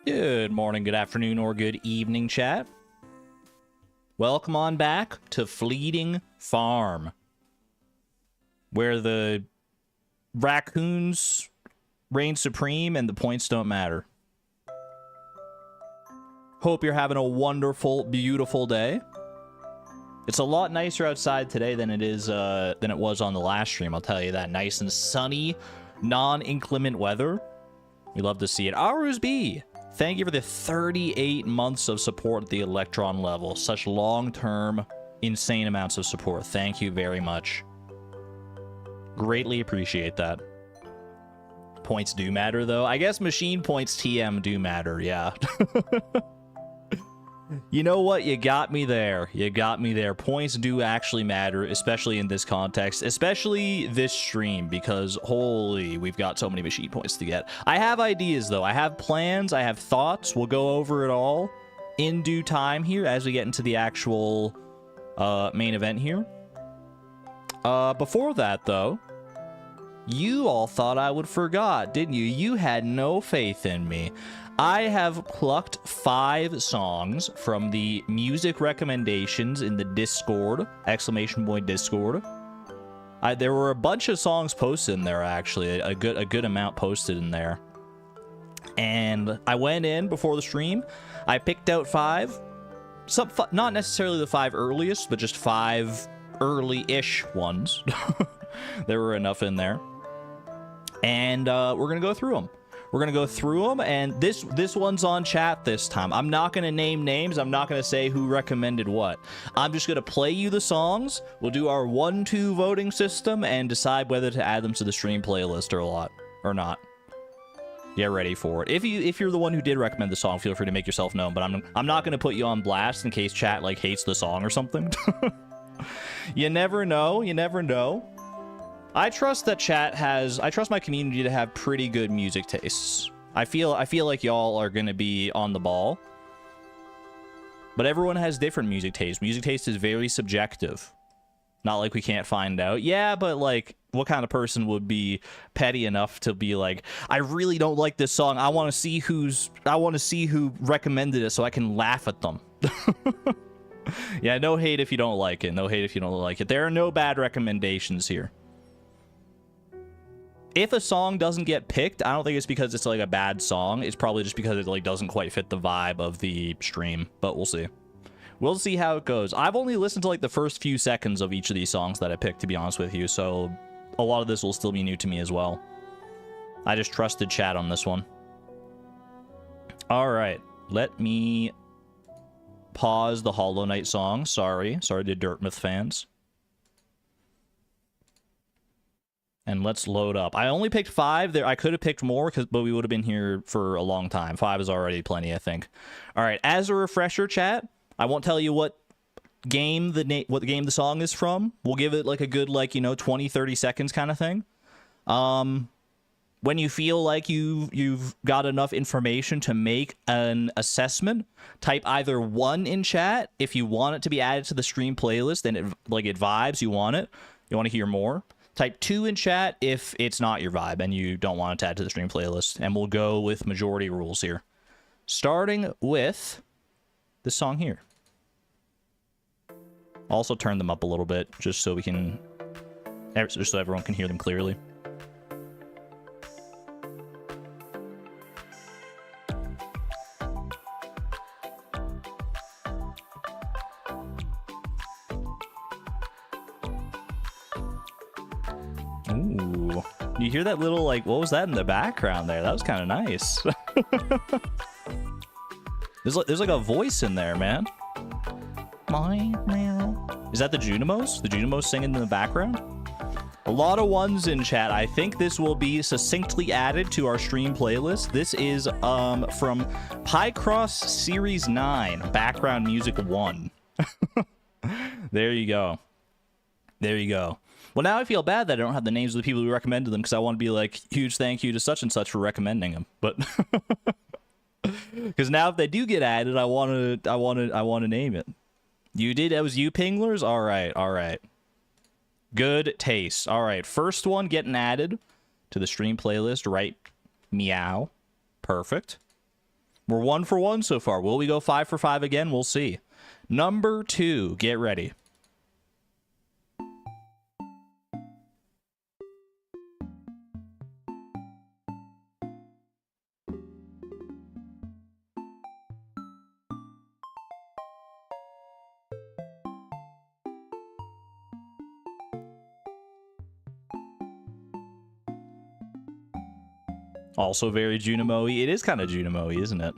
Good morning, good afternoon, or good evening, chat. Welcome on back to Fleeting Farm, where the raccoons reign supreme and the points don't matter. Hope you're having a wonderful, beautiful day. It's a lot nicer outside today than it was on the last stream, I'll tell you that. Nice and sunny, non-inclement weather. We love to see it. Arus B, thank you for the 38 months of support at the Electron level. Such long-term, insane amounts of support. Thank you very much. Greatly appreciate that. Points do matter, though. I guess machine points TM do matter, yeah. You know what? You got me there. You got me there. Points do actually matter, especially in this context, especially this stream, because holy, we've got so many machine points to get. I have ideas, though. I have plans. I have thoughts. We'll go over it all in due time here as we get into the actual main event here. Before that, though, you all thought I would forgot, didn't you? You had no faith in me. I have plucked 5 songs from the music recommendations in the Discord, exclamation point Discord. There were a bunch of songs posted in there, actually, a good amount posted in there. And I went in before the stream, I picked out 5, not necessarily the 5 earliest, but just 5 early-ish ones. There were enough in there. And we're gonna go through them. We're going to go through them, and this one's on chat this time. I'm not going to name names. I'm not going to say who recommended what. I'm just going to play you the songs. We'll do our 1-2 voting system and decide whether to add them to the stream playlist or not. Get ready for it. If you're the one who did recommend the song, feel free to make yourself known, but I'm not going to put you on blast in case chat like hates the song or something. You never know. You never know. I trust that I trust my community to have pretty good music tastes. I feel like y'all are gonna be on the ball. But everyone has different music tastes. Music taste is very subjective. Not like we can't find out. Yeah, but like, what kind of person would be petty enough to be like, I really don't like this song. I want to see who recommended it so I can laugh at them. Yeah, no hate if you don't like it. No hate if you don't like it. There are no bad recommendations here. If a song doesn't get picked, I don't think it's because it's like a bad song. It's probably just because it like doesn't quite fit the vibe of the stream, but we'll see. We'll see how it goes. I've only listened to like the first few seconds of each of these songs that I picked, to be honest with you, so a lot of this will still be new to me as well. I just trusted chat on this one. All right, let me pause the Hollow Knight song. Sorry to Dirtmouth fans. And let's load up. I only picked 5 there. I could have picked more, but we would have been here for a long time. 5 is already plenty, I think. All right, as a refresher, chat, I won't tell you what game the song is from. We'll give it like a good, like, 20, 30 seconds kind of thing. When you feel like you've got enough information to make an assessment, type either 1 in chat if you want it to be added to the stream playlist and it vibes, you want it, you want to hear more. Type 2 in chat if it's not your vibe and you don't want it to add to the stream playlist. And we'll go with majority rules here. Starting with this song here. Also turn them up a little bit just so just so everyone can hear them clearly. Ooh, you hear that little, like, what was that in the background there? That was kind of nice. There's like a voice in there, man. Is that the Junimos? The Junimos singing in the background? A lot of 1s in chat. I think this will be succinctly added to our stream playlist. This is from Pycross Series 9, background music 1. There you go. There you go. Well, now I feel bad that I don't have the names of the people who recommended them because I want to be like, huge thank you to such and such for recommending them. But because now if they do get added, I want to name it. You did? That was you, Pinglers? All right, all right. Good taste. All right, first one getting added to the stream playlist, right? Meow. Perfect. We're 1 for 1 so far. Will we go 5 for 5 again? We'll see. Number 2. Get ready. Also very Junimo-y. It is kind of Junimo-y, isn't it?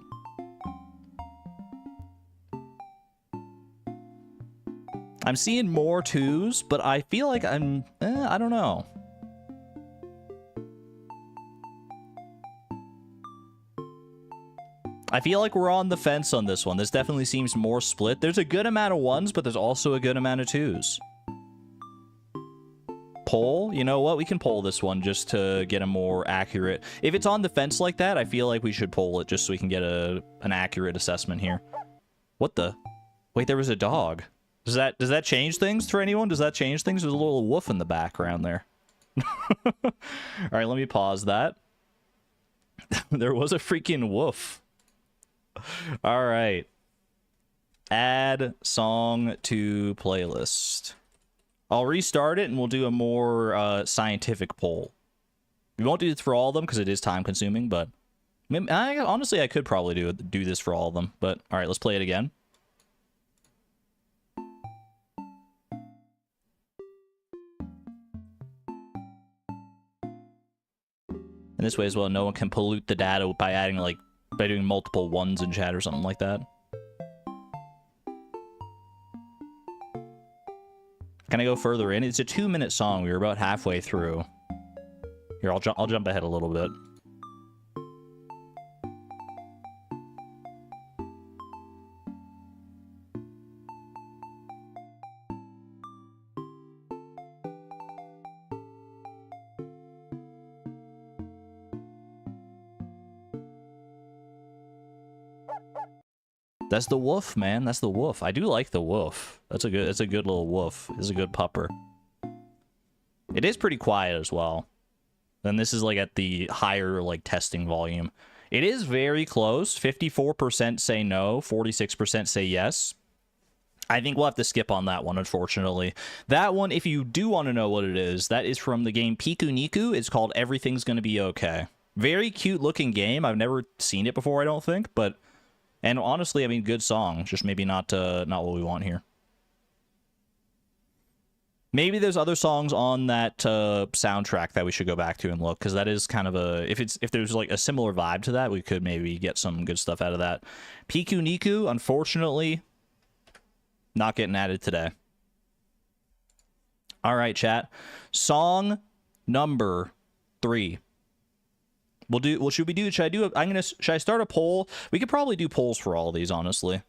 I'm seeing more 2s, but I feel like I don't know. I feel like we're on the fence on this one. This definitely seems more split. There's a good amount of 1s, but there's also a good amount of 2s. Poll? You know what? We can poll this one just to get a more accurate... If it's on the fence like that, I feel like we should poll it just so we can get an accurate assessment here. What the? Wait, there was a dog. Does that change things for anyone? Does that change things? There's a little woof in the background there. All right, let me pause that. There was a freaking woof. All right. Add song to playlist. I'll restart it and we'll do a more scientific poll. We won't do this for all of them because it is time consuming, but honestly I could probably do this for all of them. But all right, let's play it again. And this way as well, no one can pollute the data by adding by doing multiple 1s in chat or something like that. Can I go further in? It's a 2-minute song. We were about halfway through. Here, I'll jump ahead a little bit. That's the wolf, man. That's the wolf. I do like the wolf. That's a good little wolf. It's a good pupper. It is pretty quiet as well. Then this is like at the higher testing volume. It is very close. 54% say no, 46% say yes. I think we'll have to skip on that one, unfortunately. That one, if you do want to know what it is, that is from the game Piku Niku. It's called Everything's Gonna Be Okay. Very cute looking game. I've never seen it before, I don't think, but... And honestly, I mean, good song. Just maybe not what we want here. Maybe there's other songs on that soundtrack that we should go back to and look, because that is kind of a... If there's like a similar vibe to that, we could maybe get some good stuff out of that. Piku Niku, unfortunately, not getting added today. All right, chat. Song number 3. Should I start a poll? We could probably do polls for all of these, honestly.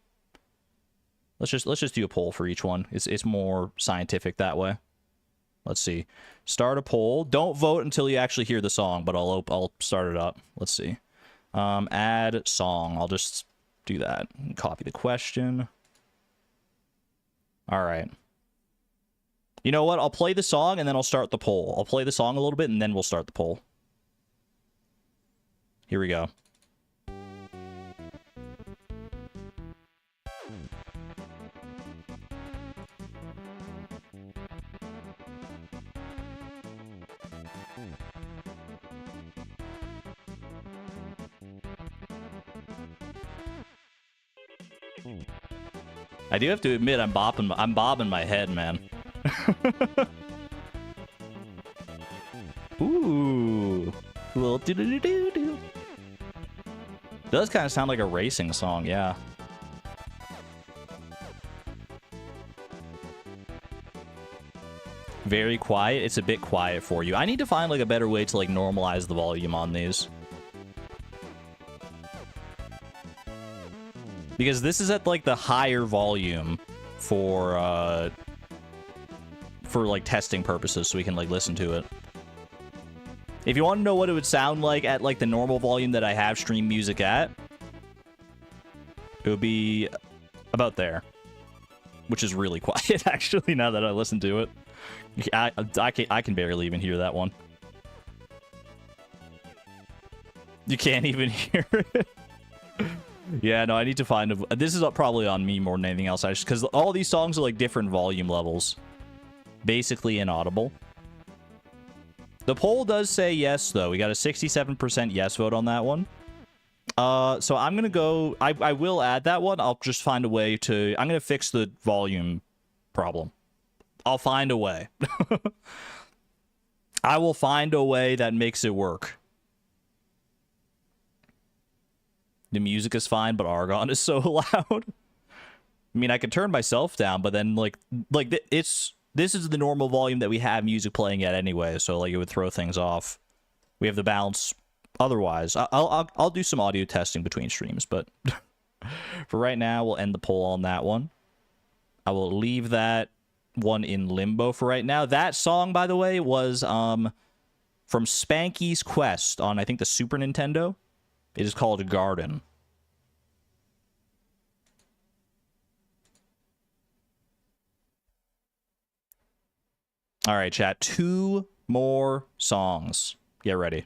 Let's just do a poll for each one. It's more scientific that way. Let's see. Start a poll. Don't vote until you actually hear the song, but I'll start it up. Let's see. Add song. I'll just do that. Copy the question. All right. You know what? I'll play the song and then I'll start the poll. I'll play the song a little bit and then we'll start the poll. Here we go. I do have to admit, I'm bobbing my head, man. Ooh, little do-do-do-do-do. Does kind of sound like a racing song, yeah. Very quiet. It's a bit quiet for you. I need to find like a better way to like normalize the volume on these. Because this is at like the higher volume for like testing purposes, so we can like listen to it. If you want to know what it would sound like at like the normal volume that I have stream music at, it would be about there, which is really quiet actually now that I listen to it. I can barely even hear that one. You can't even hear it. Yeah, no, I need to find a... This is probably on me more than anything else, because all these songs are like different volume levels. Basically inaudible. The poll does say yes, though. We got a 67% yes vote on that one. So I'm gonna go... I will add that one. I'll just find a way to... I'm gonna fix the volume problem. I'll find a way. I will find a way that makes it work. The music is fine, but Argon is so loud. I mean, I could turn myself down, but then, this is the normal volume that we have music playing at anyway, so, like, it would throw things off. We have the balance otherwise. I'll do some audio testing between streams, but for right now, we'll end the poll on that one. I will leave that one in limbo for right now. That song, by the way, was from Spanky's Quest on, I think, the Super Nintendo. It is called Garden. All right, chat. 2 more songs. Get ready.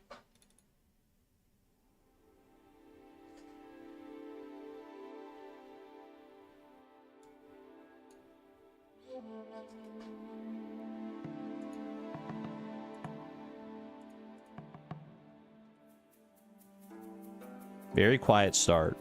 Very quiet start.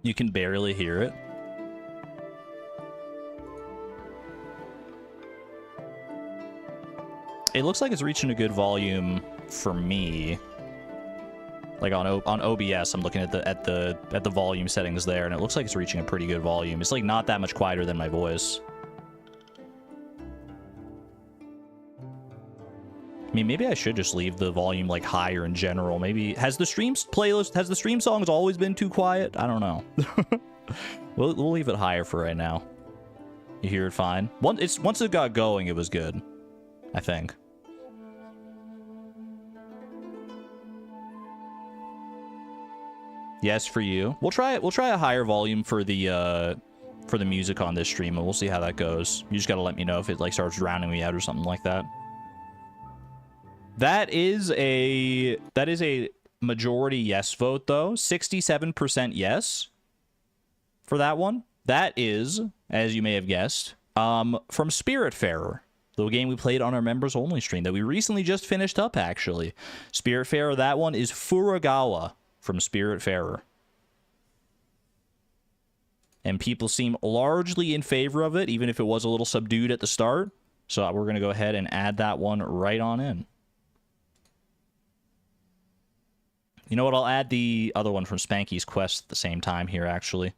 You can barely hear it. It looks like it's reaching a good volume for me. Like on OBS, I'm looking at the volume settings there, and it looks like it's reaching a pretty good volume. It's like not that much quieter than my voice. I mean, maybe I should just leave the volume like higher in general. Maybe has the stream songs always been too quiet? I don't know. We'll leave it higher for right now. You hear it fine. Once it got going, it was good, I think. Yes, for you. We'll try a higher volume for the music on this stream, and we'll see how that goes. You just gotta let me know if it like starts drowning me out or something like that. That is a majority yes vote, though. 67% yes for that one. That is, as you may have guessed, from Spiritfarer, the game we played on our members-only stream that we recently just finished up, actually. Spiritfarer, that one is Furugawa from Spiritfarer. And people seem largely in favor of it, even if it was a little subdued at the start. So we're going to go ahead and add that one right on in. You know what? I'll add the other one from Spanky's Quest at the same time here, actually.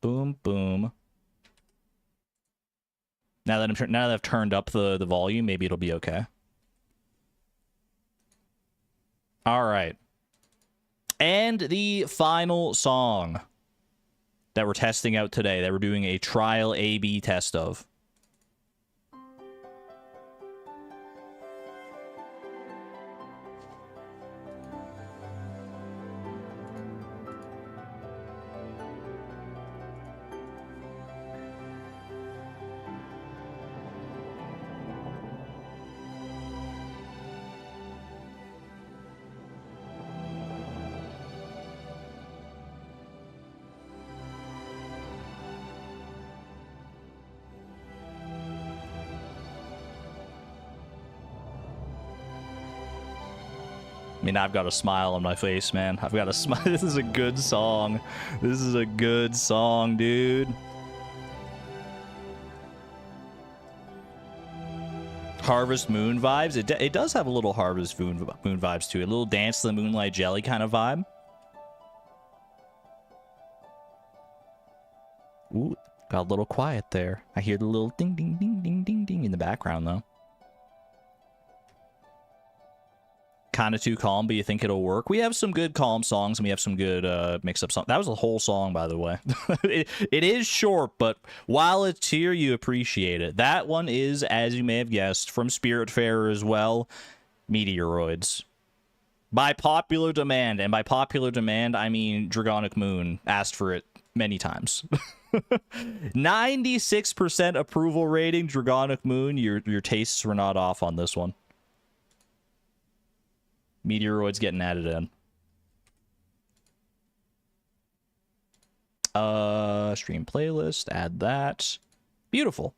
Boom, boom. Now that I've turned up the volume, maybe it'll be okay. All right. And the final song that we're testing out today, that we're doing a trial A/B test of. I mean, I've got a smile on my face, man. I've got a smile. This is a good song. This is a good song, dude. Harvest Moon vibes. It does have a little Harvest Moon vibes to it. A little Dance to the Moonlight Jelly kind of vibe. Ooh, got a little quiet there. I hear the little ding, ding, ding, ding, ding, ding in the background, though. kind of too calm, but you think it'll work. We have some good calm songs, and we have some good mix-up songs. That was a whole song, by the way. It is short, but while it's here, you appreciate it. That one is, as you may have guessed, from Spiritfarer as well, Meteoroids. By popular demand, and by popular demand, I mean Dragonic Moon asked for it many times. 96% approval rating, Dragonic Moon. Your tastes were not off on this one. Meteoroids getting added in. Stream playlist, add that. Beautiful.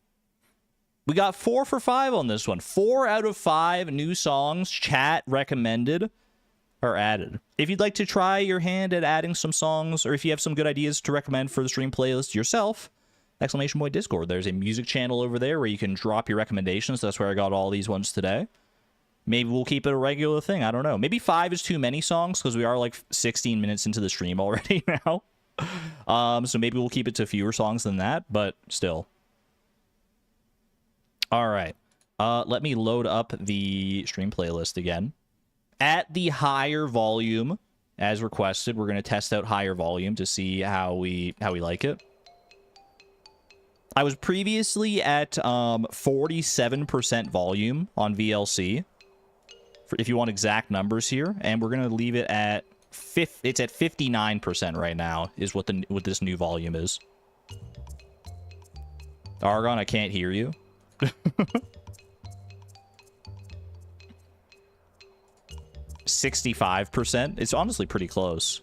We got 4 for 5 on this one. 4 out of 5 new songs, chat recommended, are added. If you'd like to try your hand at adding some songs, or if you have some good ideas to recommend for the stream playlist yourself, exclamation point Discord. There's a music channel over there where you can drop your recommendations. That's where I got all these ones today. Maybe we'll keep it a regular thing. I don't know. Maybe 5 is too many songs because we are like 16 minutes into the stream already now. So maybe we'll keep it to fewer songs than that, but still. All right. Let me load up the stream playlist again. At the higher volume, as requested, we're going to test out higher volume to see how we like it. I was previously at 47% volume on VLC. If you want exact numbers here, and we're gonna leave it at it's at 59% right now is what this new volume is. Argon, I can't hear you. 65%. It's honestly pretty close.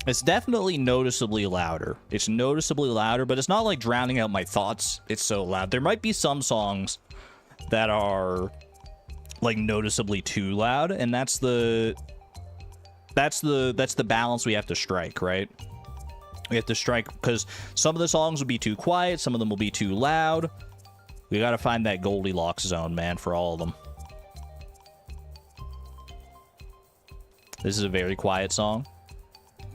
It's definitely noticeably louder. It's noticeably louder, but it's not like drowning out my thoughts. It's so loud. There might be some songs that are like noticeably too loud, and that's the balance we have to strike, right? We have to strike because some of the songs will be too quiet, some of them will be too loud. We got to find that Goldilocks zone, man, for all of them. This is a very quiet song.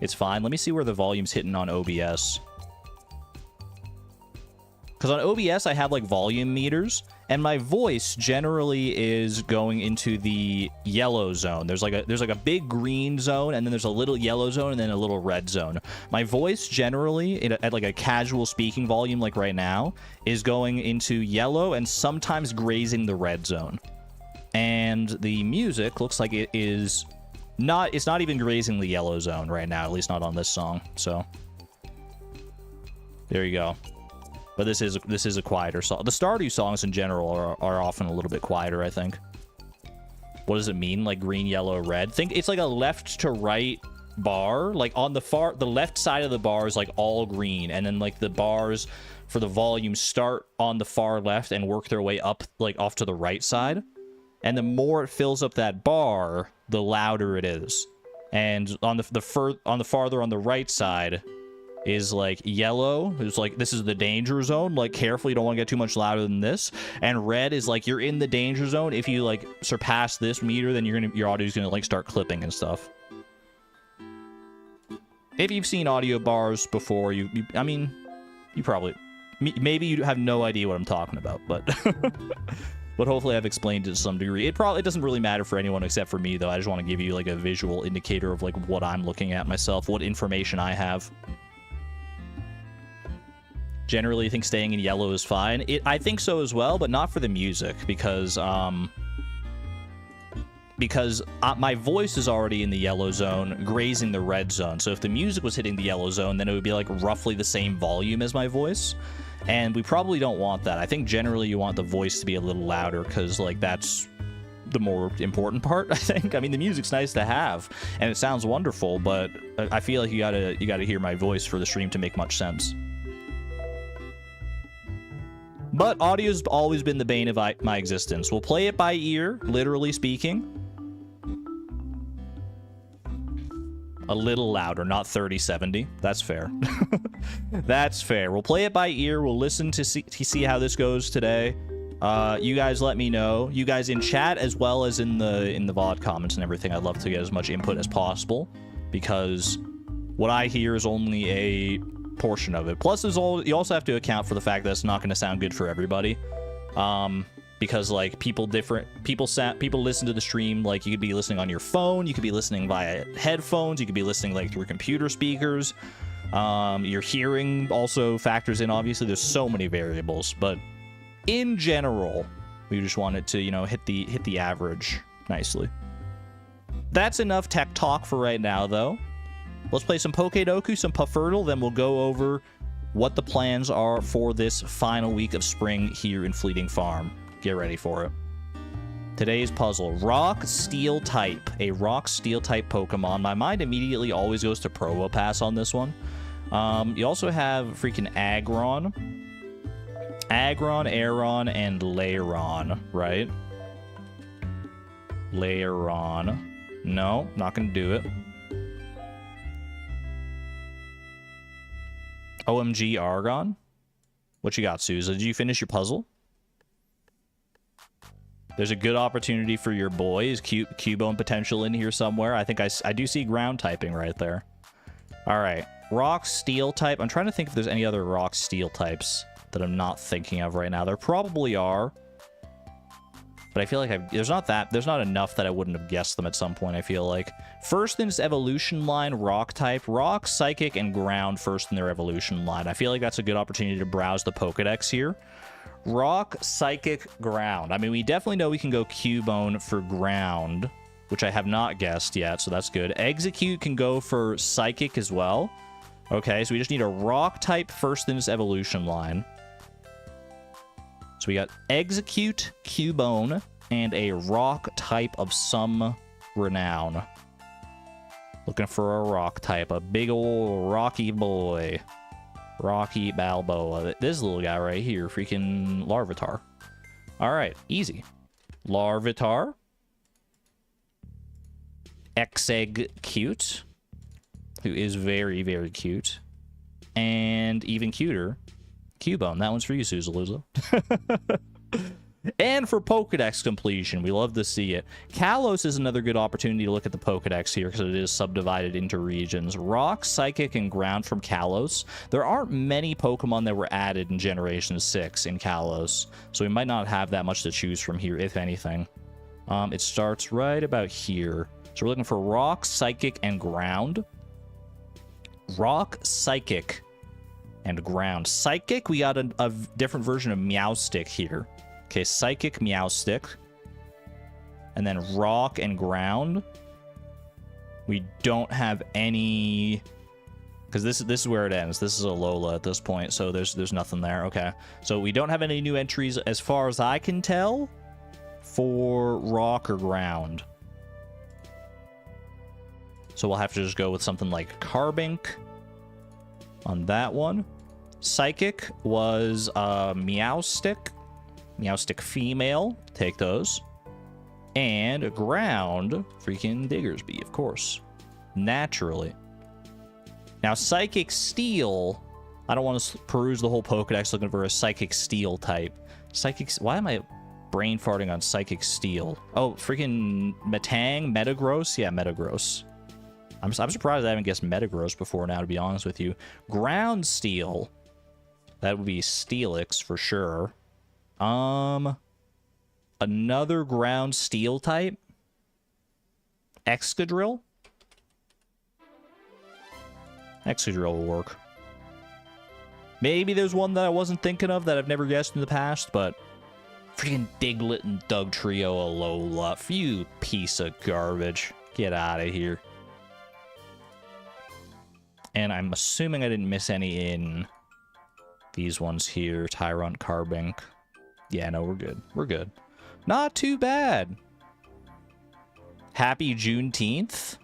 It's fine. Let me see where the volume's hitting on OBS. Because on OBS, I have, like, volume meters, and my voice generally is going into the yellow zone. There's like a big green zone, and then there's a little yellow zone, and then a little red zone. My voice generally, at like a casual speaking volume like right now, is going into yellow and sometimes grazing the red zone. And the music looks like it is... it's not even grazing the yellow zone right now, at least not on this song. So there you go. But this is a quieter song. The Stardew songs in general are often a little bit quieter, I think. What does it mean? Like green, yellow, red? Think it's like a left to right bar. Like on the left side of the bar is like all green, and then like the bars for the volume start on the far left and work their way up like off to the right side. And the more it fills up that bar, the louder it is. And on the farther on the right side is like yellow. It's like this is the danger zone. Like careful, you don't want to get too much louder than this. And red is like you're in the danger zone. If you like surpass this meter, then your audio's gonna like start clipping and stuff. If you've seen audio bars before, I mean, you probably maybe you have no idea what I'm talking about, but. But hopefully I've explained it to some degree. It doesn't really matter for anyone except for me, though. I just want to give you, like, a visual indicator of, like, what I'm looking at myself, what information I have. Generally, I think staying in yellow is fine. I think so as well, but not for the music, because my voice is already in the yellow zone, grazing the red zone. So if the music was hitting the yellow zone, then it would be, like, roughly the same volume as my voice. And we probably don't want that. I think generally you want the voice to be a little louder because, like, that's the more important part, I think. I mean, the music's nice to have, and it sounds wonderful, but I feel like you gotta hear my voice for the stream to make much sense. But audio's always been the bane of my existence. We'll play it by ear, literally speaking. A little louder, not 3070. That's fair. That's fair. We'll play it by ear. We'll listen to see how this goes today. You guys let me know. You guys in chat as well as in the VOD comments and everything. I'd love to get as much input as possible because what I hear is only a portion of it. Plus, you also have to account for the fact that it's not going to sound good for everybody. Because like people listen to the stream, like you could be listening on your phone, you could be listening via headphones, you could be listening like through computer speakers. Your hearing also factors in, obviously. There's so many variables, but in general, we just wanted to, you know, hit the average nicely. That's enough tech talk for right now, though. Let's play some Pokedoku, some Puffertle, then we'll go over what the plans are for this final week of spring here in Fleeting Farm. Get ready for it. Today's puzzle, Rock Steel type. A Rock Steel type Pokemon. My mind immediately always goes to Probopass on this one. You also have freaking Aggron, Aron, and Lairon, right? Lairon. No, not gonna do it. OMG Argon? What you got, Sousa? Did you finish your puzzle? There's a good opportunity for your boys. Cubone potential in here somewhere. I think I do see ground typing right there. All right. Rock Steel type. I'm trying to think if there's any other Rock Steel types that I'm not thinking of right now. There probably are. But I feel like there's not enough that I wouldn't have guessed them at some point, I feel like. First in its evolution line, Rock type. Rock, Psychic, and Ground first in their evolution line. I feel like that's a good opportunity to browse the Pokedex here. Rock, Psychic, Ground. I mean, we definitely know we can go Cubone for Ground, which I have not guessed yet, so that's good. Execute can go for Psychic as well. Okay, so we just need a Rock type first in its evolution line. So we got Execute, Cubone, and a Rock type of some renown. Looking for a Rock type, a big ol' rocky boy. Rocky Balboa. This little guy right here, freaking Larvitar. Alright, easy. Larvitar. Execute, who is very, very cute. And even cuter, Cubone. That one's for you, Suzaluza. And for Pokedex completion, we love to see it. Kalos is another good opportunity to look at the Pokedex here because it is subdivided into regions. Rock, Psychic, and Ground from Kalos. There aren't many Pokemon that were added in Generation 6 in Kalos, so we might not have that much to choose from here, if anything. It starts right about here. So we're looking for Rock, Psychic, and Ground. Rock, Psychic, and Ground. Psychic, we got a different version of Meowstic here. Okay, Psychic, Meowstic. And then Rock and Ground. We don't have any... Because this is where it ends. This is a Alola at this point, so there's nothing there. Okay, so we don't have any new entries as far as I can tell for Rock or Ground. So we'll have to just go with something like Carbink on that one. Psychic was Meowstic. Meowstic female. Take those. And Ground, freaking Diggersby, of course. Naturally. Now, Psychic Steel. I don't want to peruse the whole Pokedex looking for a Psychic Steel type. Why am I brain farting on Psychic Steel? Oh, freaking Metang? Metagross? Yeah, Metagross. I'm surprised I haven't guessed Metagross before now, to be honest with you. Ground Steel. That would be Steelix for sure. Another Ground Steel type. Excadrill? Excadrill will work. Maybe there's one that I wasn't thinking of that I've never guessed in the past, but... Freaking Diglett and Dugtrio Alola. You piece of garbage. Get out of here. And I'm assuming I didn't miss any in these ones here. Tyrant, Carbink. Yeah, no, we're good. We're good. Not too bad. Happy Juneteenth?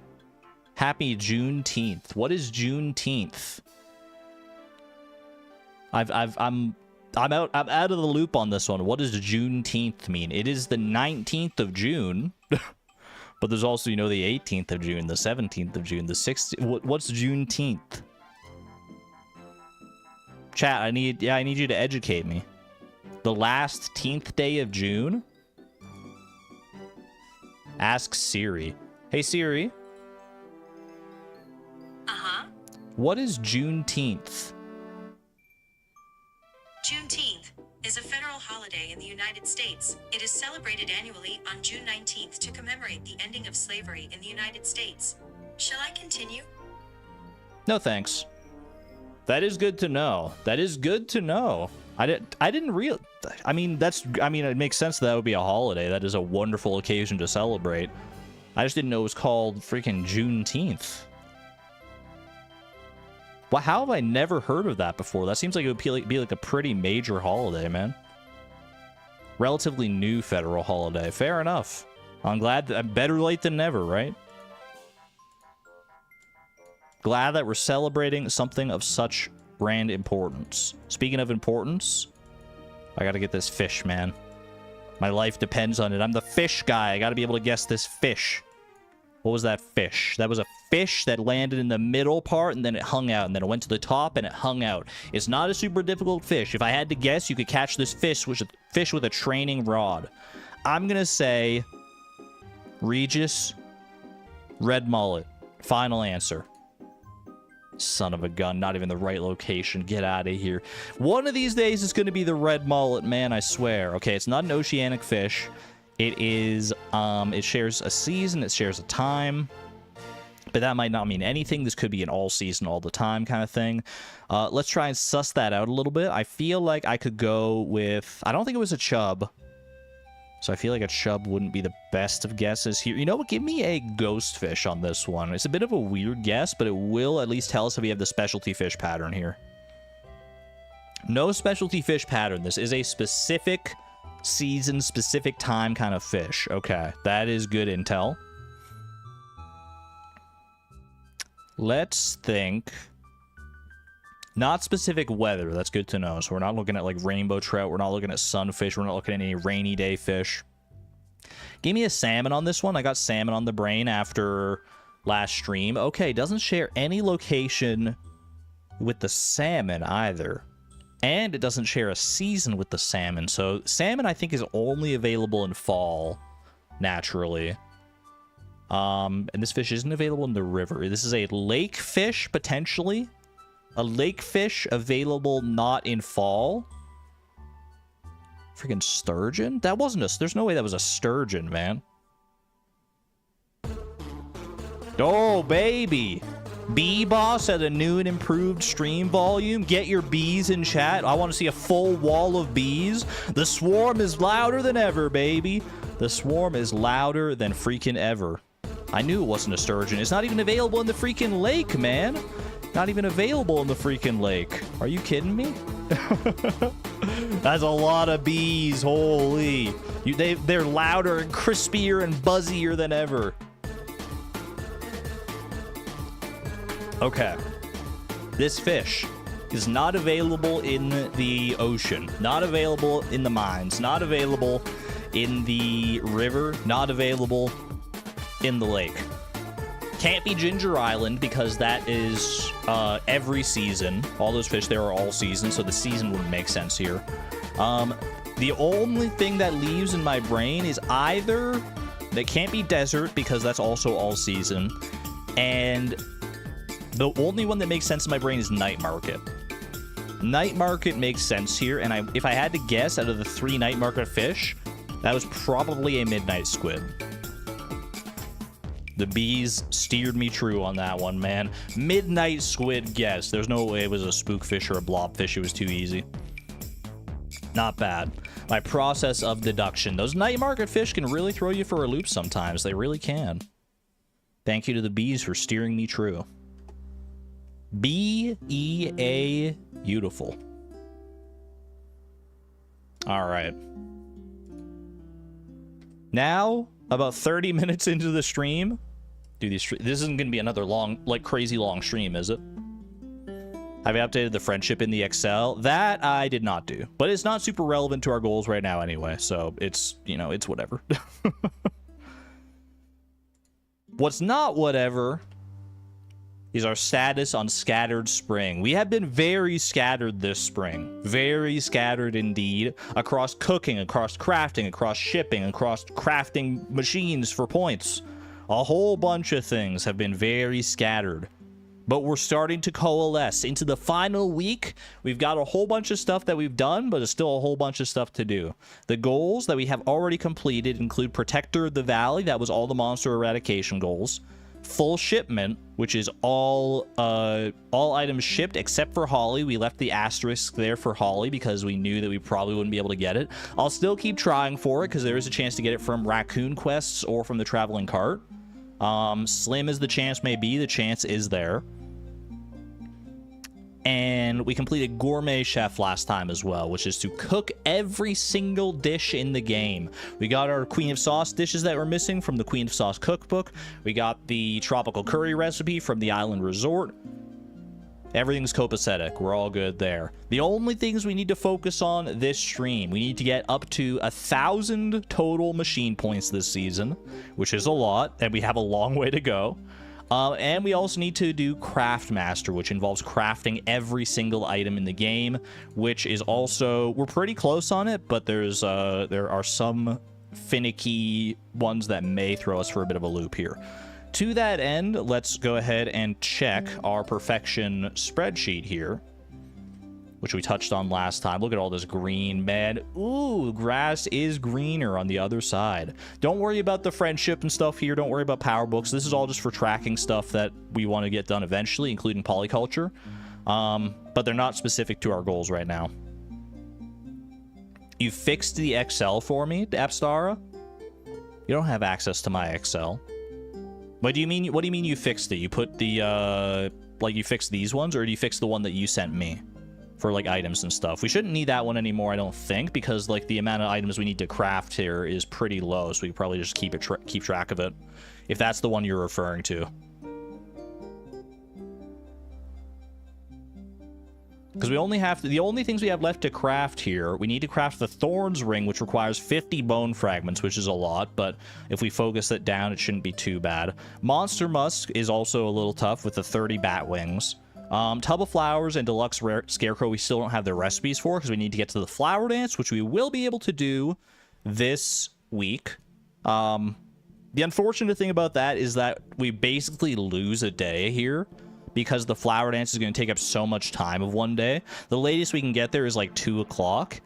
Happy Juneteenth. What is Juneteenth? I'm out of the loop on this one. What does Juneteenth mean? It is the 19th of June. But there's also, you know, the 18th of June, the 17th of June, the 16th. What's Juneteenth? Chat, I need you to educate me. The last 10th day of June? Ask Siri. Hey, Siri. Uh-huh. What is Juneteenth? Juneteenth is a federal holiday in the United States. It is celebrated annually on June 19th to commemorate the ending of slavery in the United States. Shall I continue? No thanks. That is good to know. That is good to know. I didn't real. I mean, it makes sense that would be a holiday. That is a wonderful occasion to celebrate. I just didn't know it was called freaking Juneteenth. Well, how have I never heard of that before? That seems like it would be like a pretty major holiday, man. Relatively new federal holiday. Fair enough. I'm glad that better late than never, right? Glad that we're celebrating something of such grand importance. Speaking of importance, I gotta get this fish, man. My life depends on it. I'm the fish guy. I gotta be able to guess this fish. What was that fish? That was a fish that landed in the middle part, and then it hung out, and then it went to the top, and it hung out. It's not a super difficult fish. If I had to guess, you could catch this fish with a training rod. I'm gonna say Regis red mullet. Final answer. Son of a gun, not even the right location. Get out of here. One of these days it's going to be the red mullet, man, I swear. Okay, it's not an oceanic fish. It is, it shares a season, it shares a time, but that might not mean anything. This could be an all season, all the time kind of thing. Let's try and suss that out a little bit. I feel like I could go with, I don't think it was a chub, so I feel like a chub wouldn't be the best of guesses here. You know what? Give me a ghost fish on this one. It's a bit of a weird guess, but it will at least tell us if we have the specialty fish pattern here. No specialty fish pattern. This is a specific season, specific time kind of fish. Okay, that is good intel. Let's think. Not specific weather. That's good to know. So we're not looking at like rainbow trout. We're not looking at sunfish. We're not looking at any rainy day fish. Give me a salmon on this one. I got salmon on the brain after last stream. Okay, doesn't share any location with the salmon either. And it doesn't share a season with the salmon. So salmon, I think, is only available in fall, naturally. And this fish isn't available in the river. This is a lake fish, potentially. A lake fish available not in fall. Freaking sturgeon? That wasn't a... There's no way that was a sturgeon, man. Oh, baby. Bee Boss at a new and improved stream volume. Get your bees in chat. I want to see a full wall of bees. The swarm is louder than ever, baby. The swarm is louder than freaking ever. I knew it wasn't a sturgeon. It's not even available in the freaking lake, man. Not even available in the freaking lake. Are you kidding me? That's a lot of bees. Holy. They're louder and crispier and buzzier than ever. Okay. This fish is not available in the ocean. Not available in the mines. Not available in the river. Not available in the lake. Can't be Ginger Island because that is every season. All those fish there are all season, so the season wouldn't make sense here. The only thing that leaves in my brain is either... They can't be desert because that's also all season. And the only one that makes sense in my brain is night market. Night market makes sense here, and if I had to guess out of the 3 night market fish, that was probably a midnight squid. The bees steered me true on that one, man. Midnight squid guess. There's no way it was a spookfish or a blobfish. It was too easy. Not bad. My process of deduction. Those night market fish can really throw you for a loop sometimes. They really can. Thank you to the bees for steering me true. B-E-A beautiful. All right. Now, about 30 minutes into the stream, this isn't going to be another long, like crazy long stream, is it? Have I updated the friendship in the Excel? That I did not do, but it's not super relevant to our goals right now anyway, so it's, you know, it's whatever. What's not whatever is our status on Scattered Spring. We have been very scattered this spring. Very scattered indeed. Across cooking, across crafting, across shipping, across crafting machines for points. A whole bunch of things have been very scattered. But we're starting to coalesce into the final week. We've got a whole bunch of stuff that we've done, but there's still a whole bunch of stuff to do. The goals that we have already completed include Protector of the Valley. That was all the monster eradication goals. Full shipment, which is all items shipped except for Holly. We left the asterisk there for Holly because we knew that we probably wouldn't be able to get it. I'll still keep trying for it because there is a chance to get it from raccoon quests or from the traveling cart. Slim as the chance may be, the chance is there. And we completed Gourmet Chef last time as well, which is to cook every single dish in the game. We got our Queen of Sauce dishes that were missing from the Queen of Sauce cookbook. We got the tropical curry recipe from the Island Resort. Everything's copacetic. We're all good there. The only things we need to focus on this stream, we need to get up to 1,000 total machine points this season, which is a lot, and we have a long way to go. And we also need to do Craft Master, which involves crafting every single item in the game, which is also, we're pretty close on it, but there are some finicky ones that may throw us for a bit of a loop here. To that end, let's go ahead and check our perfection spreadsheet here, which we touched on last time. Look at all this green, man. Ooh, grass is greener on the other side. Don't worry about the friendship and stuff here. Don't worry about power books. This is all just for tracking stuff that we want to get done eventually, including polyculture. But they're not specific to our goals right now. You fixed the Excel for me, Appstara? You don't have access to my Excel. What do you mean you fixed it? You put the, like, you fixed these ones, or do you fix the one that you sent me? For like items and stuff. We shouldn't need that one anymore, I don't think, because like the amount of items we need to craft here is pretty low, so we can probably just keep track of it, if that's the one you're referring to. Because we only have the only things we have left to craft here, we need to craft the Thorns Ring, which requires 50 bone fragments, which is a lot, but if we focus it down, it shouldn't be too bad. Monster Musk is also a little tough with the 30 bat wings. Tub of Flowers and Deluxe Rare Scarecrow, we still don't have the recipes for because we need to get to the Flower Dance, which we will be able to do this week. The unfortunate thing about that is that we basically lose a day here because the Flower Dance is going to take up so much time of one day. The latest we can get there is like 2 o'clock,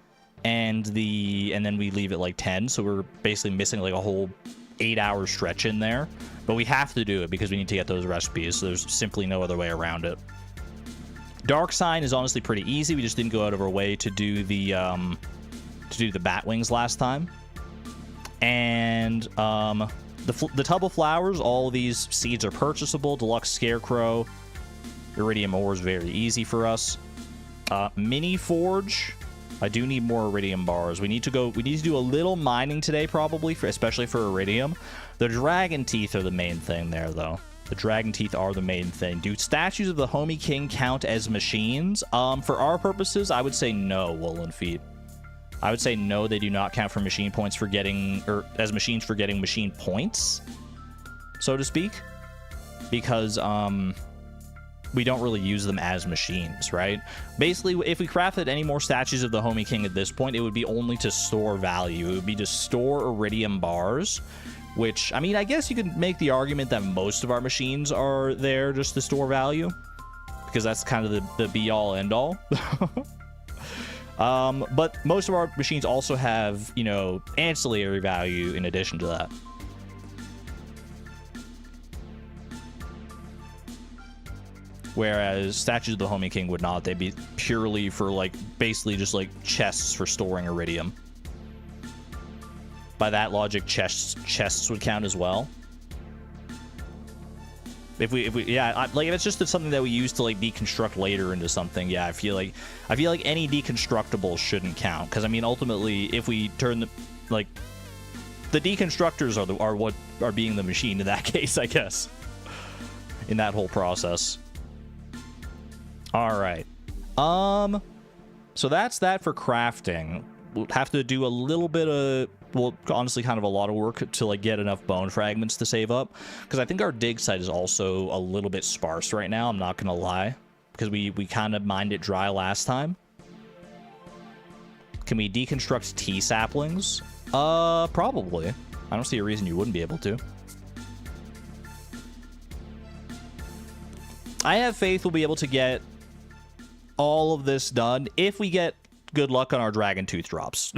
and then we leave at like 10, so we're basically missing like a whole 8-hour stretch in there. But we have to do it because we need to get those recipes, so there's simply no other way around it. Dark Sign is honestly pretty easy. We just didn't go out of our way to do the bat wings last time. And the Tub of Flowers, all of these seeds are purchasable. Deluxe Scarecrow, Iridium ore is very easy for us. Mini Forge, I do need more Iridium bars. We need to do a little mining today, probably, especially for Iridium. The Dragon Teeth are the main thing there, though. The Dragon Teeth are the main thing. Do statues of the Homie King count as machines? For our purposes, I would say no, Woolen Feet. I would say no, they do not count for machine points for getting, or as machines for getting machine points, so to speak. Because, we don't really use them as machines, right? Basically, if we crafted any more statues of the Homie King at this point, it would be only to store value. It would be to store Iridium bars, which, I mean, I guess you could make the argument that most of our machines are there just to store value, because that's kind of the be-all, end-all. But most of our machines also have, you know, ancillary value in addition to that. Whereas statues of the Homie King would not. They'd be purely for, like, basically just, like, chests for storing Iridium. By that logic, chests would count as well. If it's just something that we use to like deconstruct later into something, yeah, I feel like any deconstructibles shouldn't count, because I mean ultimately if we turn the deconstructors are what are being the machine in that case, I guess, in that whole process. All right, so that's that for crafting. We'll have to do a little bit of, well, honestly, kind of a lot of work to like get enough bone fragments to save up, because I think our dig site is also a little bit sparse right now. I'm not gonna lie, because we kind of mined it dry last time. Can we deconstruct tea saplings? Probably. I don't see a reason you wouldn't be able to. I have faith we'll be able to get all of this done if we get good luck on our dragon tooth drops.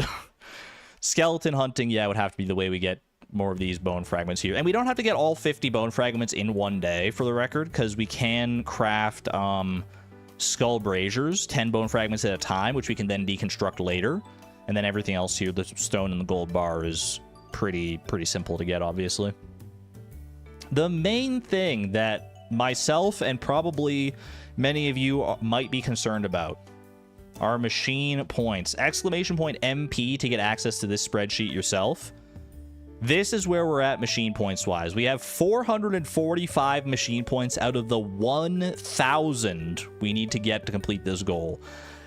Skeleton hunting, yeah, would have to be the way we get more of these bone fragments here. And we don't have to get all 50 bone fragments in one day, for the record, because we can craft skull braziers, 10 bone fragments at a time, which we can then deconstruct later. And then everything else here, the stone and the gold bar, is pretty simple to get, obviously. The main thing that myself and probably many of you might be concerned about are machine points. Exclamation point MP to get access to this spreadsheet yourself. This is where we're at machine points wise. We have 445 machine points out of the 1,000 we need to get to complete this goal.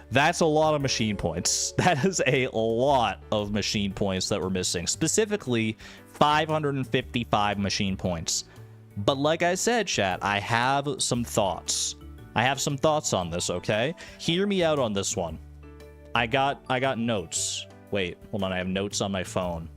That's a lot of machine points. That is a lot of machine points that we're missing. Specifically, 555 machine points. But like I said, chat, I have some thoughts. I have some thoughts on this, okay? Hear me out on this one. I got notes. Wait, hold on, I have notes on my phone.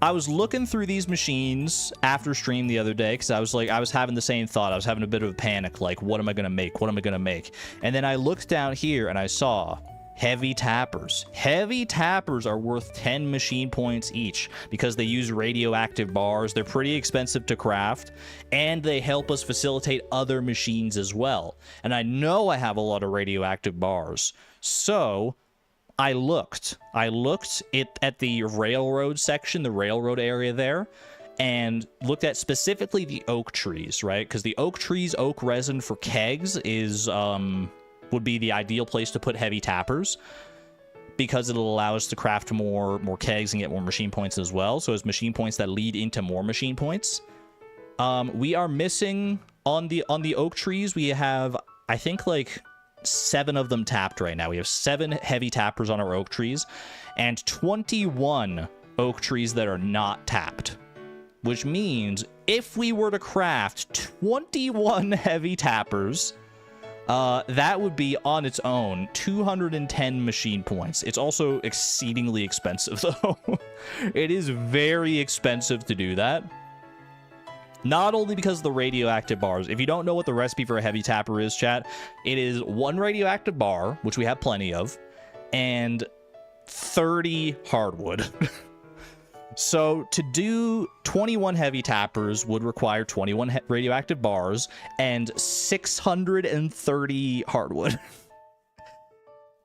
I was looking through these machines after stream the other day because I was having the same thought. I was having a bit of a panic, like, what am I gonna make? What am I gonna make? And then I looked down here and I saw heavy tappers. Heavy tappers are worth 10 machine points each because they use radioactive bars. They're pretty expensive to craft, and they help us facilitate other machines as well. And I know I have a lot of radioactive bars, so I looked at the railroad section, the railroad area there, and looked at specifically the oak trees, right? Because the oak trees, oak resin for kegs is would be the ideal place to put heavy tappers, because it'll allow us to craft more kegs and get more machine points as well. So it's machine points that lead into more machine points. We are missing on the oak trees. We have, I think, like 7 of them tapped right now. We have 7 heavy tappers on our oak trees and 21 oak trees that are not tapped, which means if we were to craft 21 heavy tappers, that would be on its own 210 machine points. It's also exceedingly expensive, though. It is very expensive to do that. Not only because of the radioactive bars. If you don't know what the recipe for a heavy tapper is, chat, it is 1 radioactive bar, which we have plenty of, and 30 hardwood. So to do 21 heavy tappers would require 21 radioactive bars and 630 hardwood.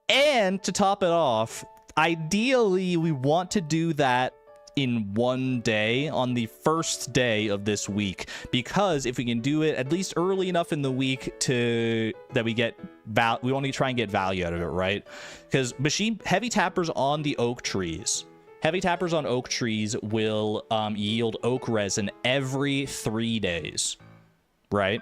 And to top it off, ideally we want to do that in one day, on the first day of this week, because if we can do it at least early enough in the week that we get we want to try and get value out of it, right? Because heavy tappers on the oak trees, heavy tappers on oak trees will yield oak resin every 3 days, right?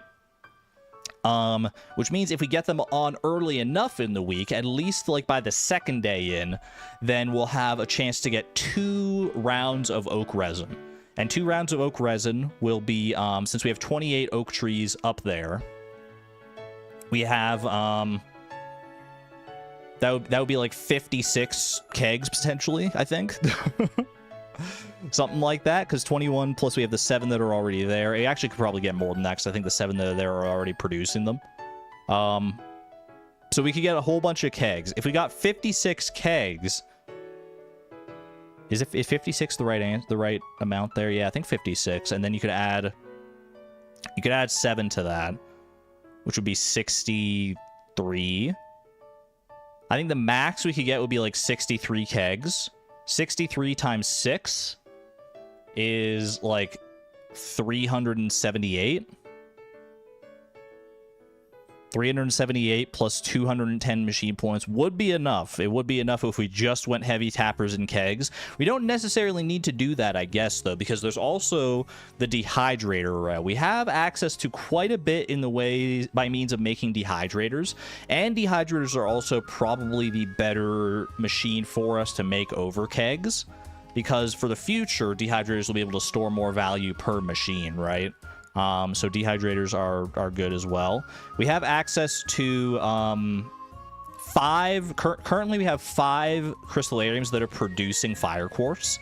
Which means if we get them on early enough in the week, at least like by the 2nd day in, then we'll have a chance to get 2 rounds of oak resin. And 2 rounds of oak resin will be, since we have 28 oak trees up there, we have, that would be like 56 kegs potentially, I think. Something like that, because 21 plus we have the 7 that are already there. It actually could probably get more than that, because I think the 7 that are there are already producing them. So we could get a whole bunch of kegs. If we got 56 kegs, is 56 the right amount there? Yeah, I think 56. And then you could add 7 to that, which would be 63. I think the max we could get would be like 63 kegs. 63 times 6 is like 378. 378 plus 210 machine points would be enough. It would be enough if we just went heavy tappers and kegs. We don't necessarily need to do that, I guess, though, because there's also the dehydrator. We have access to quite a bit in the way by means of making dehydrators, and dehydrators are also probably the better machine for us to make over kegs, because for the future, dehydrators will be able to store more value per machine, right? So dehydrators are good as well. We have access to currently we have 5 crystallariums that are producing fire quartz.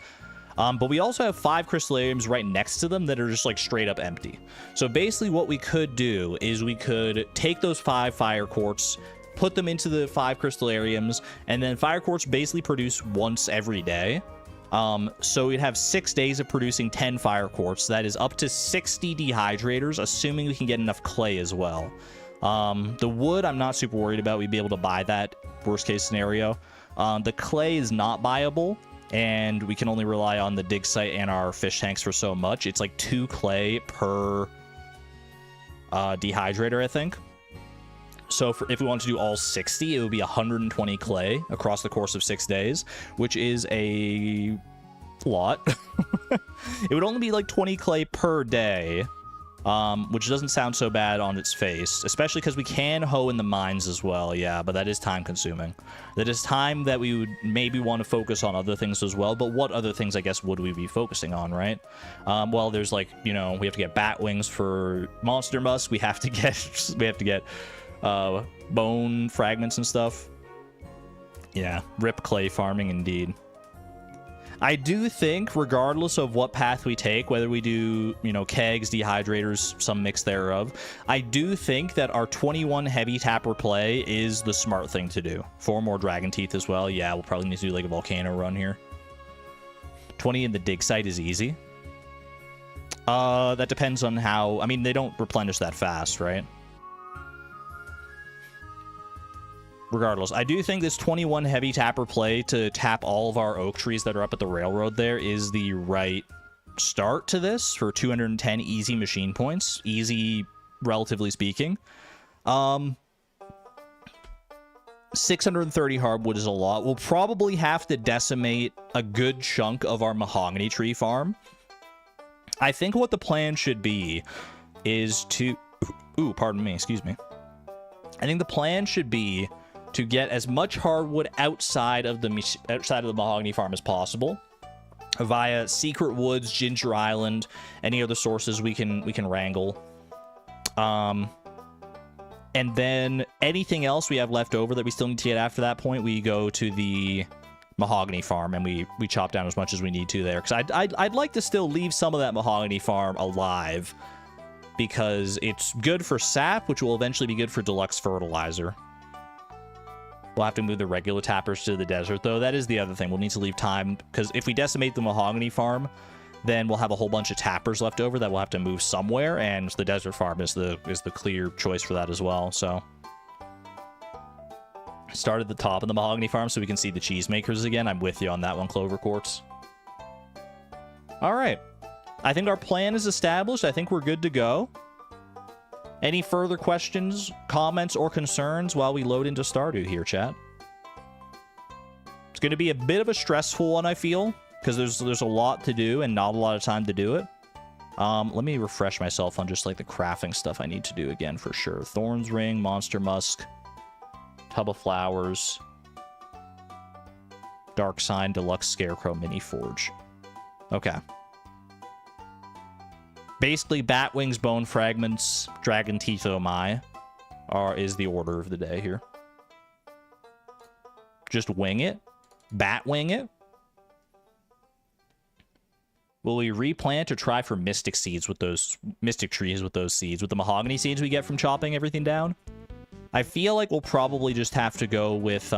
But we also have 5 crystallariums right next to them that are just like straight up empty. So basically what we could do is we could take those 5 fire quartz, put them into the 5 crystallariums, and then fire quartz basically produce once every day. So we'd have 6 days of producing 10 fire quartz. That is up to 60 dehydrators, assuming we can get enough clay as well. The wood, I'm not super worried about. We'd be able to buy that, worst case scenario. The clay is not buyable, and we can only rely on the dig site and our fish tanks for so much. It's like 2 clay per dehydrator, I think. So if we want to do all 60, it would be 120 clay across the course of 6 days, which is a lot. It would only be like 20 clay per day, which doesn't sound so bad on its face, especially because we can hoe in the mines as well. Yeah, but that is time consuming. That is time that we would maybe want to focus on other things as well. But what other things, I guess, would we be focusing on, right? Well, there's like, you know, we have to get bat wings for monster musk. We have to get bone fragments and stuff. Yeah, rip clay farming indeed. I do think, regardless of what path we take, whether we do, you know, kegs, dehydrators, some mix thereof, I do think that our 21 heavy tapper play is the smart thing to do. 4 more dragon teeth as well. Yeah, we'll probably need to do like a volcano run here. 20 in the dig site is easy. That depends on how... I mean, they don't replenish that fast, right? Regardless, I do think this 21 heavy tapper play to tap all of our oak trees that are up at the railroad there is the right start to this for 210 easy machine points. Easy, relatively speaking. 630 hardwood is a lot. We'll probably have to decimate a good chunk of our mahogany tree farm. I think what the plan should be is to... Ooh, pardon me, excuse me. I think the plan should be to get as much hardwood outside of the mahogany farm as possible via Secret Woods, Ginger Island, any other sources we can wrangle. And then anything else we have left over that we still need to get after that point, we go to the mahogany farm and we chop down as much as we need to there. Because I'd like to still leave some of that mahogany farm alive because it's good for sap, which will eventually be good for deluxe fertilizer. We'll have to move the regular tappers to the desert, though. That is the other thing. We'll need to leave time, because if we decimate the mahogany farm, then we'll have a whole bunch of tappers left over that we'll have to move somewhere, and the desert farm is the clear choice for that as well. So, start at the top of the mahogany farm so we can see the cheesemakers again. I'm with you on that one, Clover Quartz. All right. I think our plan is established. I think we're good to go. Any further questions, comments, or concerns while we load into Stardew here, chat? It's going to be a bit of a stressful one, I feel, because there's a lot to do and not a lot of time to do it. Let me refresh myself on just like the crafting stuff I need to do again for sure. Thorns Ring, Monster Musk, Tub of Flowers, Dark Sign, Deluxe Scarecrow, Mini Forge. Okay. Basically, bat wings, bone fragments, dragon teeth, oh my, is the order of the day here. Just wing it, bat wing it. Will we replant or try for mystic seeds with those mystic trees with those seeds, with the mahogany seeds we get from chopping everything down? I feel like we'll probably just have to go with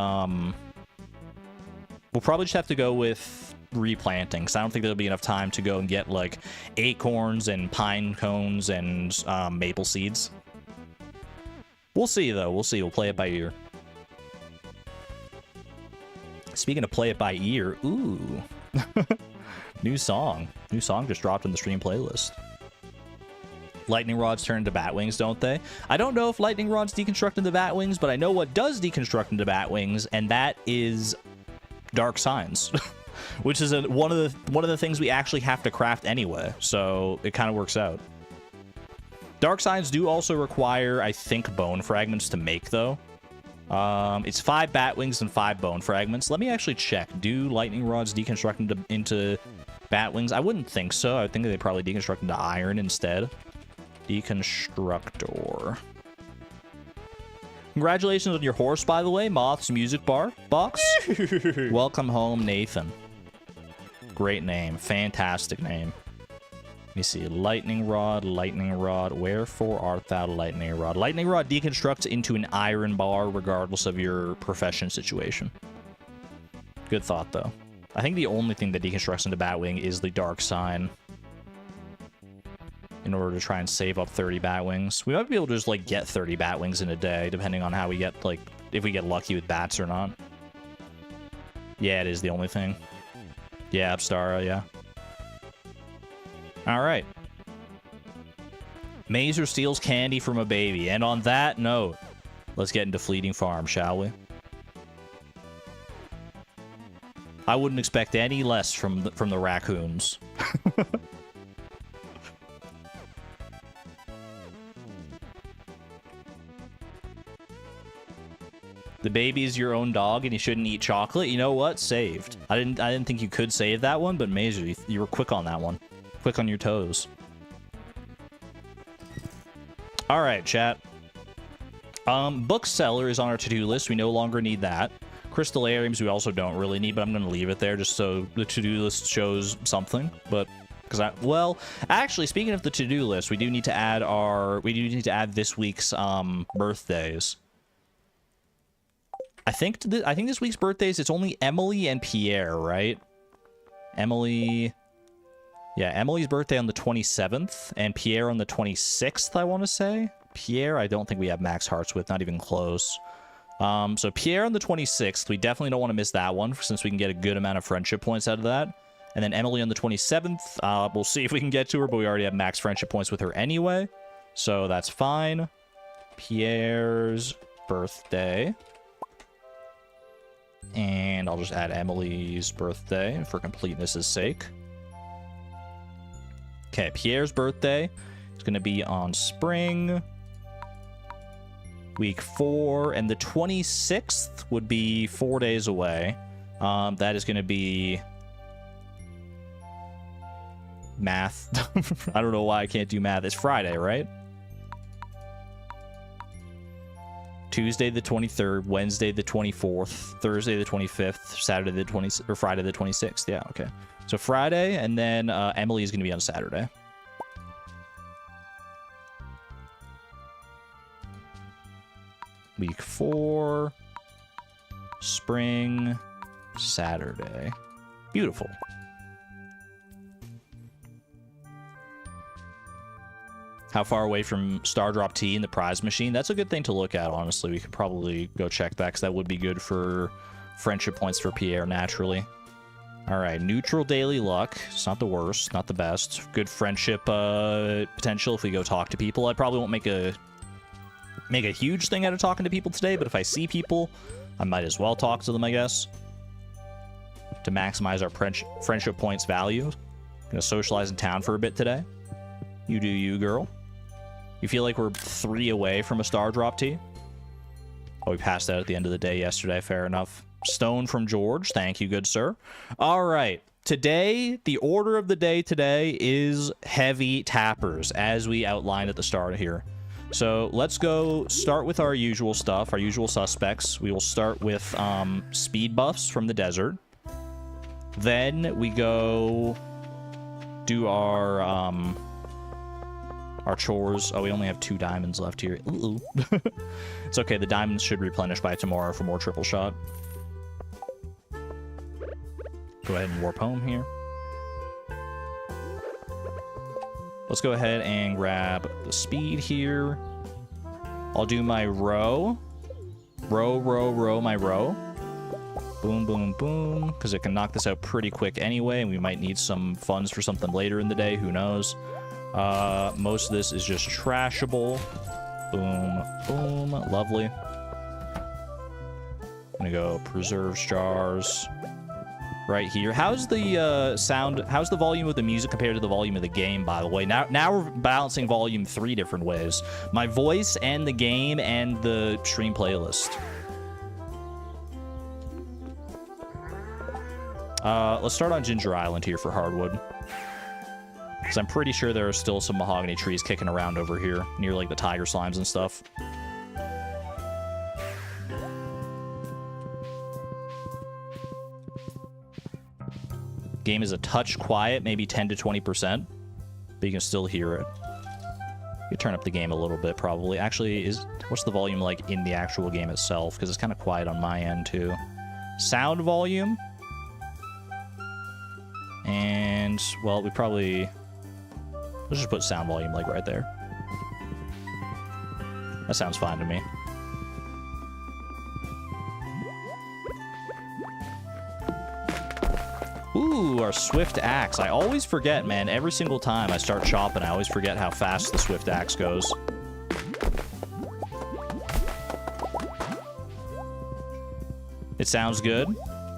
replanting, because I don't think there'll be enough time to go and get like acorns and pine cones and maple seeds. We'll see, though. We'll see. We'll play it by ear. Speaking of play it by ear, ooh. New song. New song just dropped in the stream playlist. Lightning rods turn into bat wings, don't they? I don't know if lightning rods deconstruct into bat wings, but I know what does deconstruct into bat wings, and that is dark signs. Which is one of the things we actually have to craft anyway, so it kind of works out. Dark signs do also require, I think, bone fragments to make, though. It's 5 bat wings and 5 bone fragments. Let me actually check. Do lightning rods deconstruct into bat wings? I wouldn't think so. I think they probably deconstruct into iron instead. Deconstructor. Congratulations on your horse, by the way. Moth's music box. Welcome home, Nathan. Great name. Fantastic name. Let me see. Lightning rod, lightning rod. Wherefore art thou lightning rod? Lightning rod deconstructs into an iron bar regardless of your profession situation. Good thought, though. I think the only thing that deconstructs into Batwing is the dark sign. In order to try and save up 30 Batwings. We might be able to just, like, get 30 Batwings in a day, depending on how we get, like, if we get lucky with bats or not. Yeah, it is the only thing. Yeah, Apstara, yeah. Alright. Mazer steals candy from a baby. And on that note, let's get into Fleeting Farm, shall we? I wouldn't expect any less from the raccoons. The baby is your own dog and you shouldn't eat chocolate. You know what? Saved. I didn't think you could save that one, but Mazer, you were quick on that one. Quick on your toes. All right, chat. Bookseller is on our to-do list. We no longer need that. Crystallariums we also don't really need, but I'm going to leave it there just so the to-do list shows something. But well, actually, speaking of the to-do list, we do need to add this week's birthdays. I think this week's birthdays, it's only Emily and Pierre, right? Emily... Yeah, Emily's birthday on the 27th, and Pierre on the 26th, I want to say. Pierre, I don't think we have max hearts with, not even close. So Pierre on the 26th, we definitely don't want to miss that one, since we can get a good amount of friendship points out of that. And then Emily on the 27th, we'll see if we can get to her, but we already have max friendship points with her anyway. So that's fine. Pierre's birthday. And I'll just add Emily's birthday for completeness' sake. Okay, Pierre's birthday is going to be on spring. Week 4, and the 26th would be 4 days away. That is going to be... math. I don't know why I can't do math. It's Friday, right? Tuesday the 23rd, Wednesday the 24th, Thursday the 25th, Saturday the 20th, or Friday the 26th. Yeah, okay. So Friday, and then Emily is going to be on Saturday. Week 4, spring, Saturday. Beautiful. How far away from Stardrop Tea and the prize machine? That's a good thing to look at, honestly. We could probably go check that, because that would be good for friendship points for Pierre, naturally. All right, neutral daily luck. It's not the worst, not the best. Good friendship potential if we go talk to people. I probably won't make a huge thing out of talking to people today, but if I see people, I might as well talk to them, I guess. To maximize our friendship points value. Gonna socialize in town for a bit today. You do you, girl. You feel like we're 3 away from a star drop tea? Oh, we passed out at the end of the day yesterday. Fair enough. Stone from George. Thank you, good sir. All right. Today, the order of the day today is heavy tappers, as we outlined at the start here. So let's go start with our usual stuff, our usual suspects. We will start with speed buffs from the desert. Then we go do our chores. Oh, we only have 2 diamonds left here. Ooh. It's okay. The diamonds should replenish by tomorrow for more triple shot. Go ahead and warp home here. Let's go ahead and grab the speed here. I'll do my row. Row, my row. Boom, boom, boom. Because it can knock this out pretty quick anyway, and we might need some funds for something later in the day. Who knows? Most of this is just trashable. Boom, boom. Lovely. I'm gonna go preserves jars right here. How's the sound? How's the volume of the music compared to the volume of the game, by the way? Now we're balancing volume 3 different ways. My voice and the game and the stream playlist. Let's start on Ginger Island here for hardwood. Because I'm pretty sure there are still some mahogany trees kicking around over here, near, like, the tiger slimes and stuff. Game is a touch quiet, maybe 10 to 20%, but you can still hear it. You turn up the game a little bit, probably. Actually, what's the volume like in the actual game itself? Because it's kind of quiet on my end, too. Sound volume. And, well, we probably... Let's just put sound volume, like, right there. That sounds fine to me. Ooh, our Swift Axe. I always forget, man. Every single time I start chopping, I always forget how fast the Swift Axe goes. It sounds good.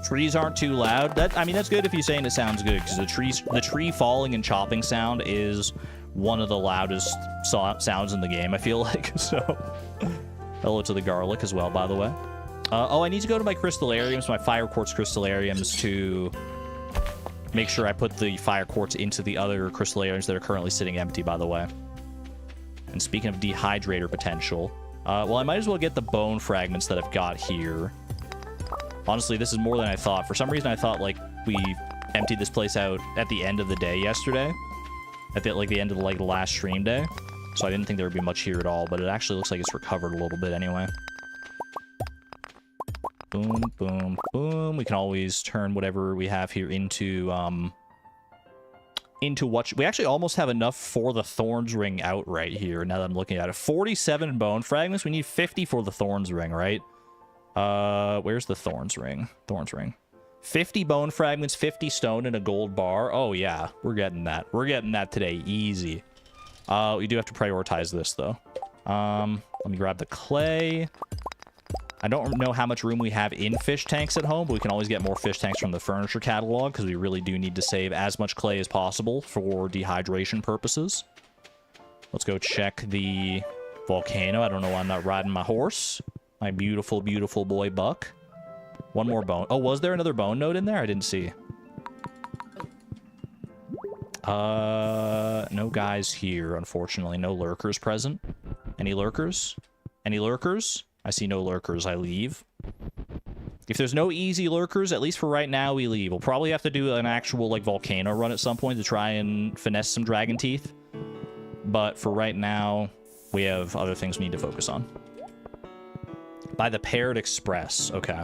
Trees aren't too loud. I mean, that's good if you're saying it sounds good, because the tree falling and chopping sound is one of the loudest sounds in the game, I feel like. So, hello to the garlic as well, by the way. Oh, I need to go to my crystallariums, my fire quartz crystallariums, to make sure I put the fire quartz into the other crystallariums that are currently sitting empty, by the way. And speaking of dehydrator potential, well, I might as well get the bone fragments that I've got here. Honestly, this is more than I thought. For some reason, I thought, like, we emptied this place out at the end of the day yesterday. At the end of, like, the last stream day. So I didn't think there would be much here at all, but it actually looks like it's recovered a little bit anyway. Boom, boom, boom. We can always turn whatever we have here into what... We actually almost have enough for the Thorns Ring out right here, now that I'm looking at it. 47 bone fragments. We need 50 for the Thorns Ring, right? Where's the Thorns Ring? Thorns Ring. 50 bone fragments, 50 stone, and a gold bar. Oh, yeah. We're getting that. We're getting that today. Easy. We do have to prioritize this, though. Let me grab the clay. I don't know how much room we have in fish tanks at home, but we can always get more fish tanks from the furniture catalog, because we really do need to save as much clay as possible for dehydration purposes. Let's go check the volcano. I don't know why I'm not riding my horse. My beautiful, beautiful boy Buck. One more bone. Oh, was there another bone node in there? I didn't see. No guys here, unfortunately. No lurkers present. Any lurkers? Any lurkers? I see no lurkers. I leave. If there's no easy lurkers, at least for right now, we leave. We'll probably have to do an actual, like, volcano run at some point to try and finesse some dragon teeth. But for right now, we have other things we need to focus on. By the Paired Express. Okay.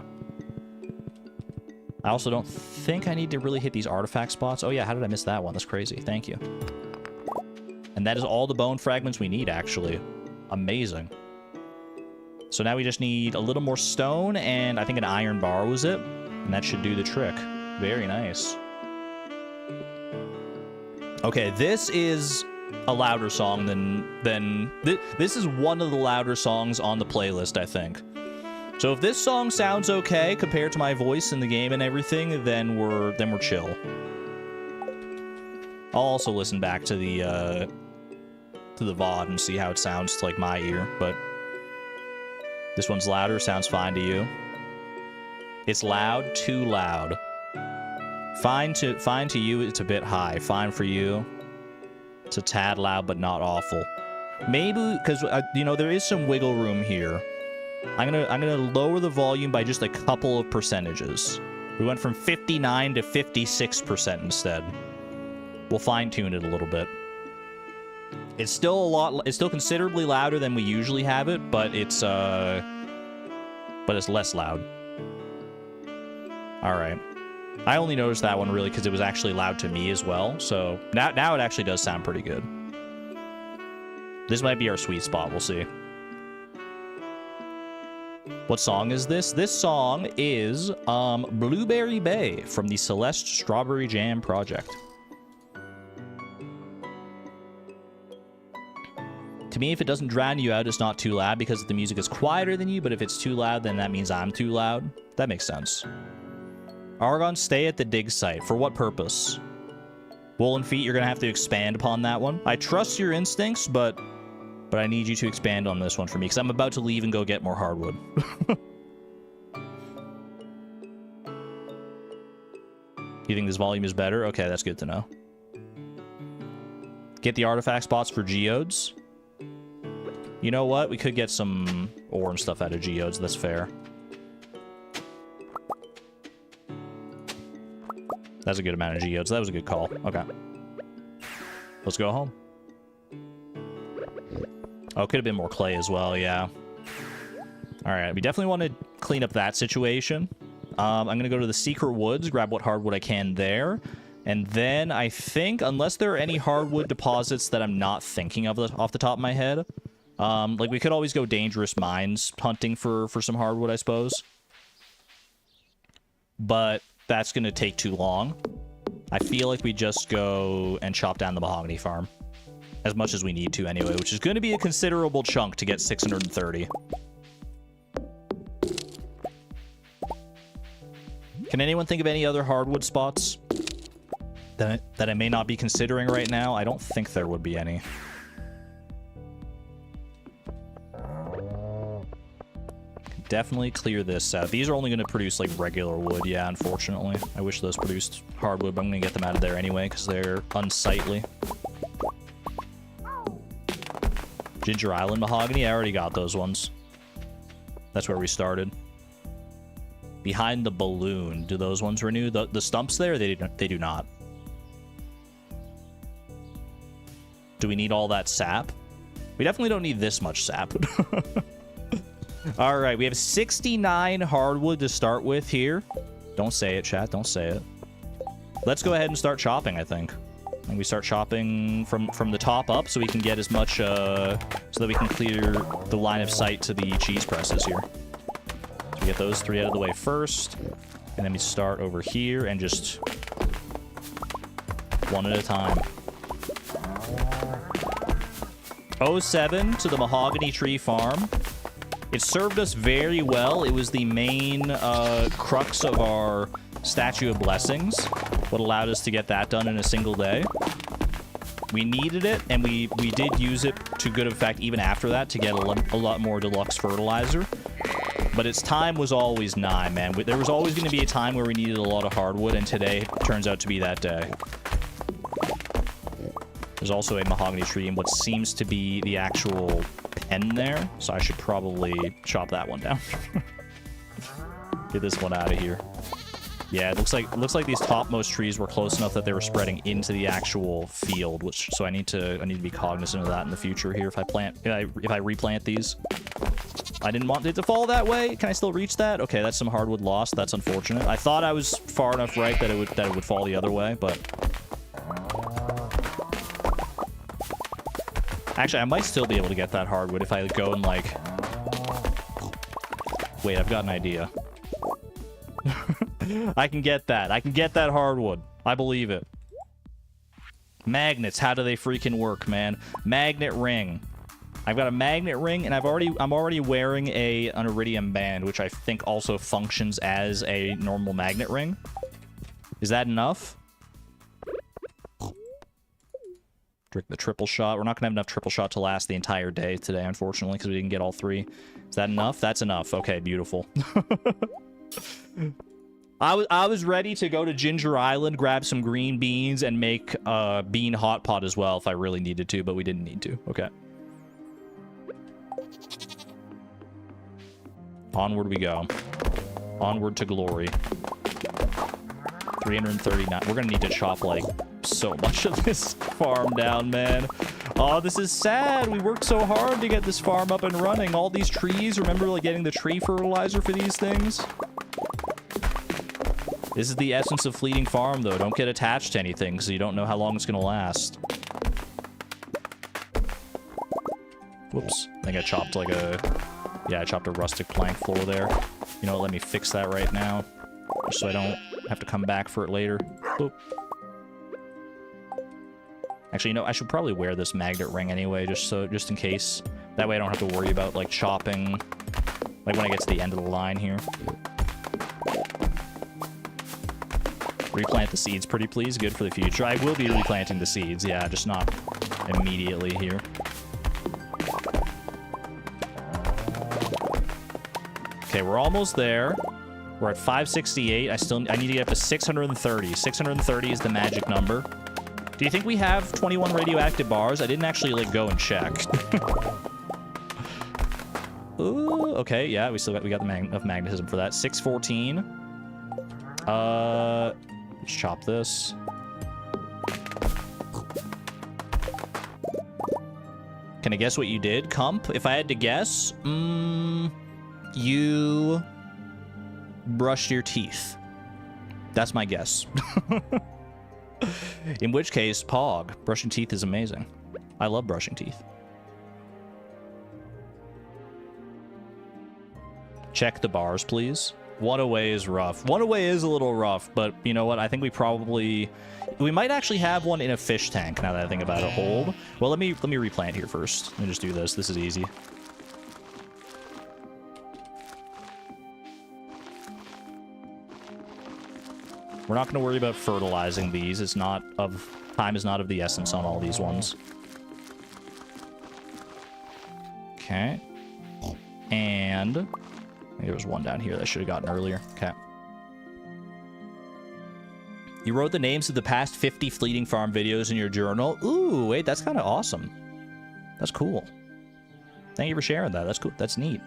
I also don't think I need to really hit these artifact spots. Oh, yeah. How did I miss that one? That's crazy. Thank you. And that is all the bone fragments we need, actually. Amazing. So now we just need a little more stone, and I think an iron bar was it. And that should do the trick. Very nice. Okay, this is a louder song than this is one of the louder songs on the playlist, I think. So if this song sounds okay compared to my voice in the game and everything, then we're chill. I'll also listen back to the VOD and see how it sounds to, like, my ear, but this one's louder, sounds fine to you. It's loud, too loud. Fine to you, it's a bit high. Fine for you, it's a tad loud, but not awful. Maybe, because, you know, there is some wiggle room here. I'm gonna lower the volume by just a couple of percentages. We went from 59 to 56% instead. We'll fine-tune it a little bit. It's still considerably louder than we usually have it, but it's less loud. All right. I only noticed that one really because it was actually loud to me as well. So now it actually does sound pretty good. This might be our sweet spot. We'll see. What song is this? This song is Blueberry Bay from the Celeste Strawberry Jam project. To me, if it doesn't drown you out, it's not too loud because the music is quieter than you, but if it's too loud, then that means I'm too loud. That makes sense. Argon, stay at the dig site. For what purpose? Woolen Feet, you're going to have to expand upon that one. I trust your instincts, but I need you to expand on this one for me, because I'm about to leave and go get more hardwood. You think this volume is better? Okay, that's good to know. Get the artifact spots for geodes. You know what? We could get some ore and stuff out of geodes. That's fair. That's a good amount of geodes. That was a good call. Okay. Let's go home. Oh, could have been more clay as well, yeah. Alright, we definitely want to clean up that situation. I'm going to go to the secret woods, grab what hardwood I can there. And then I think, unless there are any hardwood deposits that I'm not thinking of off the top of my head, like we could always go dangerous mines hunting for some hardwood, I suppose. But that's going to take too long. I feel like we just go and chop down the mahogany farm. As much as we need to anyway, which is going to be a considerable chunk to get 630. Can anyone think of any other hardwood spots that I may not be considering right now? I don't think there would be any. Definitely clear this out. These are only going to produce like regular wood, yeah, unfortunately. I wish those produced hardwood, but I'm going to get them out of there anyway because they're unsightly. Ginger Island mahogany, I already got those ones. That's where we started. Behind the balloon, do those ones renew? The stumps there, they do not. Do we need all that sap? We definitely don't need this much sap. All right, we have 69 hardwood to start with here. Don't say it, chat. Don't say it. Let's go ahead and start chopping, I think. And we start chopping from the top up so we can get as much, so that we can clear the line of sight to the cheese presses here. So we get those 3 out of the way first. And then we start over here and just one at a time. 07 to the mahogany tree farm. It served us very well. It was the main crux of our Statue of Blessings, what allowed us to get that done in a single day. We needed it, and we did use it to good effect even after that to get a lot more deluxe fertilizer. But its time was always nigh, man. There was always going to be a time where we needed a lot of hardwood, and today turns out to be that day. There's also a mahogany tree in what seems to be the actual pen there, so I should probably chop that one down. Get this one out of here. Yeah, it looks like these topmost trees were close enough that they were spreading into the actual field, so I need to be cognizant of that in the future here if I replant these. I didn't want it to fall that way. Can I still reach that? Okay, that's some hardwood lost. That's unfortunate. I thought I was far enough right that it would fall the other way, but actually, I might still be able to get that hardwood if I go and, like... Wait, I've got an idea. I can get that. I can get that hardwood. I believe it. Magnets, how do they freaking work, man? Magnet ring. I've got a magnet ring, and I'm already wearing an iridium band, which I think also functions as a normal magnet ring. Is that enough? Drink the triple shot. We're not gonna have enough triple shot to last the entire day today, unfortunately, because we didn't get all 3. Is that enough? That's enough. Okay, beautiful. I was ready to go to Ginger Island, grab some green beans, and make a bean hot pot as well if I really needed to, but we didn't need to. Okay. Onward we go. Onward to glory. 339. We're gonna need to chop, like, so much of this farm down, man. Oh, this is sad. We worked so hard to get this farm up and running. All these trees. Remember, like, getting the tree fertilizer for these things? This is the essence of fleeting farm, though. Don't get attached to anything, so you don't know how long it's gonna last. Whoops. I think I chopped, like, yeah, I chopped a rustic plank floor there. You know what? Let me fix that right now, just so I don't have to come back for it later. Boop. Actually, you know, I should probably wear this magnet ring anyway, just in case. That way I don't have to worry about, like, chopping, like, when I get to the end of the line here. Replant the seeds, pretty please. Good for the future. I will be replanting the seeds, yeah, just not immediately here. Okay, we're almost there. We're at 568. I need to get up to 630. 630 is the magic number. Do you think we have 21 radioactive bars? I didn't actually, like, go and check. Ooh, okay, yeah, we got enough magnetism for that. 614. Let's chop this. Can I guess what you did, Cump? If I had to guess, you brushed your teeth. That's my guess. In which case, Pog, brushing teeth is amazing. I love brushing teeth. Check the bars, please. One away is rough. One away is a little rough, but you know what? I think we might actually have one in a fish tank now that I think about it. Hold. Well, let me replant here first. Let me just do this. This is easy. We're not going to worry about fertilizing these. It's not of time is not of the essence on all these ones. Okay. And there was one down here that I should have gotten earlier. Okay. You wrote the names of the past 50 Fleeting Farm videos in your journal. Ooh, wait, that's kind of awesome. That's cool. Thank you for sharing that. That's cool. That's neat.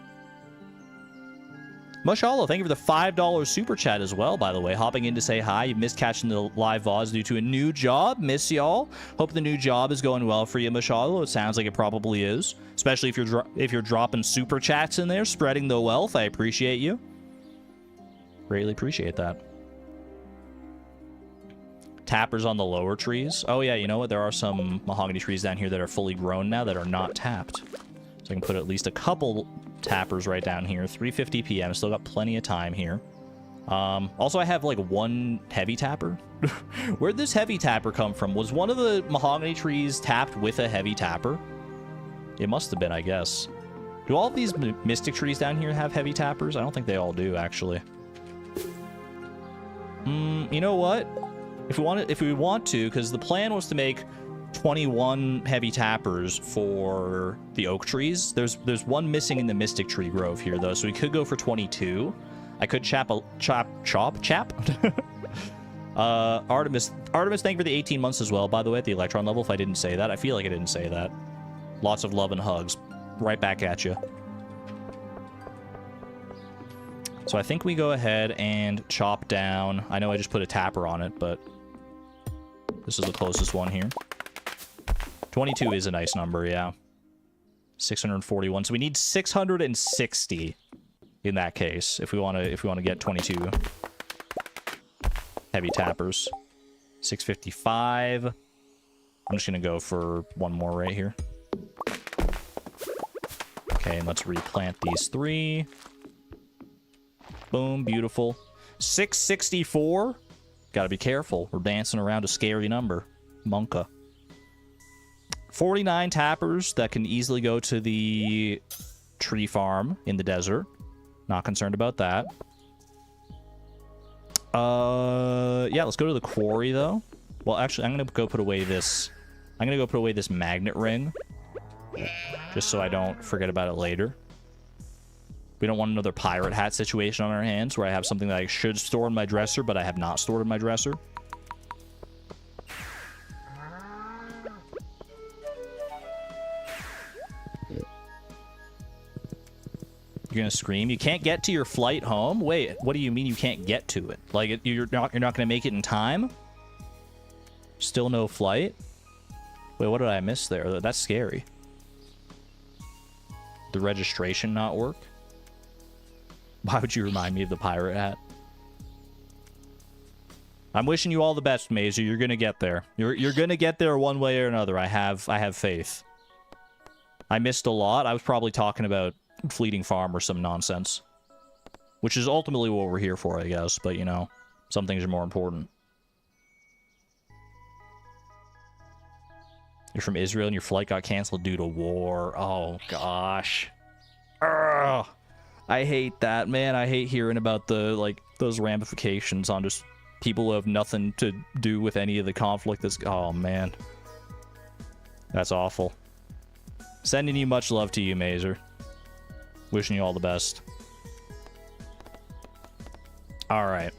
Mushallow, thank you for the $5 super chat as well, by the way. Hopping in to say hi. You missed catching the live VODs due to a new job. Miss y'all. Hope the new job is going well for you, Mushallow. It sounds like it probably is. Especially if you're dropping super chats in there, spreading the wealth. I appreciate you. Greatly appreciate that. Tappers on the lower trees. Oh yeah, you know what? There are some mahogany trees down here that are fully grown now that are not tapped. So I can put at least a couple tappers right down here. 3:50 p.m. Still got plenty of time here. Also, I have like one heavy tapper. Where'd this heavy tapper come from? Was one of the mahogany trees tapped with a heavy tapper? It must have been, I guess. Do all of these mystic trees down here have heavy tappers? I don't think they all do, actually. You know what? If we want to, because the plan was to make 21 heavy tappers for the oak trees. There's one missing in the mystic tree grove here, though, so we could go for 22. I could chap. Artemis, thank you for the 18 months as well, by the way, at the Electron level. If I didn't say that, I feel like I didn't say that. Lots of love and hugs. Right back at you. So I think we go ahead and chop down. I know I just put a tapper on it, but this is the closest one here. 22 is a nice number, yeah. 641. So we need 660 in that case if we want to get 22 heavy tappers. 655. I'm just going to go for one more right here. Okay, and let's replant these 3. Boom, beautiful. 664. Gotta be careful. We're dancing around a scary number. Monka. 49 tappers that can easily go to the tree farm in the desert. Not concerned about that. Yeah, let's go to the quarry, though. Well, actually, I'm gonna go put away this... I'm gonna go put away this magnet ring. Just so I don't forget about it later. We don't want another pirate hat situation on our hands where I have something that I should store in my dresser, but I have not stored in my dresser. You're gonna scream? You can't get to your flight home? Wait, what do you mean you can't get to it? Like, you're not gonna make it in time? Still no flight? Wait, what did I miss there? That's scary. The registration not work? Why would you remind me of the pirate hat? I'm wishing you all the best, Mazer. You're gonna get there. You're gonna get there one way or another. I have faith. I missed a lot. I was probably talking about Fleeting Farm or some nonsense. Which is ultimately what we're here for, I guess. But, you know, some things are more important. You're from Israel and your flight got canceled due to war. Oh, gosh. Ugh. I hate that, man. I hate hearing about the, like, those ramifications on just people who have nothing to do with any of the conflict that's... Oh, man. That's awful. Sending you much love to you, Mazer. Wishing you all the best. Alright.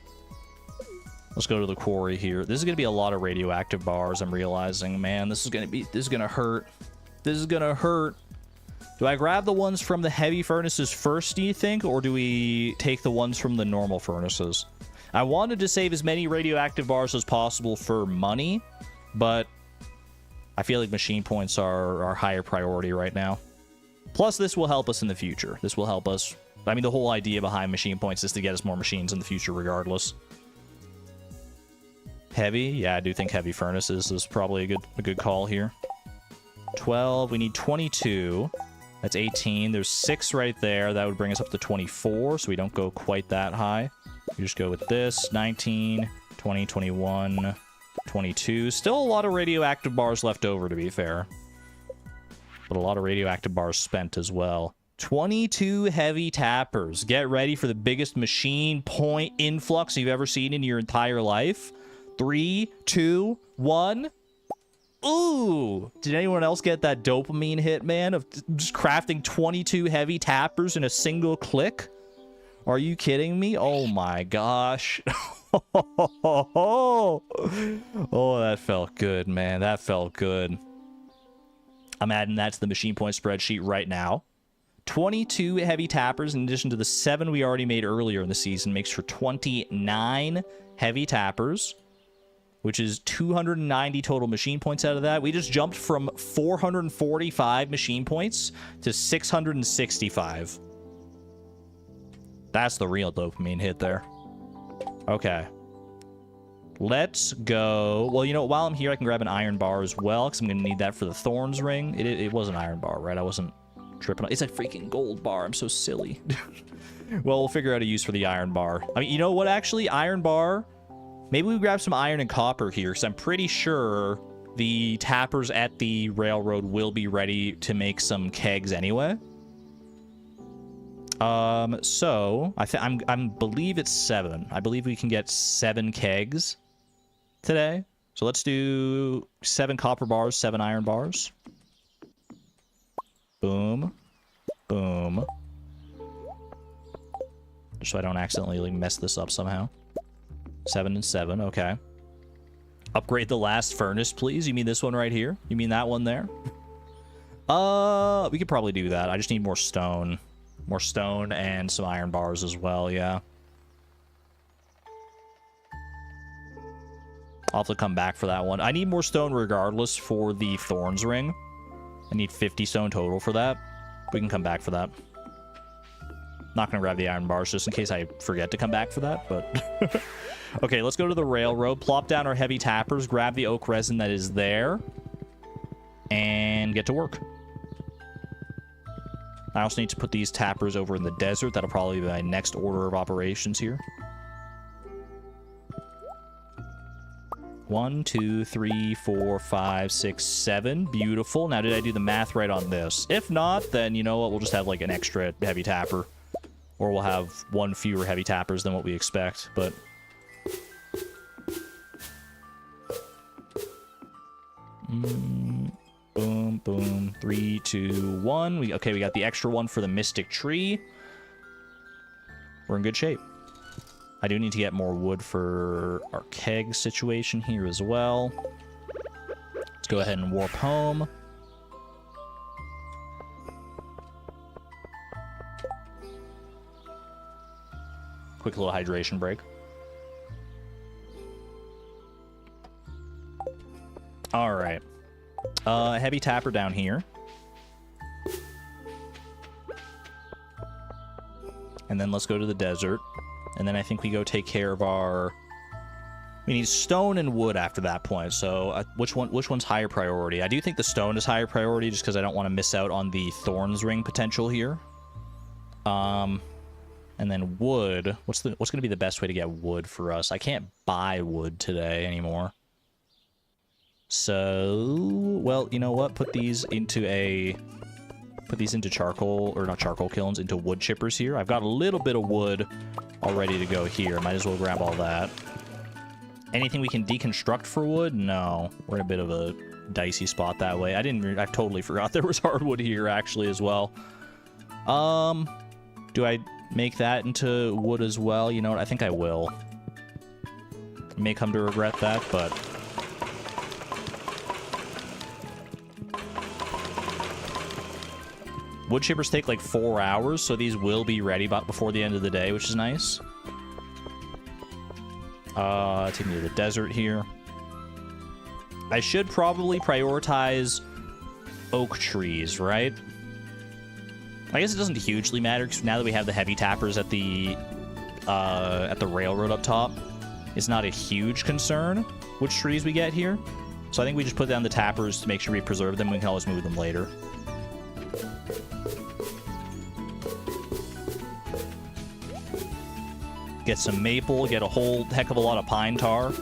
Let's go to the quarry here. This is going to be a lot of radioactive bars, I'm realizing. Man, this is going to hurt. This is going to hurt. Do I grab the ones from the heavy furnaces first, do you think? Or do we take the ones from the normal furnaces? I wanted to save as many radioactive bars as possible for money, but I feel like machine points are our higher priority right now. Plus, this will help us in the future. This will help us. I mean, the whole idea behind machine points is to get us more machines in the future regardless. Heavy? Yeah, I do think heavy furnaces is probably a good call here. 12. We need 22. That's 18. There's 6 right there. That would bring us up to 24, so we don't go quite that high. We just go with this. 19, 20, 21, 22. Still a lot of radioactive bars left over, to be fair. But a lot of radioactive bars spent as well. 22 heavy tappers. Get ready for the biggest machine point influx you've ever seen in your entire life. 3, 2, 1. Ooh! Did anyone else get that dopamine hit, man, of just crafting 22 heavy tappers in a single click? Are you kidding me? Oh my gosh. Oh, that felt good, man. That felt good. I'm adding that to the machine point spreadsheet right now. 22 heavy tappers in addition to the 7 we already made earlier in the season makes for 29 heavy tappers, which is 290 total machine points out of that. We just jumped from 445 machine points to 665. That's the real dopamine hit there. Okay. Let's go. Well, you know, while I'm here, I can grab an iron bar as well, because I'm going to need that for the Thorns ring. It was an iron bar, right? I wasn't tripping. It's a freaking gold bar. I'm so silly. Well, we'll figure out a use for the iron bar. I mean, you know what, actually? Iron bar. Maybe we grab some iron and copper here, because I'm pretty sure the tappers at the railroad will be ready to make some kegs anyway. So I believe it's 7. I believe we can get 7 kegs today. So let's do 7 copper bars, 7 iron bars. Boom. Boom. Just so I don't accidentally mess this up somehow. 7 and 7, okay. Upgrade the last furnace, please. You mean this one right here? You mean that one there? We could probably do that. I just need more stone. More stone and some iron bars as well, yeah. I'll have to come back for that one. I need more stone regardless for the Thorns ring. I need 50 stone total for that. We can come back for that. Not going to grab the iron bars just in case I forget to come back for that, but... Okay, let's go to the railroad, plop down our heavy tappers, grab the oak resin that is there, and get to work. I also need to put these tappers over in the desert. That'll probably be my next order of operations here. 1, 2, 3, 4, 5, 6, 7. Beautiful. Now, did I do the math right on this? If not, then you know what? We'll just have like an extra heavy tapper. Or we'll have 1 fewer heavy tappers than what we expect, but... Boom, boom. 3, 2, 1. Okay, we got the extra one for the Mystic Tree. We're in good shape. I do need to get more wood for our keg situation here as well. Let's go ahead and warp home. Quick little hydration break. All right. Heavy tapper down here. And then let's go to the desert. And then I think we go take care of our... We need stone and wood after that point. So which one's higher priority? I do think the stone is higher priority just because I don't want to miss out on the Thorns ring potential here. And then wood. What's going to be the best way to get wood for us? I can't buy wood today anymore. So, well, you know what? Put these into charcoal, or not charcoal kilns, into wood chippers here. I've got a little bit of wood all ready to go here. Might as well grab all that. Anything we can deconstruct for wood? No. We're in a bit of a dicey spot that way. I totally forgot there was hardwood here, actually, as well. Do I make that into wood as well? You know what? I think I will. I may come to regret that, but... Wood chippers take like 4 hours, so these will be ready before the end of the day, which is nice. Take me to the desert here. I should probably prioritize oak trees, right? I guess it doesn't hugely matter because now that we have the heavy tappers at the railroad up top, it's not a huge concern which trees we get here. So I think we just put down the tappers to make sure we preserve them. We can always move them later. Get some maple, get a whole heck of a lot of pine tar.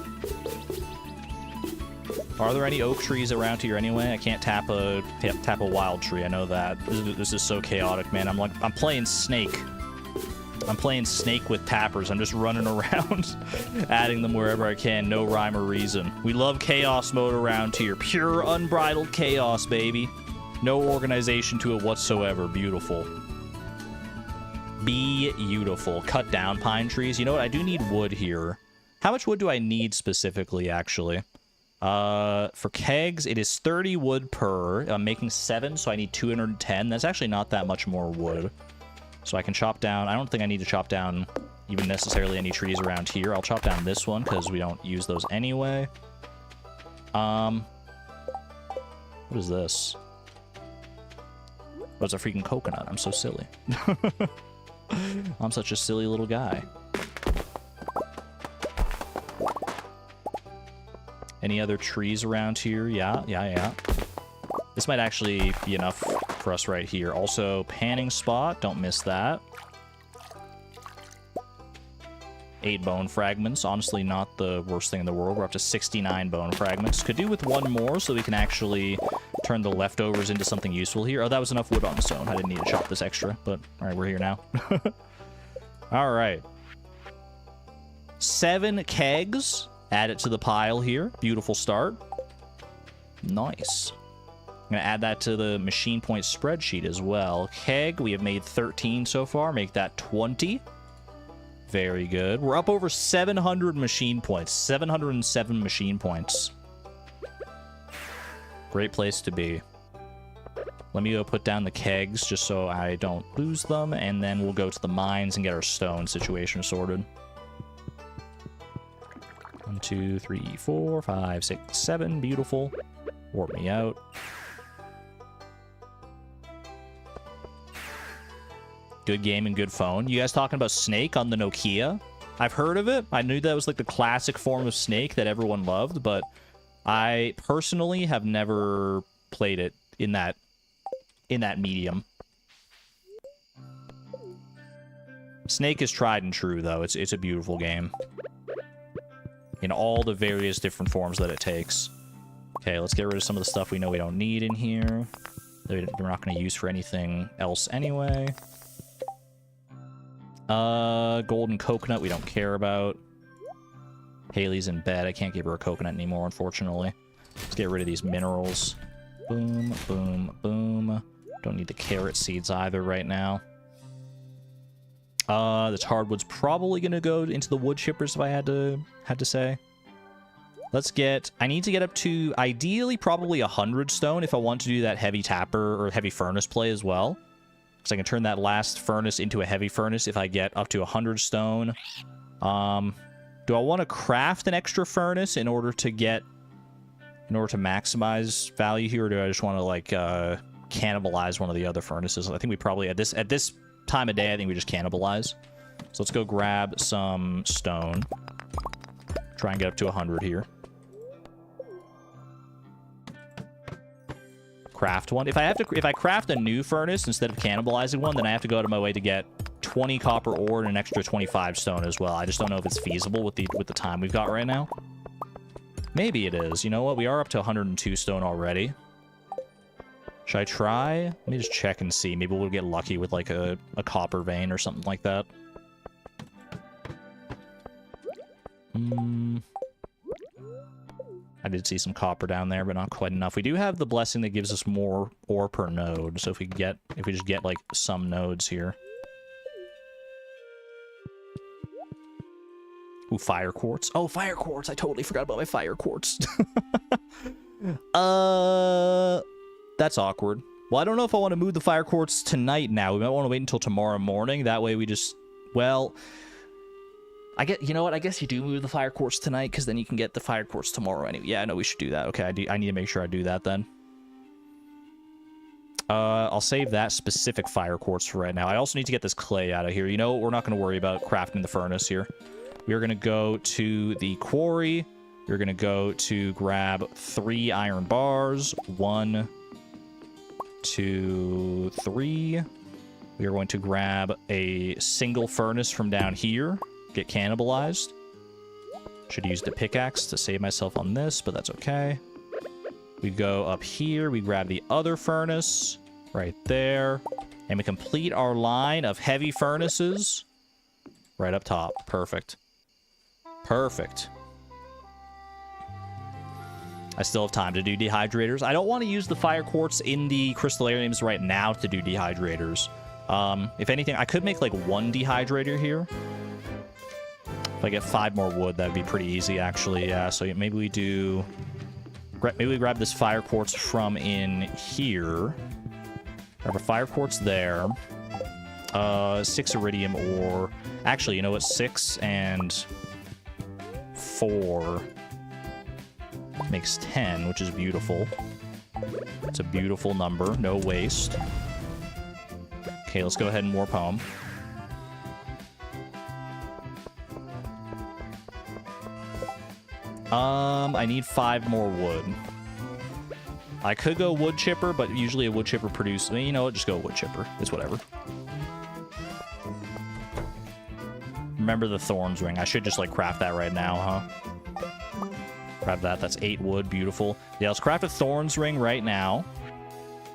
Are there any oak trees around here anyway? I can't tap a wild tree. I know that. This is so chaotic, man. I'm playing Snake. I'm playing Snake with tappers. I'm just running around, adding them wherever I can. No rhyme or reason. We love chaos mode around here. Pure, unbridled chaos, baby. No organization to it whatsoever. Beautiful. Beautiful. Cut down pine trees. You know what? I do need wood here. How much wood do I need specifically, actually? For kegs, it is 30 wood per. I'm making 7, so I need 210. That's actually not that much more wood. So I can chop down. I don't think I need to chop down even necessarily any trees around here. I'll chop down this one because we don't use those anyway. What is this? Oh, it's a freaking coconut. I'm so silly. I'm such a silly little guy. Any other trees around here? Yeah. This might actually be enough for us right here. Also, panning spot. Don't miss that. 8 bone fragments. Honestly, not the worst thing in the world. We're up to 69 bone fragments. Could do with one more so we can actually turn the leftovers into something useful here. Oh, that was enough wood on its own. I didn't need to chop this extra, but all right, we're here now. All right. 7 kegs. Add it to the pile here. Beautiful start. Nice. I'm going to add that to the machine point spreadsheet as well. Keg, we have made 13 so far. Make that 20. Very good. We're up over 700 machine points. 707 machine points. Great place to be. Let me go put down the kegs just so I don't lose them, and then we'll go to the mines and get our stone situation sorted. 1, 2, 3, 4, 5, 6, 7. Beautiful. Warp me out. Good game and good phone. You guys talking about Snake on the Nokia? I've heard of it. I knew that was like the classic form of Snake that everyone loved, but I personally have never played it in that medium. Snake is tried and true, though. It's a beautiful game. In all the various different forms that it takes. Okay, let's get rid of some of the stuff we know we don't need in here. That we're not going to use for anything else anyway. Golden coconut we don't care about. Haley's in bed. I can't give her a coconut anymore, unfortunately. Let's get rid of these minerals. Boom, boom, boom. Don't need the carrot seeds either right now. This hardwood's probably gonna go into the wood chippers if I had to say. Let's get... I need to get up to, ideally, probably 100 stone if I want to do that heavy tapper or heavy furnace play as well. Because I can turn that last furnace into a heavy furnace if I get up to 100 stone. Do I want to craft an extra furnace in order to maximize value here, or do I just want to, like, cannibalize one of the other furnaces? I think we probably, at this time of day, I think we just cannibalize. So let's go grab some stone. Try and get up to 100 here. Craft one. If I craft a new furnace instead of cannibalizing one, then I have to go out of my way to get 20 copper ore and an extra 25 stone as well. I just don't know if it's feasible with the time we've got right now. Maybe it is. You know what? We are up to 102 stone already. Should I try? Let me just check and see. Maybe we'll get lucky with like a copper vein or something like that. I did see some copper down there, but not quite enough. We do have the blessing that gives us more ore per node. So if we just get like some nodes here. Ooh, fire quartz. Oh, fire quartz. I totally forgot about my fire quartz. That's awkward. Well, I don't know if I want to move the fire quartz tonight now. We might want to wait until tomorrow morning. That way we just... Well... You know what? I guess you do move the fire quartz tonight, because then you can get the fire quartz tomorrow anyway. Yeah, I know we should do that. Okay, I need to make sure I do that then. I'll save that specific fire quartz for right now. I also need to get this clay out of here. You know what? We're not going to worry about crafting the furnace here. We're going to go to the quarry. We're going to go to grab 3 iron bars. 1, 2, 3. We are going to grab a single furnace from down here. Get cannibalized. Should use the pickaxe to save myself on this, but that's okay. We go up here. We grab the other furnace right there. And we complete our line of heavy furnaces right up top. Perfect. Perfect. I still have time to do dehydrators. I don't want to use the fire quartz in the crystallariums right now to do dehydrators. If anything, I could make like 1 dehydrator here. If I get 5 more wood, that'd be pretty easy, actually. Yeah, so maybe we do... Maybe we grab this fire quartz from in here. Grab a fire quartz there. 6 iridium ore. Actually, you know what? 6 and 4 makes 10, which is beautiful. It's a beautiful number. No waste. Okay, let's go ahead and warp home. I need 5 more wood. I could go wood chipper, but usually a wood chipper produces... You know what? Just go wood chipper. It's whatever. Remember the thorns ring. I should just, like, craft that right now, huh? Grab that. That's 8 wood. Beautiful. Yeah, let's craft a thorns ring right now.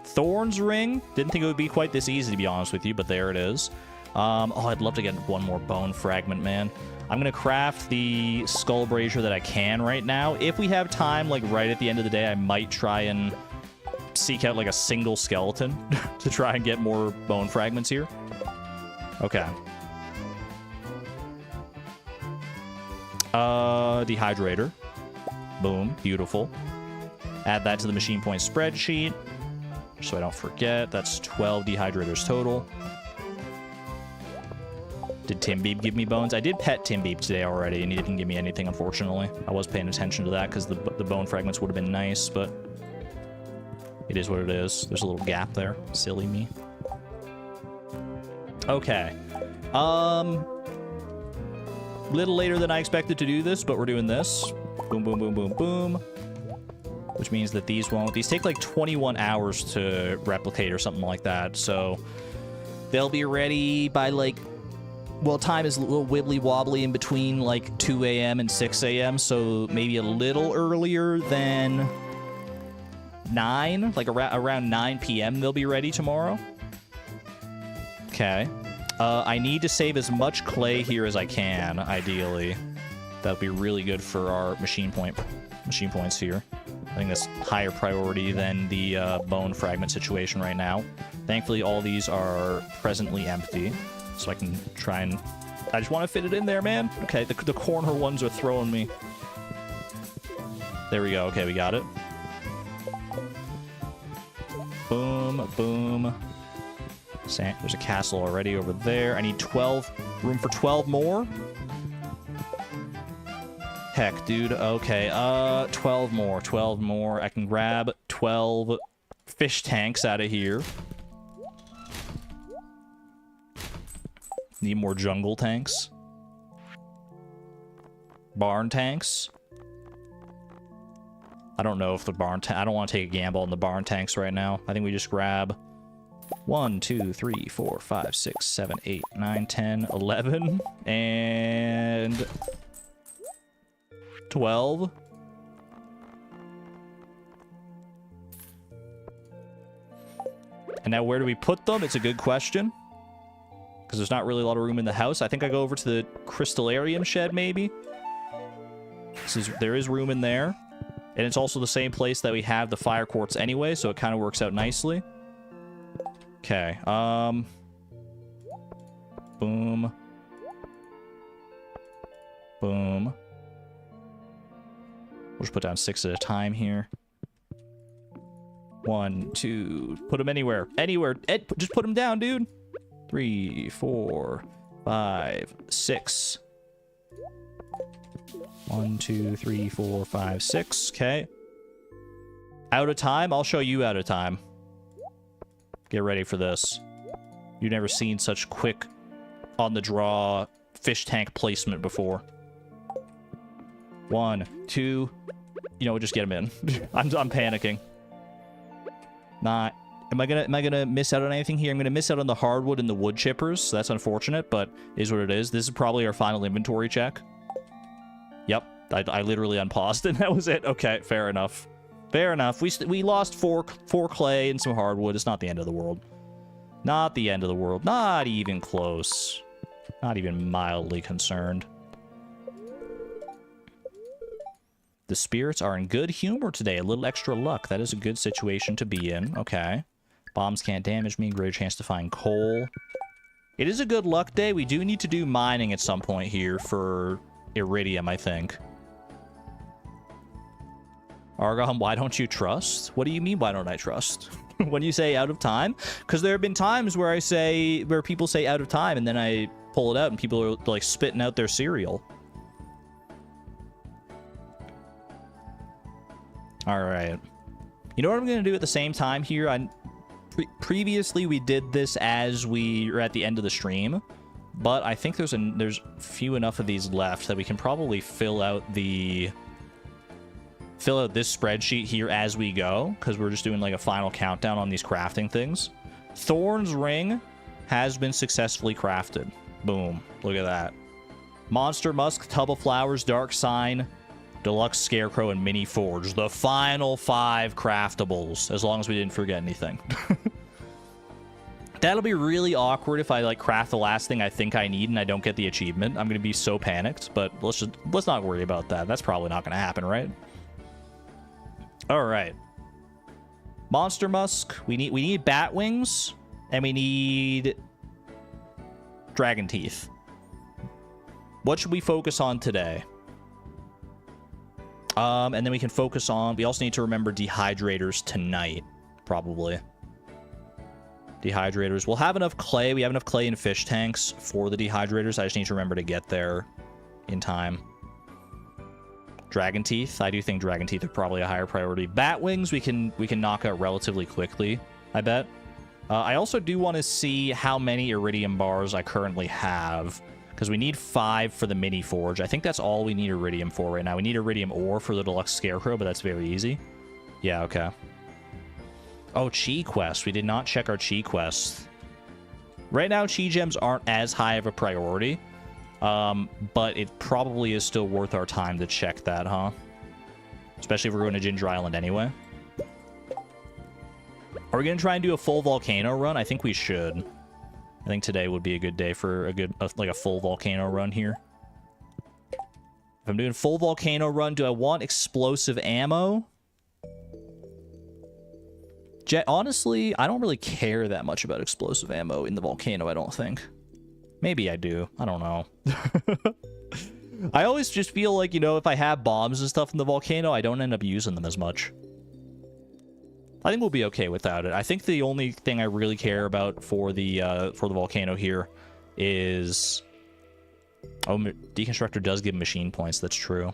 Thorns ring. Didn't think it would be quite this easy, to be honest with you, but there it is. Oh, I'd love to get 1 more bone fragment, man. I'm going to craft the skull brazier that I can right now. If we have time, like, right at the end of the day, I might try and seek out, like, a single skeleton to try and get more bone fragments here. Okay. Dehydrator. Boom. Beautiful. Add that to the machine point spreadsheet, so I don't forget. That's 12 dehydrators total. Did Tim Beeb give me bones? I did pet Tim Beeb today already, and he didn't give me anything, unfortunately. I was paying attention to that because the bone fragments would have been nice, but it is what it is. There's a little gap there. Silly me. Okay. Little later than I expected to do this, but we're doing this. Boom, boom, boom, boom, boom. Which means that these won't... These take like 21 hours to replicate or something like that, so they'll be ready by like... Well, time is a little wibbly-wobbly in between, like, 2 a.m. and 6 a.m., so maybe a little earlier than 9? Like, around 9 p.m. they'll be ready tomorrow. Okay. I need to save as much clay here as I can, ideally. That'll be really good for our machine points here. I think that's higher priority than the bone fragment situation right now. Thankfully, all these are presently empty. So I can try and... I just want to fit it in there, man. Okay, the corner ones are throwing me. There we go. Okay, we got it. Boom, boom. There's a castle already over there. I need 12... Room for 12 more? Heck, dude. Okay, 12 more. 12 more. I can grab 12 fish tanks out of here. Need more jungle tanks. Barn tanks. I don't know if the barn I don't want to take a gamble on the barn tanks right now. I think we just grab 1, 2, 3, 4, 5, 6, 7, 8, 9, 10, 11, and 12. And now where do we put them? It's a good question. Because there's not really a lot of room in the house. I think I go over to the crystallarium shed, maybe. There is room in there. And it's also the same place that we have the fire quartz anyway, so it kind of works out nicely. Okay, boom. Boom. We'll just put down 6 at a time here. 1, 2... Put them anywhere. Anywhere. Just put them down, dude. 3, 4, 5, 6. 1, 2, 3, 4, 5, 6. Okay. Out of time? I'll show you out of time. Get ready for this. You've never seen such quick on-the-draw fish tank placement before. 1, 2... You know, just get them in. I'm panicking. Not. Am I gonna miss out on anything here? I'm gonna miss out on the hardwood and the wood chippers. So that's unfortunate, but it is what it is. This is probably our final inventory check. Yep, I literally unpaused and that was it. Okay, fair enough. Fair enough. We lost four clay and some hardwood. It's not the end of the world. Not the end of the world. Not even close. Not even mildly concerned. The spirits are in good humor today. A little extra luck. That is a good situation to be in. Okay. Bombs can't damage me. Greater chance to find coal. It is a good luck day. We do need to do mining at some point here for iridium, I think. Argon, why don't you trust? What do you mean, why don't I trust? When you say out of time? Because there have been times where people say out of time, and then I pull it out, and people are, like, spitting out their cereal. Alright. You know what I'm going to do at the same time here? Previously, we did this as we are at the end of the stream, but I think there's few enough of these left that we can probably fill out this spreadsheet here as we go, because we're just doing like a final countdown on these crafting things. Thorn's Ring has been successfully crafted. Boom. Look at that. Monster Musk, Tub of Flowers, Dark Sign, Deluxe Scarecrow, and Mini Forge. The final 5 craftables, as long as we didn't forget anything. That'll be really awkward if I like craft the last thing I think I need and I don't get the achievement. I'm gonna be so panicked, but let's not worry about that. That's probably not gonna happen, right? All right. Monster Musk. We need bat wings, and we need dragon teeth. What should we focus on today? And then we can focus on... We also need to remember dehydrators tonight, probably. Dehydrators. We'll have enough clay. We have enough clay in fish tanks for the dehydrators. I just need to remember to get there in time. Dragon teeth. I do think dragon teeth are probably a higher priority. Bat wings we can knock out relatively quickly, I bet. I also do want to see how many iridium bars I currently have, because we need 5 for the mini forge. I think that's all we need iridium for right now. We need iridium ore for the deluxe scarecrow, but that's very easy. Yeah, okay. Oh, chi quest. We did not check our chi quest. Right now, chi gems aren't as high of a priority, but it probably is still worth our time to check that, huh? Especially if we're going to Ginger Island anyway. Are we going to try and do a full volcano run? I think we should. I think today would be a good day for a full volcano run here. If I'm doing full volcano run, do I want explosive ammo? Honestly, I don't really care that much about explosive ammo in the volcano, I don't think. Maybe I do. I don't know. I always just feel like, you know, if I have bombs and stuff in the volcano, I don't end up using them as much. I think we'll be okay without it. I think the only thing I really care about for the volcano here is... Oh, Deconstructor does give machine points. That's true.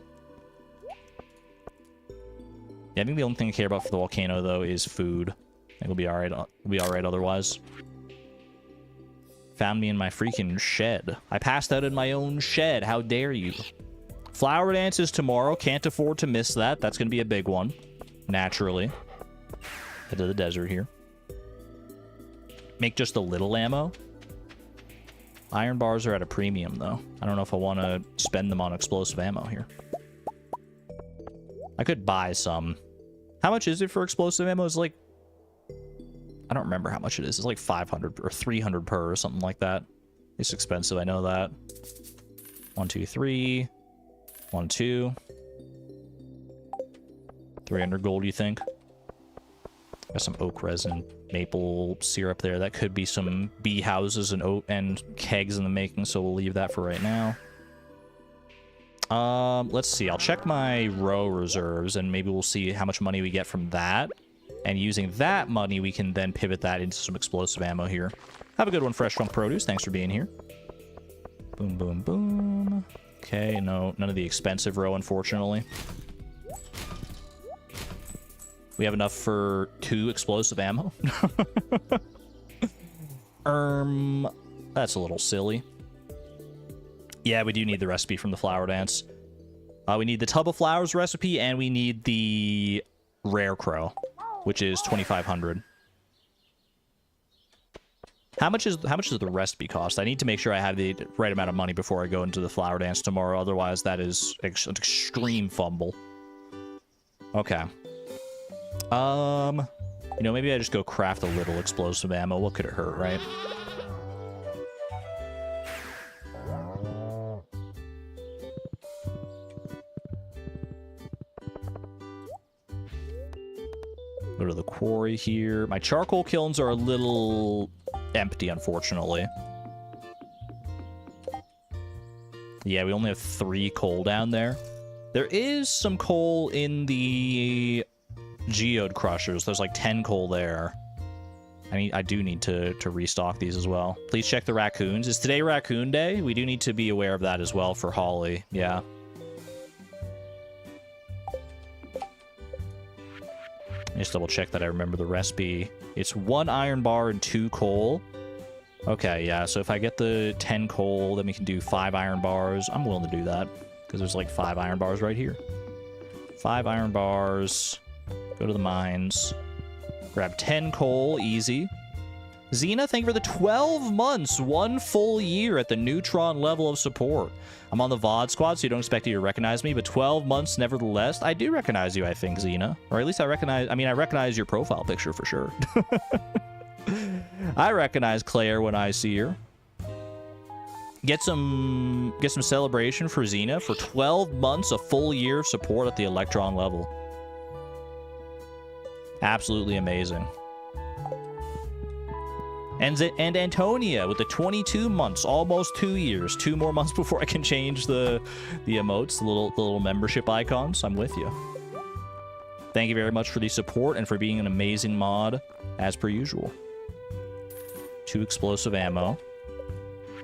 Yeah, I think the only thing I care about for the volcano, though, is food. I think we'll be alright. We'll be alright otherwise. Found me in my freaking shed. I passed out in my own shed. How dare you? Flower dance is tomorrow. Can't afford to miss that. That's going to be a big one. Naturally. Head to the desert here. Make just a little ammo. Iron bars are at a premium, though. I don't know if I want to spend them on explosive ammo here. I could buy some. How much is it for explosive ammo? It's like... I don't remember how much it is. It's like 500 or 300 per or something like that. It's expensive, I know that. 1, 2, 3. 1, 2. 300 gold, you think? Got some oak resin, maple syrup there. That could be some bee houses and kegs in the making, so we'll leave that for right now. Let's see. I'll check my row reserves, and maybe we'll see how much money we get from that. And using that money, we can then pivot that into some explosive ammo here. Have a good one, Fresh Trunk Produce. Thanks for being here. Boom, boom, boom. Okay, no, none of the expensive row, unfortunately. We have enough for 2 explosive ammo. That's a little silly. Yeah, we do need the recipe from the flower dance. We need the tub of flowers recipe, and we need the rare crow, which is 2,500. How much does the recipe cost? I need to make sure I have the right amount of money before I go into the flower dance tomorrow. Otherwise, that is an extreme fumble. Okay. You know, maybe I just go craft a little explosive ammo. What could it hurt, right? Go to the quarry here. My charcoal kilns are a little empty, unfortunately. Yeah, we only have 3 coal down there. There is some coal in the geode crushers. There's like 10 coal there. I do need to restock these as well. Please check the raccoons. Is today raccoon day? We do need to be aware of that as well for Holly. Yeah. Just double check that I remember the recipe. It's 1 iron bar and 2 coal. Okay, yeah, so if I get the 10 coal, then we can do 5 iron bars. I'm willing to do that, because there's like 5 iron bars right here. 5 iron bars. Go to the mines. Grab 10 coal, easy. Xena, thank you for the 12 months, 1 full year at the Neutron level of support. I'm on the VOD squad, so you don't expect you to recognize me, but 12 months nevertheless. I do recognize you, I think, Xena. Or at least I recognize your profile picture for sure. I recognize Claire when I see her. Get some celebration for Xena for 12 months, a full year of support at the Electron level. Absolutely amazing. And Antonia with the 22 months, almost 2 years. 2 more months before I can change the emotes, the little membership icons. I'm with you. Thank you very much for the support and for being an amazing mod, as per usual. 2 explosive ammo,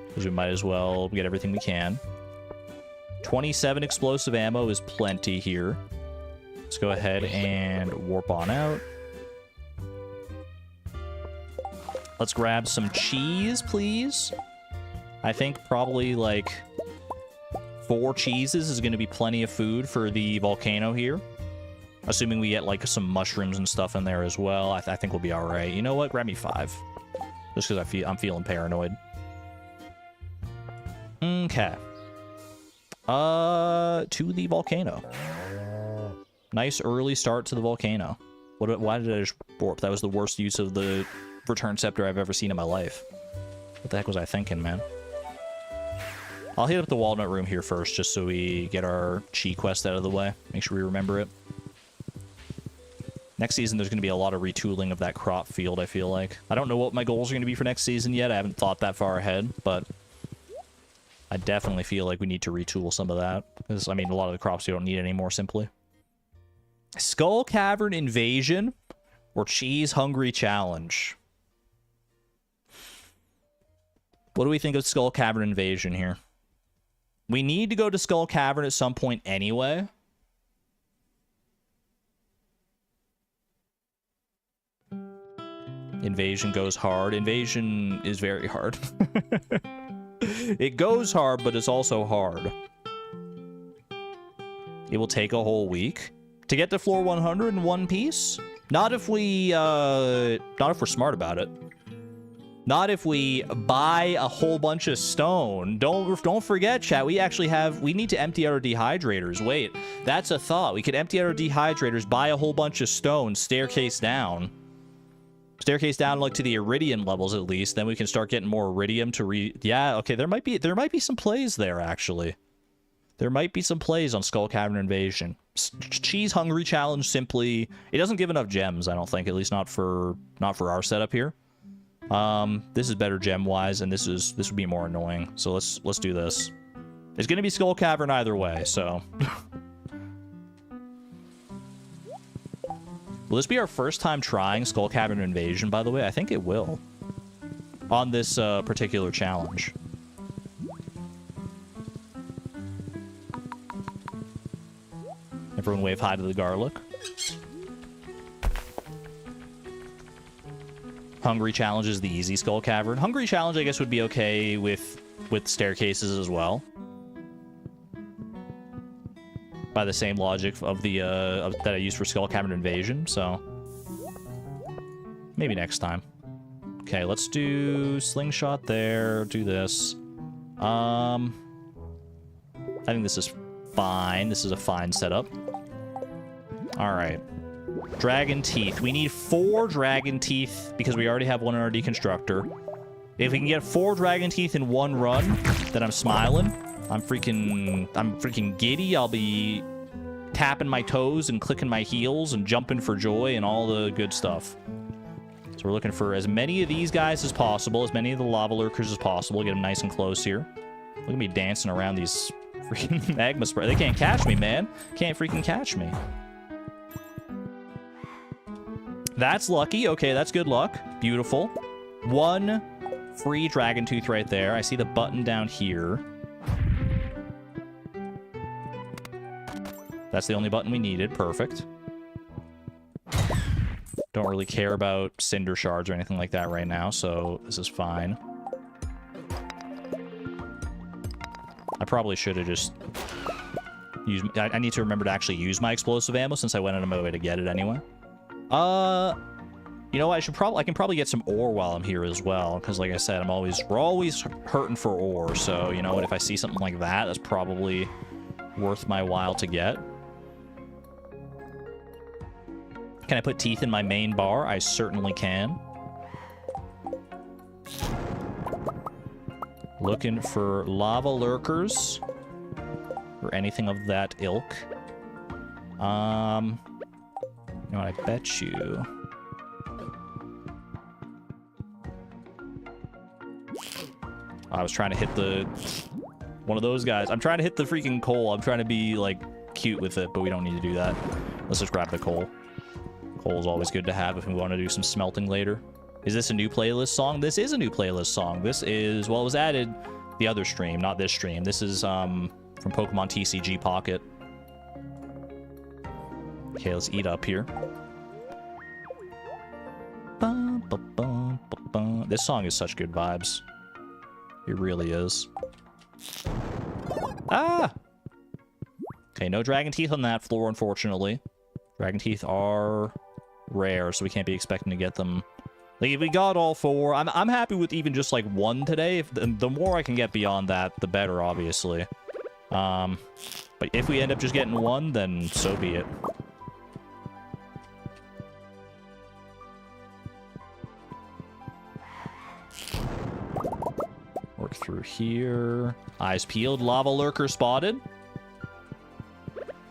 because we might as well get everything we can. 27 explosive ammo is plenty here. Let's go ahead and warp on out. Let's grab some cheese, please. I think probably like 4 cheeses is going to be plenty of food for the volcano here. Assuming we get like some mushrooms and stuff in there as well. I think we'll be all right. You know what? Grab me 5. Just because I'm feeling paranoid. Okay. To the volcano. Nice early start to the volcano. Why did I just warp? That was the worst use of the return scepter I've ever seen in my life. What the heck was I thinking, man? I'll hit up the walnut room here first, just so we get our chi quest out of the way. Make sure we remember it. Next season, there's going to be a lot of retooling of that crop field, I feel like. I don't know what my goals are going to be for next season yet. I haven't thought that far ahead, but I definitely feel like we need to retool some of that. Because, I mean, a lot of the crops we don't need anymore, simply. Skull Cavern Invasion or Cheese Hungry Challenge? What do we think of Skull Cavern Invasion here? We need to go to Skull Cavern at some point anyway. Invasion goes hard. Invasion is very hard. It goes hard, but it's also hard. It will take a whole week to get to floor 100 in one piece. Not if we're smart about it. Not if we buy a whole bunch of stone. Don't forget, chat, we need to empty out our dehydrators. Wait, that's a thought. We could empty out our dehydrators, buy a whole bunch of stone, staircase down. Staircase down, like, to the iridium levels, at least. Then we can start getting more iridium to yeah, okay, there might be some plays there, actually. There might be some plays on Skull Cavern Invasion. Cheese Hungry Challenge simply... It doesn't give enough gems, I don't think. At least not for our setup here. This is better gem-wise, and this would be more annoying. So let's do this. It's gonna be Skull Cavern either way, so... Will this be our first time trying Skull Cavern Invasion, by the way? I think it will. On this particular challenge. Everyone wave hi to the garlic. Hungry challenge is the easy skull cavern. Hungry challenge, I guess, would be okay with staircases as well. By the same logic of the that I used for skull cavern invasion, so maybe next time. Okay, let's do slingshot there. Do this. I think this is fine. This is a fine setup. All right. Dragon teeth. We need 4 dragon teeth because we already have one in our deconstructor. If we can get 4 dragon teeth in one run, then I'm smiling. I'm freaking giddy. I'll be tapping my toes and clicking my heels and jumping for joy and all the good stuff. So we're looking for as many of these guys as possible, as many of the lava lurkers as possible. Get them nice and close here. Look at me dancing around these freaking magma spray. They can't catch me, man. Can't freaking catch me. That's lucky. Okay, that's good luck. Beautiful. 1 free dragon tooth right there. I see the button down here. That's the only button we needed. Perfect. Don't really care about cinder shards or anything like that right now, so this is fine. I probably should have just used... I need to remember to actually use my explosive ammo since I went out of my way to get it anyway. You know what? I can probably get some ore while I'm here as well, because like I said, we're always hurting for ore, so you know what? If I see something like that, that's probably worth my while to get. Can I put teeth in my main bar? I certainly can. Looking for lava lurkers or anything of that ilk. You know what, I bet you... I was trying to hit one of those guys. I'm trying to hit the freaking coal. I'm trying to be, like, cute with it, but we don't need to do that. Let's just grab the coal. Coal is always good to have if we want to do some smelting later. Is this a new playlist song? This is a new playlist song. This is, well, it was added the other stream, not this stream. This is, from Pokemon TCG Pocket. Okay, let's eat up here. This song is such good vibes. It really is. Ah! Okay, no dragon teeth on that floor, unfortunately. Dragon teeth are rare, so we can't be expecting to get them. Like, if we got all 4, I'm happy with even just, like, 1 today. The more I can get beyond that, the better, obviously. But if we end up just getting 1, then so be it. Work through here. Eyes peeled. Lava lurker spotted.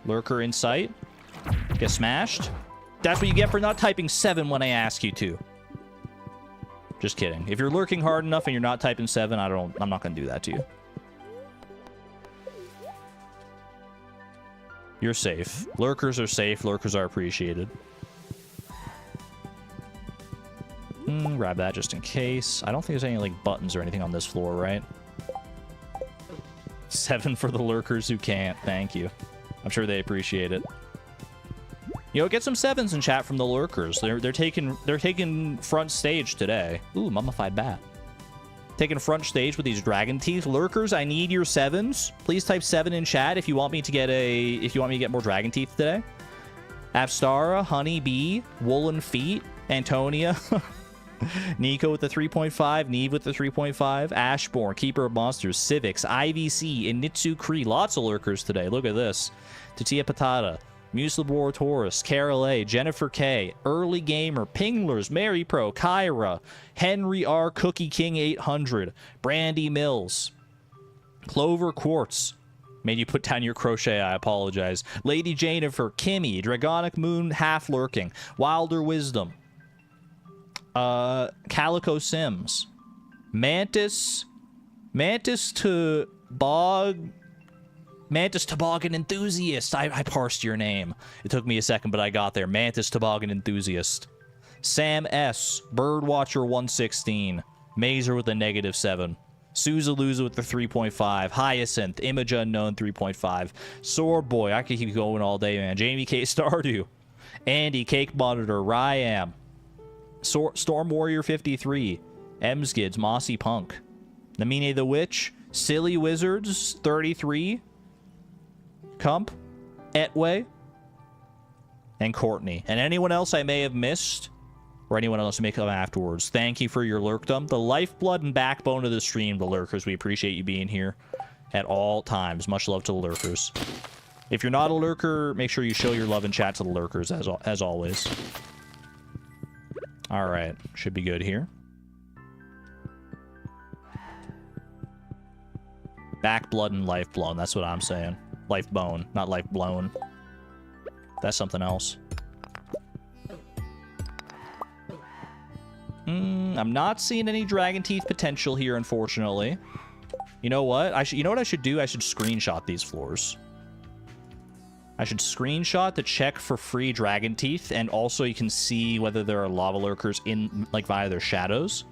Lurker in sight. Get smashed. That's what you get for not typing 7 when I ask you to. Just kidding. If you're lurking hard enough and you're not typing 7, I'm not going to do that to you. You're safe. Lurkers are safe. Lurkers are appreciated. Grab that just in case. I don't think there's any, like, buttons or anything on this floor, right? 7 for the lurkers who can't. Thank you. I'm sure they appreciate it. You know, get some 7s in chat from the lurkers. They're taking front stage today. Ooh, mummified bat. Taking front stage with these dragon teeth. Lurkers, I need your 7s. Please type 7 in chat if you want me to get more dragon teeth today. Apstara, Honey Bee, Woolen Feet, Antonia, Nico with the 3.5, Neve with the 3.5, Ashborn, Keeper of Monsters, Civics, IVC, Initsu Cree. Lots of lurkers today. Look at this. Tatia Patata, Muslabor Taurus, Carol A, Jennifer K, Early Gamer, Pinglers, Mary Pro, Kyra, Henry R, Cookie King 800, Brandy Mills, Clover Quartz. Made you put down your crochet, I apologize. Lady Jennifer, Kimmy, Dragonic Moon, Half Lurking, Wilder Wisdom, Calico Sims, Mantis Toboggan Enthusiast. I parsed your name. It took me a second, but I got there. Mantis Toboggan Enthusiast. Sam S, Birdwatcher 116, Mazer with a -7, Suzaluza with the 3.5. Hyacinth. Image Unknown 3.5. Sword Boy. I could keep going all day, man. Jamie K. Stardew. Andy. Cake Monitor. Ryam. Storm Warrior 53. Emskids. Mossy Punk. Namine the Witch. Silly Wizards 33. Cump. Etway. And Courtney. And anyone else I may have missed, or anyone else who may come afterwards, thank you for your lurkdom. The lifeblood and backbone of the stream, the lurkers. We appreciate you being here at all times. Much love to the lurkers. If you're not a lurker, make sure you show your love and chat to the lurkers, as always. All right. Should be good here. Backblood and lifeblood. That's what I'm saying. Lifebone, not life blown. That's something else. I'm not seeing any dragon teeth potential here, unfortunately. You know what? You know what I should do? I should screenshot these floors. I should screenshot to check for free dragon teeth, and also you can see whether there are lava lurkers in, like, via their shadows.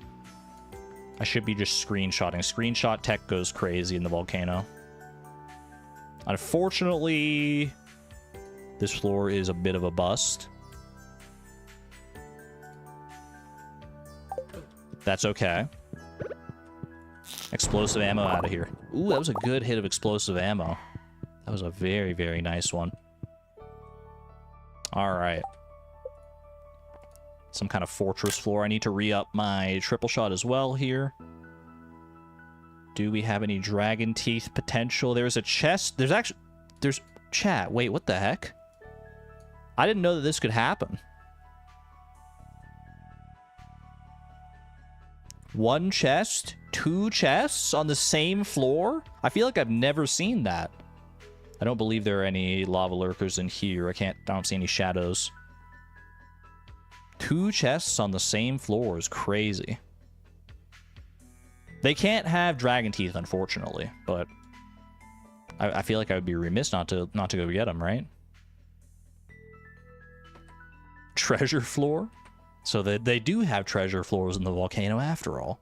I should be just screenshotting. Screenshot tech goes crazy in the volcano. Unfortunately, this floor is a bit of a bust. That's okay. Explosive ammo out of here. Ooh, that was a good hit of explosive ammo. That was a very, very nice one. All right. Some kind of fortress floor. I need to re-up my triple shot as well here. Do we have any dragon teeth potential? There's a chest. There's chat. Wait, what the heck? I didn't know that this could happen. One chest, two chests on the same floor? I feel like I've never seen that. I don't believe there are any lava lurkers in here. I don't see any shadows. Two chests on the same floor is crazy. They can't have dragon teeth, unfortunately, but I feel like I would be remiss not to go get them, right? Treasure floor? So they do have treasure floors in the volcano after all.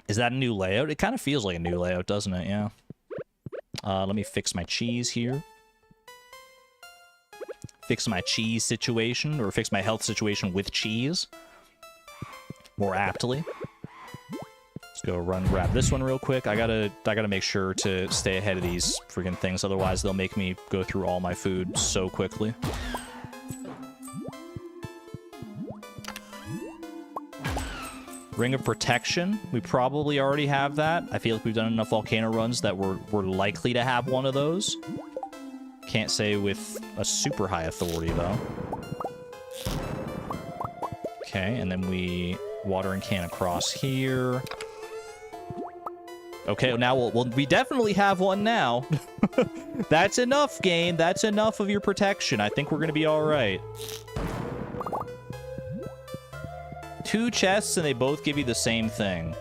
Is that a new layout? It kind of feels like a new layout, doesn't it? Yeah. Let me fix my cheese here. Fix my cheese situation, or fix my health situation with cheese. More aptly. Let's go run grab this one real quick. I gotta make sure to stay ahead of these freaking things, otherwise they'll make me go through all my food so quickly. Ring of Protection. We probably already have that. I feel like we've done enough volcano runs that we're likely to have one of those. Can't say with a super high authority, though. Okay, and then we watering can across here. Okay, now we definitely have one now. That's enough, game. That's enough of your protection. I think we're going to be all right. Two chests, and they both give you the same thing.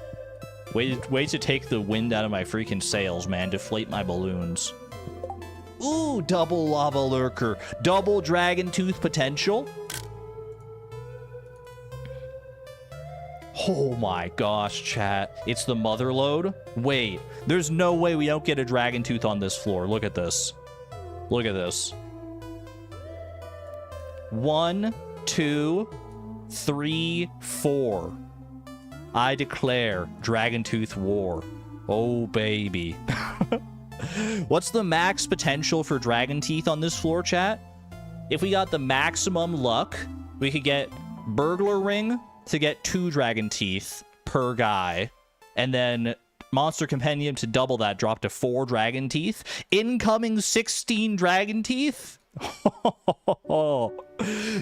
Way to take the wind out of my freaking sails, man. Deflate my balloons. Ooh, double lava lurker. Double dragon tooth potential. Oh my gosh, chat. It's the mother load. Wait, there's no way we don't get a dragon tooth on this floor. Look at this. Look at this. 1, 2, 3, 4. I declare dragon tooth war. Oh, baby. What's the max potential for dragon teeth on this floor, chat? If we got the maximum luck, we could get burglar ring to get 2 dragon teeth per guy, and then monster compendium to double that, drop to 4 dragon teeth. Incoming 16 dragon teeth.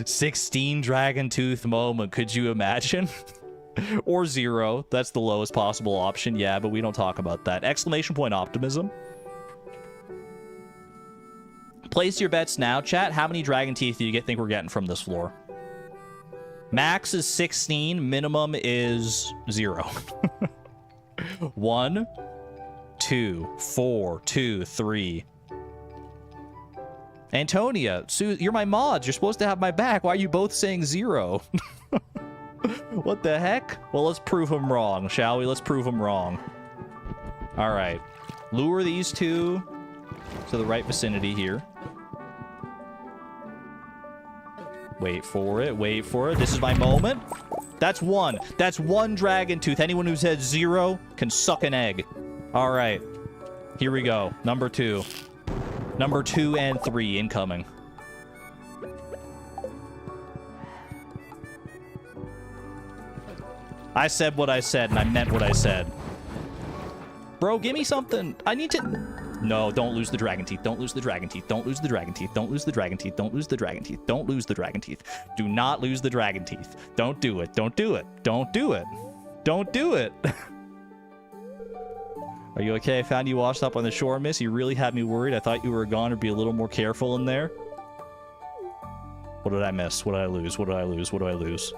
16 dragon tooth moment. Could you imagine? Or 0. That's the lowest possible option. Yeah, but we don't talk about that. Exclamation point optimism. Place your bets now, chat. How many dragon teeth do you think we're getting from this floor? Max is 16. Minimum is 0. 1, 2, 4, 2, 3. Antonia, Sue, you're my mods. You're supposed to have my back. Why are you both saying 0? What the heck? Well, let's prove him wrong, shall we? Let's prove him wrong. All right. Lure these two to the right vicinity here. Wait for it. Wait for it. This is my moment. That's one. That's one dragon tooth. Anyone who says 0 can suck an egg. All right. Here we go. Number 2. Number 2 and 3 incoming. I said what I said, and I meant what I said. Bro, give me something. I need to... No, don't lose the dragon teeth. Don't lose the dragon teeth. Don't lose the dragon teeth. Don't lose the dragon teeth. Don't lose the dragon teeth. Don't lose the dragon teeth. Do not lose the dragon teeth. Don't do it. Don't do it. Don't do it. Don't do it. Are you okay? I found you washed up on the shore, miss. You really had me worried. I thought you were gone or be a little more careful in there. What did I miss? What did I lose? What did I lose? What do I lose?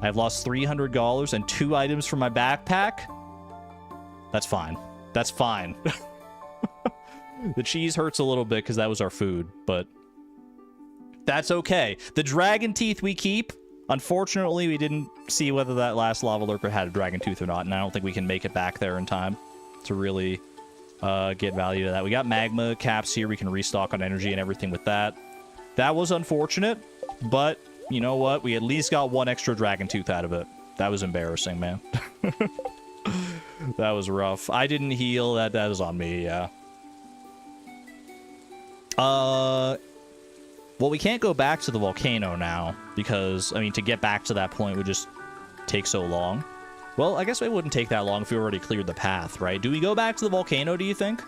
I've lost $300 and 2 items from my backpack. That's fine. That's fine. The cheese hurts a little bit because that was our food, but that's okay. The dragon teeth we keep. Unfortunately, we didn't see whether that last lava lurker had a dragon tooth or not, and I don't think we can make it back there in time to really get value to that. We got magma caps here. We can restock on energy and everything with that. That was unfortunate, but you know what? We at least got 1 extra dragon tooth out of it. That was embarrassing, man. That was rough. I didn't heal. That is on me, yeah. Well, we can't go back to the volcano now because, I mean, to get back to that point would just take so long. Well, I guess it wouldn't take that long if we already cleared the path, right? Do we go back to the volcano, do you think?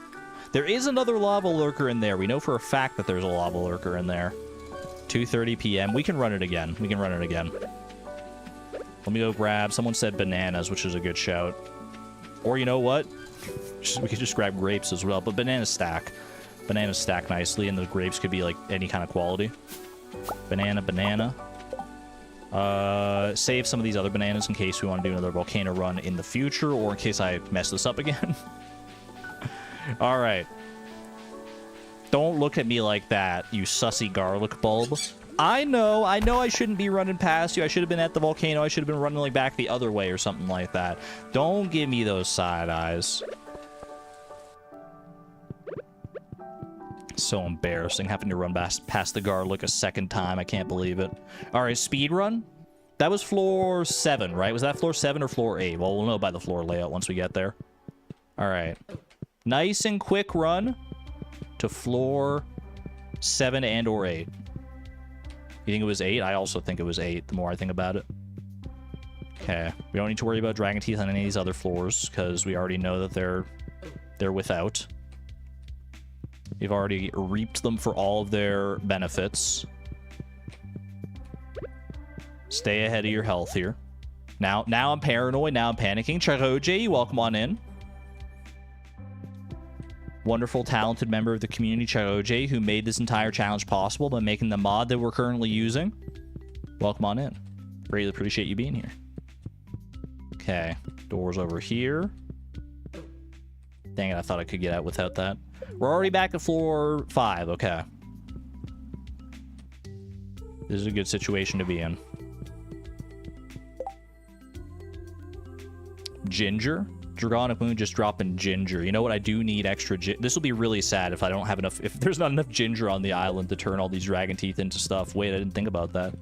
There is another lava lurker in there. We know for a fact that there's a lava lurker in there. 2:30 p.m. We can run it again. We can run it again. Let me go grab... Someone said bananas, which is a good shout. Or you know what? We could just grab grapes as well, but bananas stack. Bananas stack nicely, and the grapes could be, like, any kind of quality. Banana, banana. Save some of these other bananas in case we want to do another volcano run in the future, or in case I mess this up again. Alright. Don't look at me like that, you sussy garlic bulb. I know I shouldn't be running past you. I should have been at the volcano. I should have been running, like, back the other way or something like that. Don't give me those side eyes. So embarrassing, having to run past the garlic a second time. I can't believe it. All right, speed run. That was floor 7, right? Was that floor 7 or floor 8? Well, we'll know by the floor layout once we get there. All right. Nice and quick run to floor 7 and or 8. You think it was 8? I also think it was 8, the more I think about it. Okay. We don't need to worry about dragon teeth on any of these other floors, because we already know that they're without. We've already reaped them for all of their benefits. Stay ahead of your health here. Now I'm paranoid. Now I'm panicking. Charoji, welcome on in. Wonderful, talented member of the community, Charoji, who made this entire challenge possible by making the mod that we're currently using. Welcome on in. Really appreciate you being here. Okay, doors over here. Dang it, I thought I could get out without that. We're already back at floor 5, okay. This is a good situation to be in. Ginger? Dragonic Moon just dropping ginger. You know what? I do need extra ginger. This will be really sad if I don't have enough... If there's not enough ginger on the island to turn all these dragon teeth into stuff. Wait, I didn't think about that.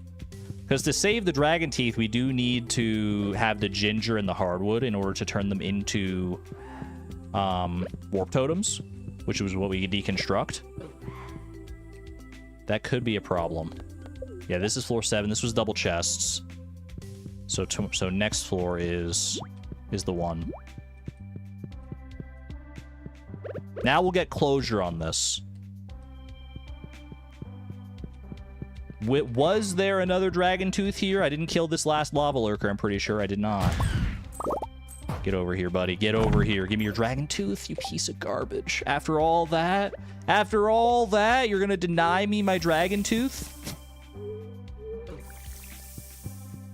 Because to save the dragon teeth, we do need to have the ginger and the hardwood in order to turn them into warp totems, which was what we deconstruct. That could be a problem. Yeah, this is floor 7. This was double chests. So next floor is the one. Now we'll get closure on this. Was there another dragon tooth here? I didn't kill this last lava lurker. I'm pretty sure I did not. Get over here, buddy. Get over here. Give me your dragon tooth, you piece of garbage. After all that, you're gonna deny me my dragon tooth?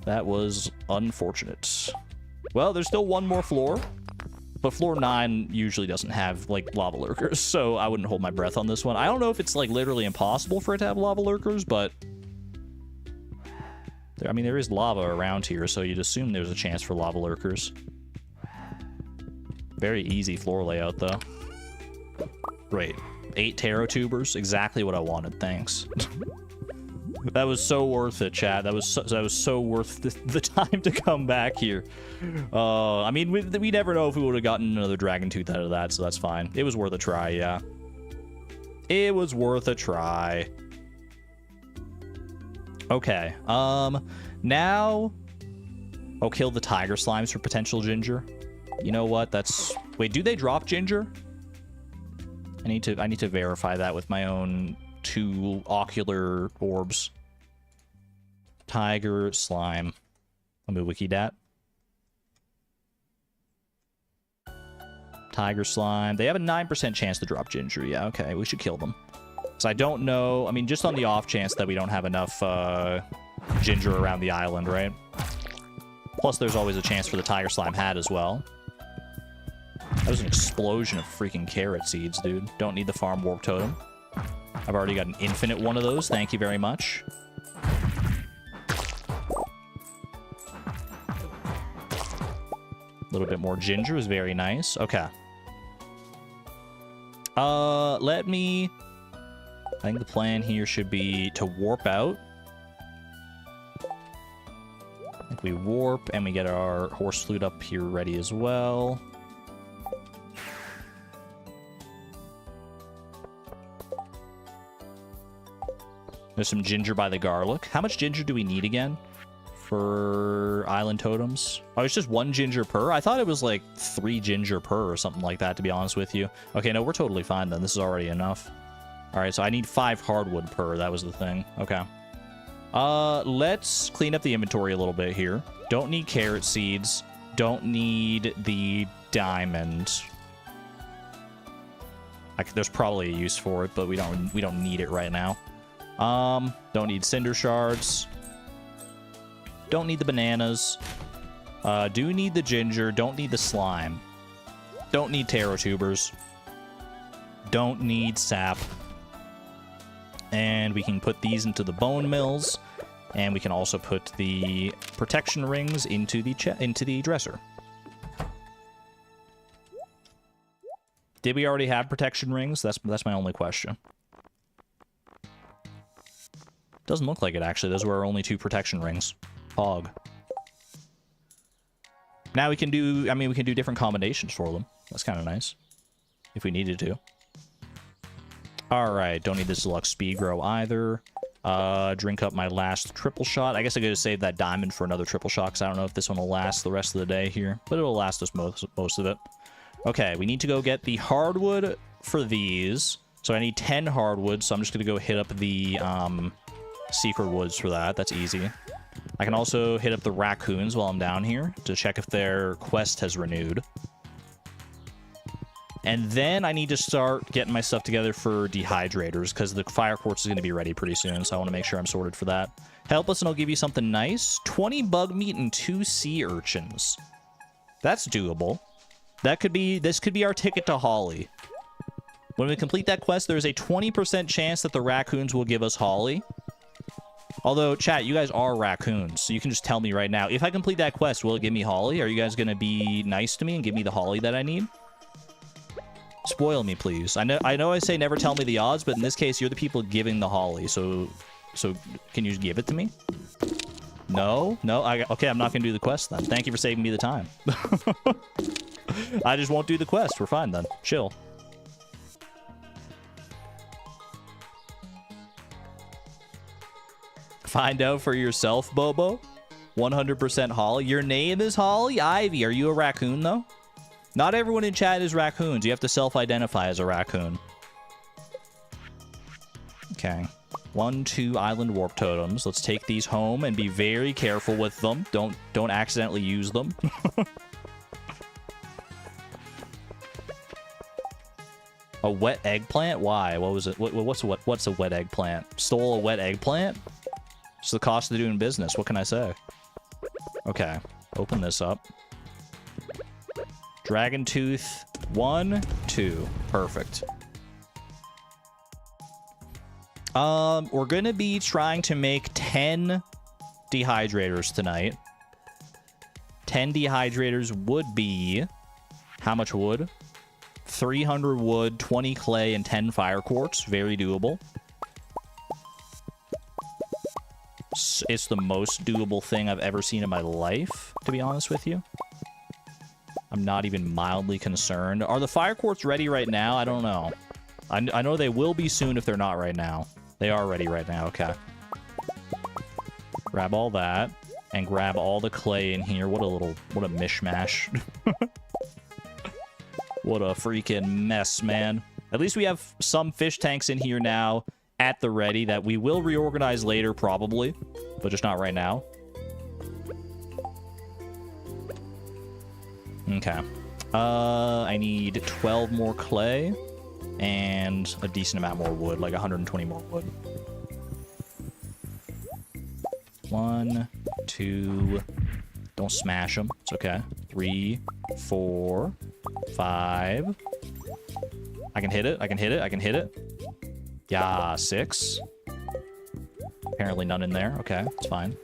That was unfortunate. Well, there's still one more floor. But floor 9 usually doesn't have, like, lava lurkers, so I wouldn't hold my breath on this one. I don't know if it's, like, literally impossible for it to have lava lurkers, but I mean, there is lava around here, so you'd assume there's a chance for lava lurkers. Very easy floor layout, though. Great. 8 taro tubers. Exactly what I wanted. Thanks. That was so worth it, chat. That was so worth the time to come back here. I mean, we never know if we would have gotten another dragon tooth out of that, so that's fine. It was worth a try, yeah. It was worth a try. Okay. Now I'll kill the tiger slimes for potential ginger. You know what? That's... Wait, do they drop ginger? I need to verify that with my own 2 ocular orbs. Tiger slime. Let me wiki that. Tiger slime. They have a 9% chance to drop ginger. Yeah, okay. We should kill them. So I don't know. I mean, just on the off chance that we don't have enough ginger around the island, right? Plus, there's always a chance for the tiger slime hat as well. That was an explosion of freaking carrot seeds, dude. Don't need the farm warp totem. I've already got an infinite one of those. Thank you very much. A little bit more ginger is very nice. Okay. Let me... I think the plan here should be to warp out. I think we warp, and we get our horse flute up here ready as well. There's some ginger by the garlic. How much ginger do we need again for island totems? Oh, it's just 1 ginger per? I thought it was like 3 ginger per or something like that, to be honest with you. Okay, no, we're totally fine then. This is already enough. All right, so I need 5 hardwood per. That was the thing. Okay. Let's clean up the inventory a little bit here. Don't need carrot seeds. Don't need the diamond. There's probably a use for it, but we don't need it right now. Don't need cinder shards. Don't need the bananas. Do need the ginger. Don't need the slime. Don't need taro tubers. Don't need sap. And we can put these into the bone mills, and we can also put the protection rings into the dresser. Did we already have protection rings? That's my only question. Doesn't look like it, actually. Those were our only 2 protection rings. Hog. Now we can do... I mean, we can do different combinations for them. That's kind of nice. If we needed to. Alright, don't need this deluxe speed grow either. Drink up my last triple shot. I guess I could have saved that diamond for another triple shot, because I don't know if this one will last the rest of the day here. But it'll last us most of it. Okay, we need to go get the hardwood for these. So I need 10 hardwood, so I'm just going to go hit up the... secret woods for that. That's easy. I can also hit up the raccoons while I'm down here to check if their quest has renewed. And then I need to start getting my stuff together for dehydrators, because the fire quartz is going to be ready pretty soon, so I want to make sure I'm sorted for that. Help us and I'll give you something nice. 20 bug meat and 2 sea urchins. That's doable. This could be our ticket to Holly. When we complete that quest, there's a 20% chance that the raccoons will give us Holly. Although, chat, you guys are raccoons, so you can just tell me right now. If I complete that quest, will it give me Holly? Are you guys going to be nice to me and give me the Holly that I need? Spoil me, please. I know I say never tell me the odds, but in this case, you're the people giving the Holly, so can you give it to me? No? No? Okay, I'm not going to do the quest then. Thank you for saving me the time. I just won't do the quest. We're fine then. Chill. Find out for yourself, Bobo. 100% Holly. Your name is Holly? Ivy, are you a raccoon, though? Not everyone in chat is raccoons. You have to self-identify as a raccoon. Okay. 1, 2 island warp totems. Let's take these home and be very careful with them. Don't accidentally use them. A wet eggplant? Why? What was it? What's a wet eggplant? Stole a wet eggplant? It's the cost of doing business. What can I say? Okay. Open this up. Dragon tooth. 1, 2. Perfect. We're going to be trying to make 10 dehydrators tonight. 10 dehydrators would be... How much wood? 300 wood, 20 clay, and 10 fire quartz. Very doable. It's the most doable thing I've ever seen in my life, to be honest with you. I'm not even mildly concerned. Are the fire quartz ready right now? I don't know. I know they will be soon if they're not right now. They are ready right now. Okay. Grab all that. And grab all the clay in here. What a mishmash. What a freaking mess, man. At least we have some fish tanks in here now at the ready that we will reorganize later, probably. But just not right now. Okay. I need 12 more clay and a decent amount more wood, like 120 more wood. 1, 2, don't smash them. It's okay. 3, 4, 5. I can hit it. I can hit it. I can hit it. Yeah, 6. Apparently none in there. Okay, it's fine.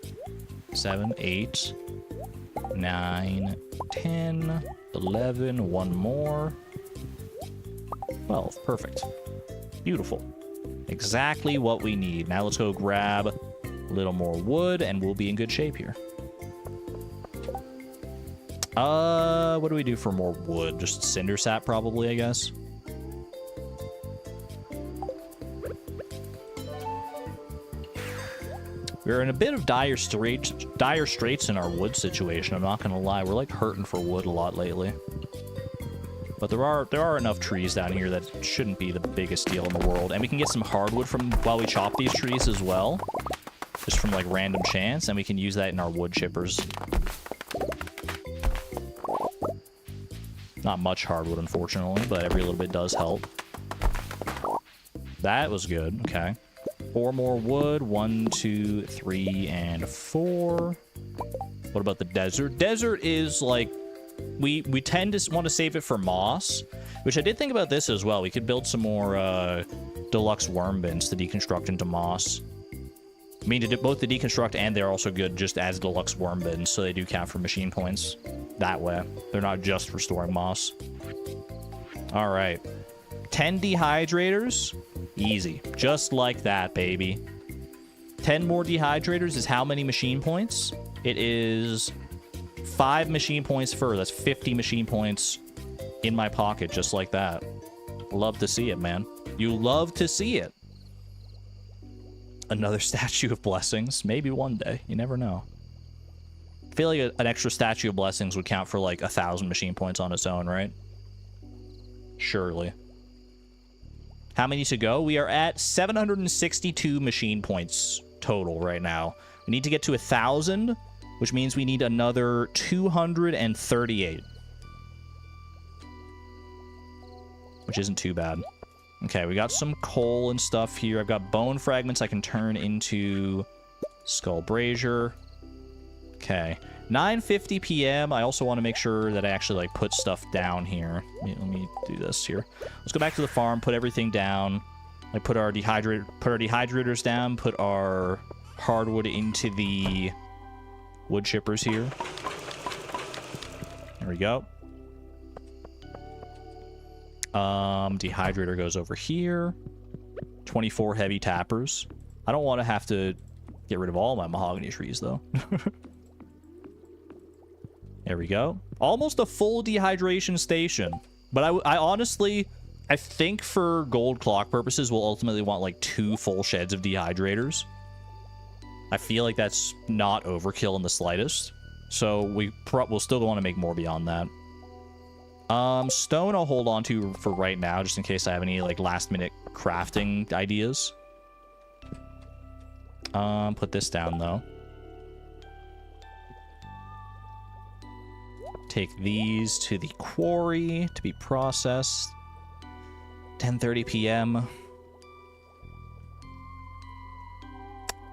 7, 8, 9, 10, 11, one more. 12, perfect. Beautiful. Exactly what we need. Now let's go grab a little more wood and we'll be in good shape here. What do we do for more wood? Just cinder sap probably, I guess. We're in a bit of dire straits in our wood situation, I'm not gonna lie. We're like hurting for wood a lot lately. But there are enough trees down here that shouldn't be the biggest deal in the world. And we can get some hardwood from while we chop these trees as well. Just from like random chance, and we can use that in our wood chippers. Not much hardwood, unfortunately, but every little bit does help. That was good. Okay. 4 more wood. 1, 2, 3, and 4. What about the desert? Desert is like... We tend to want to save it for moss, which I did think about this as well. We could build some more deluxe worm bins to deconstruct into moss. I mean, to do both the deconstruct and they're also good just as deluxe worm bins, so they do count for machine points that way. They're not just for storing moss. All right. 10 dehydrators. Easy. Just like that, baby. 10 more dehydrators is how many machine points? It is 5 machine points fur. That's 50 machine points in my pocket, just like that. Love to see it, man. You love to see it. Another statue of blessings. Maybe one day. You never know. I feel like an extra statue of blessings would count for like 1,000 machine points on its own, right? Surely. How many to go? We are at 762 machine points total right now. We need to get to 1,000, which means we need another 238. Which isn't too bad. Okay, we got some coal and stuff here. I've got bone fragments I can turn into skull brazier. Okay, 9:50 p.m. I also want to make sure that I actually like put stuff down here. Let me do this here. Let's go back to the farm, put everything down. Like put our dehydrators down, put our hardwood into the wood chippers here. There we go. Dehydrator goes over here. 24 heavy tappers. I don't want to have to get rid of all my mahogany trees, though. There we go. Almost a full dehydration station. But I honestly, I think for gold clock purposes, we'll ultimately want like 2 full sheds of dehydrators. I feel like that's not overkill in the slightest. So we'll still want to make more beyond that. Stone I'll hold on to for right now, just in case I have any like last minute crafting ideas. Put this down though. Take these to the quarry to be processed. 10:30 p.m.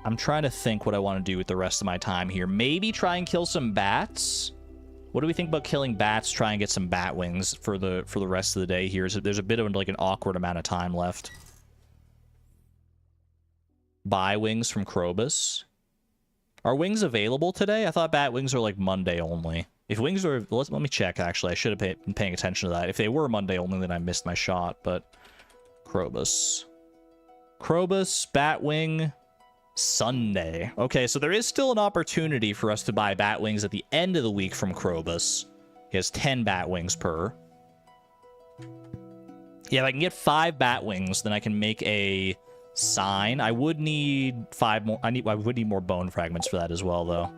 I'm trying to think what I want to do with the rest of my time here. Maybe try and kill some bats. What do we think about killing bats? Try and get some bat wings for the rest of the day here. So there's a bit of like an awkward amount of time left. Buy wings from Krobus. Are wings available today? I thought bat wings are like Monday only. If wings are... Let me check, actually. I should have been paying attention to that. If they were Monday only, then I missed my shot, but... Krobus. Krobus, Batwing, Sunday. Okay, so there is still an opportunity for us to buy bat wings at the end of the week from Krobus. He has 10 bat wings per. Yeah, if I can get 5 bat wings, then I can make a sign. I would need 5 more. I would need more bone fragments for that as well, though.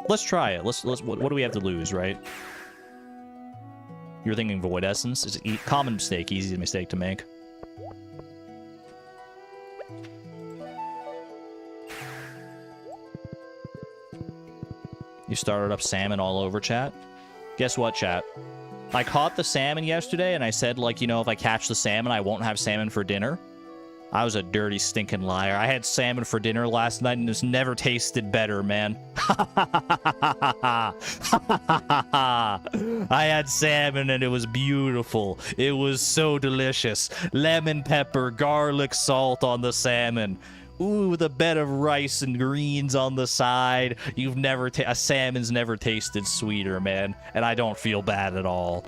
Let's try it. What do we have to lose, right? You're thinking void essence? It's a common mistake, easy mistake to make. You started up salmon all over, chat? Guess what, chat? I caught the salmon yesterday, and I said, like, you know, if I catch the salmon, I won't have salmon for dinner. I was a dirty, stinking liar. I had salmon for dinner last night, and it's never tasted better, man. I had salmon, and it was beautiful. It was so delicious. Lemon pepper, garlic salt on the salmon. Ooh, with a bed of rice and greens on the side. A salmon's never tasted sweeter, man. And I don't feel bad at all.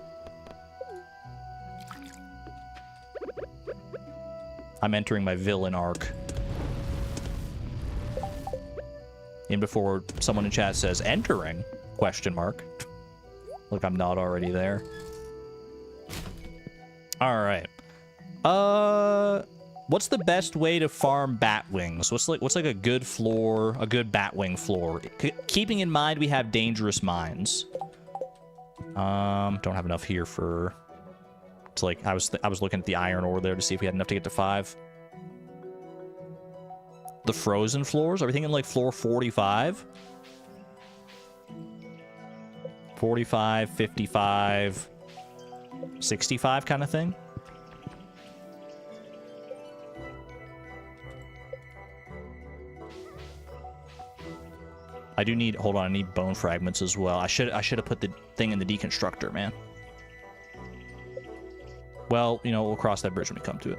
I'm entering my villain arc. And before someone in chat says, entering? Question mark. Look, I'm not already there. Alright. What's the best way to farm bat wings? What's like a good floor, a good bat wing floor? Keeping in mind we have dangerous mines. Don't have enough here for... It's like, I was looking at the iron ore there to see if we had enough to get to 5. The frozen floors? Are we thinking like floor 45? 45, 55, 65 kind of thing? I do need... Hold on, I need bone fragments as well. I should have put the thing in the deconstructor, man. Well, you know, we'll cross that bridge when we come to it.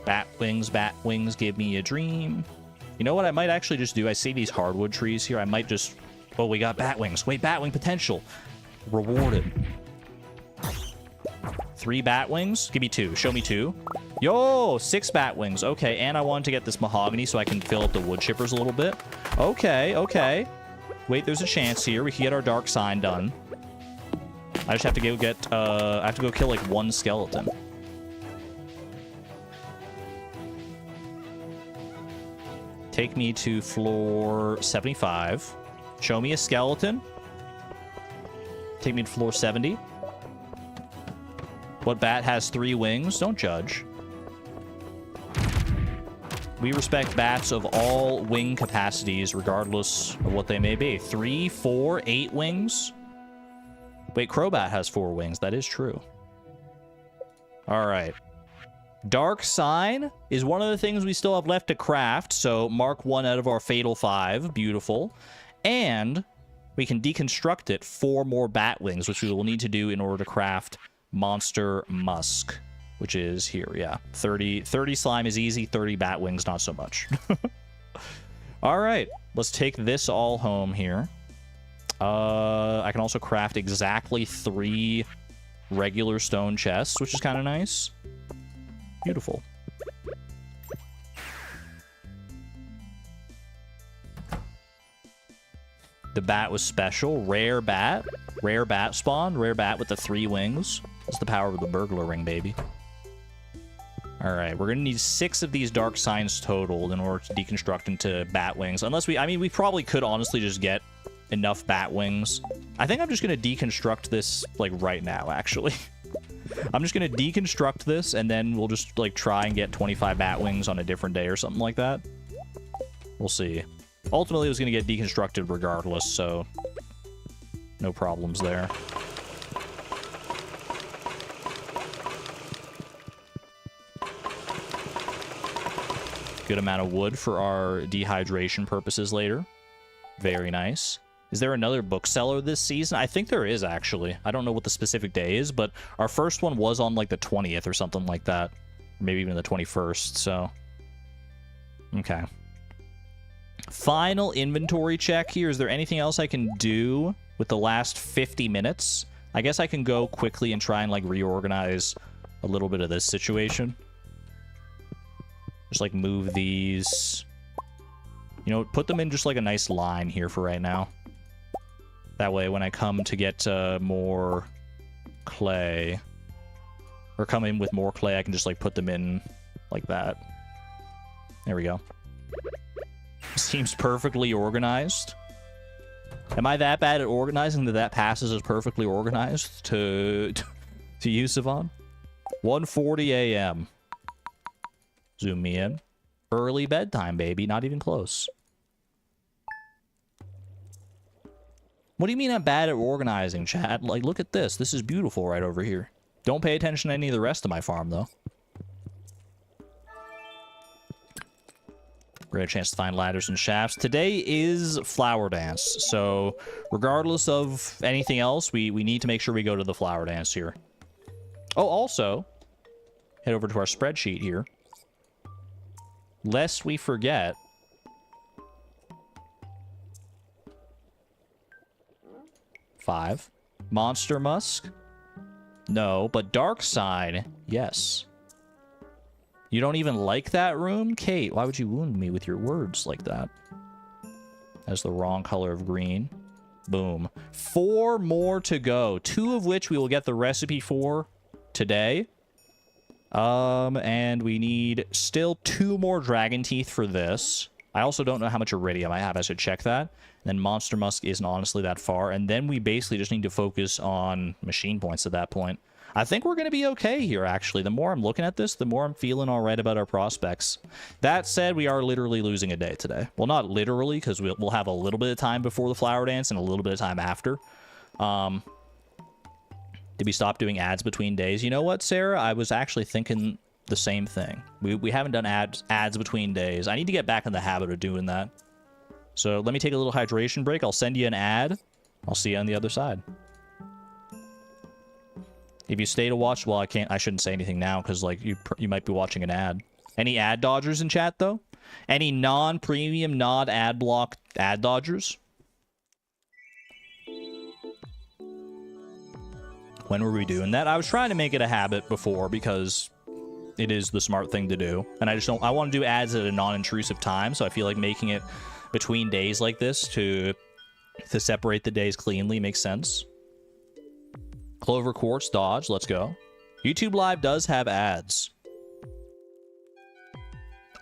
Bat wings, give me a dream. You know what I might actually just do? I see these hardwood trees here. I might just... Oh, we got bat wings. Wait, bat wing potential. Rewarded. 3 bat wings? Give me 2. Show me 2. Yo, 6 bat wings. Okay, and I wanted to get this mahogany so I can fill up the wood chippers a little bit. Okay, okay. Wait, there's a chance here. We can get our dark sign done. I just have to go get, I have to go kill, like, 1 skeleton. Take me to floor 75. Show me a skeleton. Take me to floor 70. What bat has 3 wings? Don't judge. We respect bats of all wing capacities, regardless of what they may be. 3, 4, 8 wings? Wait, Crobat has 4 wings. That is true. All right. Dark Sign is one of the things we still have left to craft, so mark 1 out of our Fatal 5. Beautiful. And we can deconstruct it 4 more bat wings, which we will need to do in order to craft Monster Musk, which is here, yeah. 30 slime is easy, 30 bat wings, not so much. All right, let's take this all home here. I can also craft exactly 3 regular stone chests, which is kind of nice. Beautiful. The bat was special. Rare bat. Rare bat spawn. Rare bat with the 3 wings. That's the power of the burglar ring, baby. Alright, we're gonna need 6 of these dark signs total in order to deconstruct into bat wings. Unless we... I mean, we probably could honestly just get enough bat wings. I think I'm just gonna deconstruct this, like, right now, actually. I'm just gonna deconstruct this, and then we'll just, like, try and get 25 bat wings on a different day or something like that. We'll see. Ultimately, it was gonna get deconstructed regardless, so... no problems there. Good amount of wood for our dehydration purposes later. Very nice. Is there another bookseller this season? I think there is, actually. I don't know what the specific day is, but our first one was on, like, the 20th or something like that. Or maybe even the 21st, so... Okay. Final inventory check here. Is there anything else I can do with the last 50 minutes? I guess I can go quickly and try and, like, reorganize a little bit of this situation. Just, like, move these. You know, put them in just, like, a nice line here for right now. That way, when I come to get more clay, or come in with more clay, I can just, like, put them in like that. There we go. Seems perfectly organized. Am I that bad at organizing that passes as perfectly organized to you, Savon? 1:40 a.m. Zoom me in. Early bedtime, baby. Not even close. What do you mean I'm bad at organizing, chat? Like, look at this. This is beautiful right over here. Don't pay attention to any of the rest of my farm, though. We're gonna have a chance to find ladders and shafts. Today is flower dance, so regardless of anything else, we need to make sure we go to the flower dance here. Oh, also, head over to our spreadsheet here. Lest we forget. Five. Monster Musk? No, but Dark Side, yes. You don't even like that room? Kate, why would you wound me with your words like that? That's the wrong color of green. Boom. 4 more to go. 2 of which we will get the recipe for today. And we need still 2 more dragon teeth for this. I also don't know how much iridium I have. I should check that. And then Monster Musk isn't honestly that far. And then we basically just need to focus on machine points at that point. I think we're going to be okay here, actually. The more I'm looking at this, the more I'm feeling all right about our prospects. That said, we are literally losing a day today. Well, not literally, because we'll have a little bit of time before the flower dance and a little bit of time after. Did we stop doing ads between days? You know what, Sarah? I was actually thinking the same thing. We haven't done ads between days. I need to get back in the habit of doing that. So let me take a little hydration break. I'll send you an ad. I'll see you on the other side. If you stay to watch, well, I shouldn't say anything now because, like, you might be watching an ad. Any ad dodgers in chat, though? Any non-premium, non-ad block ad dodgers? When were we doing that? I was trying to make it a habit before because it is the smart thing to do. And I want to do ads at a non-intrusive time, so I feel like making it between days like this to separate the days cleanly makes sense. Clover Quartz, dodge, let's go. YouTube Live does have ads.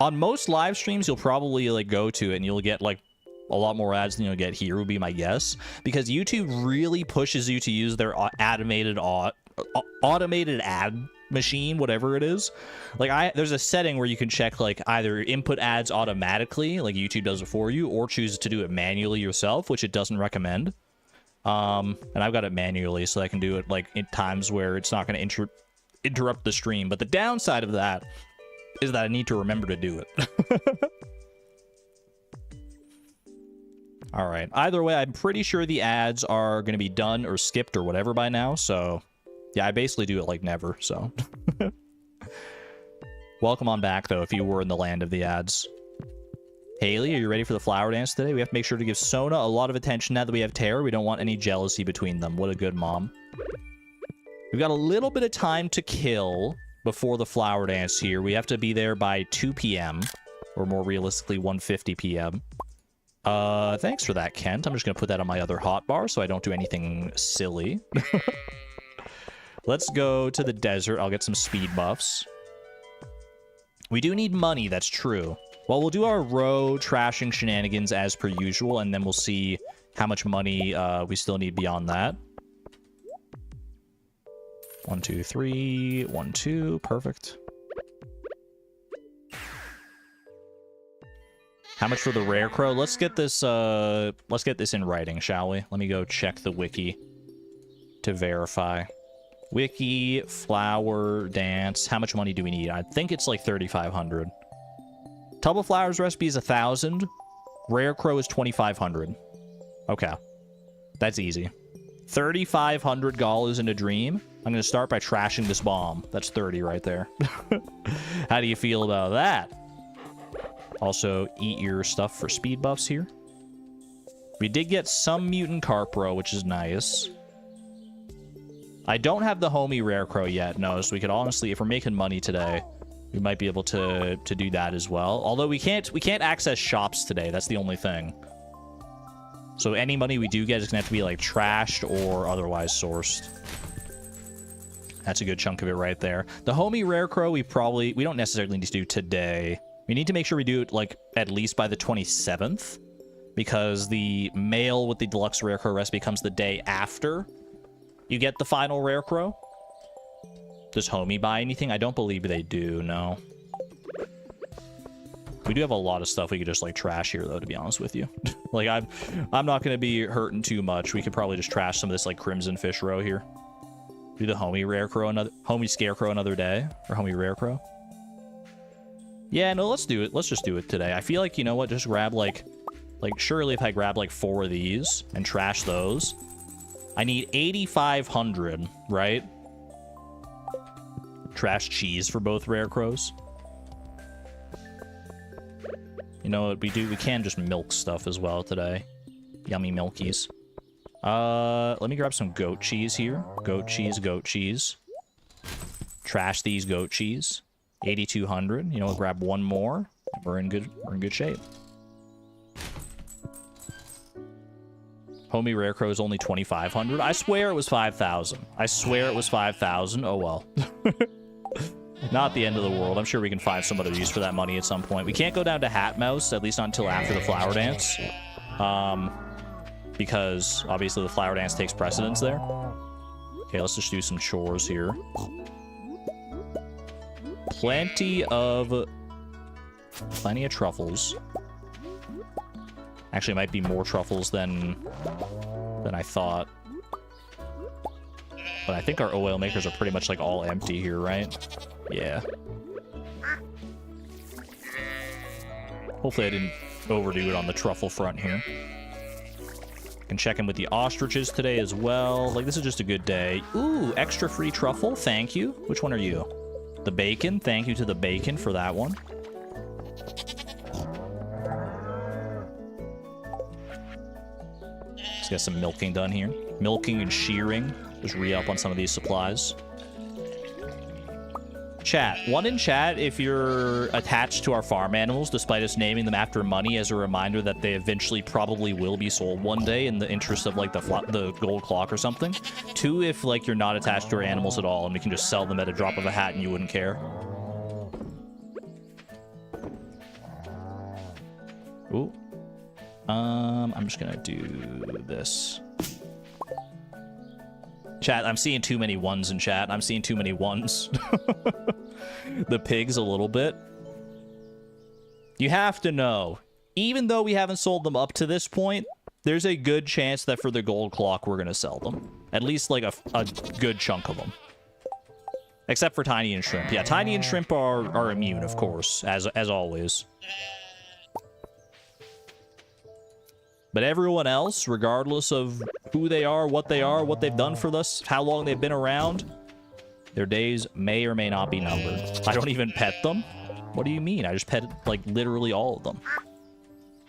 On most live streams, you'll probably, like, go to it and you'll get, like, a lot more ads than you'll get here, would be my guess. Because YouTube really pushes you to use their automated ad machine, whatever it is. Like, there's a setting where you can check, like, either input ads automatically, like YouTube does it for you, or choose to do it manually yourself, which it doesn't recommend. And I've got it manually, so I can do it, like, in times where it's not going to interrupt the stream. But the downside of that is that I need to remember to do it. All right. Either way, I'm pretty sure the ads are going to be done or skipped or whatever by now. So, yeah, I basically do it like never, so. Welcome on back, though, if you were in the land of the ads. Haley, are you ready for the flower dance today? We have to make sure to give Sona a lot of attention now that we have Terror. We don't want any jealousy between them. What a good mom. We've got a little bit of time to kill before the flower dance here. We have to be there by 2 p.m. or more realistically 1:50 p.m. Thanks for that, Kent. I'm just going to put that on my other hotbar so I don't do anything silly. Let's go to the desert. I'll get some speed buffs. We do need money, that's true. Well, we'll do our row trashing shenanigans as per usual, and then we'll see how much money we still need beyond that. 1, 2, 3, 1, 2, perfect. How much for the rare crow? Let's get this in writing, shall we? Let me go check the wiki to verify. Wiki, flower, dance. How much money do we need? I think it's like 3,500. Tub of Flowers recipe is 1,000. Rare crow is 2,500. Okay. That's easy. 3,500 dollars in a dream. I'm going to start by trashing this bomb. That's 30 right there. How do you feel about that? Also, eat your stuff for speed buffs here. We did get some mutant carpro, which is nice. I don't have the homie rare crow yet, no, so we could honestly, if we're making money today, we might be able to do that as well. Although we can't access shops today, that's the only thing. So any money we do get is gonna have to be like trashed or otherwise sourced. That's a good chunk of it right there. The homie rare crow we don't necessarily need to do today. We need to make sure we do it like at least by the 27th, because the mail with the deluxe rare crow recipe comes the day after you get the final rare crow. Does homie buy anything? I don't believe they do, no. We do have a lot of stuff we could just like trash here though, to be honest with you. Like I'm not gonna be hurting too much. We could probably just trash some of this like crimson fish roe here. Do the homie rare crow homie scarecrow another day, or homie rare crow. Yeah, no, let's do it. Let's just do it today. I feel like, you know what, just grab like surely if I grab like 4 of these and trash those, I need 8,500, right? Trash cheese for both rare crows. You know what we do? We can just milk stuff as well today. Yummy milkies. Let me grab some goat cheese here. Goat cheese, goat cheese. Trash these goat cheese. 8,200. You know, we'll grab one more. We're in good shape. Homie rare crow is only 2,500. I swear it was 5,000. I swear it was 5,000. Oh well. Not the end of the world. I'm sure we can find some other use for that money at some point. We can't go down to Hat Mouse, at least not until after the flower dance. Because obviously the flower dance takes precedence there. Okay, let's just do some chores here. Plenty of truffles. Actually, it might be more truffles than I thought. But I think our oil makers are pretty much like all empty here, right? Yeah. Hopefully I didn't overdo it on the truffle front here. Can check in with the ostriches today as well. Like, this is just a good day. Ooh, extra free truffle. Thank you. Which one are you? The bacon. Thank you to the bacon for that one. Let's get some milking done here. Milking and shearing. Just re-up on some of these supplies. Chat. One in chat if you're attached to our farm animals, despite us naming them after money as a reminder that they eventually probably will be sold one day in the interest of like the gold clock or something. 2, if like you're not attached to our animals at all and we can just sell them at a drop of a hat and you wouldn't care. Ooh. I'm just gonna do this. Chat, I'm seeing too many ones in chat. I'm seeing too many ones. The pigs a little bit. You have to know, even though we haven't sold them up to this point, there's a good chance that for the gold clock, we're going to sell them. At least like a good chunk of them. Except for Tiny and Shrimp. Yeah, Tiny and Shrimp are immune, of course, as always. But everyone else, regardless of who they are, what they've done for us, how long they've been around, their days may or may not be numbered. I don't even pet them. What do you mean? I just pet, like, literally all of them.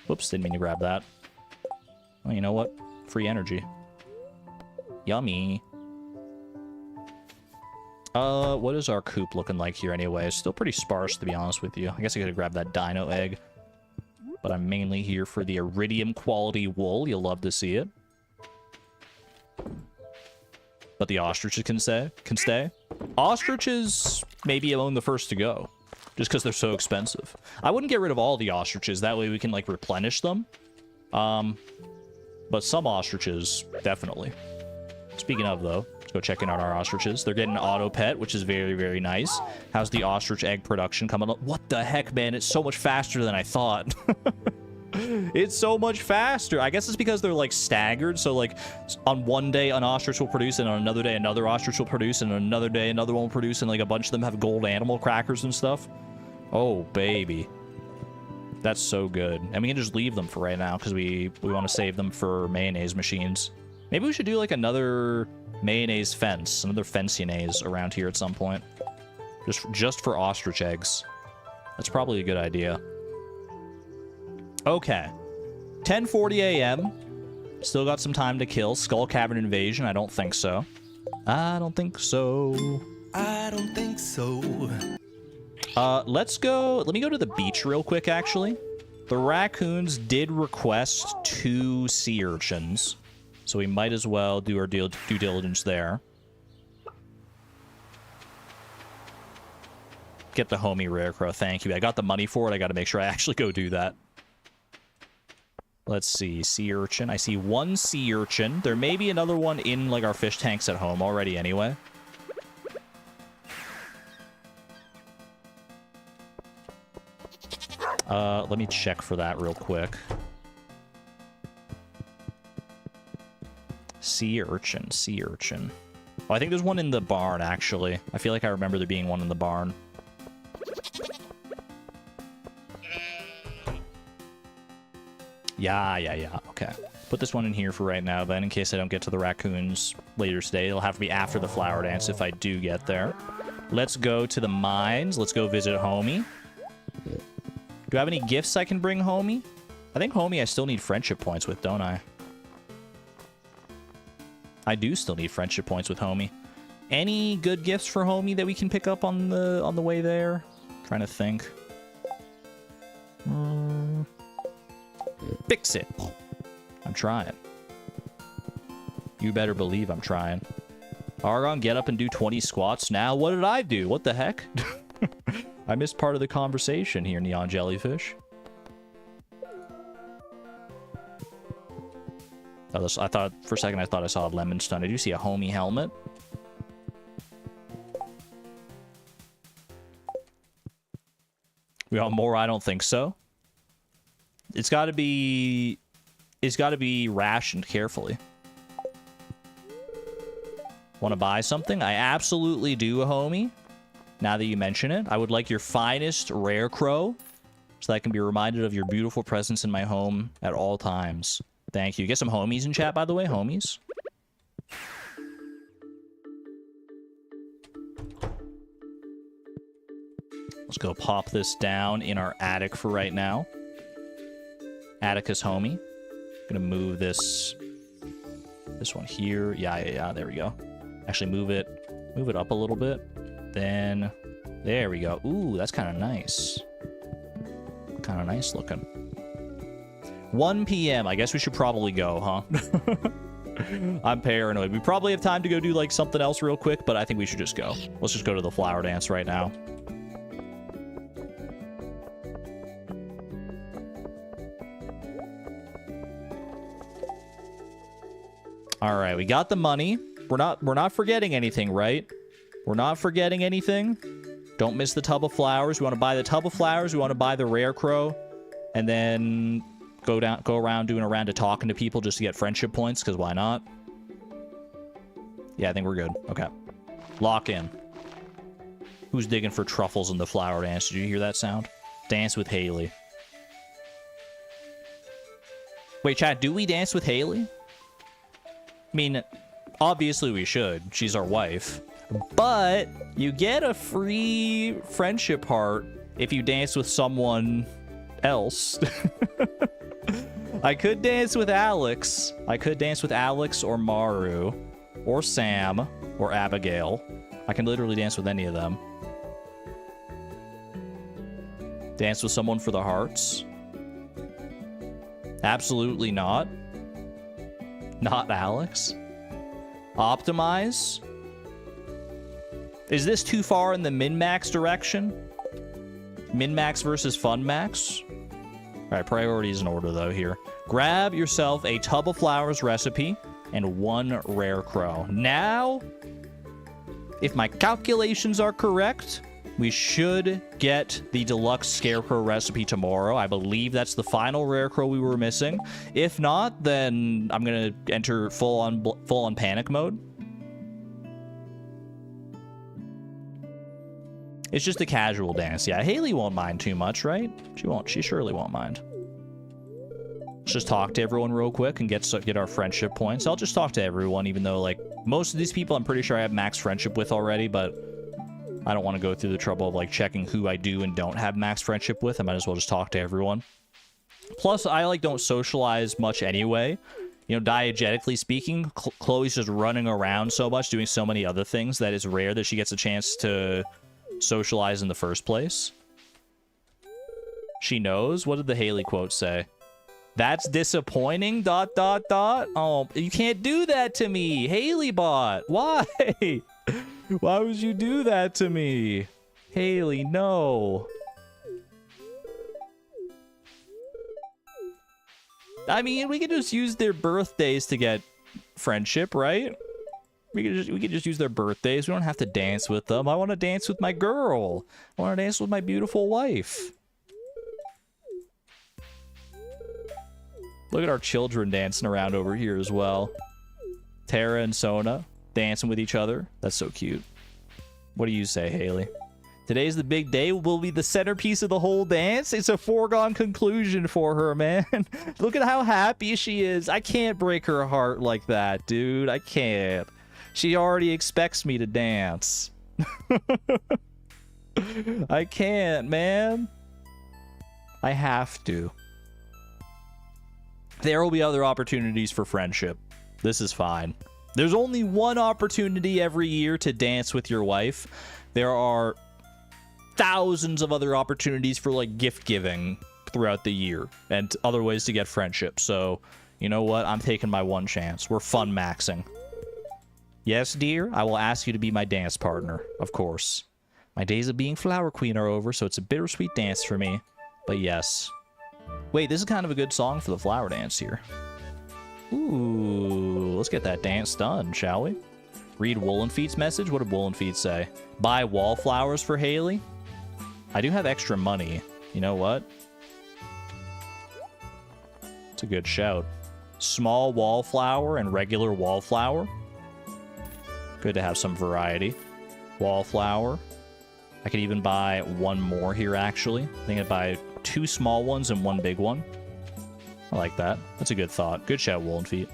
Whoops, didn't mean to grab that. Well, you know what? Free energy. Yummy. What is our coop looking like here anyway? It's still pretty sparse, to be honest with you. I guess I could have grabbed that dino egg. But I'm mainly here for the iridium quality wool. You'll love to see it. But the ostriches can stay. Ostriches maybe among the first to go. Just because they're so expensive. I wouldn't get rid of all the ostriches. That way we can, like, replenish them. But some ostriches, definitely. Speaking of, though, let's go check in on our ostriches. They're getting an auto pet, which is very, very nice. How's the ostrich egg production coming up? What the heck, man? It's so much faster than I thought. It's so much faster. I guess it's because they're, like, staggered. So, like, on one day, an ostrich will produce, and on another day, another ostrich will produce, and on another day, another one will produce, and, like, a bunch of them have gold animal crackers and stuff. Oh, baby. That's so good. And we can just leave them for right now, because we want to save them for mayonnaise machines. Maybe we should do, like, another mayonnaise fence, another fence-ionnaise around here at some point. Just for ostrich eggs. That's probably a good idea. Okay. 10:40 a.m. Still got some time to kill. Skull Cavern Invasion? I don't think so. I don't think so. I don't think so. Let's go. Let me go to the beach real quick, actually. The raccoons did request 2 sea urchins, so we might as well do our due diligence there. Get the homie rare crow. Thank you. I got the money for it. I got to make sure I actually go do that. Let's see. Sea urchin. I see 1 sea urchin. There may be another one in, like, our fish tanks at home already anyway. Let me check for that real quick. Sea urchin. Sea urchin. Oh, I think there's one in the barn, actually. I feel like I remember there being one in the barn. Yeah. Okay. Put this one in here for right now, then, in case I don't get to the raccoons later today. It'll have to be after the flower dance if I do get there. Let's go to the mines. Let's go visit homie. Do I have any gifts I can bring homie? I think homie I still need friendship points with, don't I? I do still need friendship points with homie. Any good gifts for homie that we can pick up on the way there? Trying to think. Fix it. I'm trying. You better believe I'm trying. Argon, get up and do 20 squats now. What did I do? What the heck? I missed part of the conversation here, Neon Jellyfish. I thought, for a second, I thought I saw a lemon stun. I do see a homie helmet. We want more? I don't think so. It's got to be rationed carefully. Want to buy something? I absolutely do, homie. Now that you mention it, I would like your finest rare crow so that I can be reminded of your beautiful presence in my home at all times. Thank you. Get some homies in chat, by the way, homies. Let's go pop this down in our attic for right now. Atticus homie. Gonna move this one here. Yeah, there we go. Actually move it up a little bit. Then there we go. Ooh, that's kind of nice. Kind of nice looking. 1 p.m. I guess we should probably go, huh? I'm paranoid. We probably have time to go do like something else real quick, but I think we should just go. Let's just go to the flower dance right now. All right, we got the money. We're not forgetting anything, right? We're not forgetting anything. Don't miss the tub of flowers. We want to buy the tub of flowers. We want to buy the rare crow, and then go around doing a round of talking to people just to get friendship points, because why not? Yeah, I think we're good. Okay. Lock in. Who's digging for truffles in the flower dance? Did you hear that sound? Dance with Haley. Wait, chat, do we dance with Haley? I mean, obviously we should. She's our wife. But you get a free friendship heart if you dance with someone else. I could dance with Alex. I could dance with Alex or Maru or Sam or Abigail. I can literally dance with any of them. Dance with someone for the hearts? Absolutely not. Not Alex. Optimize? Is this too far in the min-max direction? Min-max versus fun-max? Alright, priorities in order, though, here. Grab yourself a tub of flowers recipe and 1 rare crow. Now, if my calculations are correct, we should get the deluxe scarecrow recipe tomorrow. I believe that's the final rare crow we were missing. If not, then I'm going to enter full-on panic mode. It's just a casual dance. Yeah, Haley won't mind too much, right? She won't. She surely won't mind. Let's just talk to everyone real quick and get our friendship points. I'll just talk to everyone, even though, like, most of these people I'm pretty sure I have max friendship with already, but I don't want to go through the trouble of, like, checking who I do and don't have max friendship with. I might as well just talk to everyone. Plus, I, like, don't socialize much anyway. You know, diegetically speaking, Chloe's just running around so much, doing so many other things that it's rare that she gets a chance to socialize in the first place. She knows? What did the Haley quote say? That's disappointing, ... Oh, you can't do that to me, Haley bot. Why? Why would you do that to me? Haley, no. I mean, we could just use their birthdays to get friendship, right? We could just use their birthdays. We don't have to dance with them. I want to dance with my girl. I want to dance with my beautiful wife. Look at our children dancing around over here as well. Tara and Sona dancing with each other. That's so cute. What do you say, Haley? Today's the big day. Will be the centerpiece of the whole dance. It's a foregone conclusion for her, man. Look at how happy she is. I can't break her heart like that, dude. I can't. She already expects me to dance. I can't, man. I have to. There will be other opportunities for friendship. This is fine. There's only one opportunity every year to dance with your wife. There are thousands of other opportunities for, like, gift giving throughout the year and other ways to get friendship. So, you know what? I'm taking my one chance. We're fun maxing. Yes, dear, I will ask you to be my dance partner, of course. My days of being Flower Queen are over, so it's a bittersweet dance for me. But yes. Wait, this is kind of a good song for the flower dance here. Ooh, let's get that dance done, shall we? Read Woolenfeet's message? What did Woolenfeet say? Buy wallflowers for Haley? I do have extra money. You know what? It's a good shout. Small wallflower and regular wallflower. Good to have some variety. Wallflower. I could even buy one more here, actually. I think I'd buy 2 small ones and 1 big one. I like that. That's a good thought. Good shout, Woolenfeet.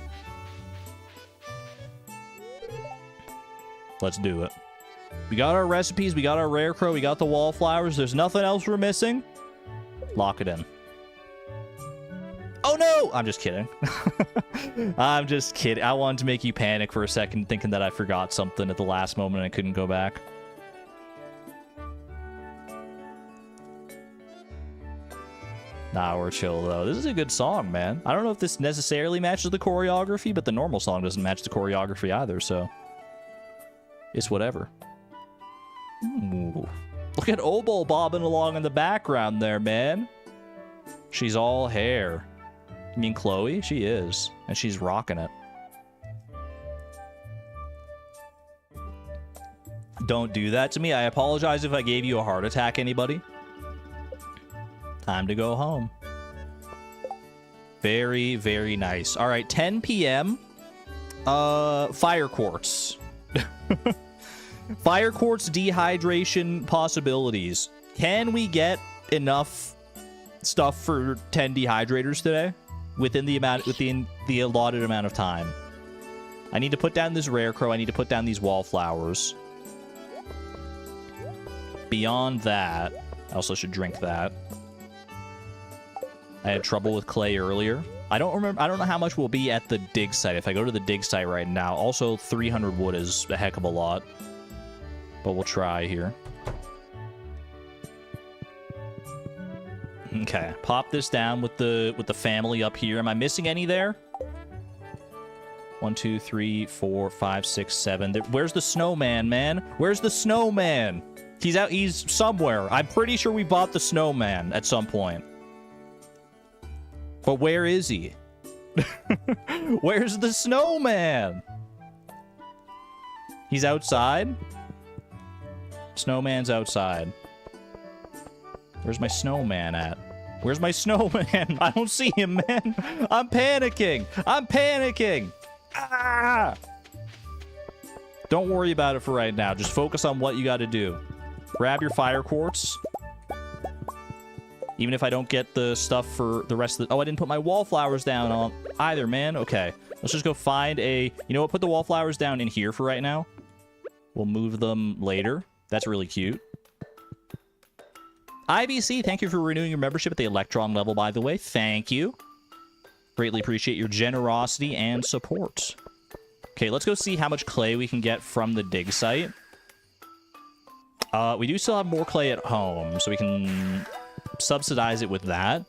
Let's do it. We got our recipes, we got our rare crow, we got the wallflowers. There's nothing else we're missing. Lock it in. Oh no! I'm just kidding. I'm just kidding. I wanted to make you panic for a second, thinking that I forgot something at the last moment and I couldn't go back. Nah, we're chill, though. This is a good song, man. I don't know if this necessarily matches the choreography, but the normal song doesn't match the choreography either, so... it's whatever. Ooh. Look at Obol bobbing along in the background there, man. She's all hair. You mean Chloe? She is. And she's rocking it. Don't do that to me. I apologize if I gave you a heart attack, anybody. Time to go home. Very, very nice. All right, 10 p.m. Fire quartz. Fire quartz dehydration possibilities. Can we get enough stuff for 10 dehydrators today? Within the allotted amount of time. I need to put down this rare crow. I need to put down these wallflowers. Beyond that, I also should drink that. I had trouble with clay earlier. I don't know how much will be at the dig site if I go to the dig site right now. Also, 300 wood is a heck of a lot. But we'll try here. Okay, pop this down with the family up here. Am I missing any there? 1, 2, 3, 4, 5, 6, 7. Where's the snowman, man? Where's the snowman? He's out. He's somewhere. I'm pretty sure we bought the snowman at some point. But where is he? Where's the snowman? He's outside? Snowman's outside. Where's my snowman at? Where's my snowman? I don't see him, man. I'm panicking. I'm panicking. Ah! Don't worry about it for right now. Just focus on what you got to do. Grab your fire quartz. Even if I don't get the stuff for the rest of the... oh, I didn't put my wallflowers down on either, man. Okay. Let's just go find a... you know what? Put the wallflowers down in here for right now. We'll move them later. That's really cute. IBC, thank you for renewing your membership at the Electron level, by the way. Thank you. Greatly appreciate your generosity and support. Okay, let's go see how much clay we can get from the dig site. We do still have more clay at home, so we can subsidize it with that.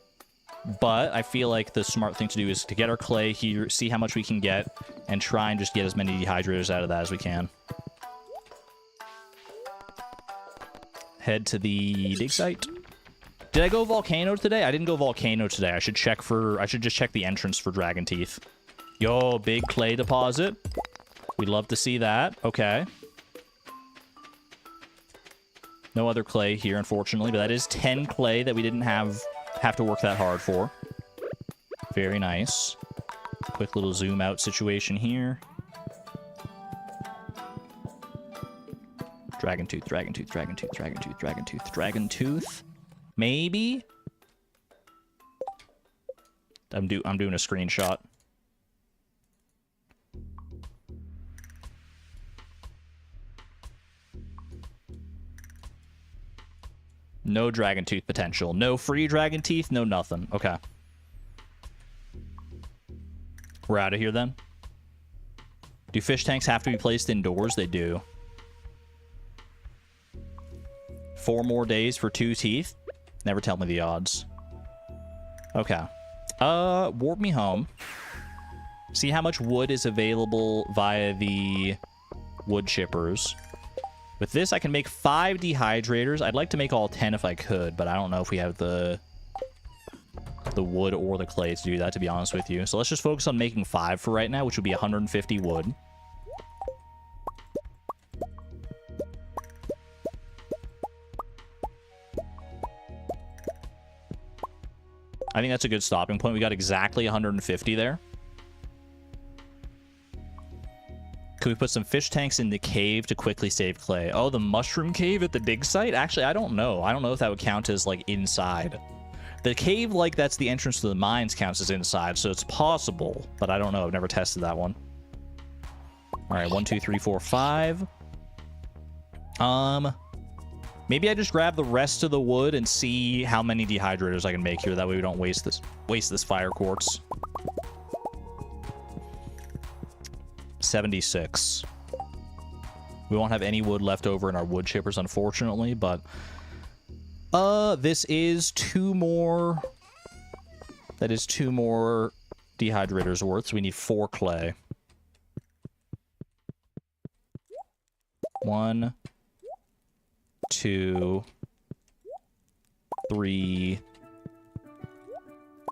But I feel like the smart thing to do is to get our clay here, see how much we can get, and try and just get as many dehydrators out of that as we can. Head to the dig site. Did I go volcano today? I didn't go volcano today. I should just check the entrance for dragon teeth. Yo, big clay deposit. We'd love to see that. Okay. No other clay here, unfortunately, but that is 10 clay that we didn't have to work that hard for. Very nice. Quick little zoom out situation here. Dragon tooth, dragon tooth, dragon tooth, dragon tooth, dragon tooth, dragon tooth. Maybe? I'm doing a screenshot. No dragon tooth potential. No free dragon teeth, no nothing. Okay. We're out of here then. Do fish tanks have to be placed indoors? They do. 4 more days for 2 teeth. Never tell me the odds. Okay. Warp me home. See how much wood is available via the wood chippers. With this, I can make 5 dehydrators. I'd like to make all 10 if I could, but I don't know if we have the wood or the clay to do that, to be honest with you. So let's just focus on making 5 for right now, which would be 150 wood. I think that's a good stopping point. We got exactly 150 there. Could we put some fish tanks in the cave to quickly save clay? Oh, the mushroom cave at the dig site? Actually, I don't know. I don't know if that would count as, like, inside. The cave, like, that's the entrance to the mines counts as inside, so it's possible. But I don't know. I've never tested that one. All right, 1, 2, 3, 4, 5. Maybe I just grab the rest of the wood and see how many dehydrators I can make here. That way we don't waste this fire quartz. 76. We won't have any wood left over in our wood chippers, unfortunately, but this is 2 more. That is 2 more dehydrators worth, so we need 4 clay. 1, 2, 3,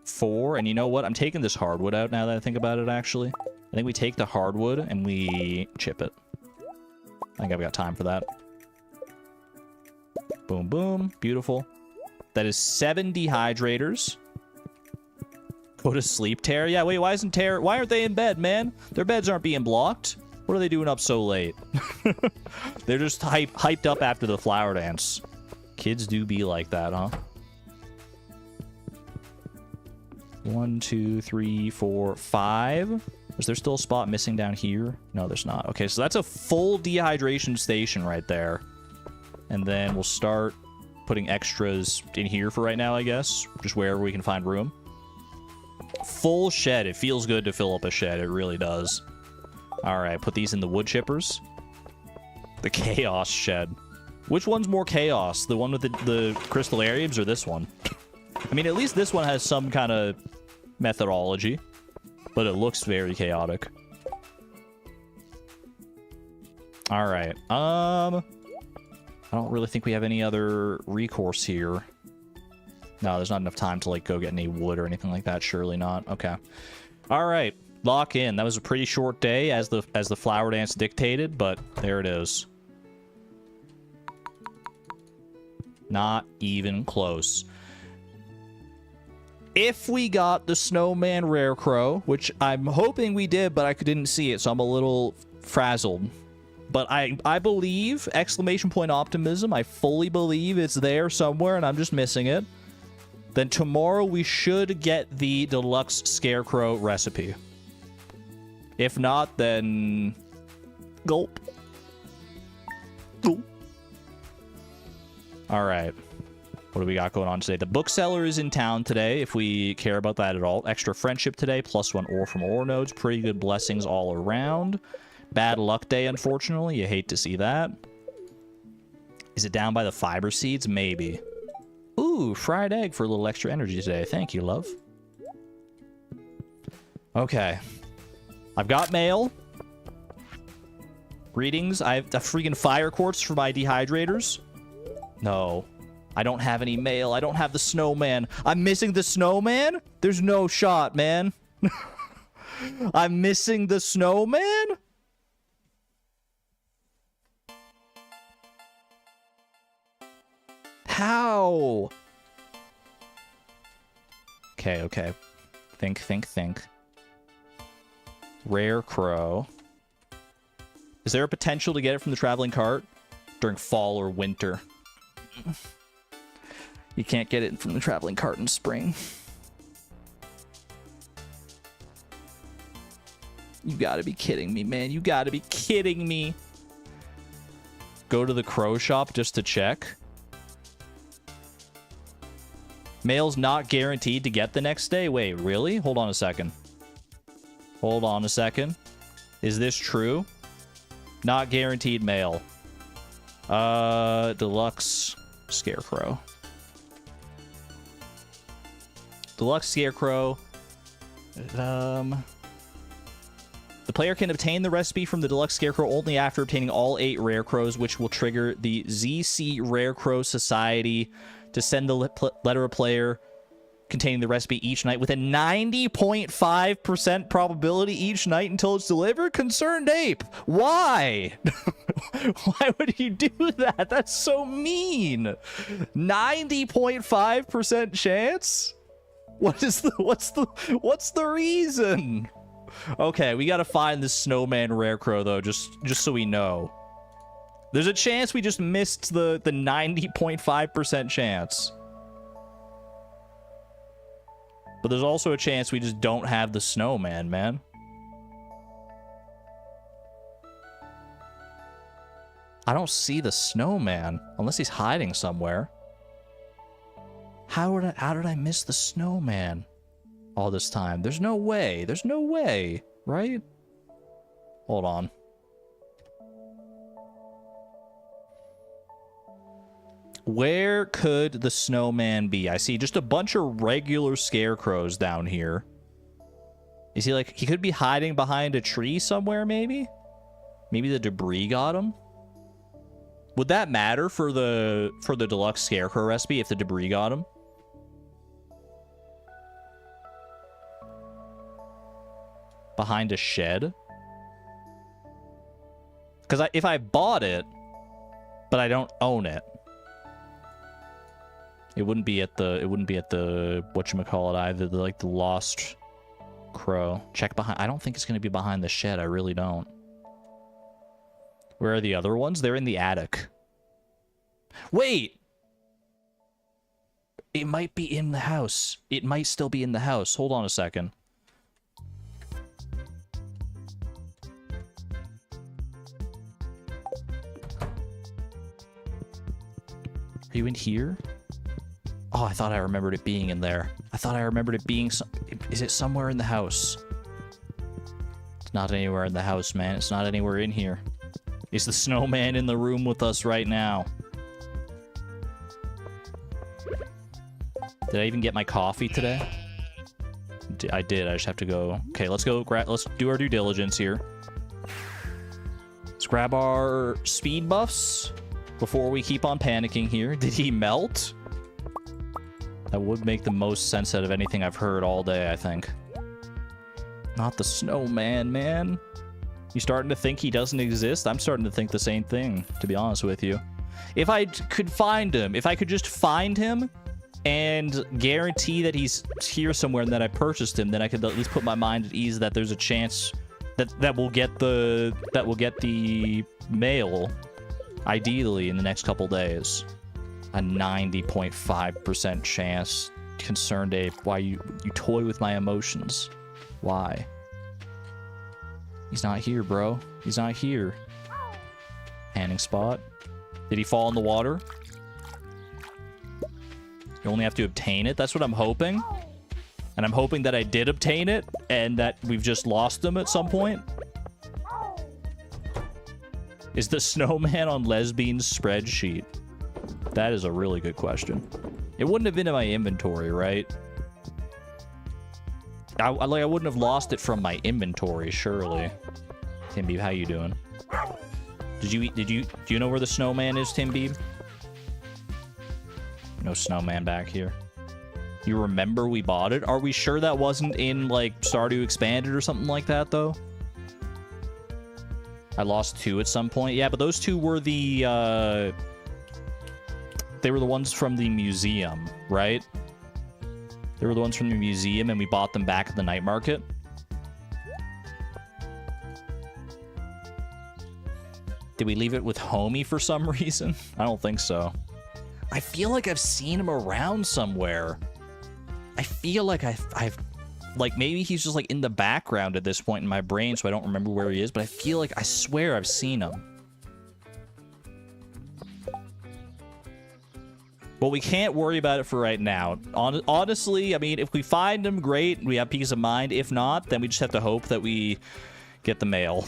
4. And you know what? I'm taking this hardwood out now that I think about it, actually. I think we take the hardwood and we chip it. I think I've got time for that. Boom, boom. Beautiful. That is 7 dehydrators. Go to sleep, Tara. Yeah, wait, why aren't they in bed, man? Their beds aren't being blocked. What are they doing up so late? They're just hyped up after the flower dance. Kids do be like that, huh? 1, 2, 3, 4, 5. Is there still a spot missing down here? No, there's not. Okay, so that's a full dehydration station right there. And then we'll start putting extras in here for right now, I guess. Just wherever we can find room. Full shed. It feels good to fill up a shed. It really does. All right, put these in the wood chippers. The chaos shed. Which one's more chaos? The one with the crystallariums or this one? I mean, at least this one has some kind of methodology. But it looks very chaotic. All right. I don't really think we have any other recourse here. No, there's not enough time to, like, go get any wood or anything like that. Surely not. Okay. All right. Lock in. That was a pretty short day as the flower dance dictated, but there it is. Not even close. If we got the Snowman Rare Crow, which I'm hoping we did, but I didn't see it, so I'm a little frazzled. But I believe, exclamation point optimism, I fully believe it's there somewhere and I'm just missing it. Then tomorrow we should get the deluxe Scarecrow recipe. If not, then gulp. Gulp. All right. What do we got going on today? The bookseller is in town today, if we care about that at all. Extra friendship today, +1 ore from ore nodes. Pretty good blessings all around. Bad luck day, unfortunately. You hate to see that. Is it down by the fiber seeds? Maybe. Ooh, fried egg for a little extra energy today. Thank you, love. Okay. I've got mail. Greetings. I have a freaking fire quartz for my dehydrators. No. I don't have any mail. I don't have the snowman. I'm missing the snowman? There's no shot, man. I'm missing the snowman? How? Okay, okay. Think, think, think. Rare crow. Is there a potential to get it from the traveling cart during fall or winter? You can't get it from the traveling cart in spring. You gotta be kidding me, man. You gotta be kidding me. Go to the crow shop just to check. Mail's not guaranteed to get the next day. Wait, really? Hold on a second. Hold on a second. Is this true? Not guaranteed mail. Deluxe scarecrow. Deluxe scarecrow. The player can obtain the recipe from the deluxe scarecrow only after obtaining all 8 rare crows, which will trigger the ZC Rare Crow Society to send the letter of player containing the recipe each night with a 90.5% probability each night until it's delivered. Concerned ape, why? Why would he do that? That's so mean. 90.5% chance? What's the reason? Okay, we gotta find this snowman rare crow though, just so we know. There's a chance we just missed the 90.5% chance. But there's also a chance we just don't have the snowman, man. I don't see the snowman unless he's hiding somewhere. How did I miss the snowman all this time? There's no way. There's no way, right? Hold on. Where could the snowman be? I see just a bunch of regular scarecrows down here. Is he like, he could be hiding behind a tree somewhere, maybe? Maybe the debris got him? Would that matter for the deluxe scarecrow recipe if the debris got him? Behind a shed? Because if I bought it, but I don't own it, it wouldn't be at the whatchamacallit either, the lost crow. Check behind. I don't think it's going to be behind the shed. I really don't. Where are the other ones? They're in the attic. Wait! It might be in the house. It might still be in the house. Hold on a second. Are you in here? Oh, I thought I remembered it being in there. I thought I remembered it being... Is it somewhere in the house? It's not anywhere in the house, man. It's not anywhere in here. Is the snowman in the room with us right now? Did I even get my coffee today? I did. I just have to go... Okay, let's go let's do our due diligence here. Let's grab our speed buffs before we keep on panicking here. Did he melt? That would make the most sense out of anything I've heard all day, I think. Not the snowman, man. You starting to think he doesn't exist? I'm starting to think the same thing, to be honest with you. If I could find him, if I could just find him and guarantee that he's here somewhere and that I purchased him, then I could at least put my mind at ease that there's a chance that we'll get the mail, ideally, in the next couple days. A 90.5% chance. Concerned ape, why you toy with my emotions? Why? He's not here, bro. He's not here. Panning spot. Did he fall in the water? You only have to obtain it. That's what I'm hoping. And I'm hoping that I did obtain it and that we've just lost them at some point. Is the snowman on Lesbian's spreadsheet? That is a really good question. It wouldn't have been in my inventory, right? I wouldn't have lost it from my inventory, surely. Timbeeb, how you doing? Do you know where the snowman is, Timbeeb? No snowman back here. You remember we bought it? Are we sure that wasn't in, like, Stardew Expanded or something like that, though? I lost 2 at some point. Yeah, but those 2 were the, they were the ones from the museum, right? They were the ones from the museum, and we bought them back at the night market. Did we leave it with Homie for some reason? I don't think so. I feel like I've seen him around somewhere. I feel like I've like, maybe he's just, like, in the background at this point in my brain, so I don't remember where he is, but I feel like, I swear I've seen him. But we can't worry about it for right now. Honestly, I mean, if we find him, great, we have peace of mind. If not, then we just have to hope that we get the mail.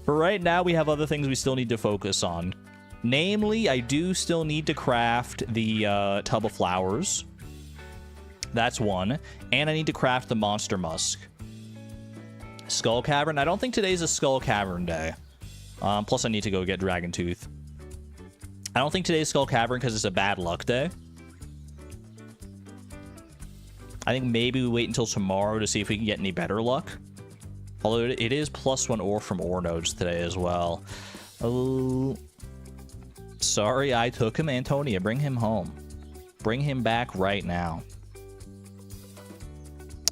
For right now, we have other things we still need to focus on. Namely, I do still need to craft the tub of flowers. That's one. And I need to craft the monster musk. Skull Cavern. I don't think today's a Skull Cavern day. Plus, I need to go get Dragon Tooth. I don't think today's Skull Cavern because it's a bad luck day. I think maybe we wait until tomorrow to see if we can get any better luck. Although it is +1 ore from ore nodes today as well. Oh, sorry I took him, Antonia. Bring him home. Bring him back right now.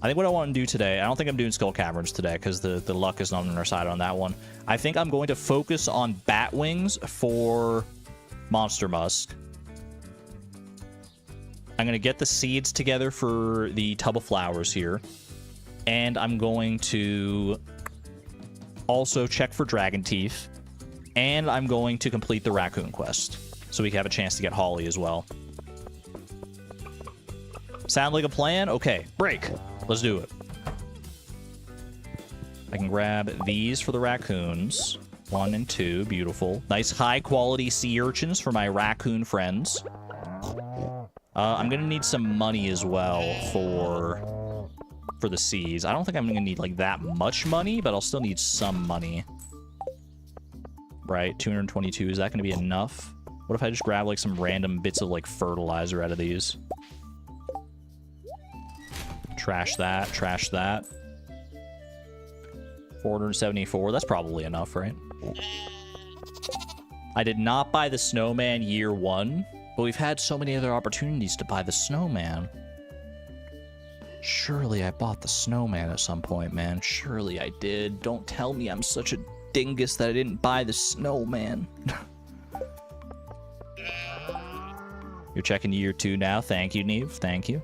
I think what I want to do today, I don't think I'm doing Skull Caverns today because the luck is not on our side on that one. I think I'm going to focus on bat wings for Monster Musk. I'm going to get the seeds together for the tub of flowers here. And I'm going to also check for Dragon Teeth. And I'm going to complete the raccoon quest, so we can have a chance to get Holly as well. Sound like a plan? Okay, break. Let's do it. I can grab these for the raccoons. 1 and 2, beautiful. Nice high-quality sea urchins for my raccoon friends. I'm gonna need some money as well for the seas. I don't think I'm gonna need, like, that much money, but I'll still need some money. Right, 222, is that gonna be enough? What if I just grab, like, some random bits of, like, fertilizer out of these? Trash that, trash that. 474, that's probably enough, right? I did not buy the snowman year 1, but we've had so many other opportunities to buy the snowman. Surely I bought the snowman at some point, man. Surely I did. Don't tell me I'm such a dingus that I didn't buy the snowman. You're checking year 2 now. Thank you, Neve. Thank you.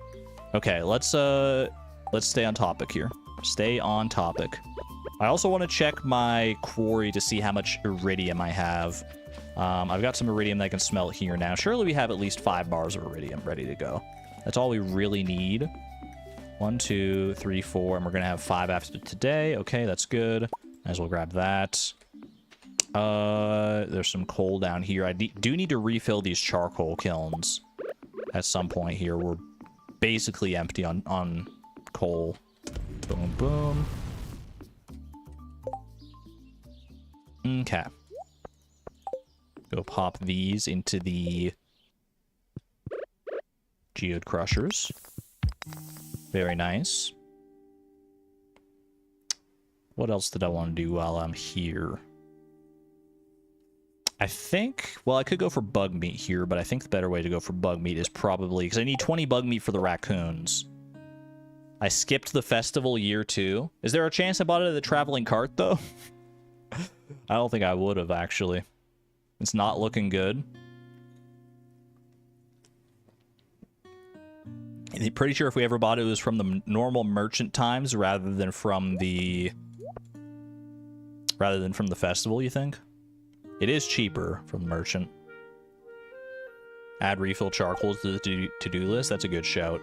Okay, let's stay on topic here. Stay on topic. I also want to check my quarry to see how much iridium I have. I've got some iridium that I can smelt here now. Surely we have at least 5 bars of iridium ready to go. That's all we really need. 1, 2, 3, 4, and we're gonna have 5 after today. Okay, that's good. Might as well grab that. There's some coal down here. I do need to refill these charcoal kilns at some point here. We're basically empty on coal. Boom, boom. Okay. Go pop these into the geode crushers. Very nice. What else did I want to do while I'm here? I think, well, I could go for bug meat here, but I think the better way to go for bug meat is probably, because I need 20 bug meat for the raccoons. I skipped the festival year 2. Is there a chance I bought it at the traveling cart, though? I don't think I would have, actually. It's not looking good. I'm pretty sure if we ever bought it, it was from the normal merchant times rather than from the festival, you think? It is cheaper from the merchant. Add refill charcoal to the to-do list. That's a good shout.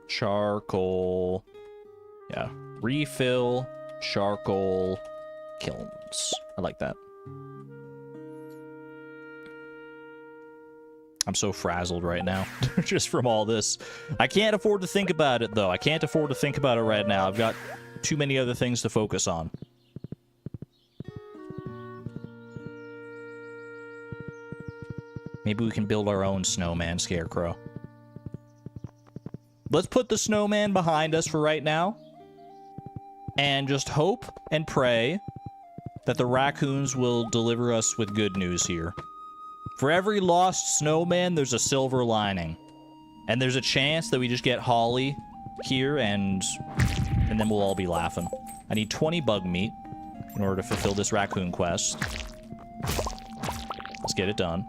Charcoal. Yeah. Refill, charcoal, kilns. I like that. I'm so frazzled right now, just from all this. I can't afford to think about it, though. I can't afford to think about it right now. I've got too many other things to focus on. Maybe we can build our own snowman scarecrow. Let's put the snowman behind us for right now. And just hope and pray that the raccoons will deliver us with good news here. For every lost snowman, there's a silver lining. And there's a chance that we just get Holly here and then we'll all be laughing. I need 20 bug meat in order to fulfill this raccoon quest. Let's get it done.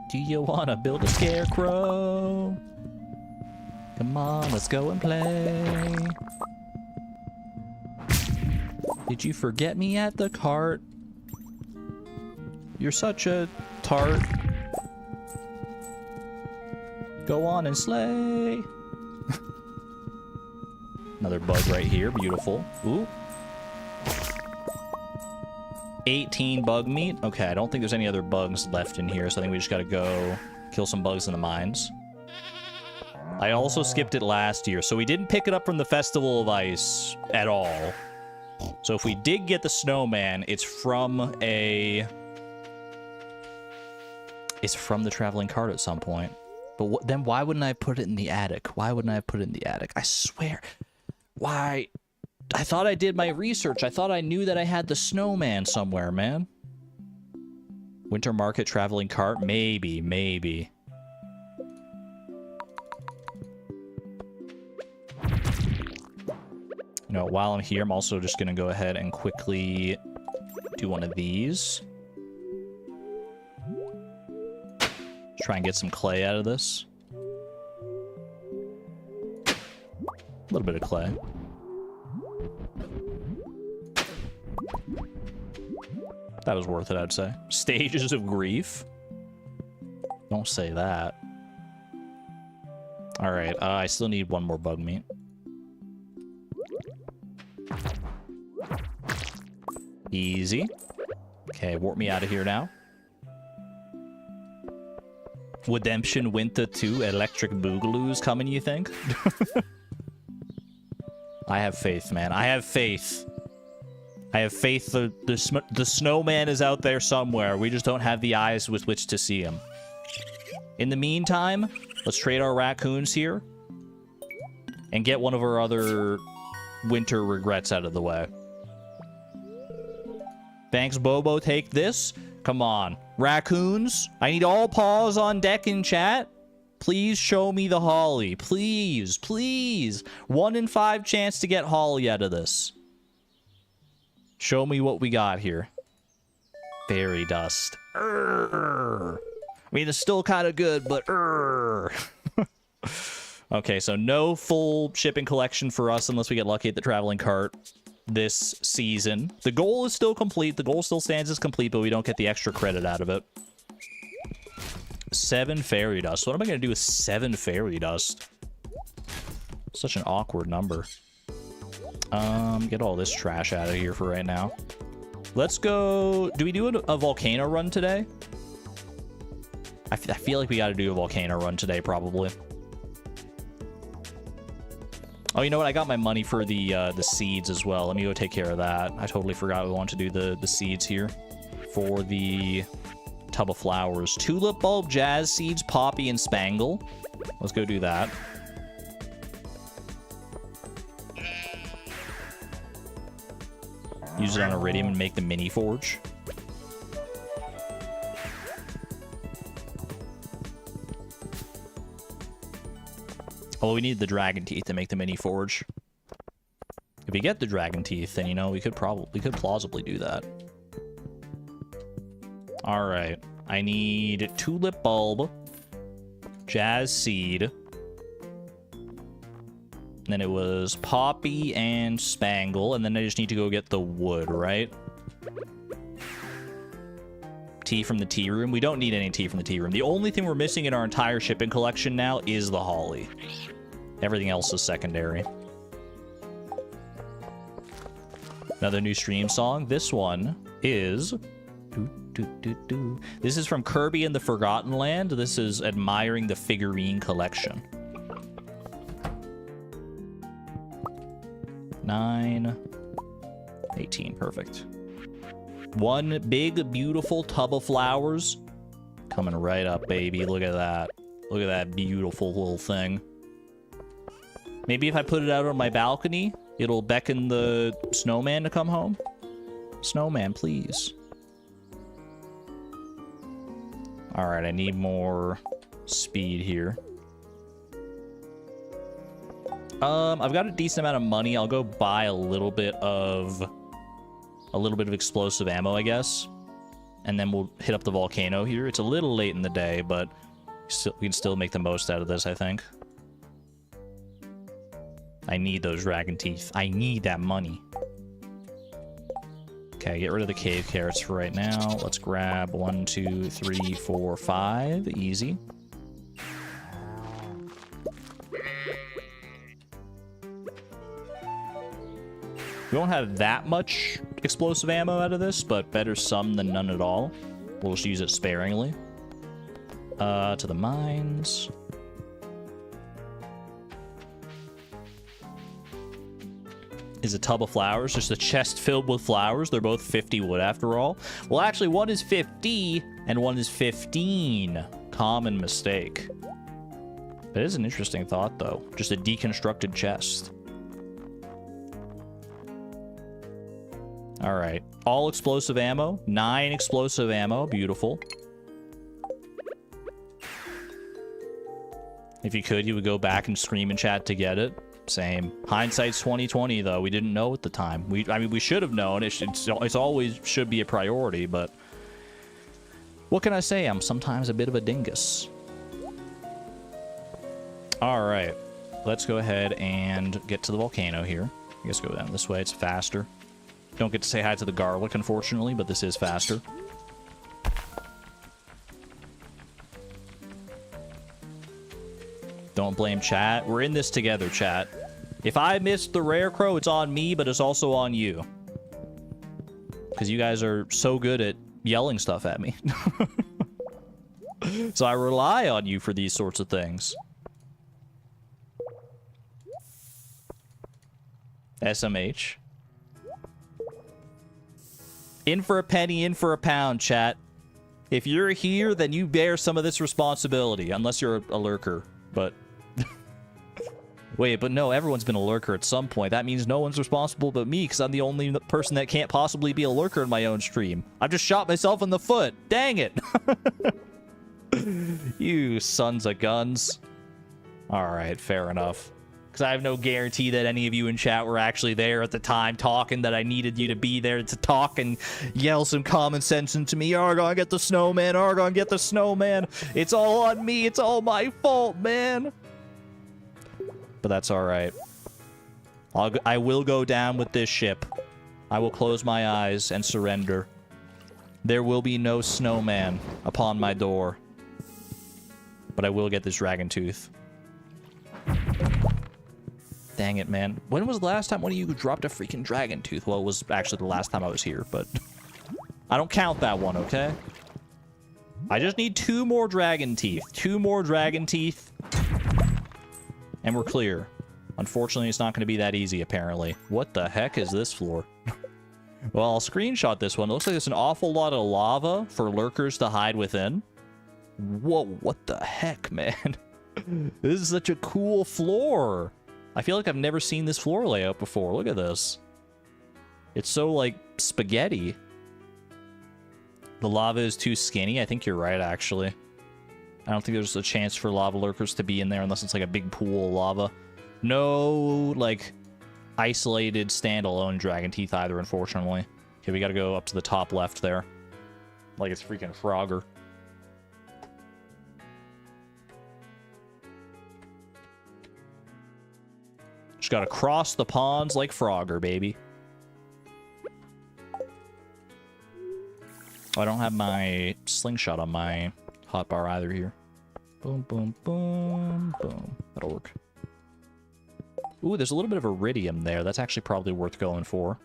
Do you want to build a scarecrow? Come on, let's go and play. Did you forget me at the cart? You're such a tart. Go on and slay. Another bug right here. Beautiful. Ooh. 18 bug meat. Okay, I don't think there's any other bugs left in here, so I think we just gotta go kill some bugs in the mines. I also skipped it last year, so we didn't pick it up from the Festival of Ice at all. So if we did get the snowman, it's from a... It's from the traveling cart at some point. But then why wouldn't I put it in the attic? Why wouldn't I have put it in the attic? I swear. Why? I thought I did my research. I thought I knew that I had the snowman somewhere, man. Winter market traveling cart? Maybe, maybe. You know, while I'm here, I'm also just going to go ahead and quickly do one of these. Try and get some clay out of this. A little bit of clay. That was worth it, I'd say. Stages of grief? Don't say that. Alright, I still need one more bug meat. Easy. Okay, warp me out of here now. Redemption Winter 2 Electric Boogaloo's coming, you think? I have faith, man. I have faith. I have faith the snowman is out there somewhere. We just don't have the eyes with which to see him. In the meantime, let's trade our raccoons here and get one of our other winter regrets out of the way. Thanks, Bobo. Take this. Come on. Raccoons, I need all paws on deck in chat. Please show me the Holly. Please, please. 1 in 5 chance to get Holly out of this. Show me what we got here. Fairy dust. Urgh. I mean, it's still kind of good, but okay, so no full shipping collection for us unless we get lucky at the traveling cart this season. The goal is still complete. The goal still stands as complete, but we don't get the extra credit out of it. 7 fairy dust. What am I going to do with 7 fairy dust? Such an awkward number. Get all this trash out of here for right now. Let's go... Do we do a volcano run today? I feel like we got to do a volcano run today, probably. Oh, you know what? I got my money for the seeds as well. Let me go take care of that. I totally forgot we want to do the seeds here for the tub of flowers. Tulip bulb, jazz seeds, poppy, and spangle. Let's go do that. Use it on iridium and make the mini forge. Oh, we need the dragon teeth to make the mini forge. If we get the dragon teeth, then, you know, we could plausibly do that. All right. I need tulip bulb, jazz seed. And then it was poppy and spangle, and then I just need to go get the wood, right? tea from the tea room. We don't need any tea from the tea room. The only thing we're missing in our entire shipping collection now is the holly. Everything else is secondary. Another new stream song. This one is... This is from Kirby and the Forgotten Land. This is admiring the figurine collection. 9, 18, perfect. One big, beautiful tub of flowers. Coming right up, baby. Look at that. Look at that beautiful little thing. Maybe if I put it out on my balcony, it'll beckon the snowman to come home. Snowman, please. Alright, I need more speed here. I've got a decent amount of money. I'll go buy a little bit of explosive ammo, I guess. And then we'll hit up the volcano here. It's a little late in the day, but we can still make the most out of this, I think. I need those dragon teeth. I need that money. Okay, get rid of the cave carrots for right now. Let's grab 1, 2, 3, 4, 5. Easy. We won't have that much explosive ammo out of this, but better some than none at all. We'll just use it sparingly. To the mines. Is a tub of flowers, just a chest filled with flowers. They're both 50 wood after all. Well, actually, one is 50 and one is 15. Common mistake. That is an interesting thought, though. Just a deconstructed chest. All right. All explosive ammo. 9 explosive ammo. Beautiful. If you could, you would go back and scream in chat to get it. Same. Hindsight's 2020, though. We didn't know at the time. I mean, we should have known. It's always should be a priority, but what can I say? I'm sometimes a bit of a dingus. All right. Let's go ahead and get to the volcano here. I guess go down this way. It's faster. Don't get to say hi to the garlic, unfortunately, but this is faster. Don't blame chat. We're in this together, chat. If I missed the rare crow, it's on me, but it's also on you. Because you guys are so good at yelling stuff at me. So I rely on you for these sorts of things. SMH. In for a penny, in for a pound, chat. If you're here, then you bear some of this responsibility. Unless you're a lurker, but... Wait, but no, everyone's been a lurker at some point. That means no one's responsible but me, because I'm the only person that can't possibly be a lurker in my own stream. I've just shot myself in the foot. Dang it. You sons of guns. Alright, fair enough. Because I have no guarantee that any of you in chat were actually there at the time talking, that I needed you to be there to talk and yell some common sense into me. Argon, get the snowman. Argon, get the snowman. It's all on me. It's all my fault, man. But that's all right. I will go down with this ship. I will close my eyes and surrender. There will be no snowman upon my door. But I will get this dragon tooth. Dang it, man. When was the last time one of you dropped a freaking dragon tooth? Well, it was actually the last time I was here, but... I don't count that one, okay? I just need 2 more dragon teeth. 2 more dragon teeth. And we're clear. Unfortunately, it's not going to be that easy, apparently. What the heck is this floor? Well, I'll screenshot this one. It looks like there's an awful lot of lava for lurkers to hide within. Whoa, what the heck, man? This is such a cool floor. I feel like I've never seen this floor layout before. Look at this. It's so, like, spaghetti. The lava is too skinny. I think you're right, actually. I don't think there's a chance for lava lurkers to be in there unless it's, like, a big pool of lava. No, like, isolated, standalone dragon teeth either, unfortunately. Okay, we gotta go up to the top left there. Like it's freaking Frogger. Just gotta cross the ponds like Frogger, baby. Oh, I don't have my slingshot on my hotbar either here. Boom, boom, boom, boom. That'll work. Ooh, there's a little bit of iridium there. That's actually probably worth going for.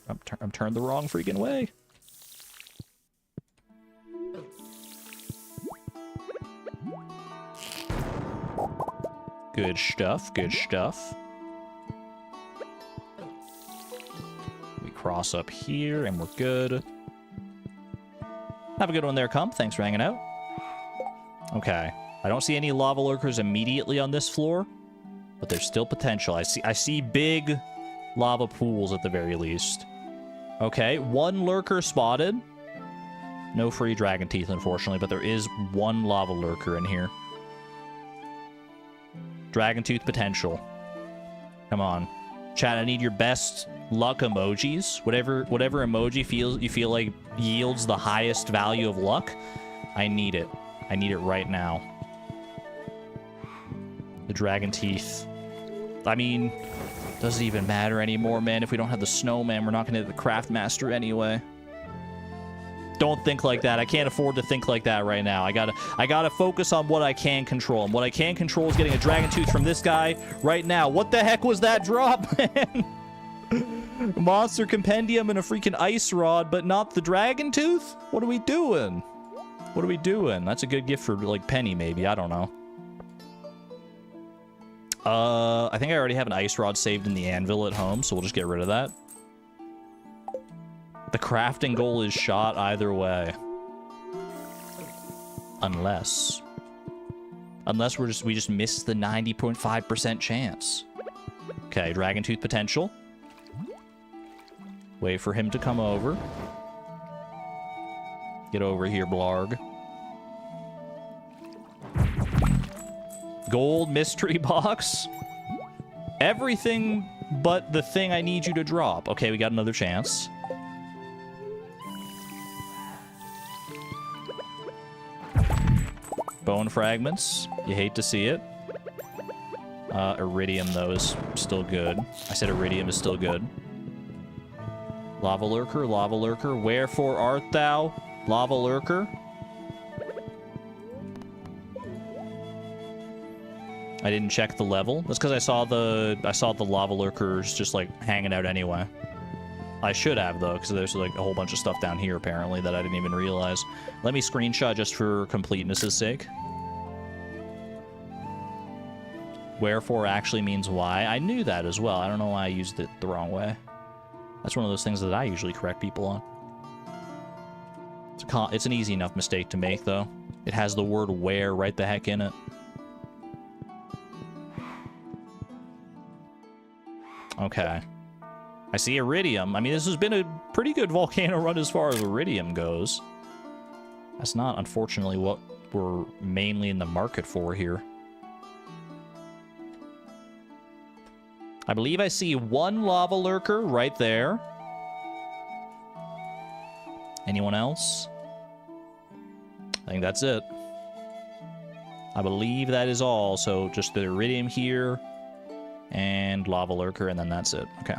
I'm turned the wrong freaking way. Good stuff, good stuff. We cross up here and we're good. Have a good one there, Comp. Thanks for hanging out. Okay. I don't see any lava lurkers immediately on this floor, but there's still potential. I see big lava pools at the very least. Okay, one lurker spotted. No free dragon teeth, unfortunately, but there is one lava lurker in here. Dragon tooth potential. Come on. Chat, I need your best luck emojis. Whatever emoji you feel like yields the highest value of luck, I need it. I need it right now. The dragon teeth. I mean, doesn't even matter anymore, man. If we don't have the snowman, we're not gonna hit the craft master anyway. Don't think like that. I can't afford to think like that right now. I gotta focus on what I can control. And what I can control is getting a dragon tooth from this guy right now. What the heck was that drop, man? Monster compendium and a freaking ice rod, but not the dragon tooth? What are we doing? What are we doing? That's a good gift for, like, Penny, maybe. I don't know. I think I already have an ice rod saved in the anvil at home, so we'll just get rid of that. The crafting goal is shot either way. Unless we just missed the 90.5% chance. Okay, dragon tooth potential. Wait for him to come over. Get over here, Blarg. Gold mystery box. Everything but the thing I need you to drop. Okay, we got another chance. Bone fragments. You hate to see it. Iridium, though, is still good. I said iridium is still good. Lava lurker, lava lurker. Wherefore art thou, lava lurker? I didn't check the level. That's because I saw the lava lurkers just like hanging out anyway. I should have, though, because there's like a whole bunch of stuff down here apparently that I didn't even realize. Let me screenshot just for completeness' sake. Wherefore actually means why. I knew that as well. I don't know why I used it the wrong way. That's one of those things that I usually correct people on. It's an easy enough mistake to make, though. It has the word where right the heck in it. Okay. I see iridium. I mean, this has been a pretty good volcano run as far as iridium goes. That's not, unfortunately, what we're mainly in the market for here. I believe I see one lava lurker right there. Anyone else? I think that's it. I believe that is all. So just the iridium here and lava lurker, and then that's it. Okay.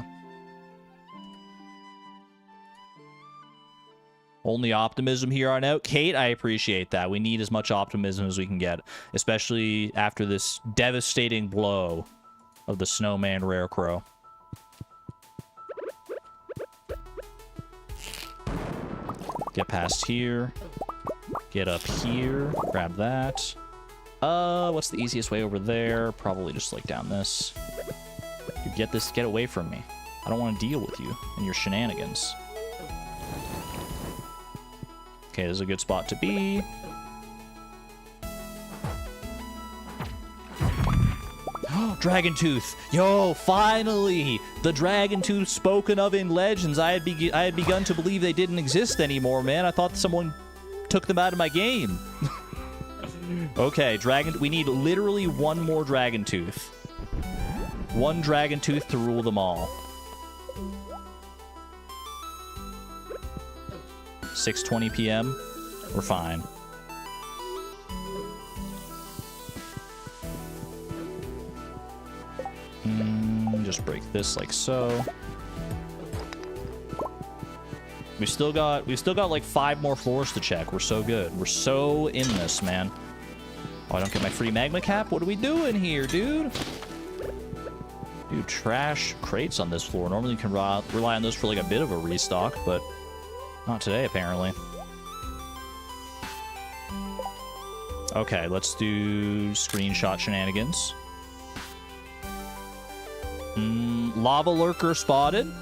Only optimism here on out. Kate, I appreciate that. We need as much optimism as we can get, especially after this devastating blow of the snowman rare crow. Get past here. Get up here. Grab that. What's the easiest way over there? Probably just like down this. Dude, get away from me. I don't want to deal with you and your shenanigans. Okay, this is a good spot to be. Dragon Tooth! Yo, finally! The Dragon Tooth spoken of in Legends. I had begun to believe they didn't exist anymore, man. I thought someone took them out of my game. Okay, we need literally one more Dragon Tooth. One Dragon Tooth to rule them all. 6:20 p.m. We're fine. Just break this like so. We've still got like 5 more floors to check. We're so good. We're so in this, man. Oh, I don't get my free magma cap? What are we doing here, dude? Dude, trash crates on this floor. Normally you can rely on those for like a bit of a restock, but not today, apparently. Okay, let's do screenshot shenanigans. Lava lurker spotted.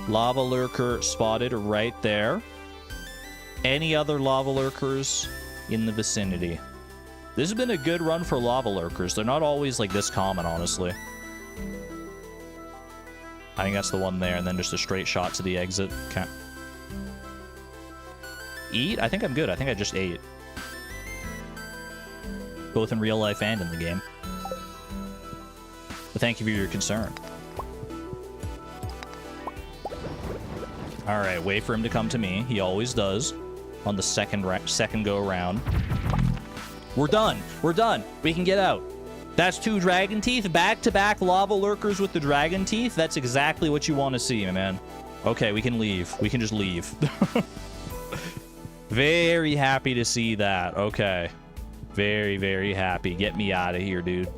Lava lurker spotted right there. Any other lava lurkers in the vicinity? This has been a good run for lava lurkers. They're not always like this common, honestly. I think that's the one there, and then just a straight shot to the exit. Okay. Eat? I think I'm good. I think I just ate. Both in real life and in the game. But thank you for your concern. Alright, wait for him to come to me. He always does. On the second go around. We're done. We're done. We can get out. That's 2 dragon teeth. Back-to-back lava lurkers with the dragon teeth. That's exactly what you want to see, man. Okay, we can leave. We can just leave. Very happy to see that. Okay. Very, very happy. Get me out of here, dude.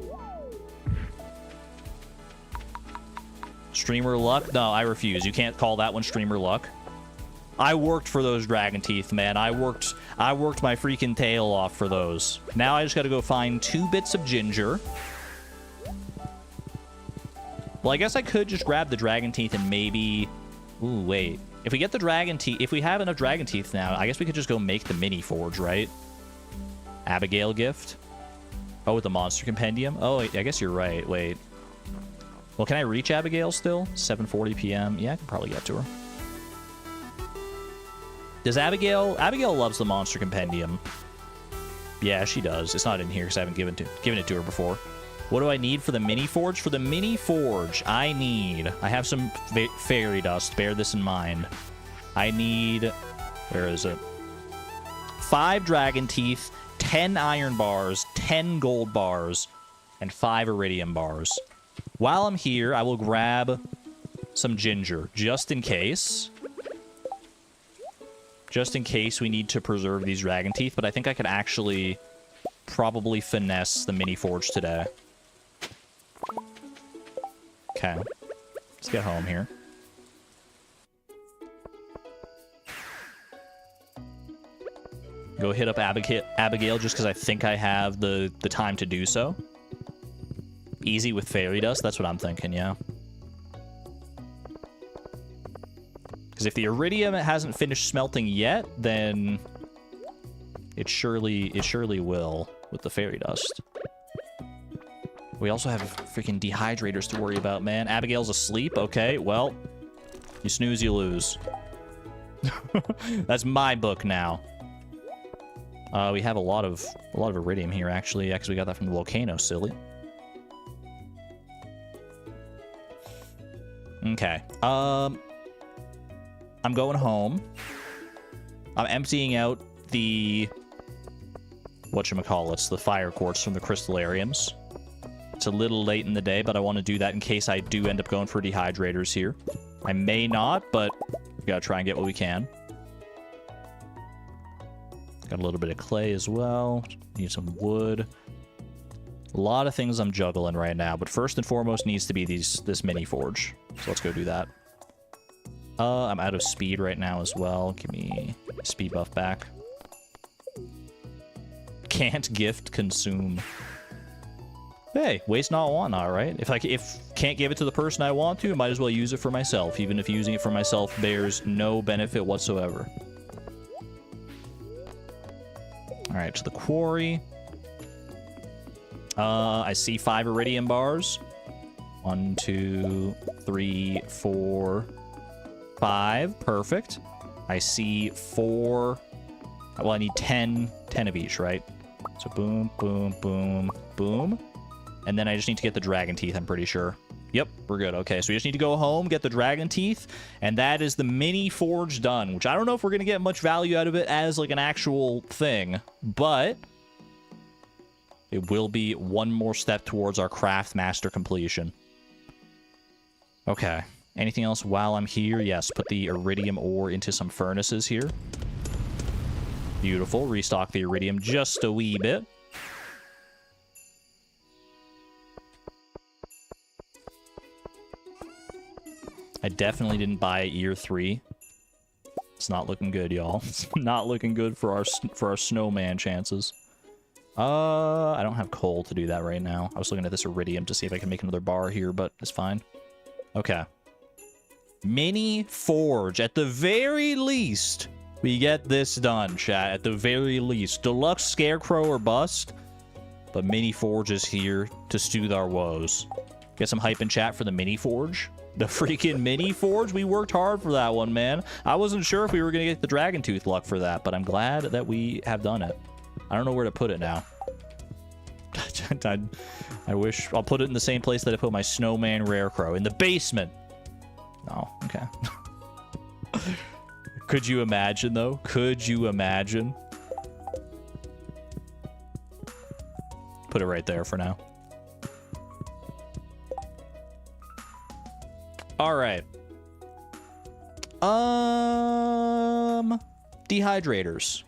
Streamer luck? No, I refuse. You can't call that one streamer luck. I worked for those dragon teeth, man. I worked my freaking tail off for those. Now I just gotta go find 2 bits of ginger. Well, I guess I could just grab the dragon teeth and maybe... Ooh, wait. If we get the dragon teeth... If we have enough dragon teeth now, I guess we could just go make the mini forge, right? Abigail gift? Oh, with the monster compendium? Oh, I guess you're right. Wait. Well, can I reach Abigail still? 7:40 p.m. Yeah, I can probably get to her. Does Abigail... Abigail loves the monster compendium. Yeah, she does. It's not in here because I haven't given it to her before. What do I need for the mini forge? For the mini forge, I have some fairy dust. Bear this in mind. I need... Where is it? 5 dragon teeth, 10 iron bars, 10 gold bars, and 5 iridium bars. While I'm here, I will grab some ginger, just in case. Just in case we need to preserve these dragon teeth, but I think I could actually probably finesse the mini forge today. Okay. Let's get home here. Go hit up Abigail just because I think I have the time to do so. Easy with fairy dust, that's what I'm thinking, yeah. Because if the iridium hasn't finished smelting yet, then it surely will with the fairy dust. We also have freaking dehydrators to worry about, man. Abigail's asleep. Okay, well, you snooze, you lose. That's my book now. We have a lot of iridium here, actually. Yeah, because we got that from the volcano, silly. Okay. I'm going home. I'm emptying out the... whatchamacallits, the fire quartz from the crystallariums. It's a little late in the day, but I want to do that in case I do end up going for dehydrators here. I may not, but we gotta try and get what we can. Got a little bit of clay as well. Need some wood. A lot of things I'm juggling right now, but first and foremost needs to be this mini forge. So let's go do that. I'm out of speed right now as well. Give me speed buff back. Can't gift consume. Hey, waste not, want not, right? If can't give it to the person I want to, might as well use it for myself, even if using it for myself bears no benefit whatsoever. Alright, to the quarry. I see 5 iridium bars. 1, 2, 3, 4, 5. Perfect. I see 4. Well, I need 10 of each, right? So boom, boom, boom, boom. And then I just need to get the dragon teeth, I'm pretty sure. Yep, we're good. Okay, so we just need to go home, get the dragon teeth, and that is the mini forge done, which I don't know if we're going to get much value out of it as, like, an actual thing, but it will be one more step towards our craft master completion. Okay, Anything else while I'm here? Yes, put the iridium ore into some furnaces here. Beautiful. Restock the iridium just a wee bit. I definitely didn't buy it year 3. It's not looking good, y'all. It's not looking good for our snowman chances. I don't have coal to do that right now. I was looking at this iridium to see if I can make another bar here, but it's fine. Okay. Mini forge. At the very least, we get this done, chat. At the very least. Deluxe scarecrow or bust. But mini forge is here to soothe our woes. Get some hype in chat for the mini forge. The freaking mini forge. We worked hard for that one, man. I wasn't sure if we were going to get the dragon tooth luck for that, but I'm glad that we have done it. I don't know where to put it now. I wish I'll put it in the same place that I put my snowman rarecrow. In the basement. Oh, okay. Could you imagine, though? Could you imagine? Put it right there for now. All right. Dehydrators.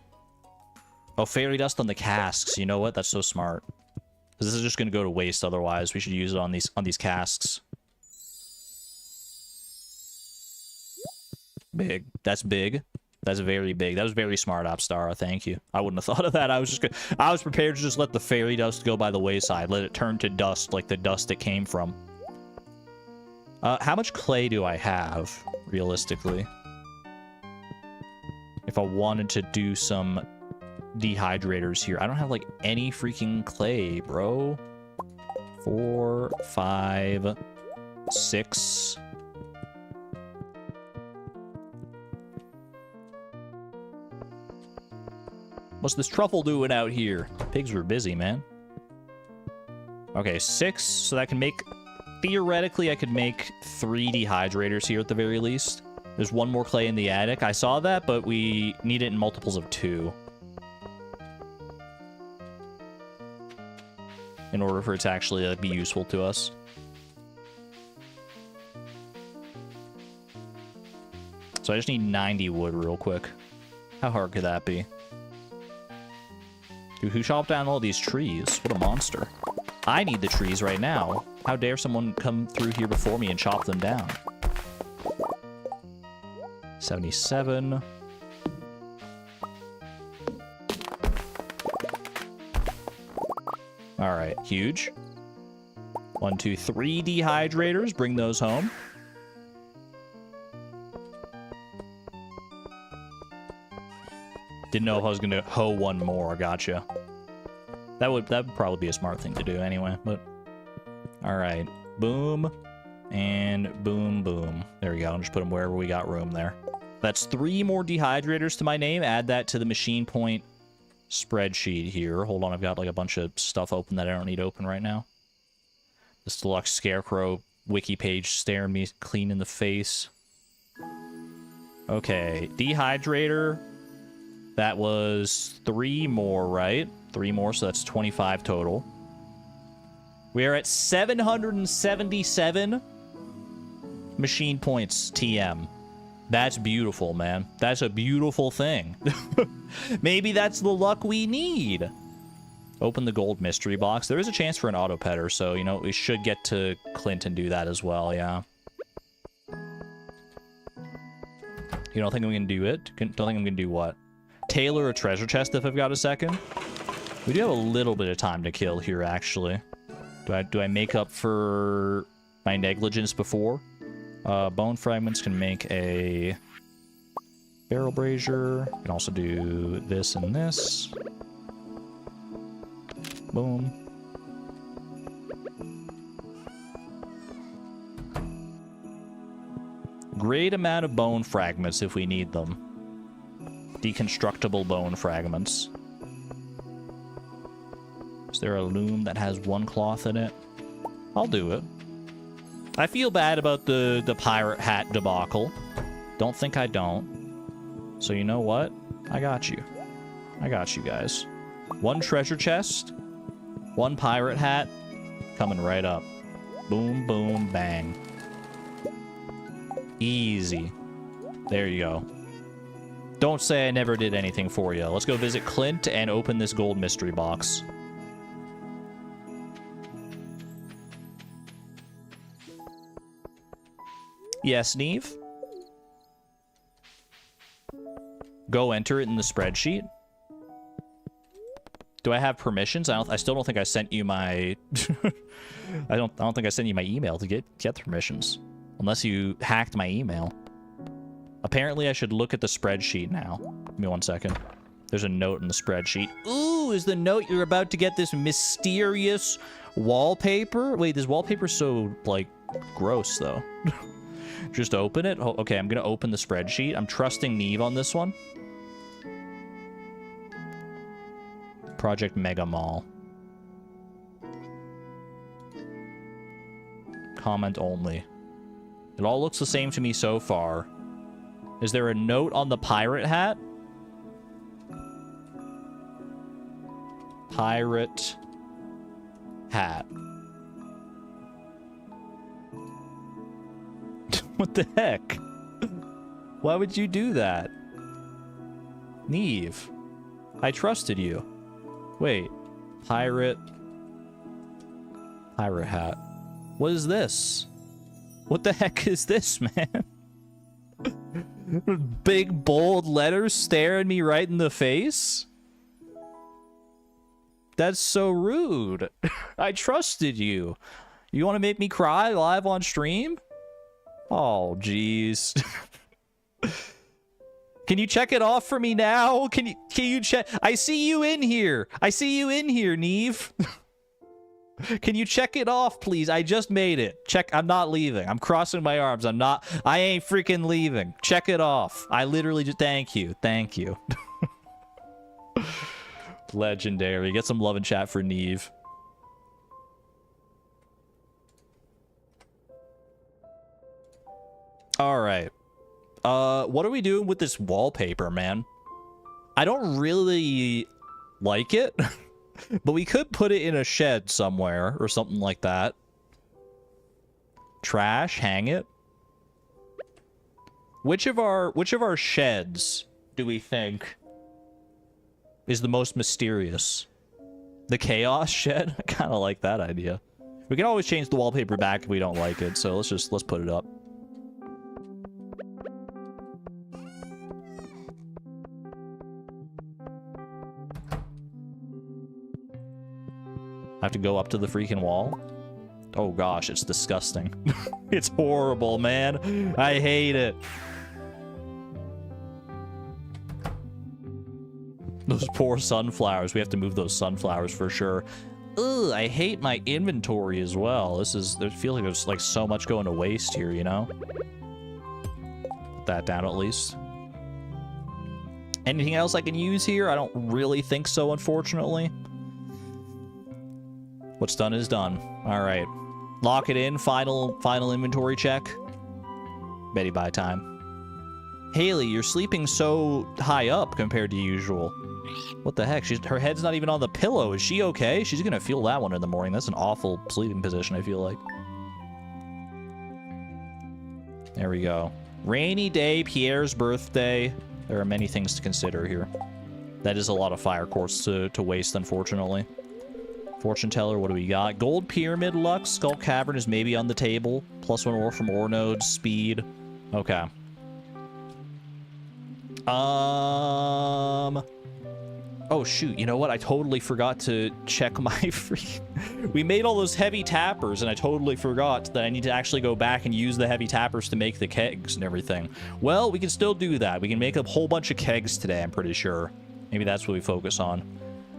Oh, fairy dust on the casks. You know what? That's so smart. Because this is just going to go to waste otherwise. We should use it on these casks. Big. That's big. That's very big. That was very smart, Opstara. Thank you. I wouldn't have thought of that. I was prepared to just let the fairy dust go by the wayside. Let it turn to dust like the dust it came from. How much clay do I have, realistically? If I wanted to do some dehydrators here. I don't have, like, any freaking clay, bro. 4, 5, 6... What's this truffle doing out here? Pigs were busy, man. Okay, 6. So that can make... Theoretically, I could make 3 dehydrators here at the very least. There's 1 more clay in the attic. I saw that, but we need it in multiples of 2. In order for it to actually be useful to us. So I just need 90 wood real quick. How hard could that be? Dude, who chopped down all these trees? What a monster. I need the trees right now. How dare someone come through here before me and chop them down? 77. Alright, huge. 1, 2, 3 dehydrators. Bring those home. Didn't know if I was gonna hoe 1 more. Gotcha. That would probably be a smart thing to do anyway, but... Alright. Boom. And boom, boom. There we go. I'll just put them wherever we got room there. That's 3 more dehydrators to my name. Add that to the machine point spreadsheet here. Hold on, I've got like a bunch of stuff open that I don't need open right now. This deluxe scarecrow wiki page staring me clean in the face. Okay, dehydrator. That was 3 more, right? 3 more, so that's 25 total. We are at 777 machine points TM. That's beautiful, man. That's a beautiful thing. Maybe that's the luck we need. Open the gold mystery box. There is a chance for an auto petter, so, you know, we should get to Clint and do that as well, yeah. You don't think I'm gonna do it? Don't think I'm gonna do what? Tailor a treasure chest if I've got a second. We do have a little bit of time to kill here, actually. Do I make up for my negligence before? Bone fragments can make a barrel brazier. Can also do this and this. Boom. Great amount of bone fragments if we need them. Deconstructible bone fragments. Is there a loom that has 1 cloth in it? I'll do it. I feel bad about the pirate hat debacle. Don't think I don't. So you know what? I got you. I got you guys. 1 treasure chest. 1 pirate hat. Coming right up. Boom, boom, bang. Easy. There you go. Don't say I never did anything for you. Let's go visit Clint and open this gold mystery box. Yes, Neve? Go enter it in the spreadsheet. Do I have permissions? I still don't think I sent you my I don't think I sent you my email to get the permissions. Unless you hacked my email. Apparently I should look at the spreadsheet now. Give me 1 second. There's a note in the spreadsheet. Ooh, is the note you're about to get this mysterious wallpaper? Wait, this wallpaper's so, like, gross, though. Just open it? Oh, okay, I'm gonna open the spreadsheet. I'm trusting Neve on this one. Project Mega Mall. Comment only. It all looks the same to me so far. Is there a note on the pirate hat? Pirate hat. What the heck? Why would you do that? Neve, I trusted you. Wait, pirate hat. What is this? What the heck is this, man? Big bold letters staring me right in the face? That's so rude. I trusted you. You want to make me cry live on stream? Oh, jeez. Can you check it off for me now? Can you check? I see you in here. I see you in here, Neve. Can you check it off, please? I just made it. Check. I'm not leaving. I'm crossing my arms. I ain't freaking leaving. Check it off. I literally just, thank you. Thank you. Legendary. Get some love and chat for Neve. All right. What are we doing with this wallpaper, man? I don't really like it, but we could put it in a shed somewhere or something like that. Trash, hang it. Which of our sheds do we think is the most mysterious? The chaos shed? I kind of like that idea. We can always change the wallpaper back if we don't like it, so let's put it up. I have to go up to the freaking wall. Oh gosh, it's disgusting. It's horrible, man. I hate it. Those poor sunflowers. We have to move those sunflowers for sure. Ugh, I hate my inventory as well. I feel like there's like so much going to waste here, you know? Put that down at least. Anything else I can use here? I don't really think so, unfortunately. What's done is done. All right. Lock it in. Final inventory check. Betty bye time. Haley, you're sleeping so high up compared to usual. What the heck? Her head's not even on the pillow. Is she okay? She's gonna feel that one in the morning. That's an awful sleeping position, I feel like. There we go. Rainy day, Pierre's birthday. There are many things to consider here. That is a lot of fire quartz to waste, unfortunately. Fortune teller, what do we got? Gold pyramid luck. Skull cavern is maybe on the table. +1 ore from ore nodes. Speed. Okay. Oh shoot, you know what? I totally forgot to check my free... We made all those heavy tappers, and I totally forgot that I need to actually go back and use the heavy tappers to make the kegs and everything. Well, we can still do that. We can make a whole bunch of kegs today, I'm pretty sure. Maybe that's what we focus on.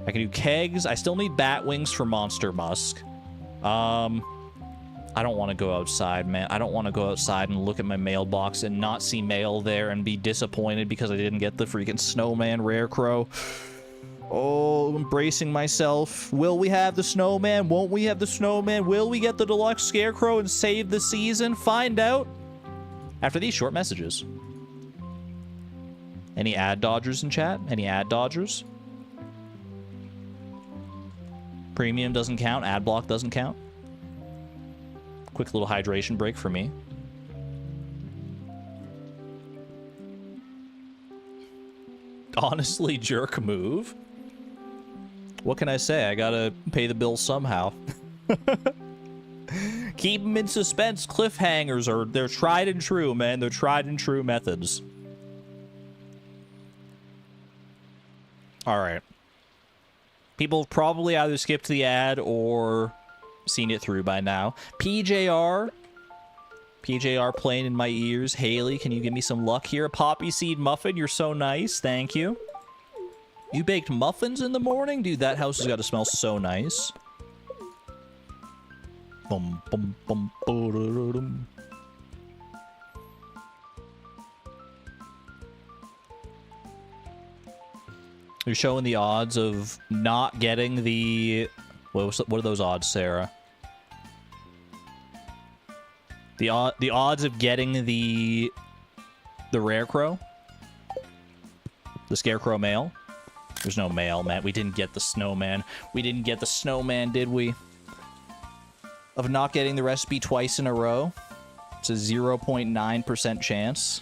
I can do kegs. I still need bat wings for Monster Musk. I don't want to go outside, man. I don't want to go outside and look at my mailbox and not see mail there and be disappointed because I didn't get the freaking snowman rare crow. Oh, I'm bracing myself. Will we have the snowman? Won't we have the snowman? Will we get the deluxe scarecrow and save the season? Find out after these short messages. Any ad dodgers in chat? Any ad dodgers? Premium doesn't count. Ad block doesn't count. Quick little hydration break for me. honestly jerk move. What can I say? I gotta pay the bills somehow. Keep them in suspense. Cliffhangers are, they're tried and true, man. They're tried and true methods. All right. People have probably either skipped the ad or seen it through by now. PJR playing in my ears. Haley, can you give me some luck here? A poppy seed muffin. You're so nice. Thank you. You baked muffins in the morning? Dude, that house has got to smell so nice. Bum, bum, bum, ba-da-da-dum. You're showing the odds of not getting the... What are those odds, Sarah? The odds of getting the rare crow? The scarecrow male? There's no male, man. We didn't get the snowman. We didn't get the snowman, did we? Of not getting the recipe twice in a row? It's a 0.9% chance.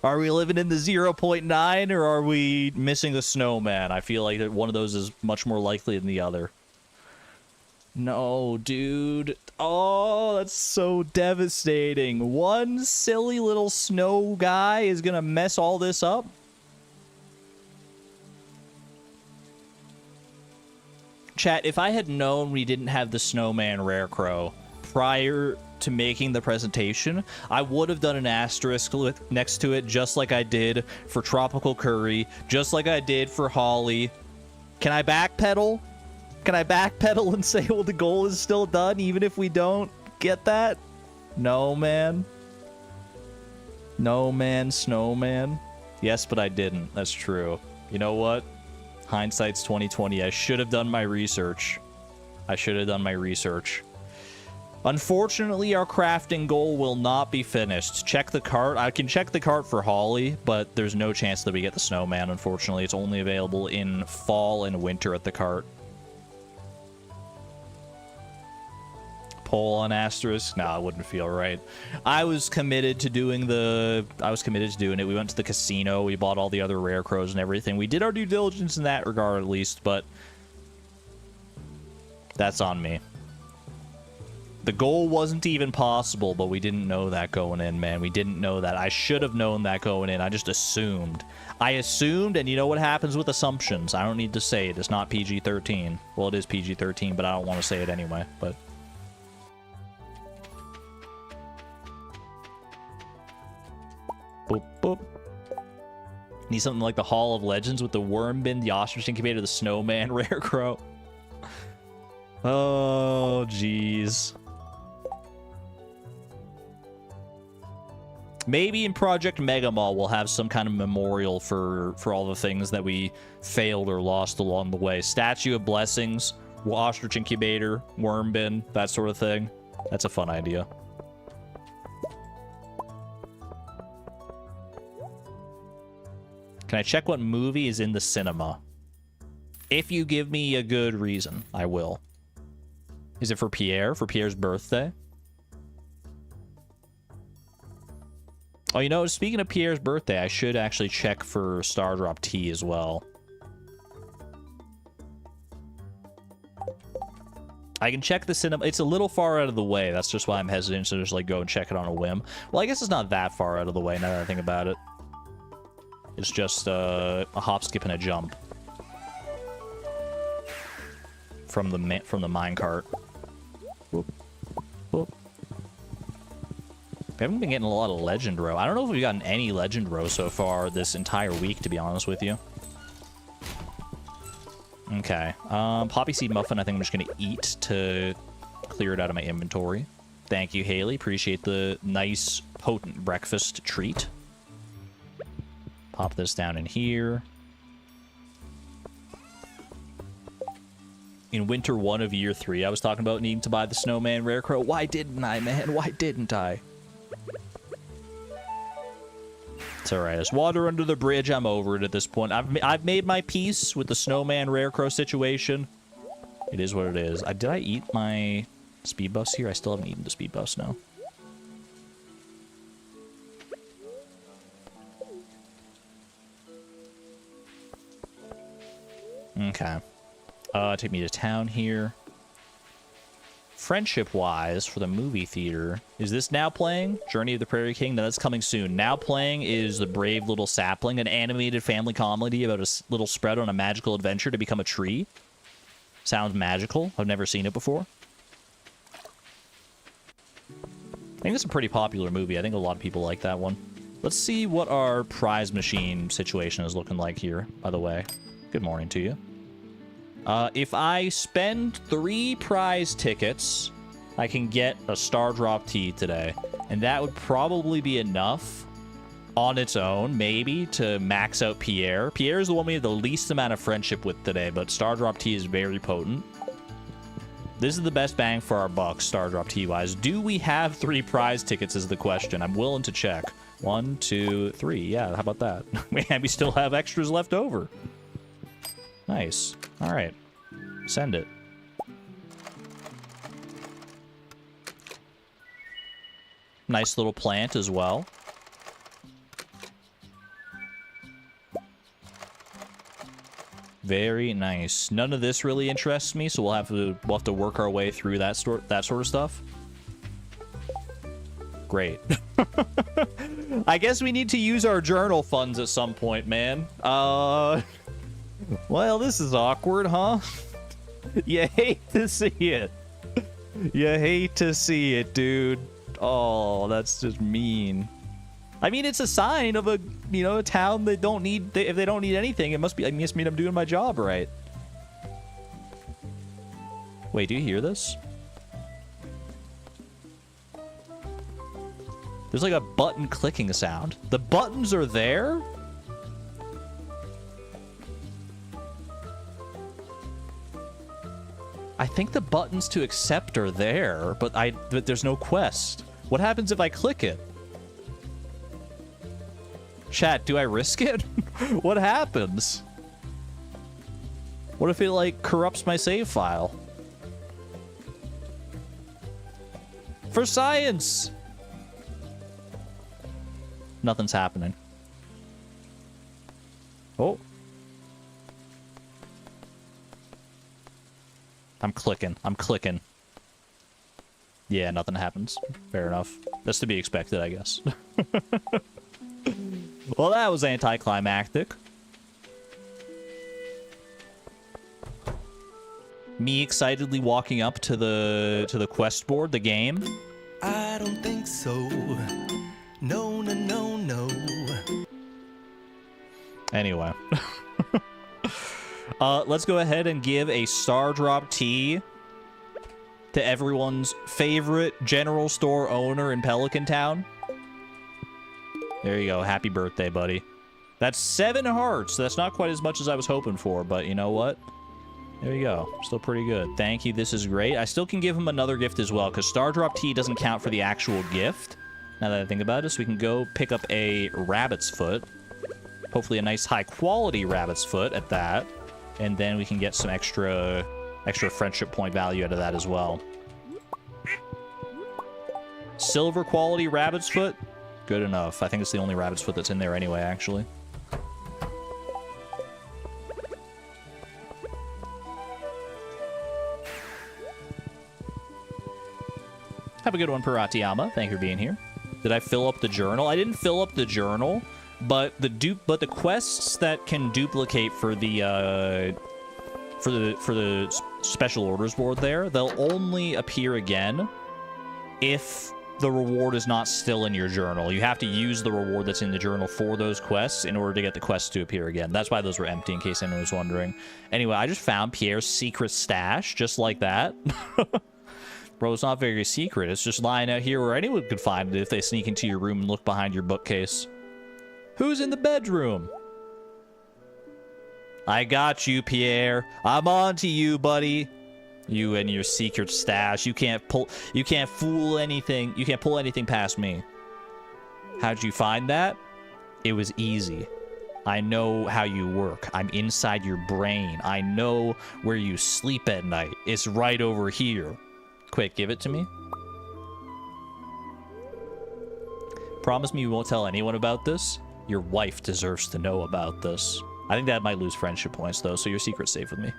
Are we living in the 0.9 or are we missing the snowman? I feel like that one of those is much more likely than the other. No, dude. Oh, that's so devastating. One silly little snow guy is gonna mess all this up. Chat, if I had known we didn't have the snowman rare crow prior to making the presentation, I would have done an asterisk next to it just like I did for tropical curry, just like I did for holly. Can I backpedal? Can I backpedal and say, well, the goal is still done even if we don't get that? No, man. No, man, snowman. Yes, but I didn't. That's true. You know what? Hindsight's 2020. I should have done my research. I should have done my research. Unfortunately, our crafting goal will not be finished. Check the cart. I can check the cart for holly, but there's no chance that we get the snowman, unfortunately. It's only available in fall and winter at the cart. Poll on asterisk? No, it wouldn't feel right. I was committed to doing it. We went to the casino. We bought all the other rare crows and everything. We did our due diligence in that regard, at least, but that's on me. The goal wasn't even possible, but we didn't know that going in, man. We didn't know that. I should have known that going in. I just assumed. I assumed, and you know what happens with assumptions. I don't need to say it. It's not PG-13. Well, it is PG-13, but I don't want to say it anyway, but... Boop, boop. Need something like the Hall of Legends with the worm bin, the ostrich incubator, the snowman, rare crow. Oh, jeez. Maybe in Project Mega Mall we'll have some kind of memorial for all the things that we failed or lost along the way. Statue of Blessings, ostrich incubator, worm bin, that sort of thing. That's a fun idea. Can I check what movie is in the cinema? If you give me a good reason, I will. Is it for Pierre? For Pierre's birthday? Oh, you know, speaking of Pierre's birthday, I should actually check for Stardrop Tea as well. I can check the cinema. It's a little far out of the way. That's just why I'm hesitant to just, like, go and check it on a whim. Well, I guess it's not that far out of the way now that I think about it. It's just a hop, skip, and a jump from the minecart. Whoop, whoop. We haven't been getting a lot of legend row. I don't know if we've gotten any legend row so far this entire week, to be honest with you. Okay. Poppy seed muffin, I think I'm just going to eat to clear it out of my inventory. Thank you, Haley. Appreciate the nice, potent breakfast treat. Pop this down in here. In winter 1 of year 3, I was talking about needing to buy the snowman rare crow. Why didn't I, man? Why didn't I? It's alright. There's water under the bridge. I'm over it at this point. I've made my peace with the snowman rare crow situation. It is what it is. Did I eat my speed buffs here? I still haven't eaten the speed buffs, no. Okay. Take me to town here. Friendship-wise, for the movie theater, is this now playing? Journey of the Prairie King? No, that's coming soon. Now playing is The Brave Little Sapling, an animated family comedy about a little spread on a magical adventure to become a tree. Sounds magical. I've never seen it before. I think it's a pretty popular movie. I think a lot of people like that one. Let's see what our prize machine situation is looking like here, by the way. Good morning to you. If I spend 3 prize tickets, I can get a Star Drop Tea today. And that would probably be enough on its own, maybe, to max out Pierre. Pierre is the one we have the least amount of friendship with today, but Star Drop Tea is very potent. This is the best bang for our buck, Star Drop Tea-wise. Do we have 3 prize tickets is the question. I'm willing to check. 1, 2, 3. Yeah, how about that? And we still have extras left over. Nice. All right. Send it. Nice little plant as well. Very nice. None of this really interests me, so we'll have to work our way through that sort of stuff. Great. I guess we need to use our journal funds at some point, man. Well, this is awkward, huh? You hate to see it. You hate to see it, dude. Oh, that's just mean. I mean, it's a sign of a, you know, a town that don't need, if they don't need anything, it must mean I'm doing my job right. Wait, do you hear this? There's like a button clicking sound. The buttons are there? I think the buttons to accept are there, but there's no quest. What happens if I click it? Chat, do I risk it? What happens? What if it, like, corrupts my save file? For science! Nothing's happening. Oh. I'm clicking. Yeah, nothing happens. Fair enough. That's to be expected, I guess. Well, that was anticlimactic. Me excitedly walking up to the quest board, the game. I don't think so. No, no, no, no. Anyway. Let's go ahead and give a Star Drop Tea to everyone's favorite general store owner in Pelican Town. There you go. Happy birthday, buddy. That's 7 hearts. That's not quite as much as I was hoping for, but you know what? There you go. Still pretty good. Thank you. This is great. I still can give him another gift as well, because Star Drop Tea doesn't count for the actual gift. Now that I think about it, so we can go pick up a rabbit's foot. Hopefully a nice high-quality rabbit's foot at that. And then we can get some extra friendship point value out of that as well. Silver quality rabbit's foot? Good enough. I think it's the only rabbit's foot that's in there anyway, actually. Have a good one, Piratiyama. Thank you for being here. Did I fill up the journal? I didn't fill up the journal, but the quests that can duplicate for the special orders board there, they'll only appear again if the reward is not still in your journal. You have to use the reward that's in the journal for those quests in order to get the quests to appear again. That's why those were empty, in case anyone was wondering. Anyway, I just found Pierre's secret stash, just like that. Bro, it's not very secret. It's just lying out here where anyone could find it if they sneak into your room and look behind your bookcase. Who's in the bedroom? I got you, Pierre. I'm on to you, buddy. You and your secret stash. You can't fool anything. You can't pull anything past me. How'd you find that? It was easy. I know how you work. I'm inside your brain. I know where you sleep at night. It's right over here. Quick, give it to me. Promise me you won't tell anyone about this? Your wife deserves to know about this. I think that might lose friendship points, though, so your secret's safe with me.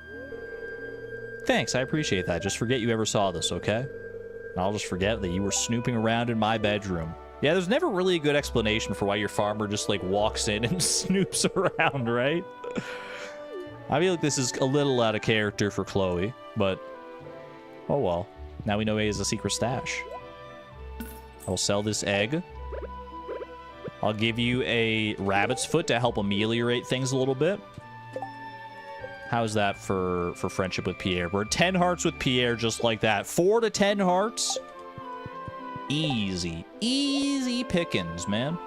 Thanks, I appreciate that. Just forget you ever saw this, okay? And I'll just forget that you were snooping around in my bedroom. Yeah, there's never really a good explanation for why your farmer just, like, walks in and snoops around, right? I feel like this is a little out of character for Chloe, but... oh well. Now we know he has a secret stash. I will sell this egg. I'll give you a rabbit's foot to help ameliorate things a little bit. How's that for friendship with Pierre? We're 10 hearts with Pierre just like that. 4 to 10 hearts. Easy. Easy pickings, man.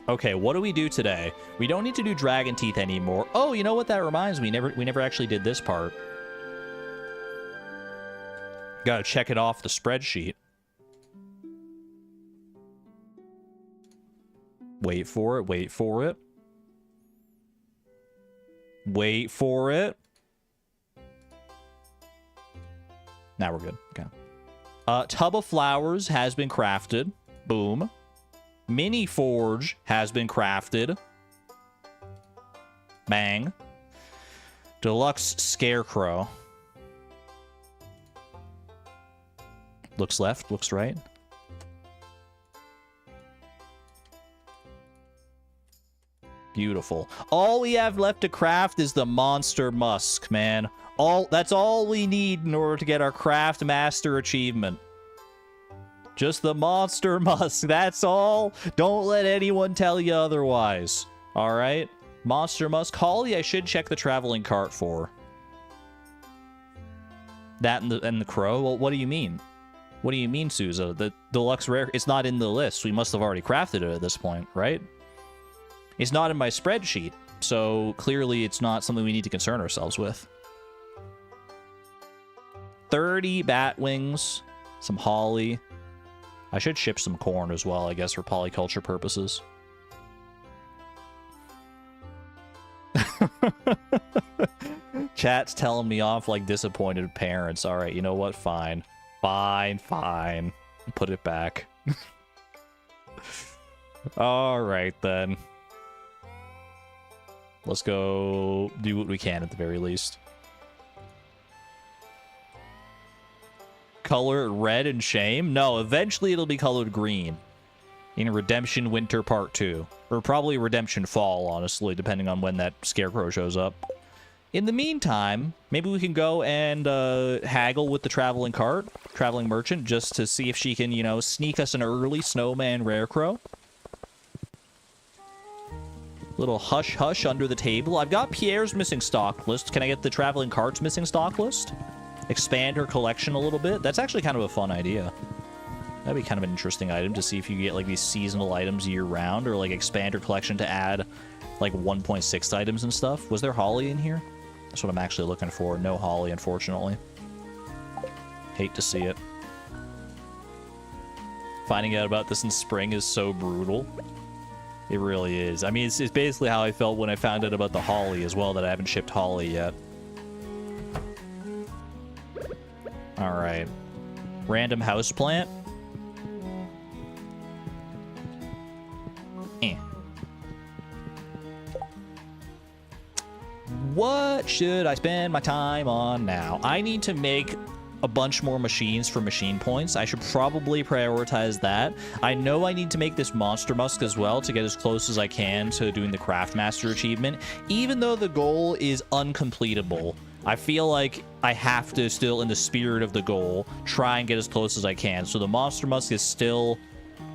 Okay, what do we do today? We don't need to do dragon teeth anymore. Oh, you know what that reminds me? We never actually did this part. Gotta check it off the spreadsheet. Wait for it, wait for it. Wait for it. Now we're good. Okay. Tub of flowers has been crafted. Boom. Mini forge has been crafted. Bang. Deluxe scarecrow. Looks left, looks right. Beautiful. All we have left to craft is the monster musk, man. That's all we need in order to get our craft master achievement. Just the monster musk. That's all. Don't let anyone tell you otherwise. All right? Monster musk. Holly, I should check the traveling cart for. That and the crow? Well, what do you mean? What do you mean, Souza? The deluxe rare... it's not in the list. We must have already crafted it at this point, right? It's not in my spreadsheet, so clearly it's not something we need to concern ourselves with. 30 bat wings, some holly. I should ship some corn as well, I guess, for polyculture purposes. Chat's telling me off like disappointed parents. All right, you know what? Fine. Fine, fine. Put it back. All right, then. Let's go do what we can at the very least. Color it red in shame? No, eventually it'll be colored green. In Redemption Winter Part 2. Or probably Redemption Fall, honestly, depending on when that scarecrow shows up. In the meantime, maybe we can go and haggle with the traveling merchant, just to see if she can, you know, sneak us an early snowman rarecrow. Little hush-hush under the table. I've got Pierre's missing stock list. Can I get the traveling cart's missing stock list? Expand her collection a little bit? That's actually kind of a fun idea. That'd be kind of an interesting item to see if you get, like, these seasonal items year-round, or, like, expand her collection to add, like, 1.6 items and stuff. Was there holly in here? That's what I'm actually looking for. No holly, unfortunately. Hate to see it. Finding out about this in spring is so brutal. It really is. I mean, it's basically how I felt when I found out about the holly as well, that I haven't shipped holly yet. Alright. Random houseplant. What should I spend my time on now? I need to make a bunch more machines for machine points. I should probably prioritize that. I know I need to make this monster musk as well to get as close as I can to doing the craft master achievement. Even though the goal is uncompletable, I feel like I have to still, in the spirit of the goal, try and get as close as I can. So the monster musk is still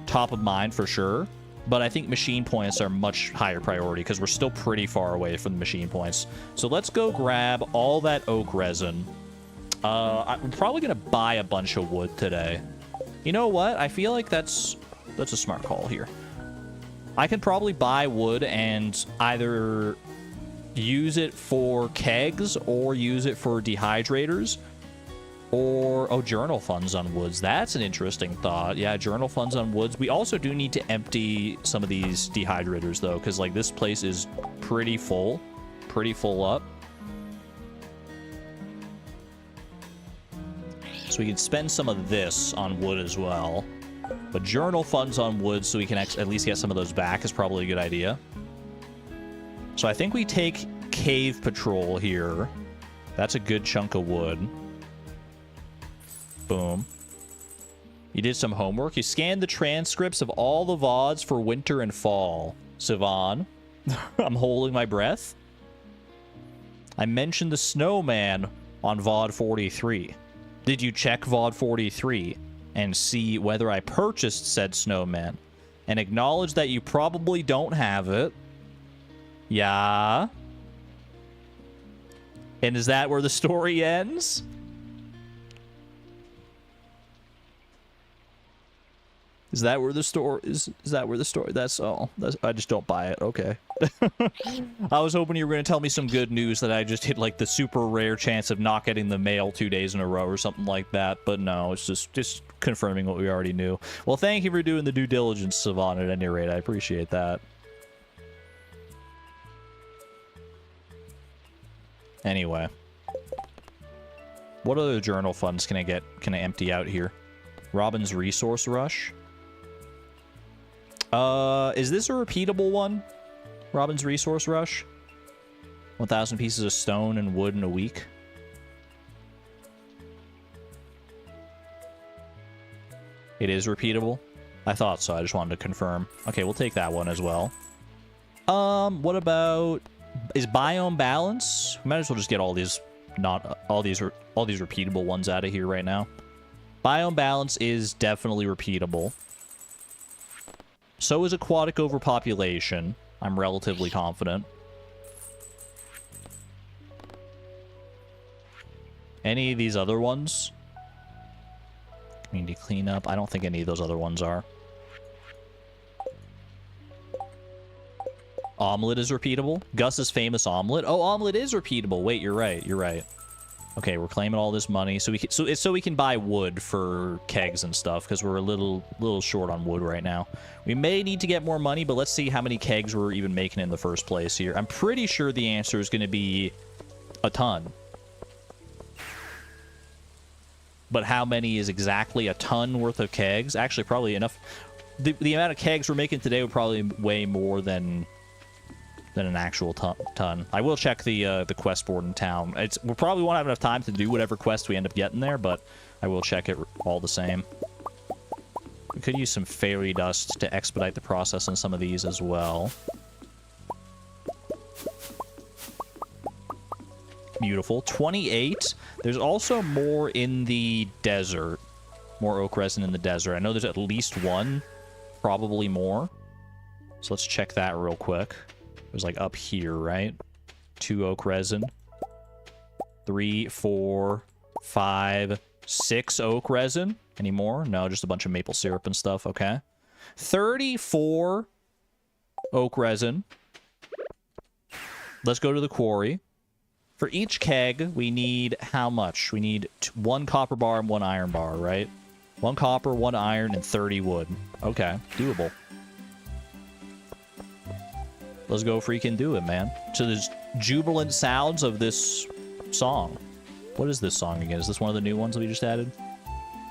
top of mind for sure, but I think machine points are much higher priority because we're still pretty far away from the machine points. So let's go grab all that oak resin. I'm probably going to buy a bunch of wood today. You know what? I feel like that's a smart call here. I can probably buy wood and either use it for kegs or use it for dehydrators. Or, oh, journal funds on woods. That's an interesting thought. Yeah, journal funds on woods. We also do need to empty some of these dehydrators, though, because, like, this place is pretty full up. So we can spend some of this on wood as well. But journal funds on wood so we can at least get some of those back is probably a good idea. So I think we take Cave Patrol here. That's a good chunk of wood. Boom. You did some homework. You scanned the transcripts of all the VODs for winter and fall. Sivan. I'm holding my breath. I mentioned the snowman on VOD 43. Did you check VOD 43 and see whether I purchased said snowman? And acknowledge that you probably don't have it. Yeah. And is that where the story ends? Is that where the story is that where the story? That's all. I just don't buy it. Okay. I was hoping you were going to tell me some good news that I just hit like the super rare chance of not getting the mail 2 days in a row or something like that. But no, it's just confirming what we already knew. Well, thank you for doing the due diligence, Savant, at any rate. I appreciate that. Anyway. What other journal funds can I empty out here? Robin's Resource Rush. Is this a repeatable one? Robin's Resource Rush? 1,000 pieces of stone and wood in a week. It is repeatable? I thought so, I just wanted to confirm. Okay, we'll take that one as well. What about... Is Biome Balance? We might as well just get all these repeatable ones out of here right now. Biome Balance is definitely repeatable. So is Aquatic Overpopulation. I'm relatively confident. Any of these other ones? Community Cleanup. I don't think any of those other ones are. Omelet is repeatable. Gus's famous omelet. Oh, omelet is repeatable. Wait, you're right. You're right. Okay, we're claiming all this money so we can buy wood for kegs and stuff because we're a little short on wood right now. We may need to get more money, but let's see how many kegs we're even making in the first place here. I'm pretty sure the answer is going to be a ton. But how many is exactly a ton worth of kegs? Actually, probably enough. The amount of kegs we're making today would probably weigh more than an actual ton. I will check the quest board in town. We probably won't have enough time to do whatever quest we end up getting there, but I will check it all the same. We could use some fairy dust to expedite the process on some of these as well. Beautiful. 28. There's also more in the desert. More oak resin in the desert. I know there's at least one, probably more. So let's check that real quick. It was like up here, right? 2 oak resin. 3, 4, 5, 6 oak resin. Any more? No, just a bunch of maple syrup and stuff. Okay. 34 oak resin. Let's go to the quarry. For each keg, we need how much? We need 1 copper bar and 1 iron bar, right? 1 copper, 1 iron, and 30 wood. Okay, doable. Let's go freaking do it, man. So there's jubilant sounds of this song. What is this song again? Is this one of the new ones that we just added?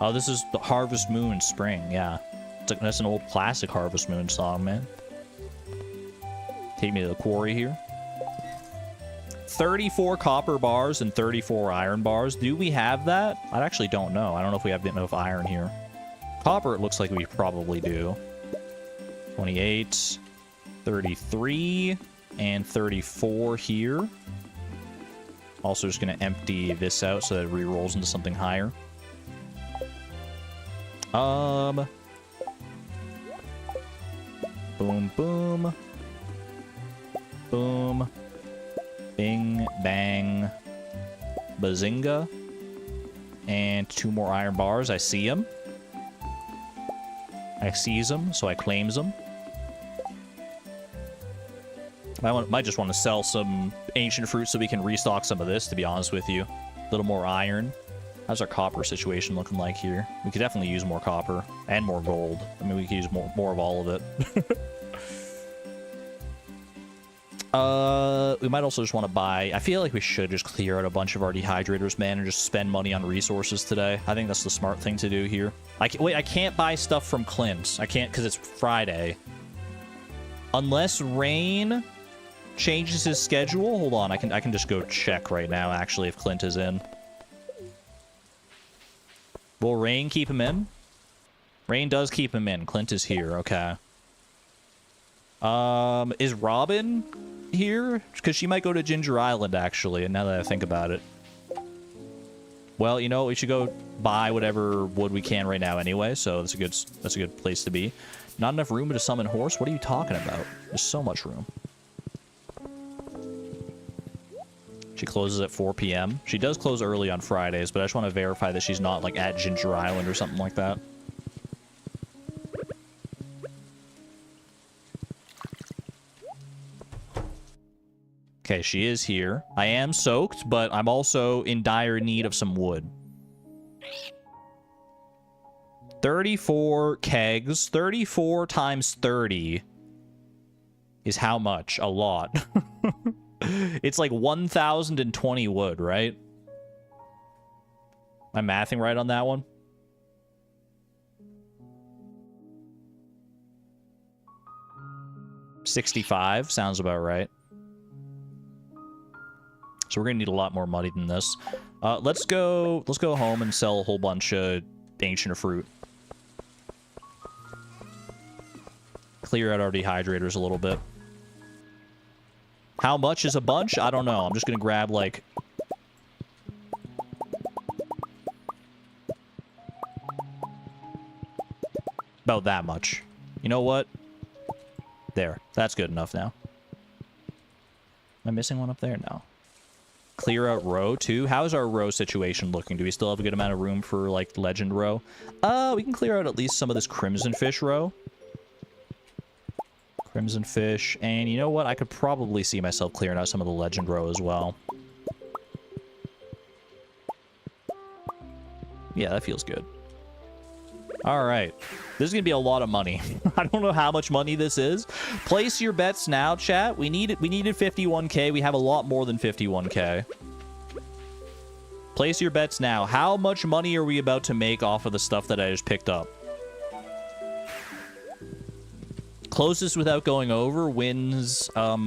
Oh, this is the Harvest Moon Spring, yeah. That's an old classic Harvest Moon song, man. Take me to the quarry here. 34 copper bars and 34 iron bars. Do we have that? I actually don't know. I don't know if we have enough iron here. Copper, it looks like we probably do. 28... 33 and 34 here. Also just going to empty this out so that it re-rolls into something higher. Boom, boom. Boom. Bing, bang. Bazinga. And 2 more iron bars. I see them. I sees them, so I claims them. I might just want to sell some ancient fruit so we can restock some of this, to be honest with you. A little more iron. How's our copper situation looking like here? We could definitely use more copper and more gold. I mean, we could use more of all of it. We might also just want to buy... I feel like we should just clear out a bunch of our dehydrators, man, and just spend money on resources today. I think that's the smart thing to do here. Wait, I can't buy stuff from Clint's. I can't because it's Friday. Unless Rain changes his schedule. Hold on, I can just go check right now, actually, if Clint is in. Will Rain keep him in? Rain does keep him in. Clint is here. Okay. Is Robin here? Because she might go to Ginger Island, actually, and now that I think about it. Well, you know, we should go buy whatever wood we can right now anyway, so that's a good place to be. Not enough room to summon horse? What are you talking about? There's so much room. She closes at 4 p.m. She does close early on Fridays, but I just want to verify that she's not, like, at Ginger Island or something like that. Okay, she is here. I am soaked, but I'm also in dire need of some wood. 34 kegs. 34 times 30 is how much? A lot. It's like 1,020 wood, right? Am I mathing right on that one? $65 sounds about right. So we're gonna need a lot more money than this. Let's go home and sell a whole bunch of ancient fruit. Clear out our dehydrators a little bit. How much is a bunch? I don't know. I'm just gonna grab, like... about that much. You know what? There. That's good enough now. Am I missing one up there? No. Clear out row, too. How's our row situation looking? Do we still have a good amount of room for, like, legend row? We can clear out at least some of this crimson fish row. Crimson fish. And you know what? I could probably see myself clearing out some of the legend row as well. Yeah, that feels good. All right. This is going to be a lot of money. I don't know how much money this is. Place your bets now, chat. We needed 51k. We have a lot more than 51k. Place your bets now. How much money are we about to make off of the stuff that I just picked up? Closest without going over wins a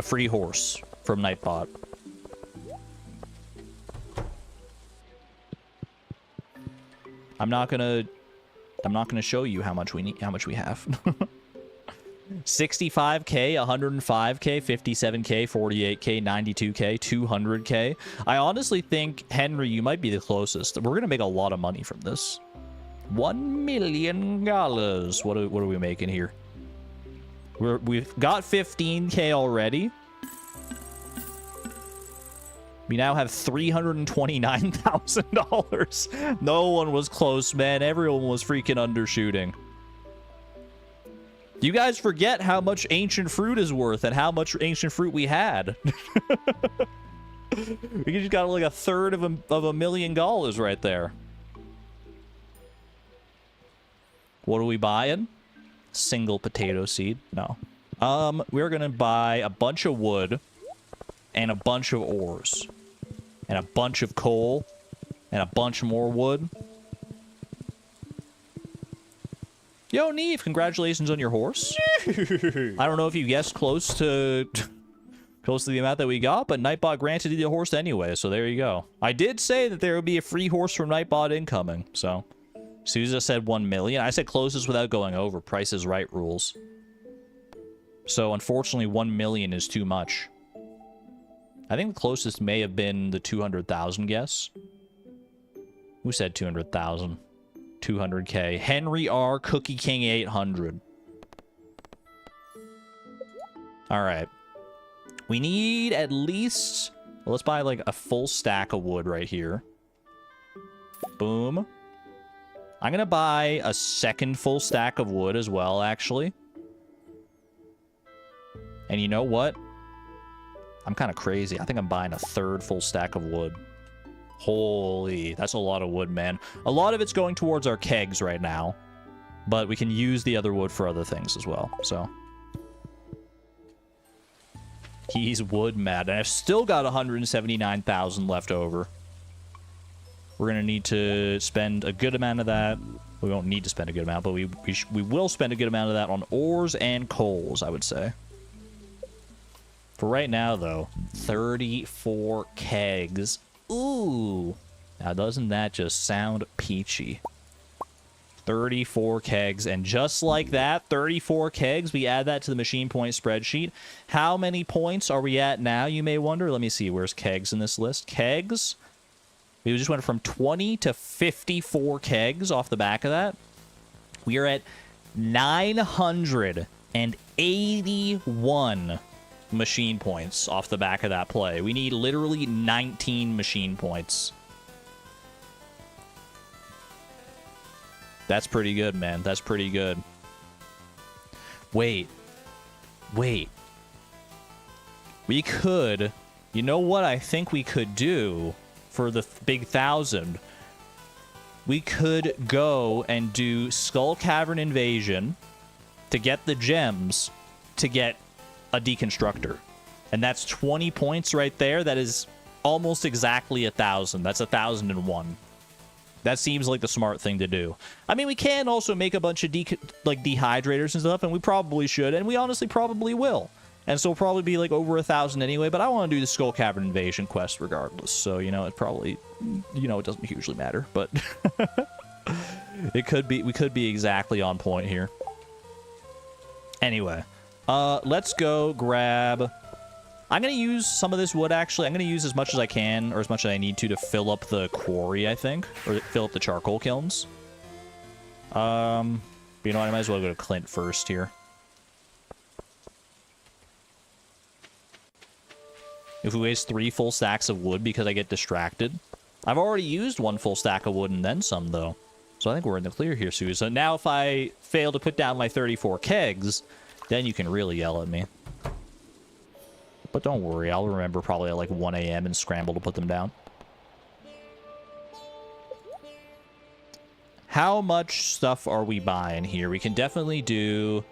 free horse from Nightbot. I'm not gonna show you how much we have. 65k, 105k, 57k, 48k, 92k, 200k. I honestly think, Henry, you might be the closest. We're gonna make a lot of money from this. $1 million. What are we making here? We've got 15k already. We now have $329,000. No one was close, man. Everyone was freaking undershooting. You guys forget how much ancient fruit is worth and how much ancient fruit we had. We just got like a third of $1 million right there. What are we buying? Single potato seed? No. We're gonna buy a bunch of wood and a bunch of ores and a bunch of coal and a bunch more wood. Yo, Neve, congratulations on your horse. I don't know if you guessed close to the amount that we got, but Nightbot granted you the horse anyway, so there you go. I did say that there would be a free horse from Nightbot incoming, so... Souza said 1 million. I said closest without going over. Price is Right rules. So, unfortunately, 1 million is too much. I think the closest may have been the 200,000 guess. Who said 200,000? 200k. Henry R. Cookie King 800. Alright. We need at least... Well, let's buy, like, a full stack of wood right here. Boom. I'm gonna buy a second full stack of wood as well, actually. And you know what? I'm kind of crazy. I think I'm buying a third full stack of wood. Holy, that's a lot of wood, man. A lot of it's going towards our kegs right now. But we can use the other wood for other things as well, so. He's wood mad. And I've still got 179,000 left over. We're going to need to spend a good amount of that. We won't need to spend a good amount, but we will spend a good amount of that on ores and coals, I would say. For right now, though, 34 kegs. Ooh. Now, doesn't that just sound peachy? 34 kegs, and just like that, 34 kegs, we add that to the machine point spreadsheet. How many points are we at now, you may wonder? Let me see, where's kegs in this list? Kegs? We just went from 20 to 54 kegs off the back of that. We are at 981 machine points off the back of that play. We need literally 19 machine points. That's pretty good, man. That's pretty good. Wait. We could... You know what I think we could do for the big 1,000? We could go and do Skull Cavern Invasion to get the gems to get a deconstructor. And that's 20 points right there. That is almost exactly 1,000. That's 1,001. That seems like the smart thing to do. I mean, we can also make a bunch of dehydrators and stuff, and we probably should, and we honestly probably will. And so it'll probably be like over 1,000 anyway, but I want to do the Skull Cavern Invasion quest regardless. So, you know, it probably, you know, it doesn't hugely matter, but it could be, we could be exactly on point here. Anyway, let's go grab... I'm going to use some of this wood, actually. I'm going to use as much as I can, or as much as I need to fill up the quarry, I think. Or fill up the charcoal kilns. But you know what? I might as well go to Clint first here. If we waste 3 full stacks of wood because I get distracted. I've already used 1 full stack of wood and then some, though. So I think we're in the clear here, Sue. So now if I fail to put down my 34 kegs, then you can really yell at me. But don't worry, I'll remember probably at like 1 a.m. and scramble to put them down. How much stuff are we buying here? We can definitely do...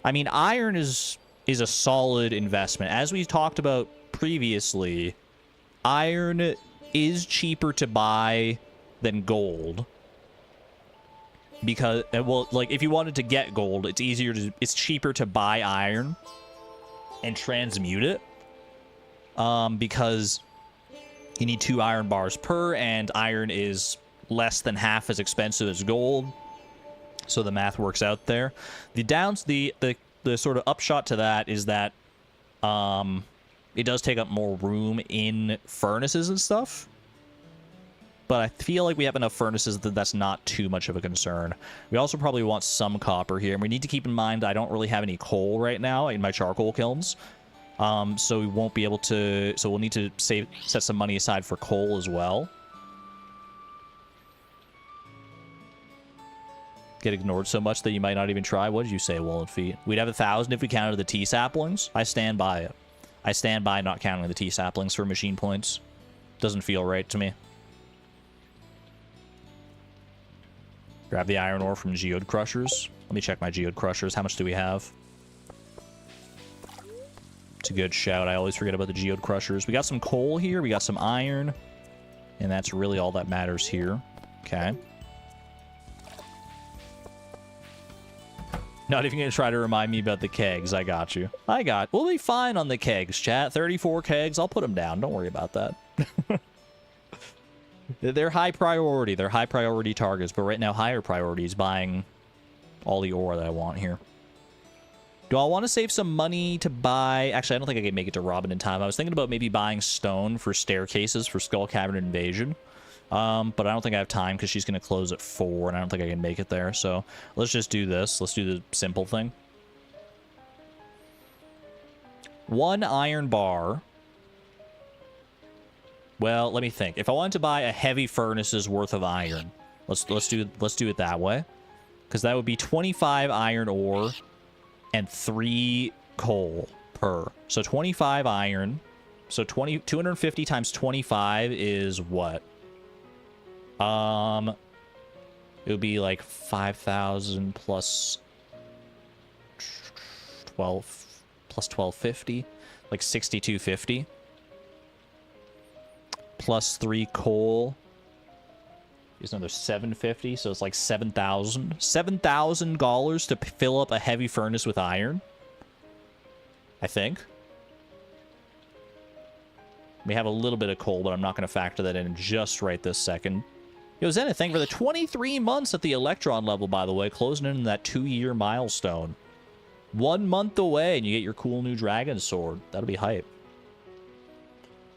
I mean, iron is a solid investment. As we talked about previously, iron is cheaper to buy than gold. Because, well, like, if you wanted to get gold, it's cheaper to buy iron and transmute it. Because you need 2 iron bars per, and iron is less than half as expensive as gold. So the math works out there. The sort of upshot to that is that it does take up more room in furnaces and stuff. But I feel like we have enough furnaces that that's not too much of a concern. We also probably want some copper here. And we need to keep in mind I don't really have any coal right now in my charcoal kilns. So we won't be able to... So we'll need to set some money aside for coal as well. Get ignored so much that you might not even try. What did you say, Woolen Feet? We'd have 1,000 if we counted the tea saplings. I stand by it. I stand by not counting the tea saplings for machine points. Doesn't feel right to me. Grab the iron ore from geode crushers. Let me check my geode crushers. How much do we have? It's a good shout. I always forget about the geode crushers. We got some coal here. We got some iron. And that's really all that matters here. Okay. Not even going to try to remind me about the kegs. I got you. We'll be fine on the kegs, chat. 34 kegs. I'll put them down. Don't worry about that. They're high priority. They're high priority targets. But right now, higher priority is buying all the ore that I want here. Do I want to save some money to buy... Actually, I don't think I can make it to Robin in time. I was thinking about maybe buying stone for staircases for Skull Cavern Invasion. But I don't think I have time because she's going to close at 4, and I don't think I can make it there. So let's just do this. Let's do the simple thing. 1 iron bar. Well, let me think. If I wanted to buy a heavy furnace's worth of iron, let's do it that way. Because that would be 25 iron ore and 3 coal per. So 25 iron. So 250 times 25 is what? It would be like 5,000 plus 12 plus 1250, like 6,250 plus 3 coal is another 750, so it's like 7,000. $7,000 to fill up a heavy furnace with iron, I think. We have a little bit of coal, but I'm not going to factor that in just right this second. Yo, Zenith, thank you for the 23 months at the Electron level, by the way, closing in that 2-year milestone. 1 month away, and you get your cool new dragon sword. That'll be hype.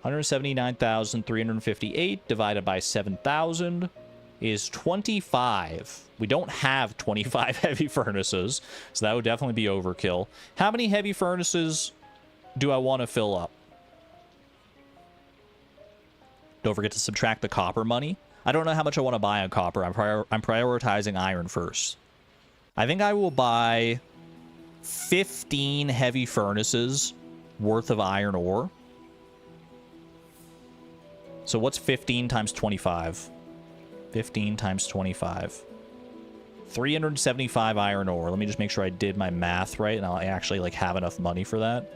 179,358 divided by 7,000 is 25. We don't have 25 heavy furnaces, so that would definitely be overkill. How many heavy furnaces do I want to fill up? Don't forget to subtract the copper money. I don't know how much I want to buy on copper. I'm prioritizing iron first. I think I will buy 15 heavy furnaces worth of iron ore. So what's 15 times 25? 15 times 25. 375 iron ore. Let me just make sure I did my math right, and I'll actually like have enough money for that.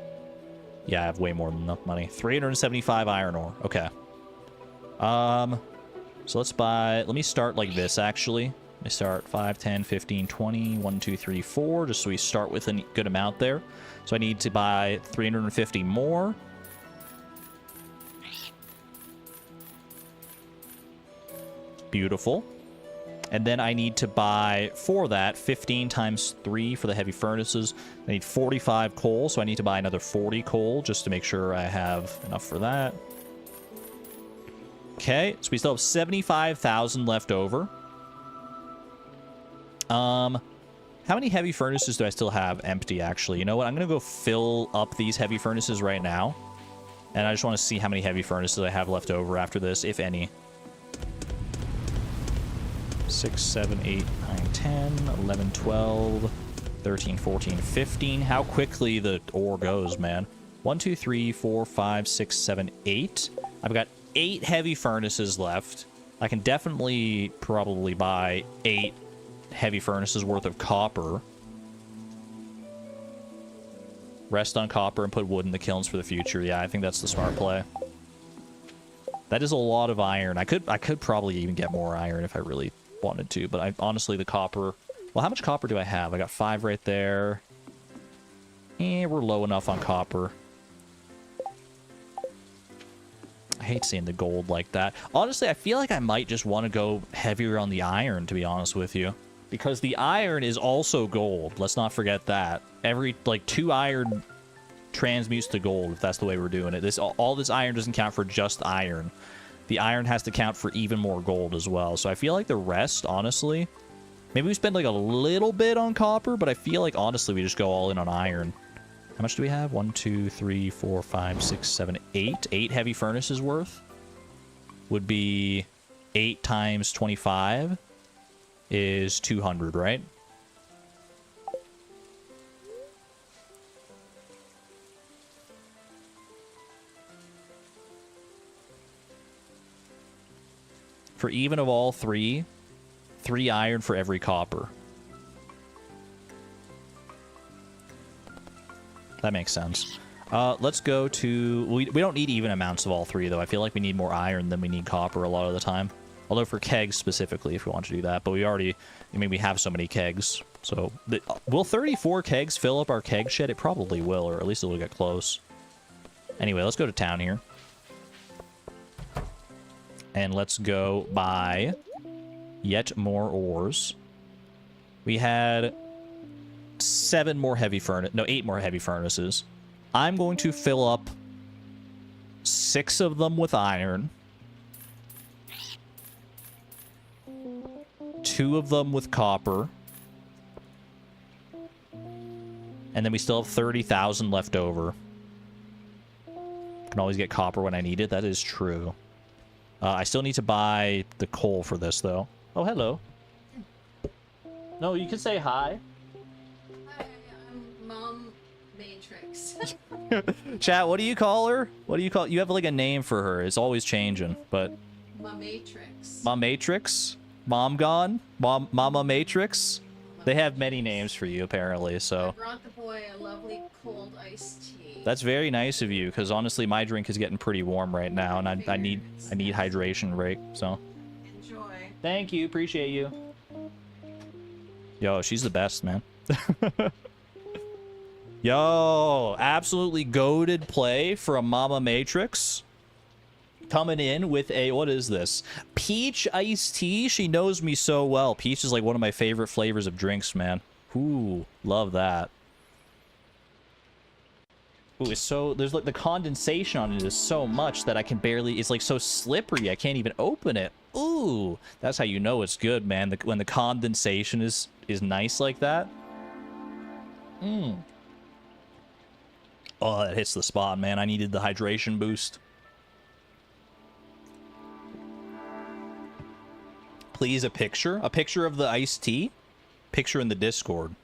Yeah, I have way more than enough money. 375 iron ore. Okay. So let's buy... Let me start like this, actually. Let me start 5, 10, 15, 20, 1, 2, 3, 4, just so we start with a good amount there. So I need to buy 350 more. Beautiful. And then I need to buy, for that, 15 times 3 for the heavy furnaces. I need 45 coal, so I need to buy another 40 coal just to make sure I have enough for that. Okay, so we still have 75,000 left over. How many heavy furnaces do I still have empty, actually? You know what? I'm going to go fill up these heavy furnaces right now. And I just want to see how many heavy furnaces I have left over after this, if any. 6, 7, 8, 9, 10, 11, 12, 13, 14, 15. How quickly the ore goes, man. 1, 2, 3, 4, 5, 6, 7, 8. I've got 8 heavy furnaces left. I can definitely probably buy 8 heavy furnaces worth of copper. Rest on copper and put wood in the kilns for the future. Yeah, I think that's the smart play. That is a lot of iron. I could probably even get more iron if I really wanted to, but honestly, the copper... Well, how much copper do I have? I got 5 right there. We're low enough on copper. I hate seeing the gold like that. Honestly, I feel like I might just want to go heavier on the iron, to be honest with you. Because the iron is also gold. Let's not forget that. Every, like, 2 iron transmutes to gold, if that's the way we're doing it. All this iron doesn't count for just iron. The iron has to count for even more gold as well. So I feel like the rest, honestly... Maybe we spend, like, a little bit on copper, but I feel like, honestly, we just go all in on iron. How much do we have? 1, 2, 3, 4, 5, 6, 7, 8. 8 heavy furnaces worth would be 8 times 25 is 200, right? For even of all 3, 3 iron for every copper. That makes sense. Let's go to... We don't need even amounts of all 3, though. I feel like we need more iron than we need copper a lot of the time. Although for kegs specifically, if we want to do that. But we already... I mean, we have so many kegs. So, will 34 kegs fill up our keg shed? It probably will, or at least it'll get close. Anyway, let's go to town here. And let's go buy yet more ores. We had... 8 more heavy furnaces. I'm going to fill up 6 of them with iron. 2 of them with copper. And then we still have 30,000 left over. Can always get copper when I need it. That is true. I still need to buy the coal for this, though. Oh, hello. No, you can say hi. Mom Matrix. Chat, what do you call her? What do you call... You have, like, a name for her. It's always changing, but... Mom Matrix. Mom Matrix? Mom Gone? Mama Matrix? They have many names for you, apparently, so... I brought the boy a lovely cold iced tea. That's very nice of you, because honestly, my drink is getting pretty warm right now, and I need hydration break, so... Enjoy. Thank you, appreciate you. Yo, she's the best, man. Yo, absolutely goated play from Mama Matrix. coming in with a, what is this? Peach iced tea? She knows me so well. Peach is like one of my favorite flavors of drinks, man. Ooh, love that. Ooh, it's so, there's like the condensation on it is so much that I can barely, it's like so slippery, I can't even open it. Ooh, that's how you know it's good, man. When the condensation is nice like that. Mmm. Oh, that hits the spot, man. I needed the hydration boost. Please, a picture? A picture of the iced tea? Picture in the Discord.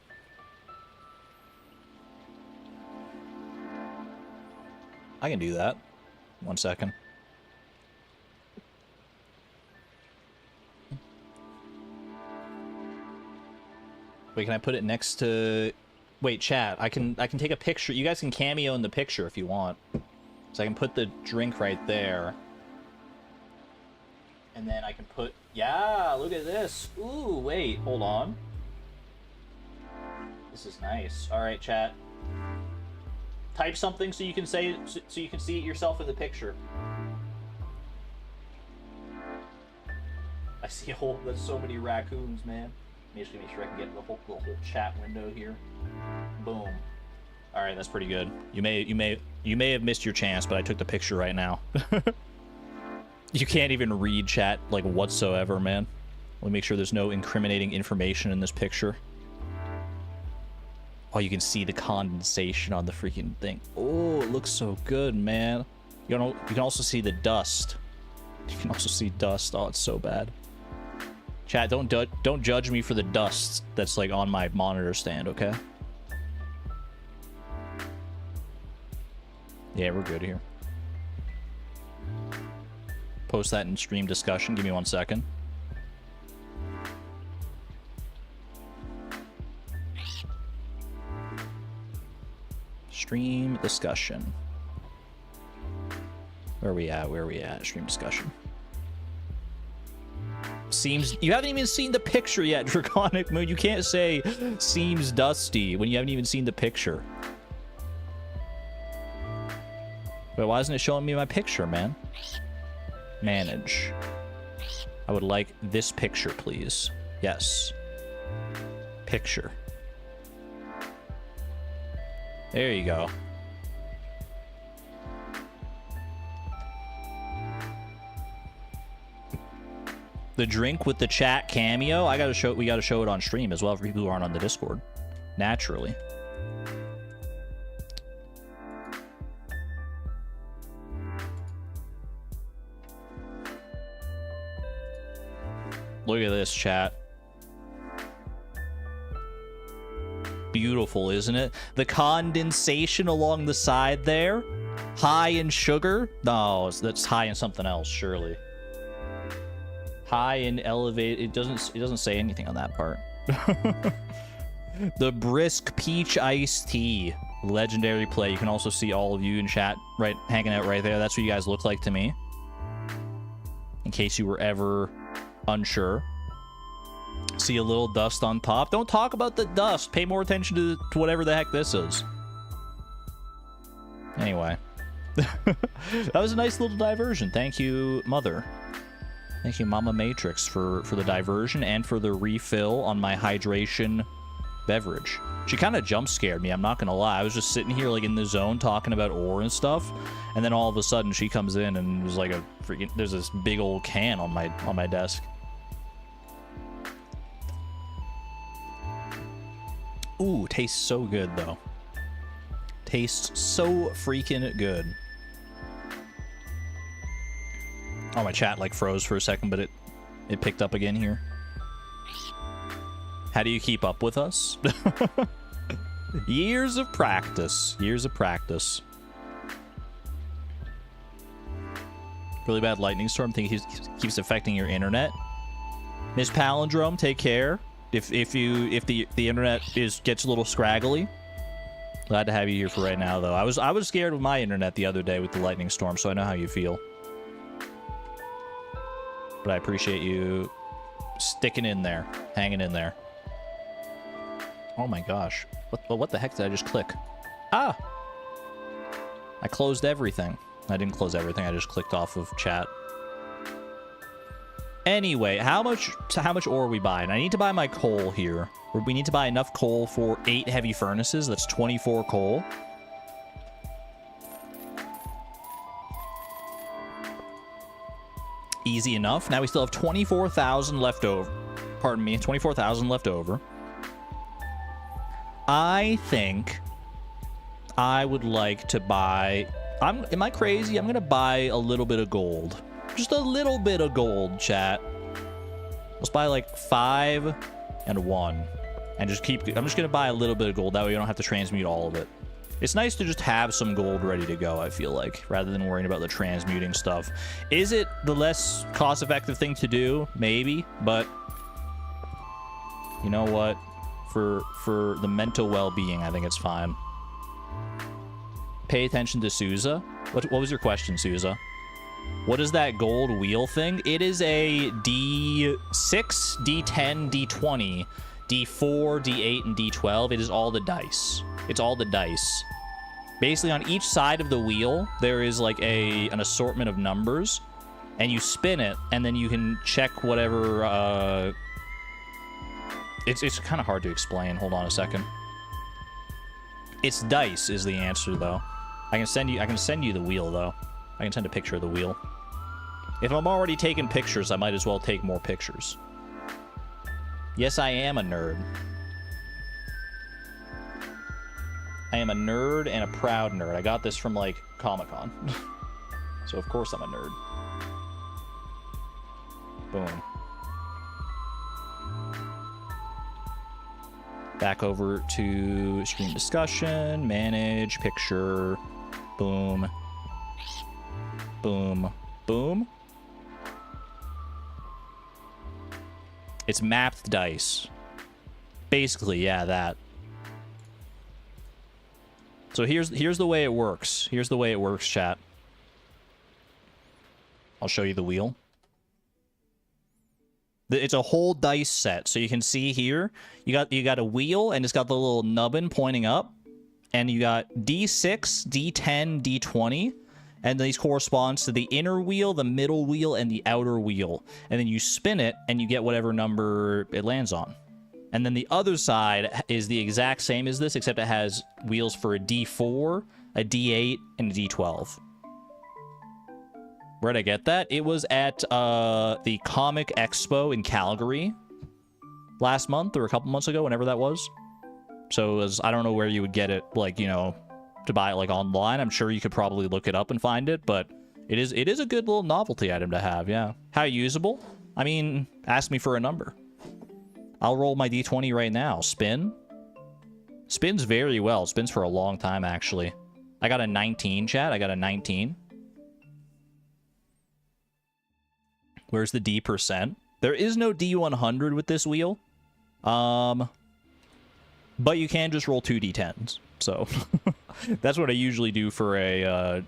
I can do that. 1 second. Wait, can I put it next to... Wait, chat. I can take a picture. You guys can cameo in the picture if you want. So I can put the drink right there. And then I can put... Yeah, look at this. Ooh, wait, hold on. This is nice. All right, chat. Type something so you can say, so you can see it yourself in the picture. I see a whole, there's so many raccoons, man. I'm just gonna make sure I can get the whole chat window here. Boom. All right, that's pretty good. You may have missed your chance, but I took the picture right now. You can't even read chat like whatsoever, man. Let me make sure there's no incriminating information in this picture. Oh, you can see the condensation on the freaking thing. Oh, it looks so good, man. You can also see the dust. You can also see dust. Oh, it's so bad. Chat, don't judge me for the dust that's like on my monitor stand, okay? Yeah, we're good here. Post that in stream discussion. Give me 1 second. Stream discussion. Where are we at? Where are we at? Stream discussion. Seems... You haven't even seen the picture yet, Draconic Moon. You can't say seems dusty when you haven't even seen the picture. Wait, why isn't it showing me my picture, man? Manage. I would like this picture, please. Yes. Picture. There you go. The drink with the chat cameo. We gotta show it on stream as well for people who aren't on the Discord. Naturally. Look at this, chat. Beautiful, isn't it? The condensation along the side there. High in sugar. No, that's high in something else, surely. High in elevate. It doesn't say anything on that part. The brisk peach iced tea. Legendary play. You can also see all of you in chat right hanging out right there. That's what you guys look like to me. In case you were ever unsure. See a little dust on top. Don't talk about the dust. Pay more attention to whatever the heck this is. Anyway. That was a nice little diversion. Thank you, Mother. Thank you, Mama Matrix, for the diversion and for the refill on my hydration beverage. She kind of jump scared me, I'm not gonna lie. I was just sitting here like in the zone talking about ore and stuff, and then all of a sudden she comes in and there's like a freaking, there's this big old can on my desk. Ooh, tastes so good though. Tastes so freaking good. Oh, my chat like froze for a second, but it picked up again here. How do you keep up with us? Years of practice. Years of practice. Really bad lightning storm. Think he keeps affecting your internet. Miss Palindrome, take care. If the internet gets a little scraggly. Glad to have you here for right now, though. I was scared with my internet the other day with the lightning storm, so I know how you feel. But I appreciate you sticking in there, hanging in there. Oh my gosh. What the heck did I just click? Ah! I closed everything. I didn't close everything. I just clicked off of chat. Anyway, how much ore are we buying? I need to buy my coal here. We need to buy enough coal for 8 heavy furnaces. That's 24 coal. Easy enough. Now we still have 24,000 left over. Pardon me, 24,000 left over. I think I would like to buy... Am I crazy? I'm going to buy a little bit of gold. Just a little bit of gold, chat. Let's buy like 5 and 1. And just keep... I'm just going to buy a little bit of gold. That way you don't have to transmute all of it. It's nice to just have some gold ready to go, I feel like, rather than worrying about the transmuting stuff. Is it the less cost-effective thing to do? Maybe, but... You know what? For the mental well-being, I think it's fine. Pay attention to Souza. What was your question, Souza? What is that gold wheel thing? It is a D6, D10, D20, D4, D8, and D12. It is all the dice. It's all the dice. Basically, on each side of the wheel, there is like an assortment of numbers, and you spin it, and then you can check whatever... It's kind of hard to explain. Hold on a second. It's dice is the answer, though. I can send you the wheel, though. I can send a picture of the wheel. If I'm already taking pictures, I might as well take more pictures. Yes, I am a nerd. I am a nerd and a proud nerd. I got this from, like, Comic-Con. So, of course, I'm a nerd. Boom. Back over to screen discussion, manage, picture, boom, boom, boom. It's mapped dice. Basically, yeah, that. So here's the way it works. Here's the way it works, chat. I'll show you the wheel. It's a whole dice set, so you can see here you got a wheel, and it's got the little nubbin pointing up, and you got D6, D10, D20, and these corresponds to the inner wheel, the middle wheel, and the outer wheel, and then you spin it and you get whatever number it lands on. And then the other side is the exact same as this, except it has wheels for a D4, a D8, and a D12. Where'd I get that? It was at the Comic Expo in Calgary last month or a couple months ago, whenever that was. So it was, I don't know where you would get it, like, you know, to buy it like online. I'm sure you could probably look it up and find it, but it is a good little novelty item to have, yeah. How usable? I mean, ask me for a number. I'll roll my D20 right now. Spin. Spins very well. Spins for a long time, actually. I got a 19, chat. I got a 19. Where's the D%? There is no D100 with this wheel. But you can just roll 2 D10s. So that's what I usually do for a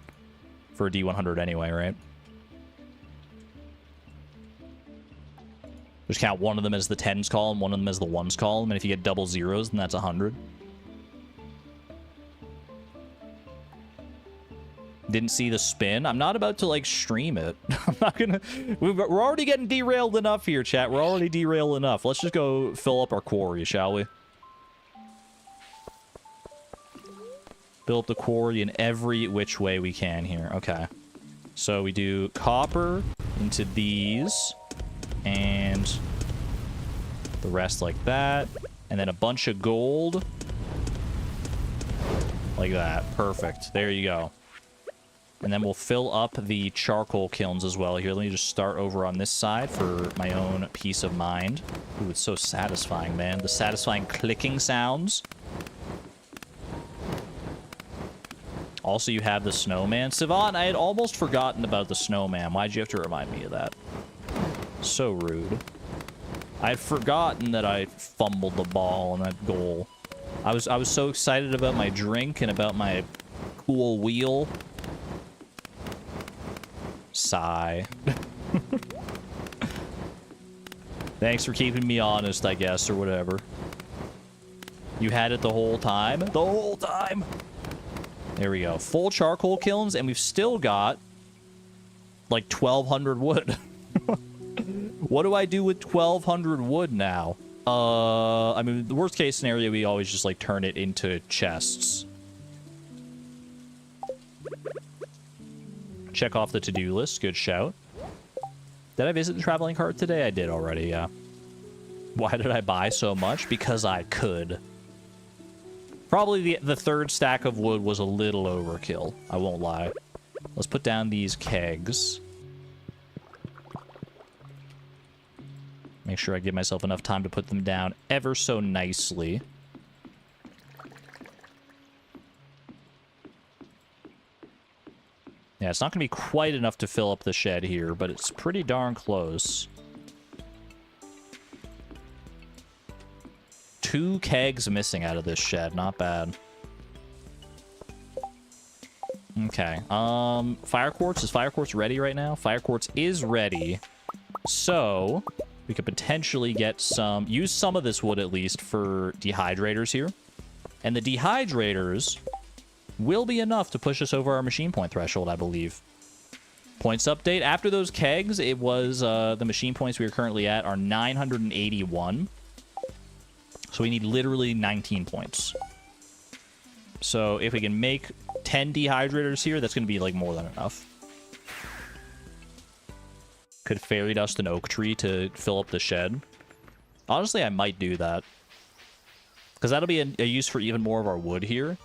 D100 anyway, right? Just count one of them as the 10s column, one of them as the 1s column, and if you get double zeros, then that's 100. Didn't see the spin. I'm not about to, like, stream it. I'm not gonna... We're already getting derailed enough here, chat. We're already derailed enough. Let's just go fill up our quarry, shall we? Fill up the quarry in every which way we can here. Okay. So we do copper into these. And the rest like that. And then a bunch of gold. Like that. Perfect. There you go. And then we'll fill up the charcoal kilns as well. Here, let me just start over on this side for my own peace of mind. Ooh, it's so satisfying, man. The satisfying clicking sounds. Also, you have the snowman. Sivan, I had almost forgotten about the snowman. Why'd you have to remind me of that? So rude. I had forgotten that I fumbled the ball on that goal. I was so excited about my drink and about my cool wheel. Sigh. Thanks for keeping me honest, I guess, or whatever. You had it the whole time? The whole time! There we go. Full charcoal kilns, and we've still got like 1,200 wood. What do I do with 1,200 wood now? I mean, the worst case scenario, we always just like turn it into chests. Check off the to-do list. Good shout. Did I visit the traveling cart today? I did already, yeah. Why did I buy so much? Because I could. Probably the third stack of wood was a little overkill. I won't lie. Let's put down these kegs. Make sure I give myself enough time to put them down ever so nicely. Yeah, it's not going to be quite enough to fill up the shed here, but it's pretty darn close. 2 kegs missing out of this shed. Not bad. Okay. Fire quartz. Is fire quartz ready right now? Fire quartz is ready. So, we could potentially get some... Use some of this wood, at least, for dehydrators here. And the dehydrators will be enough to push us over our machine point threshold, I believe. Points update. After those kegs, it was... the machine points we are currently at are 981. So we need literally 19 points. So if we can make 10 dehydrators here, that's going to be, like, more than enough. Could fairy dust an oak tree to fill up the shed. Honestly, I might do that. Because that'll be a use for even more of our wood here.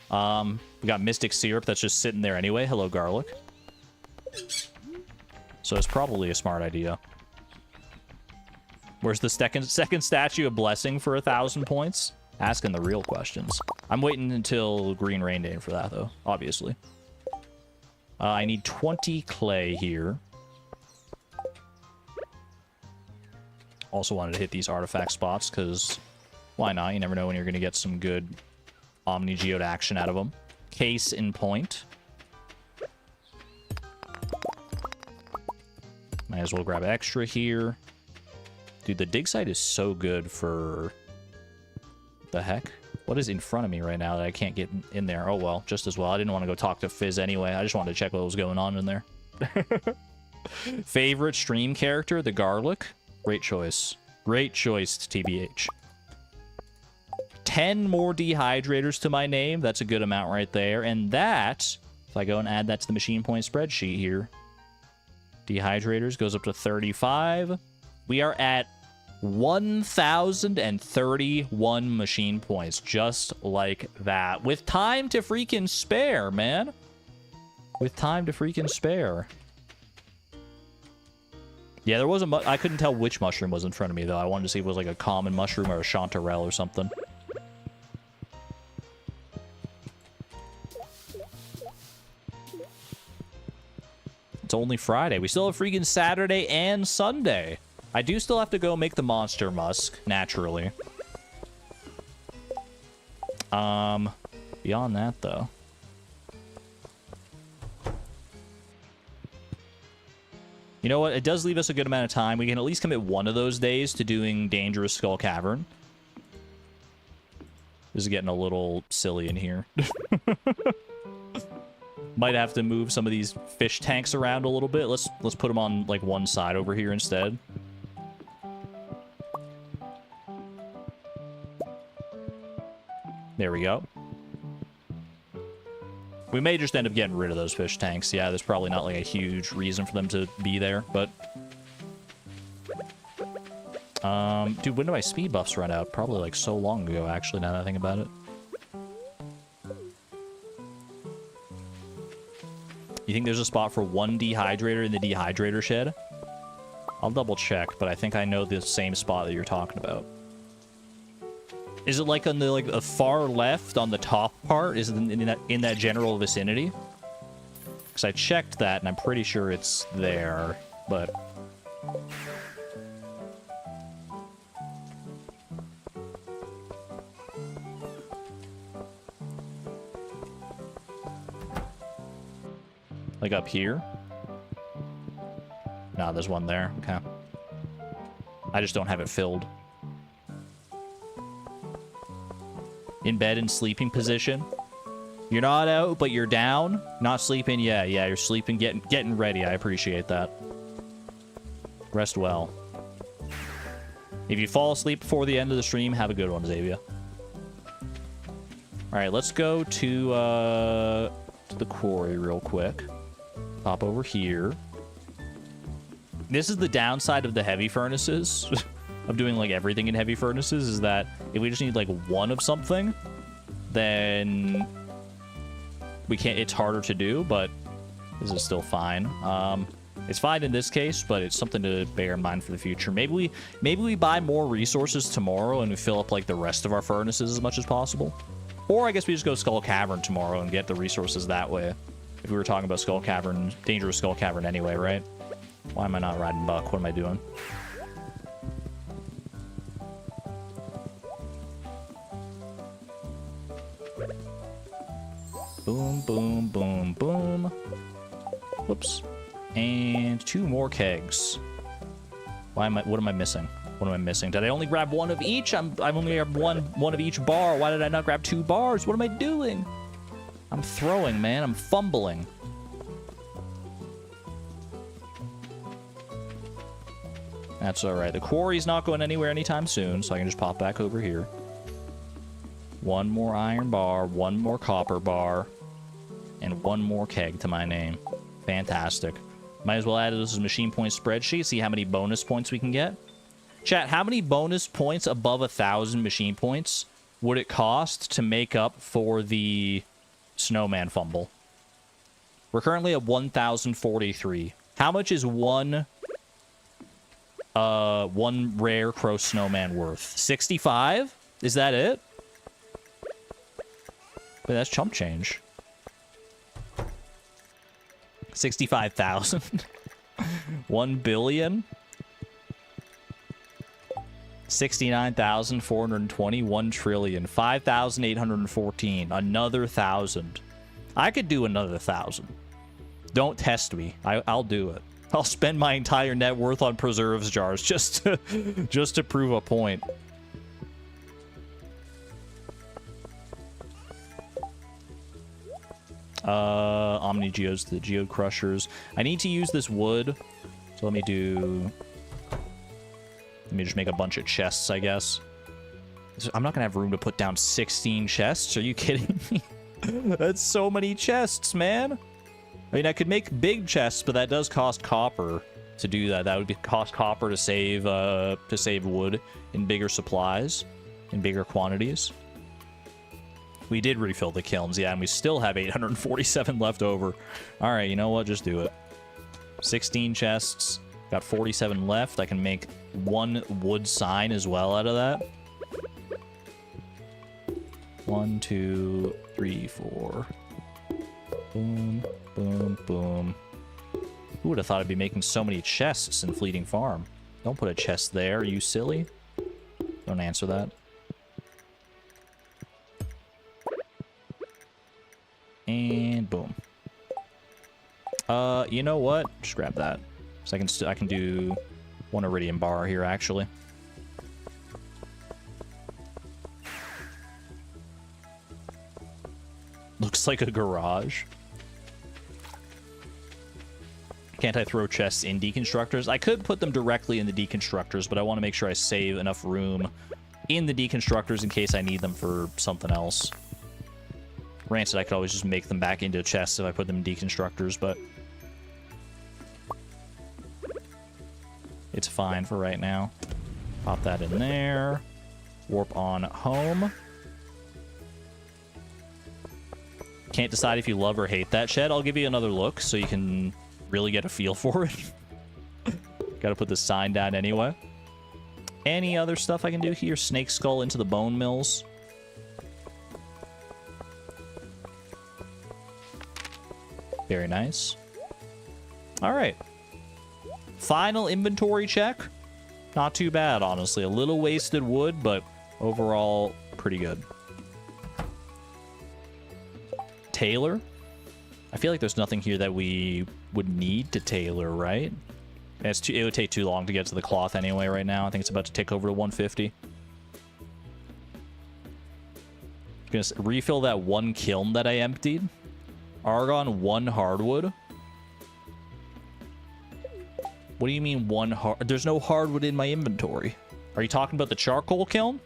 We got mystic syrup that's just sitting there anyway. Hello, garlic. So it's probably a smart idea. Where's the second statue of blessing for 1,000 points? Asking the real questions. I'm waiting until Green Rain Day for that, though, obviously. I need 20 clay here. Also wanted to hit these artifact spots, because why not? You never know when you're going to get some good Omni-Geode action out of them. Case in point. Might as well grab extra here. Dude, the dig site is so good for... The heck? What is in front of me right now that I can't get in there? Oh, well, just as well. I didn't want to go talk to Fizz anyway. I just wanted to check what was going on in there. Favorite stream character? The garlic? Great choice. Great choice, TBH. 10 more dehydrators to my name. That's a good amount right there. And that, if I go and add that to the machine point spreadsheet here, dehydrators goes up to 35. We are at 1,031 machine points, just like that. With time to freaking spare, man. With time to freaking spare. Yeah, there was I couldn't tell which mushroom was in front of me, though. I wanted to see if it was like a common mushroom or a chanterelle or something. It's only Friday. We still have freaking Saturday and Sunday. I do still have to go make the monster musk, naturally. Beyond that, though. You know what? It does leave us a good amount of time. We can at least commit one of those days to doing Dangerous Skull Cavern. This is getting a little silly in here. Might have to move some of these fish tanks around a little bit. Let's put them on, like, one side over here instead. There we go. We may just end up getting rid of those fish tanks. Yeah, there's probably not, like, a huge reason for them to be there, but... dude, when do my speed buffs run out? Probably, like, so long ago, actually, now that I think about it. You think there's a spot for one dehydrator in the dehydrator shed? I'll double check, but I think I know the same spot that you're talking about. Is it like on the far left on the top part? Is it in that general vicinity? Because I checked that and I'm pretty sure it's there, but like up here? No, there's one there. Okay. I just don't have it filled. In bed in sleeping position. You're not out, but you're down. Not sleeping. Yeah, you're sleeping, getting ready. I appreciate that. Rest well. If you fall asleep before the end of the stream, have a good one, Xavier. All right, let's go to the quarry real quick. Pop over here. This is the downside of the heavy furnaces. Of doing like everything in heavy furnaces is that if we just need like one of something, then we can't. It's harder to do, but this is still fine. It's fine in this case, but it's something to bear in mind for the future. Maybe we buy more resources tomorrow and we fill up like the rest of our furnaces as much as possible. Or I guess we just go Skull Cavern tomorrow and get the resources that way. If we were talking about Skull Cavern, Dangerous Skull Cavern anyway, right? Why am I not riding Buck? What am I doing? Boom, boom, boom, boom. Whoops. And 2 more kegs. What am I missing? What am I missing? Did I only grab 1 of each? I've only grabbed one of each bar. Why did I not grab 2 bars? What am I doing? I'm throwing, man. I'm fumbling. That's alright. The quarry's not going anywhere anytime soon, so I can just pop back over here. 1 more iron bar, 1 more copper bar, and 1 more keg to my name. Fantastic. Might as well add this as machine point spreadsheet, see how many bonus points we can get. Chat, how many bonus points above 1,000 machine points would it cost to make up for the snowman fumble? We're currently at 1,043. How much is one rare crow snowman worth? 65? Is that it? But that's chump change. 65,000. 1 billion. 69,420. 1 trillion. 5,814. Another 1,000. I could do another 1,000. Don't test me. I'll do it. I'll spend my entire net worth on preserves jars just to prove a point. Omni geodes to the geode crushers. I need to use this wood, so let me just make a bunch of chests, I guess. I'm not gonna have room to put down 16 chests. Are you kidding me? That's so many chests, man. I mean, I could make big chests, but that does cost copper to do that. That would cost copper to save wood in bigger supplies, in bigger quantities. We did refill the kilns, yeah, and we still have 847 left over. All right, you know what? Just do it. 16 chests. Got 47 left. I can make 1 wood sign as well out of that. 1, 2, 3, 4. Boom, boom, boom. Who would have thought I'd be making so many chests in Fleeting Farm? Don't put a chest there, you silly. Don't answer that. And boom. You know what? Just grab that. So I can do 1 iridium bar here, actually. Looks like a garage. Can't I throw chests in deconstructors? I could put them directly in the deconstructors, but I want to make sure I save enough room in the deconstructors in case I need them for something else. Granted, I could always just make them back into chests if I put them in deconstructors, but it's fine for right now. Pop that in there. Warp on home. Can't decide if you love or hate that shed. I'll give you another look so you can really get a feel for it. Gotta put the sign down anyway. Any other stuff I can do here? Snake skull into the bone mills. Very nice. All right. Final inventory check. Not too bad, honestly. A little wasted wood, but overall, pretty good. Tailor. I feel like there's nothing here that we would need to tailor, right? It would take too long to get to the cloth anyway right now. I think it's about to tick over to 150. Gonna refill that one kiln that I emptied. Argon, 1 hardwood. What do you mean 1 hard? There's no hardwood in my inventory. Are you talking about the charcoal kiln?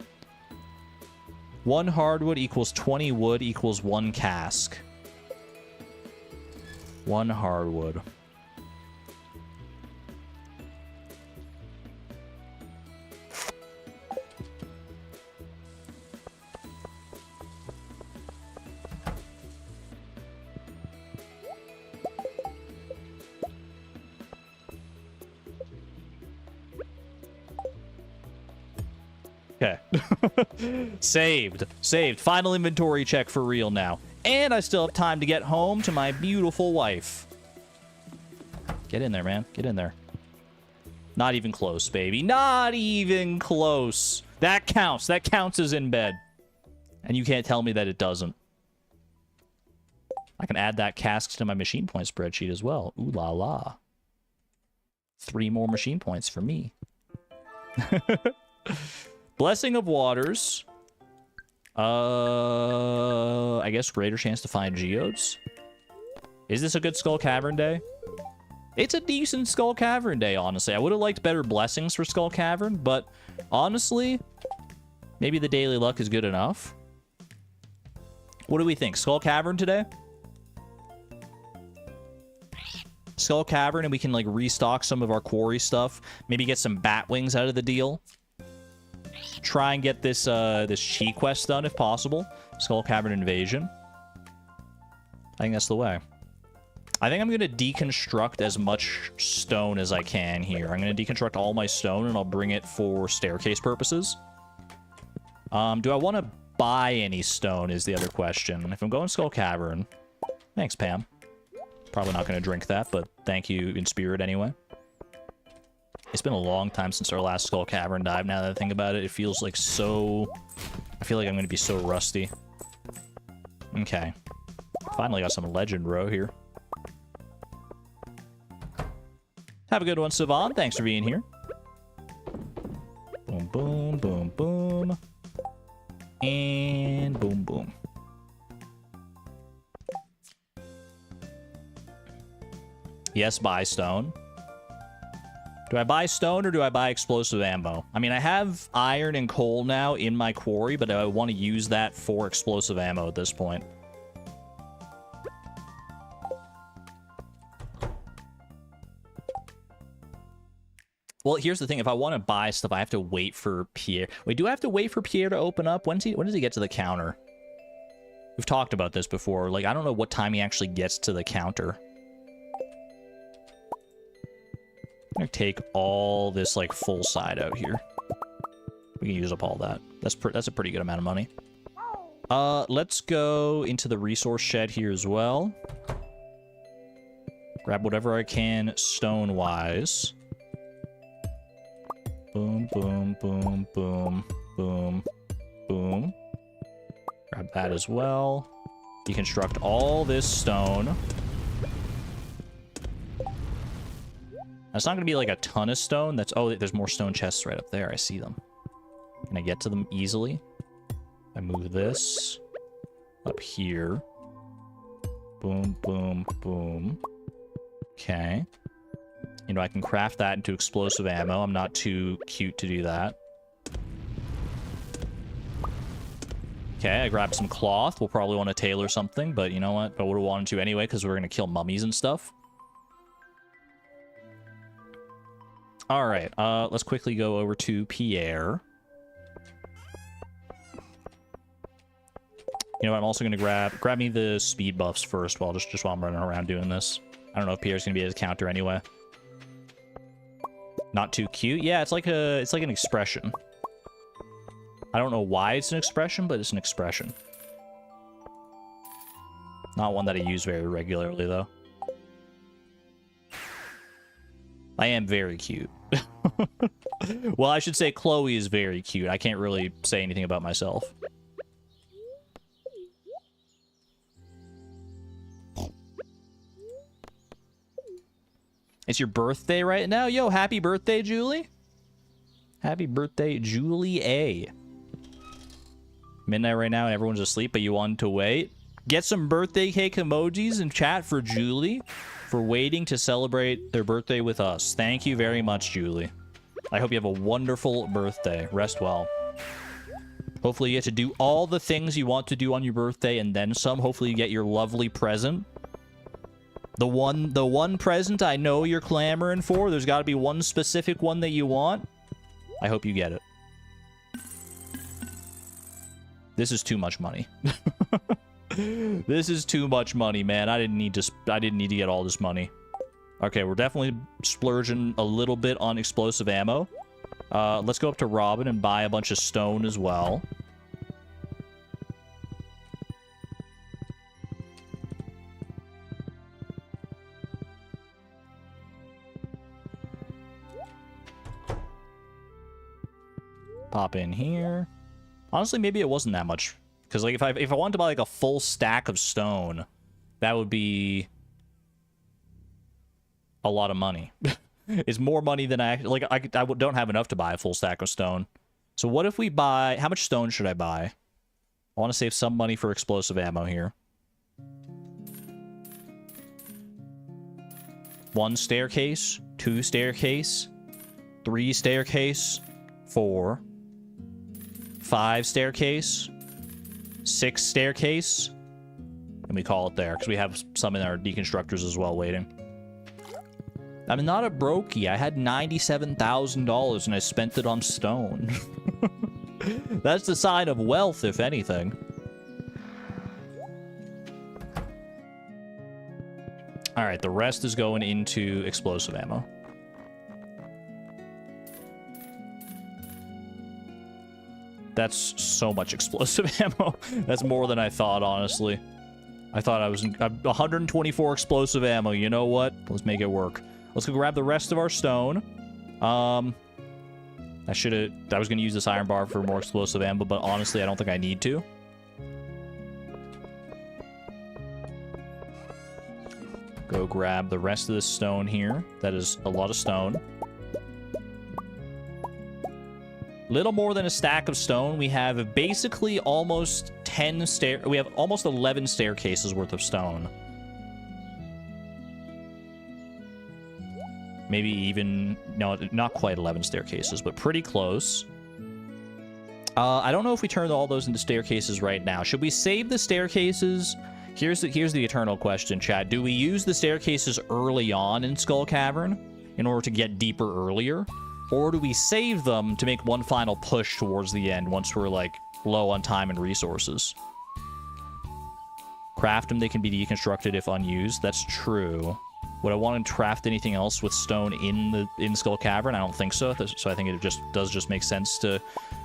1 hardwood equals 20 wood equals 1 cask. 1 hardwood. Okay. Saved. Saved. Final inventory check for real now. And I still have time to get home to my beautiful wife. Get in there, man. Get in there. Not even close, baby. Not even close. That counts. That counts as in bed. And you can't tell me that it doesn't. I can add that cask to my machine point spreadsheet as well. Ooh la la. 3 more machine points for me. Blessing of Waters. I guess greater chance to find geodes. Is this a good Skull Cavern day? It's a decent Skull Cavern day, honestly. I would have liked better blessings for Skull Cavern, but honestly, maybe the daily luck is good enough. What do we think? Skull Cavern today? Skull Cavern, and we can like restock some of our quarry stuff. Maybe get some bat wings out of the deal. Try and get this this chi quest done if possible. Skull Cavern Invasion. I think that's the way. I think I'm going to deconstruct as much stone as I can here. I'm going to deconstruct all my stone, and I'll bring it for staircase purposes. Do I want to buy any stone is the other question. If I'm going Skull Cavern... Thanks, Pam. Probably not going to drink that, but thank you in spirit anyway. It's been a long time since our last Skull Cavern dive. Now that I think about it, it feels like so... I feel like I'm going to be so rusty. Okay. Finally got some legend row here. Have a good one, Savon. Thanks for being here. Boom, boom, boom, boom. And boom, boom. Yes, buy stone. Do I buy stone or do I buy explosive ammo? I mean, I have iron and coal now in my quarry, but I want to use that for explosive ammo at this point. Well, here's the thing. If I want to buy stuff, I have to wait for Pierre. Wait, do I have to wait for Pierre to open up? When does he get to the counter? We've talked about this before. Like, I don't know what time he actually gets to the counter. I'm gonna take all this, like, full side out here. We can use up all that. That's a pretty good amount of money. Let's go into the resource shed here as well. Grab whatever I can stone-wise. Boom, boom, boom, boom, boom, boom. Grab that as well. Deconstruct all this stone. That's not going to be like a ton of stone. That's... Oh, there's more stone chests right up there. I see them. Can I get to them easily? I move this up here. Boom, boom, boom. Okay. You know, I can craft that into explosive ammo. I'm not too cute to do that. Okay, I grabbed some cloth. We'll probably want to tailor something, but you know what? I would have wanted to anyway, because we're going to kill mummies and stuff. Alright, let's quickly go over to Pierre. You know what? I'm also going to grab me the speed buffs first, while just while I'm running around doing this. I don't know if Pierre's going to be at his counter anyway. Not too cute. Yeah, it's like an expression. I don't know why it's an expression, but it's an expression. Not one that I use very regularly, though. I am very cute. Well, I should say Chloe is very cute. I can't really say anything about myself. It's your birthday right now? Yo, happy birthday, Julie. Happy birthday, Julie A. Midnight right now and everyone's asleep, but you wanted to wait. Get some birthday cake emojis in chat for Julie for waiting to celebrate their birthday with us. Thank you very much, Julie. I hope you have a wonderful birthday. Rest well. Hopefully you get to do all the things you want to do on your birthday and then some. Hopefully you get your lovely present. The one present I know you're clamoring for. There's got to be one specific one that you want. I hope you get it. This is too much money. This is too much money, man. I didn't need to get all this money. Okay, we're definitely splurging a little bit on explosive ammo. Let's go up to Robin and buy a bunch of stone as well. Pop in here. Honestly, maybe it wasn't that much. Because, like, if I wanted to buy, like, a full stack of stone, that would be a lot of money. It's more money than I don't have enough to buy a full stack of stone. So what if we buy... How much stone should I buy? I want to save some money for explosive ammo here. 1 staircase, 2 staircase, 3 staircase, 4, 5 staircase, 6 staircase, and we call it there because we have some in our deconstructors as well waiting. I'm not a brokey. I had $97,000 and I spent it on stone. That's the sign of wealth, if anything. All right, the rest is going into explosive ammo. That's so much explosive ammo. That's more than I thought, honestly. I thought I was 124 explosive ammo. You know what? Let's make it work. Let's go grab the rest of our stone. I was going to use this iron bar for more explosive ammo, but honestly, I don't think I need to. Go grab the rest of this stone here. That is a lot of stone. Little more than a stack of stone. We have basically almost 10 we have almost 11 staircases worth of stone. Maybe even, no, not quite 11 staircases, but pretty close. I don't know if we turned all those into staircases right now. Should we save the staircases? Here's the eternal question, chat. Do we use the staircases early on in Skull Cavern in order to get deeper earlier? Or do we save them to make one final push towards the end once we're, like, low on time and resources? Craft them, they can be deconstructed if unused. That's true. Would I want to craft anything else with stone in Skull Cavern? I don't think so. So I think it does make sense to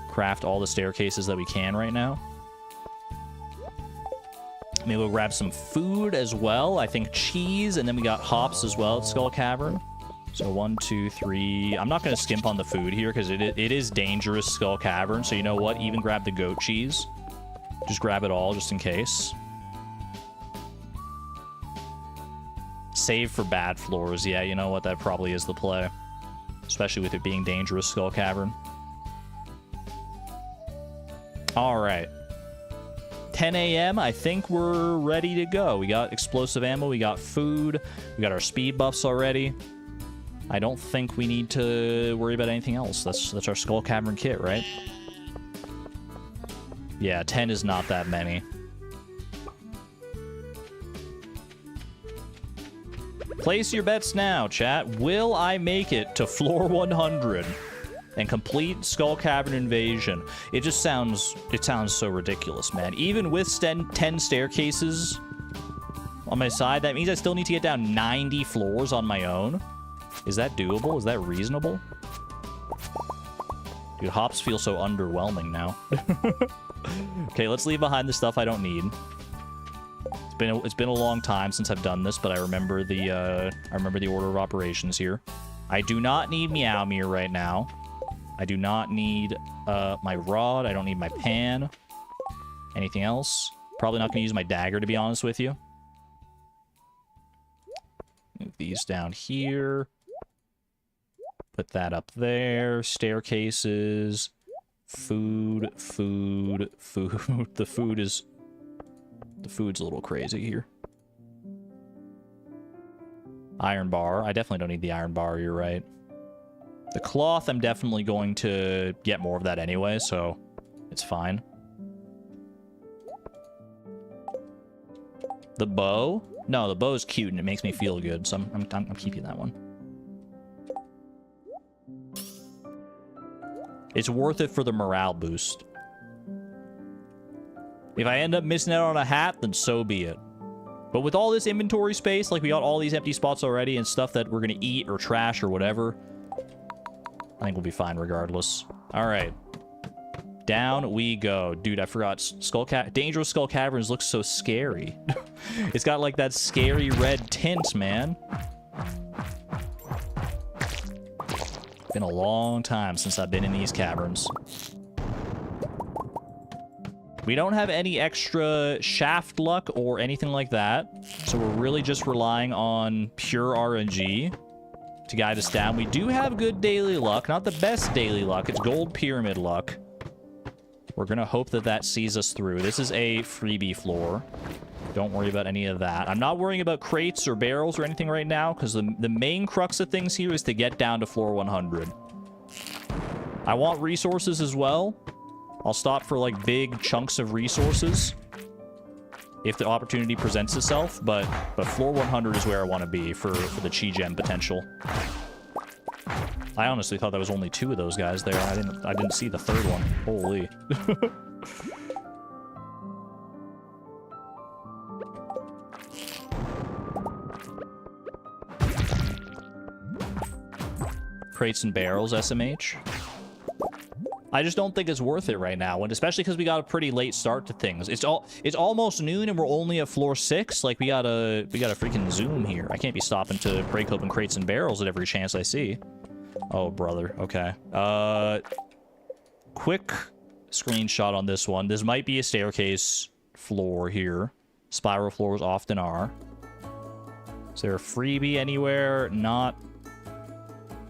craft all the staircases that we can right now. Maybe we'll grab some food as well. I think cheese, and then we got hops as well at Skull Cavern. So 1, 2, 3. I'm not going to skimp on the food here because it is dangerous Skull Cavern. So you know what? Even grab the goat cheese. Just grab it all just in case. Save for bad floors. Yeah, you know what? That probably is the play. Especially with it being dangerous Skull Cavern. All right. 10 a.m. I think we're ready to go. We got explosive ammo. We got food. We got our speed buffs already. I don't think we need to worry about anything else. That's our Skull Cavern kit, right? Yeah, 10 is not that many. Place your bets now, chat. Will I make it to floor 100 and complete Skull Cavern invasion? It sounds so ridiculous, man. Even with 10 staircases on my side, that means I still need to get down 90 floors on my own. Is that doable? Is that reasonable? Dude, hops feel so underwhelming now. Okay, let's leave behind the stuff I don't need. It's been a long time since I've done this, but I remember the order of operations here. I do not need Meowmere right now. I do not need my rod. I don't need my pan. Anything else? Probably not going to use my dagger, to be honest with you. Move these down here. Put that up there. Staircases. Food, food, food. The food's a little crazy here. Iron bar. I definitely don't need the iron bar, you're right. The cloth, I'm definitely going to get more of that anyway, so it's fine. The bow? No, the bow's cute and it makes me feel good, so I'm keeping that one. It's worth it for the morale boost. If I end up missing out on a hat, then so be it. But with all this inventory space, like we got all these empty spots already and stuff that we're gonna eat or trash or whatever, I think we'll be fine regardless. All right. Down we go. Dude, I forgot. Dangerous Skull Caverns looks so scary. It's got like that scary red tint, man. Been a long time since I've been in these caverns. We don't have any extra shaft luck or anything like that, so we're really just relying on pure RNG to guide us down. We do have good daily luck, not the best daily luck. It's gold pyramid luck. We're gonna hope that that sees us through. This is a freebie floor. Don't worry about any of that. I'm not worrying about crates or barrels or anything right now, because the main crux of things here is to get down to floor 100. I want resources as well. I'll stop for, like, big chunks of resources if the opportunity presents itself, but floor 100 is where I want to be for the Chi Gem potential. I honestly thought there was only 2 of those guys there. I didn't see the third one. Holy. Crates and barrels, SMH. I just don't think it's worth it right now, and especially because we got a pretty late start to things. It's almost noon and we're only at floor 6. Like, we gotta freaking zoom here. I can't be stopping to break open crates and barrels at every chance I see. Oh, brother. Okay. Quick screenshot on this one. This might be a staircase floor here. Spiral floors often are. Is there a freebie anywhere? Not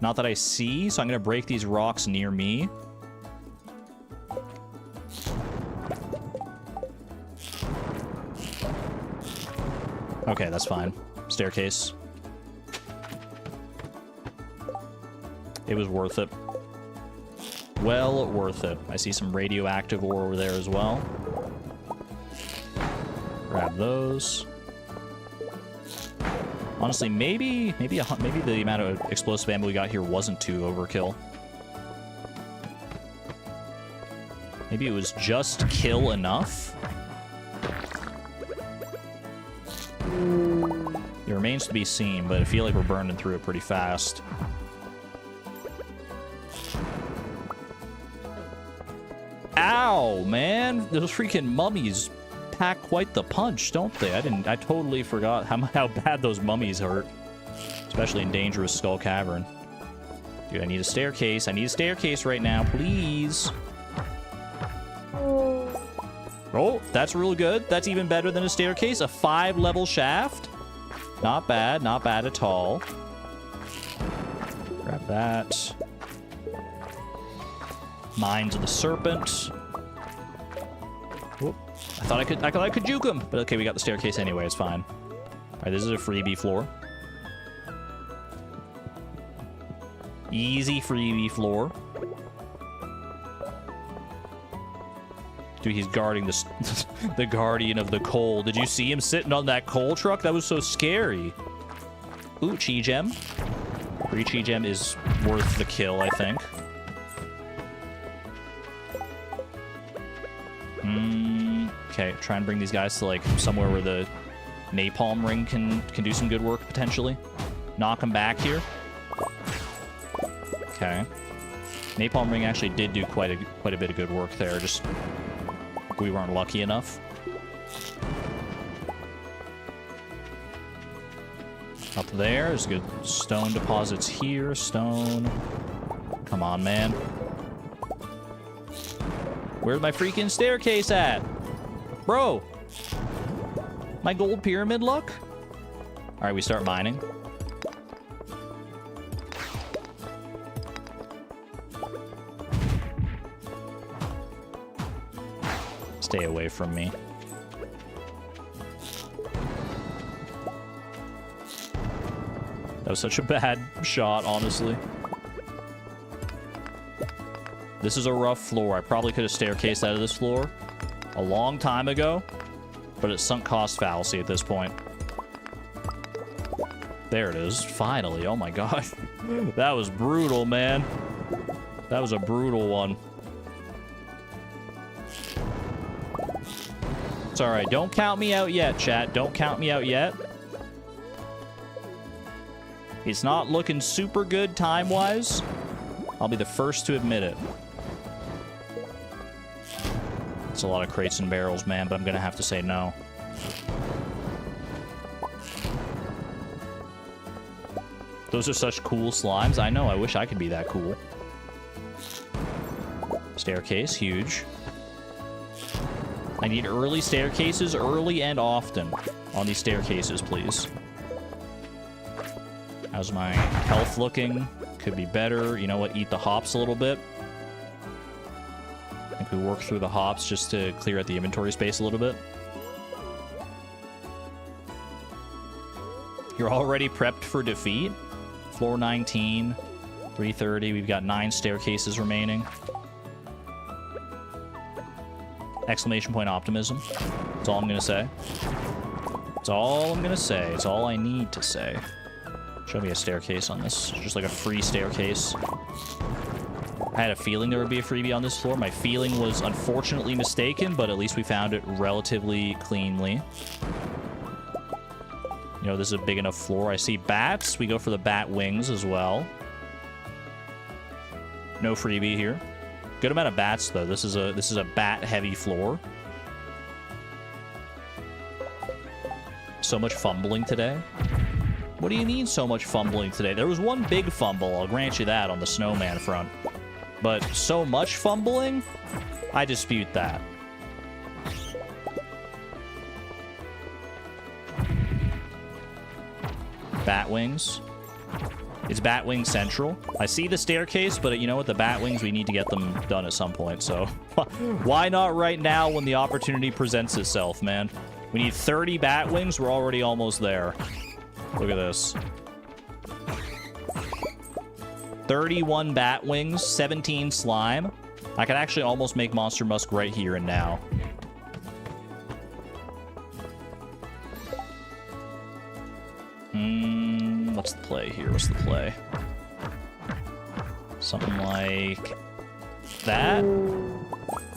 that I see, so I'm gonna break these rocks near me. Okay, that's fine. Staircase. It was worth it. Well worth it. I see some radioactive ore over there as well. Grab those. Honestly, maybe the amount of explosive ammo we got here wasn't too overkill. Maybe it was just kill enough. It remains to be seen, but I feel like we're burning through it pretty fast. Ow, man! Those freaking mummies pack quite the punch, don't they? I totally forgot how bad those mummies hurt. Especially in Dangerous Skull Cavern. Dude, I need a staircase. I need a staircase right now, please. Oh, that's real good. That's even better than a staircase. A 5-level shaft. Not bad. Not bad at all. Grab that. Mines of the Serpent. Whoop. I thought I could juke him. But okay, we got the staircase anyway. It's fine. All right, this is a freebie floor. Easy freebie floor. Dude, he's guarding the guardian of the coal. Did you see him sitting on that coal truck? That was so scary. Ooh, Chi Gem. Free Chi Gem is worth the kill, I think. Okay, try and bring these guys to, like, somewhere where the napalm ring can do some good work, potentially. Knock them back here. Okay. Napalm ring actually did do quite a bit of good work there, just we weren't lucky enough. Up there, there's good stone deposits here. Stone. Come on, man. Where's my freaking staircase at? Bro! My gold pyramid luck? Alright, we start mining. Stay away from me. That was such a bad shot, honestly. This is a rough floor. I probably could have staircased out of this floor a long time ago, but it's sunk cost fallacy at this point. There it is. Finally. Oh my god. That was brutal, man. That was a brutal one. It's alright. Don't count me out yet, chat. Don't count me out yet. It's not looking super good time-wise. I'll be the first to admit it. It's a lot of crates and barrels, man, but I'm gonna have to say no. Those are such cool slimes. I know, I wish I could be that cool. Staircase, huge. I need early staircases, early and often on these staircases, please. How's my health looking? Could be better. You know what? Eat the hops a little bit. I think we work through the hops just to clear out the inventory space a little bit. You're already prepped for defeat. Floor 19, 330. We've got 9 staircases remaining. Exclamation point optimism. That's all I'm going to say. That's all I'm going to say. It's all I need to say. Show me a staircase on this. Just like a free staircase. I had a feeling there would be a freebie on this floor. My feeling was unfortunately mistaken, but at least we found it relatively cleanly. You know, this is a big enough floor. I see bats. We go for the bat wings as well. No freebie here. Good amount of bats, though. This is a bat-heavy floor. So much fumbling today. What do you mean so much fumbling today? There was one big fumble, I'll grant you that, on the snowman front. But so much fumbling? I dispute that. Batwings. It's Batwing Central. I see the staircase, but you know what? The Batwings, we need to get them done at some point, so... Why not right now when the opportunity presents itself, man? We need 30 Batwings. We're already almost there. Look at this. 31 Batwings, 17 slime. I could actually almost make Monster Musk right here and now. What's the play here? What's the play? Something like that.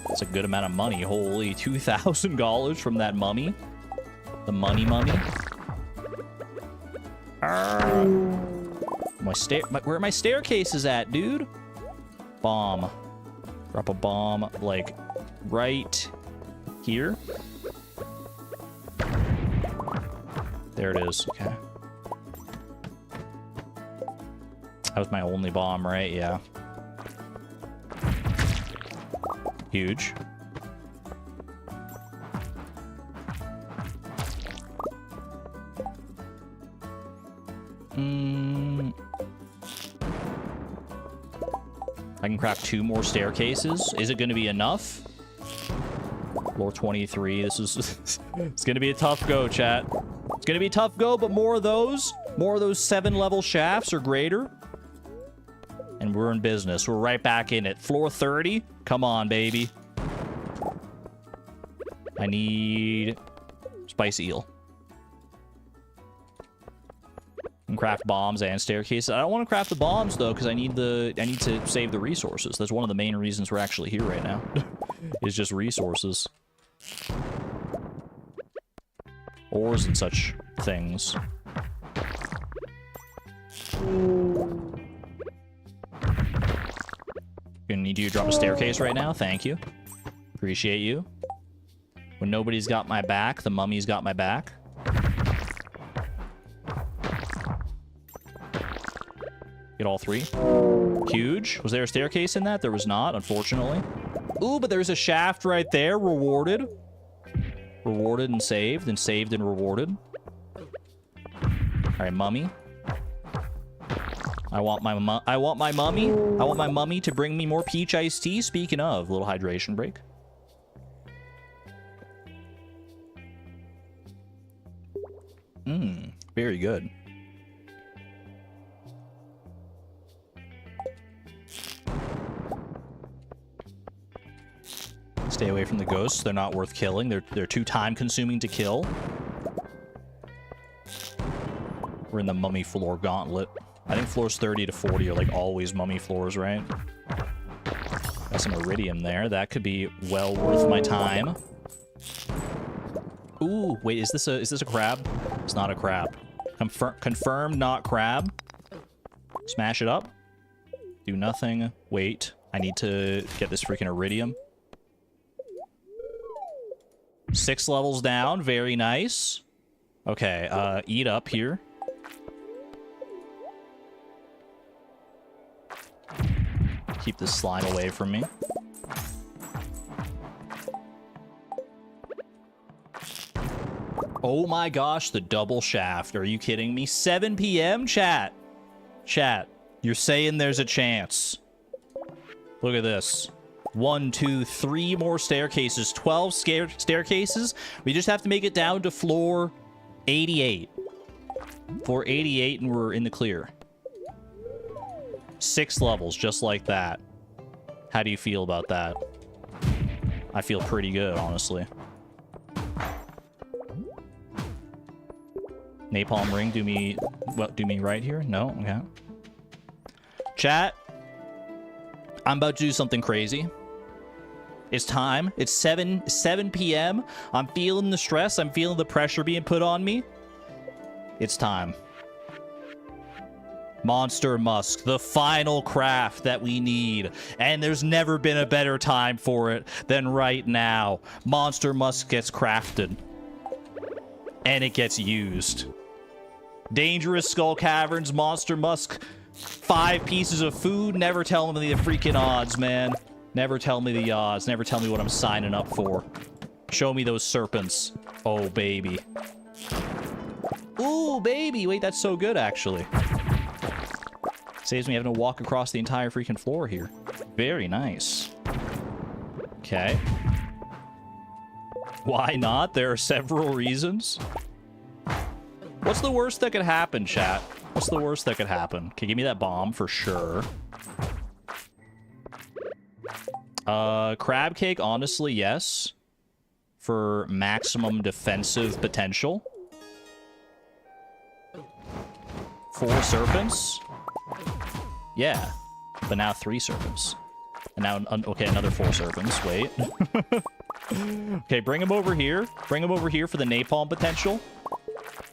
That's a good amount of money. Holy, $2,000 from that mummy. The money mummy. Where are my staircases at, dude? Bomb. Drop a bomb, like, right here. There it is. Okay. That was my only bomb, right? Yeah. Huge. I can craft 2 more staircases. Is it going to be enough? Floor 23. This is... It's going to be a tough go, chat. It's going to be a tough go, but more of those 7-level shafts or greater. And we're in business. We're right back in it. Floor 30. Come on, baby. I need... Spice eel. And craft bombs and staircases. I don't want to craft the bombs though, because I need to save the resources. That's one of the main reasons we're actually here right now. Is just resources. Ores and such things. Gonna need you to drop a staircase right now. Thank you. Appreciate you. When nobody's got my back, the mummy's got my back. Get all 3. Huge. Was there a staircase in that? There was not, unfortunately. Ooh, but there's a shaft right there. Rewarded. Rewarded and saved and rewarded. All right, mummy. I want my mummy. I want my mummy to bring me more peach iced tea. Speaking of, little hydration break. very good. Stay away from the ghosts. They're not worth killing. They're too time-consuming to kill. We're in the mummy floor gauntlet. I think floors 30 to 40 are like always mummy floors, right? Got some iridium there. That could be well worth my time. Ooh, wait, is this a crab? It's not a crab. Confirmed not crab. Smash it up. Do nothing. Wait, I need to get this freaking iridium. 6 levels down. Very nice. Okay, eat up here. Keep this slime away from me. Oh my gosh, the double shaft. Are you kidding me? 7 p.m. chat. Chat, you're saying there's a chance. Look at this. 1, 2, 3 more staircases. 12 staircases. We just have to make it down to floor 88. Floor 88 and we're in the clear. 6 levels, just like that. How do you feel about that? I feel pretty good, honestly. Napalm ring, do me right here? No? Okay. Chat, I'm about to do something crazy. It's time. It's 7 p.m. I'm feeling the stress. I'm feeling the pressure being put on me. It's time. Monster Musk, the final craft that we need. And there's never been a better time for it than right now. Monster Musk gets crafted. And it gets used. Dangerous Skull Caverns, Monster Musk, 5 pieces of food. Never tell me the freaking odds, man. Never tell me the odds. Never tell me what I'm signing up for. Show me those serpents. Oh, baby. Ooh, baby. Wait, that's so good, actually. Saves me having to walk across the entire freaking floor here. Very nice. Okay. Why not? There are several reasons. What's the worst that could happen, chat? What's the worst that could happen? Okay, give me that bomb for sure. Crab cake, honestly, yes. For maximum defensive potential. 4 serpents. Yeah, but now 3 serpents. And now, okay, another 4 serpents. Wait. Okay, bring him over here. Bring him over here for the napalm potential.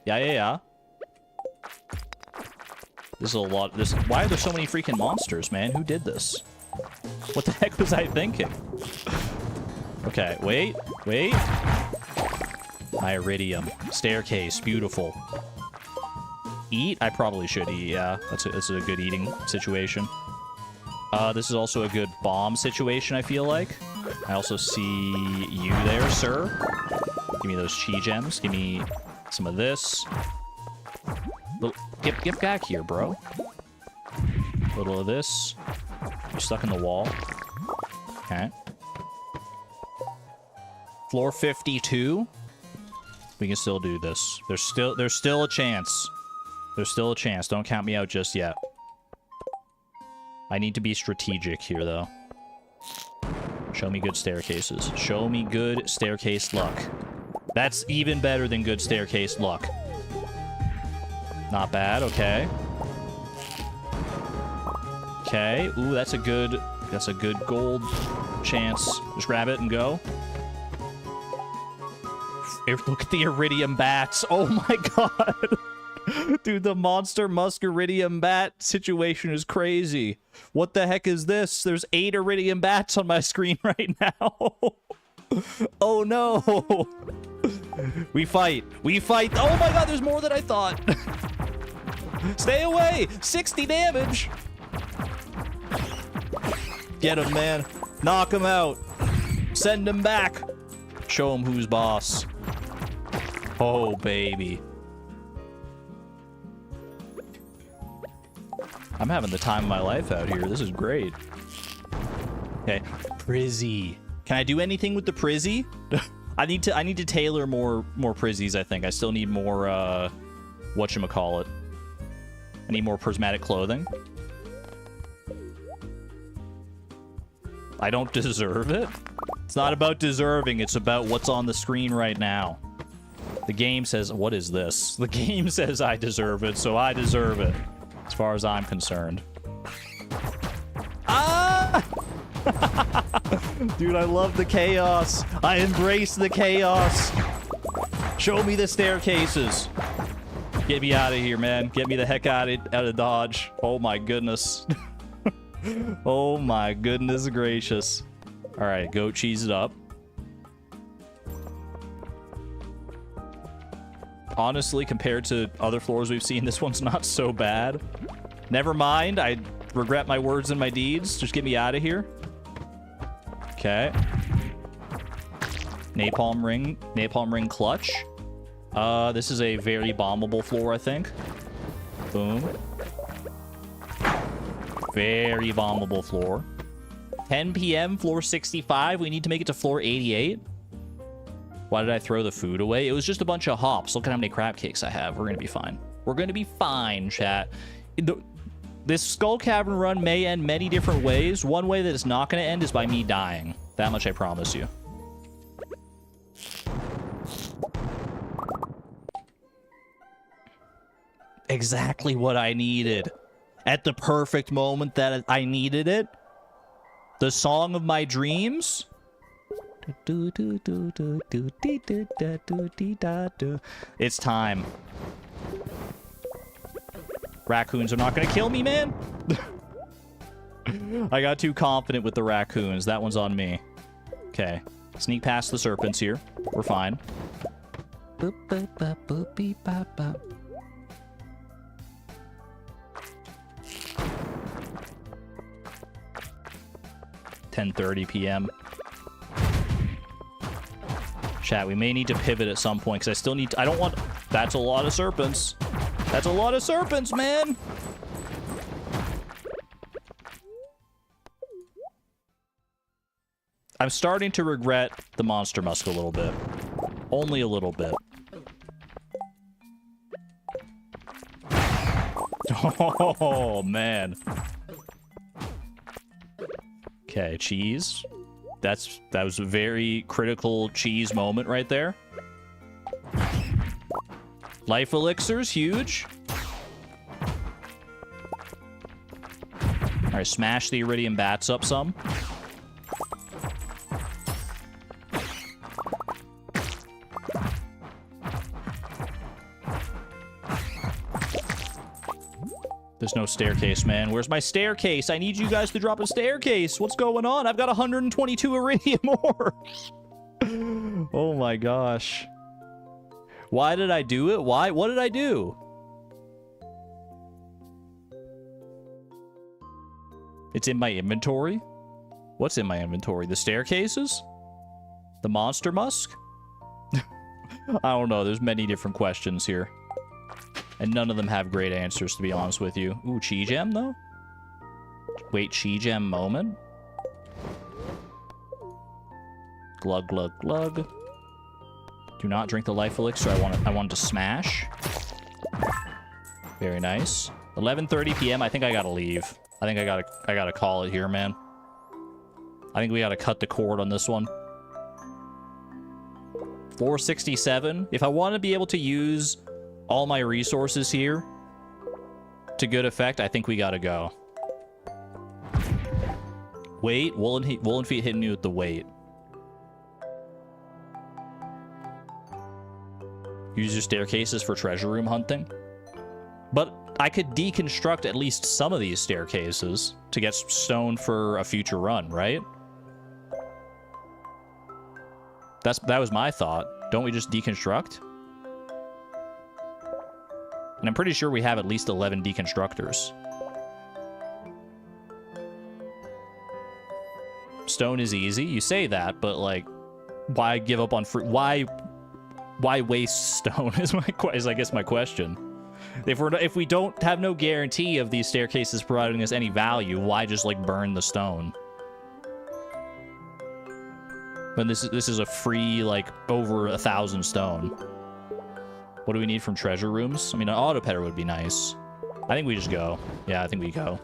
Yeah. This is a lot. Why are there so many freaking monsters, man? Who did this? What the heck was I thinking? Okay, wait. My iridium. Staircase, beautiful. Eat? I probably should eat, yeah. That's a good eating situation. This is also a good bomb situation, I feel like. I also see you there, sir. Give me those chi gems. Give me some of this. Get back here, bro. A little of this. You're stuck in the wall. Okay. Floor 52. We can still do this. There's still a chance. There's still a chance. Don't count me out just yet. I need to be strategic here, though. Show me good staircases. Show me good staircase luck. That's even better than good staircase luck. Not bad, okay. Okay, ooh, that's a good gold chance. Just grab it and go. Look at the iridium bats. Oh my god. Dude, the Monster Musk iridium bat situation is crazy. What the heck is this? There's 8 iridium bats on my screen right now. Oh no. We fight. Oh my god, there's more than I thought. Stay away. 60 damage. Get him, man. Knock him out. Send him back. Show him who's boss. Oh, baby. I'm having the time of my life out here. This is great. Okay. Prizzy. Can I do anything with the Prizzy? I need to tailor more Prizzies, I think. I still need more whatchamacallit. I need more prismatic clothing. I don't deserve it? It's not about deserving, it's about what's on the screen right now. The game says, what is this? The game says I deserve it, so I deserve it. As far as I'm concerned. Ah! Dude, I love the chaos. I embrace the chaos. Show me the staircases. Get me out of here, man. Get me the heck out of Dodge. Oh my goodness. Oh my goodness gracious. All right, goat cheese it up. Honestly, compared to other floors we've seen, this one's not so bad. Never mind. I regret my words and my deeds. Just get me out of here. Okay. Napalm ring clutch. This is a very bombable floor, I think. Boom. Very bombable floor. 10 p.m. floor 65. We need to make it to floor 88. Why did I throw the food away? It was just a bunch of hops. Look at how many crab cakes I have. We're gonna be fine. We're gonna be fine, chat. This Skull Cavern run may end many different ways. One way that it's not gonna end is by me dying. That much I promise you. Exactly what I needed. At the perfect moment that I needed it. The song of my dreams. It's time. Raccoons are not gonna kill me, man. I got too confident with the raccoons. That one's on me. Okay. Sneak past the serpents here. We're fine. 10:30 p.m. Chat, we may need to pivot at some point because I still need to, I don't want... That's a lot of serpents. That's a lot of serpents, man. I'm starting to regret the monster musk a little bit. Only a little bit. Oh, man. Okay, cheese. That was a very critical cheese moment right there. Life elixirs, huge. All right, smash the iridium bats up some. There's no staircase, man. Where's my staircase? I need you guys to drop a staircase. What's going on? I've got 122 iridium ore. Oh my gosh. Why did I do it? Why? What did I do? It's in my inventory? What's in my inventory? The staircases? The monster musk? I don't know. There's many different questions here. And none of them have great answers, to be honest with you. Ooh, Chi Gem, though? Wait, Chi Gem moment? Glug, glug, glug. Do not drink the life elixir. I want to smash. Very nice. 11:30 p.m. I think I gotta leave. I think I gotta call it here, man. I think we gotta cut the cord on this one. 467. If I want to be able to use all my resources here to good effect, I think we gotta go. Wait, woolen feet hitting you with the weight. Use your staircases for treasure room hunting. But I could deconstruct at least some of these staircases to get stone for a future run, right? That was my thought. Don't we just deconstruct? And I'm pretty sure we have at least 11 deconstructors. Stone is easy. You say that, but like, why give up on free? Why waste stone is I guess my question. If we don't have no guarantee of these staircases providing us any value, why just like burn the stone? When this is a free like over 1,000 stone. What do we need from treasure rooms? I mean, an auto petter would be nice. I think we just go. Yeah, I think we go.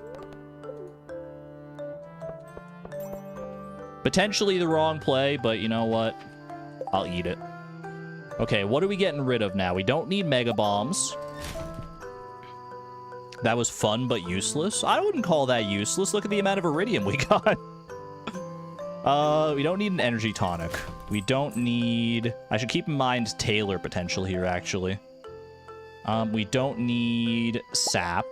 Potentially the wrong play, but you know what? I'll eat it. Okay, what are we getting rid of now? We don't need mega bombs. That was fun, but useless. I wouldn't call that useless. Look at the amount of iridium we got. We don't need an energy tonic. We don't need... I should keep in mind Taylor potential here, actually. We don't need sap.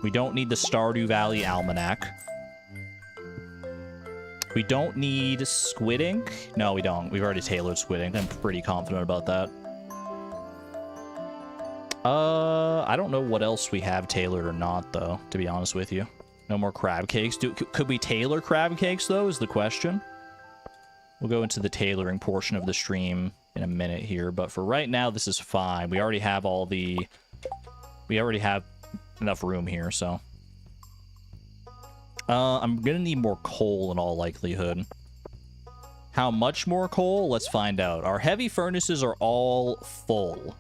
We don't need the Stardew Valley Almanac. We don't need squid ink. No, we don't. We've already tailored squid ink. I'm pretty confident about that. I don't know what else we have tailored or not, though, to be honest with you. No more crab cakes. Could we tailor crab cakes, though, is the question. We'll go into the tailoring portion of the stream in a minute here, but for right now, this is fine. We already have all the... We already have enough room here, so... I'm gonna need more coal in all likelihood. How much more coal? Let's find out. Our heavy furnaces are all full.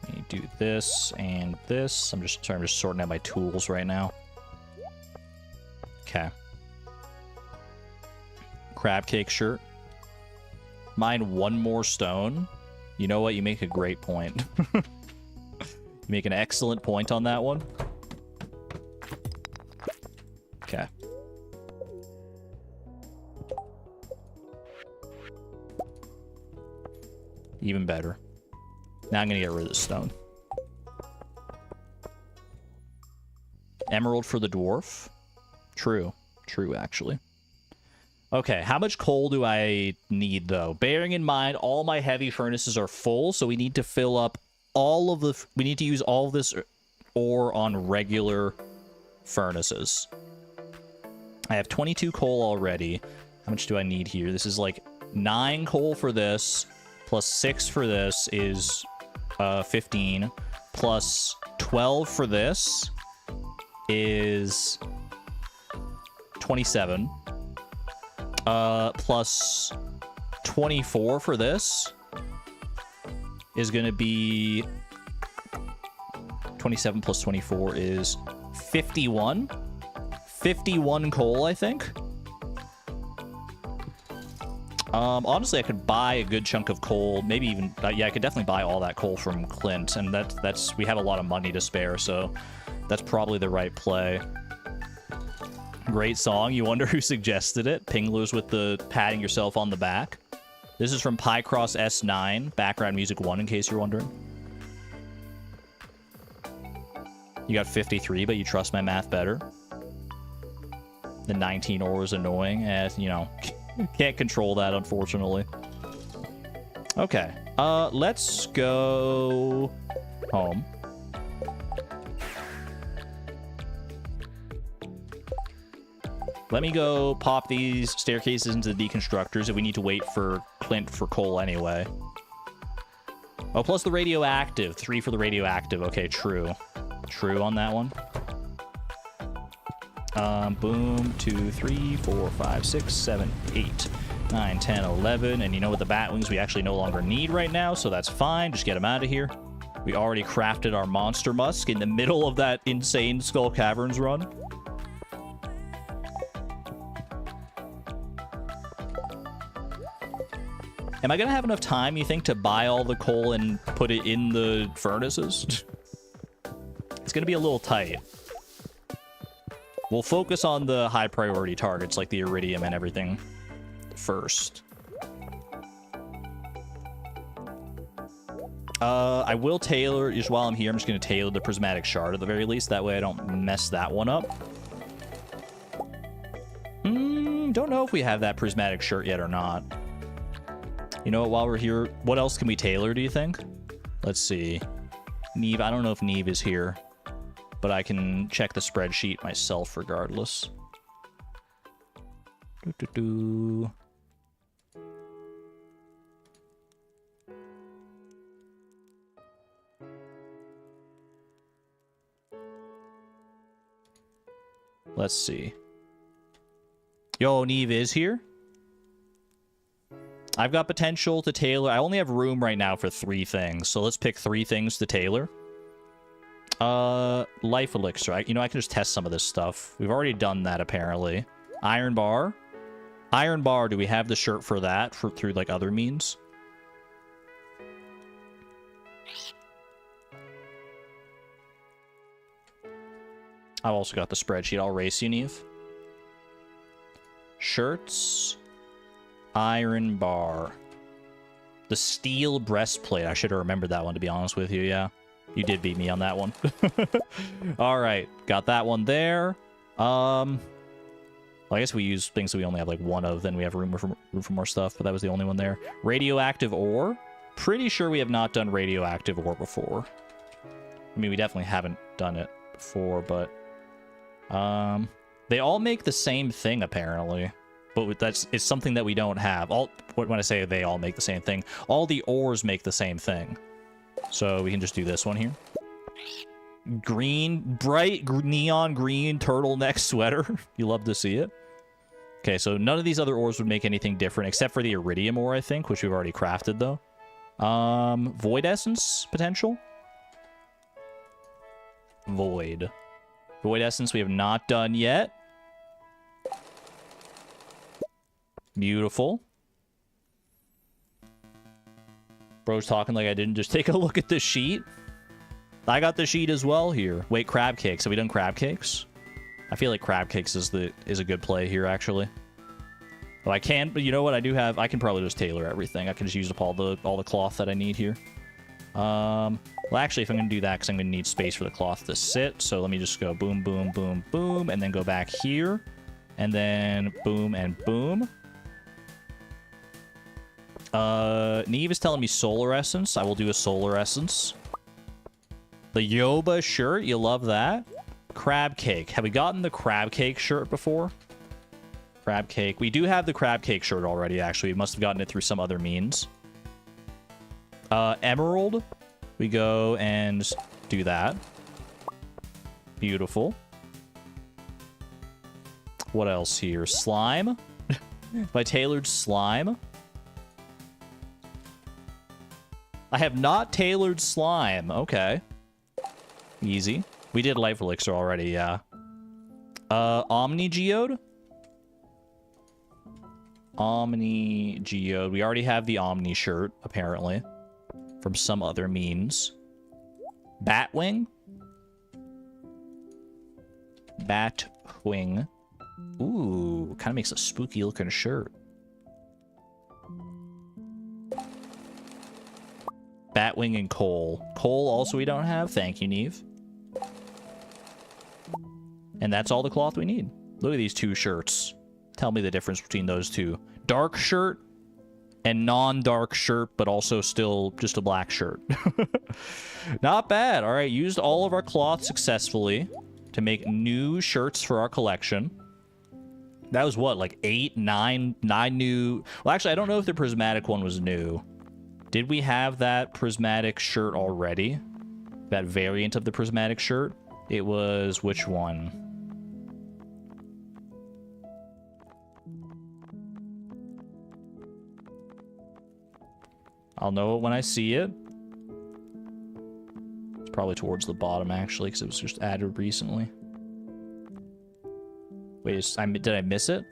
Let me do this and this. I'm just sorting out my tools right now. Okay. Crab cake shirt. Mine one more stone. You know what? You make a great point. You make an excellent point on that one. Okay. Even better. Now I'm gonna get rid of the stone. Emerald for the dwarf. True. True, actually. Okay, how much coal do I need, though? Bearing in mind, all my heavy furnaces are full, so we need to fill up all of the... We need to use all of this ore on regular furnaces. I have 22 coal already. How much do I need here? This is like 9 coal for this, plus 6 for this is 15, plus 12 for this is 27, plus 24 for this is going to be 27 plus 24 is 51. 51 coal, I think. Honestly, I could buy a good chunk of coal. Maybe even... yeah, I could definitely buy all that coal from Clint. And that's... We have a lot of money to spare, so that's probably the right play. Great song. You wonder who suggested it. Pinglers with the patting yourself on the back. This is from Pycross S9, background music 1, in case you're wondering. You got 53, but you trust my math better. The 19 ore is annoying, as you know, can't control that, unfortunately. Okay, let's go home. Let me go pop these staircases into the deconstructors if we need to wait for Clint for coal anyway. Oh, plus the radioactive. 3 for the radioactive. Okay, true. True on that one. Boom. 2, 3, 4, 5, 6, 7, 8, 9, 10, 11. And you know what? The bat wings we actually no longer need right now, so that's fine. Just get them out of here. We already crafted our monster musk in the middle of that insane Skull Caverns run. Am I going to have enough time, you think, to buy all the coal and put it in the furnaces? It's going to be a little tight. We'll focus on the high priority targets, like the iridium and everything, first. I will tailor, just while I'm here, I'm just going to tailor the prismatic shard at the very least. That way I don't mess that one up. Don't know if we have that prismatic shirt yet or not. You know what, while we're here, what else can we tailor, do you think? Let's see. Neve, I don't know if Neve is here, but I can check the spreadsheet myself regardless. Let's see. Yo, Neve is here? I've got potential to tailor. I only have room right now for 3 things, so let's pick 3 things to tailor. Life elixir. I can just test some of this stuff. We've already done that, apparently. Iron bar. Iron bar, do we have the shirt for that through, like, other means? I've also got the spreadsheet. I'll race you, Neve. Shirts. Iron bar. The steel breastplate. I should have remembered that one, to be honest with you, yeah. You did beat me on that one. Alright, got that one there. Well, I guess we use things that we only have like 1 of, then we have room for more stuff, but that was the only one there. Radioactive ore. Pretty sure we have not done radioactive ore before. I mean, we definitely haven't done it before, but... they all make the same thing, apparently. But it's something that we don't have. When I say they all make the same thing, all the ores make the same thing. So we can just do this one here. Green, bright neon green turtleneck sweater. You love to see it. Okay, so none of these other ores would make anything different, except for the iridium ore, I think, which we've already crafted, though. Void essence potential? Void. Void essence we have not done yet. Beautiful. Bro's talking like I didn't just take a look at the sheet. I got the sheet as well here. Wait, crab cakes. Have we done crab cakes? I feel like crab cakes is a good play here, actually. But but you know what? I can probably just tailor everything. I can just use up all the cloth that I need here. Well, actually, if I'm gonna do that, because I'm gonna need space for the cloth to sit, so let me just go boom, boom, boom, boom, and then go back here, and then boom and boom. Neve is telling me solar essence. I will do a solar essence. The Yoba shirt, you love that. Crab cake. Have we gotten the crab cake shirt before? Crab cake. We do have the crab cake shirt already, actually. We must have gotten it through some other means. Emerald. We go and do that. Beautiful. What else here? Slime. My tailored slime. I have not tailored slime. Okay. Easy. We did life elixir already, yeah. Omni geode? Omni geode. We already have the Omni shirt, apparently. From some other means. Batwing? Batwing. Ooh, kind of makes a spooky looking shirt. Batwing and coal. Coal also we don't have. Thank you, Neve. And that's all the cloth we need. Look at these 2 shirts. Tell me the difference between those 2. Dark shirt and non-dark shirt, but also still just a black shirt. Not bad. All right, used all of our cloth successfully to make new shirts for our collection. That was what, like 8, 9 new... Well, actually, I don't know if the prismatic one was new. Did we have that prismatic shirt already? That variant of the prismatic shirt? It was which one? I'll know it when I see it. It's probably towards the bottom, actually, because it was just added recently. Wait, did I miss it?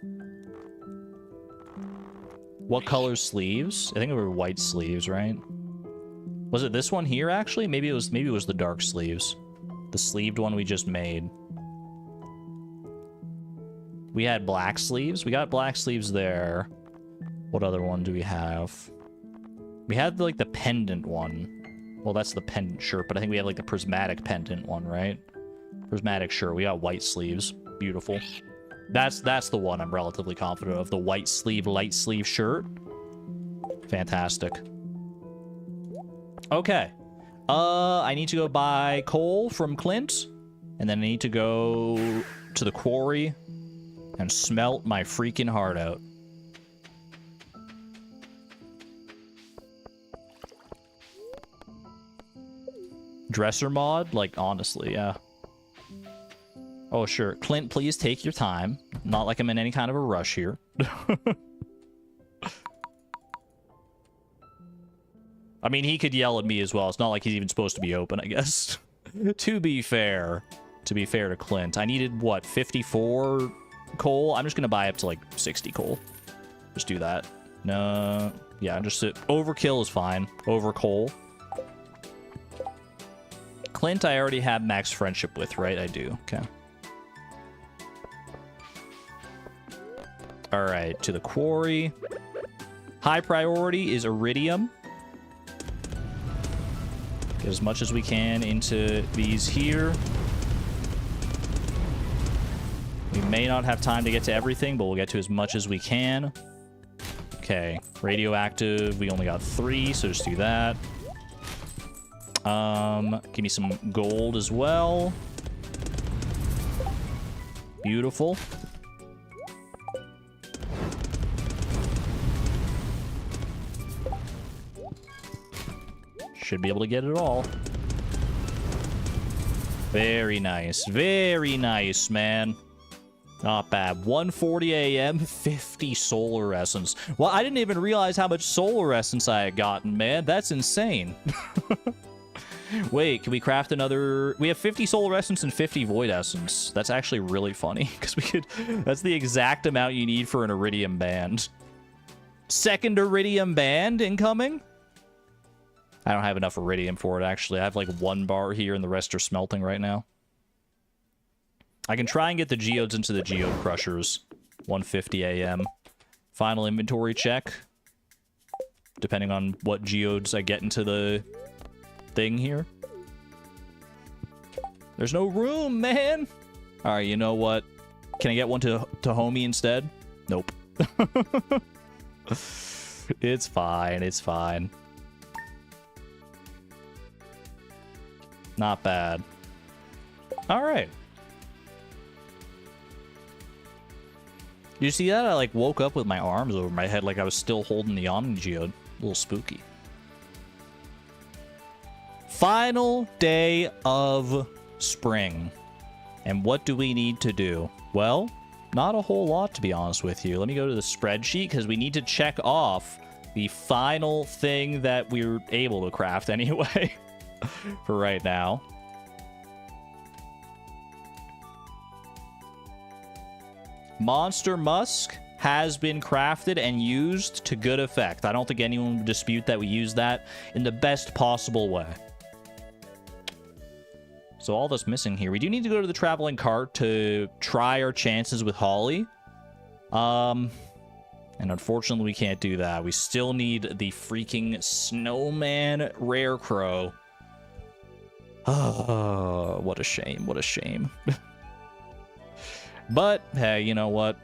What color sleeves? I think it were white sleeves, right? Was it this one here, actually? Maybe it was the dark sleeves. The sleeved one we just made. We had black sleeves. We got black sleeves there. What other one do we have? We had, like, the pendant one. Well, that's the pendant shirt, but I think we have, like, the prismatic pendant one, right? Prismatic shirt. We got white sleeves. Beautiful. That's the one I'm relatively confident of. The white sleeve, light sleeve shirt. Fantastic. Okay. I need to go buy coal from Clint. And then I need to go to the quarry and smelt my freaking heart out. Dresser mod? Like, honestly, yeah. Oh, sure. Clint, please take your time. Not like I'm in any kind of a rush here. I mean, he could yell at me as well. It's not like he's even supposed to be open, I guess. To be fair to Clint, I needed, what, 54 coal? I'm just going to buy up to, like, 60 coal. Just do that. No, yeah, just overkill is fine. Over coal. Clint, I already have max friendship with, right? I do. Okay. All right, to the quarry. High priority is iridium. Get as much as we can into these here. We may not have time to get to everything, but we'll get to as much as we can. Okay, radioactive, we only got 3, so just do that. Give me some gold as well. Beautiful. Should be able to get it all. Very nice. Very nice, man. Not bad. 1:40 a.m., 50 solar essence. Well, I didn't even realize how much solar essence I had gotten, man. That's insane. Wait, can we craft another? We have 50 solar essence and 50 void essence. That's actually really funny, because we could... That's the exact amount you need for an iridium band. Second iridium band incoming? I don't have enough iridium for it, actually. I have, like, 1 bar here, and the rest are smelting right now. I can try and get the geodes into the geode crushers. 1:50 a.m. Final inventory check. Depending on what geodes I get into the thing here. There's no room, man! Alright, you know what? Can I get one to homie instead? Nope. It's fine, it's fine. Not bad. Alright. You see that? I, like, woke up with my arms over my head like I was still holding the Omni Geode. A little spooky. Final day of spring. And what do we need to do? Well, not a whole lot, to be honest with you. Let me go to the spreadsheet, because we need to check off the final thing that we were able to craft anyway. For right now. Monster Musk has been crafted and used to good effect. I don't think anyone would dispute that we use that in the best possible way. So all that's missing here. We do need to go to the traveling cart to try our chances with Holly. And unfortunately we can't do that. We still need the freaking snowman rare crow. Oh, what a shame. What a shame. But, hey, you know what?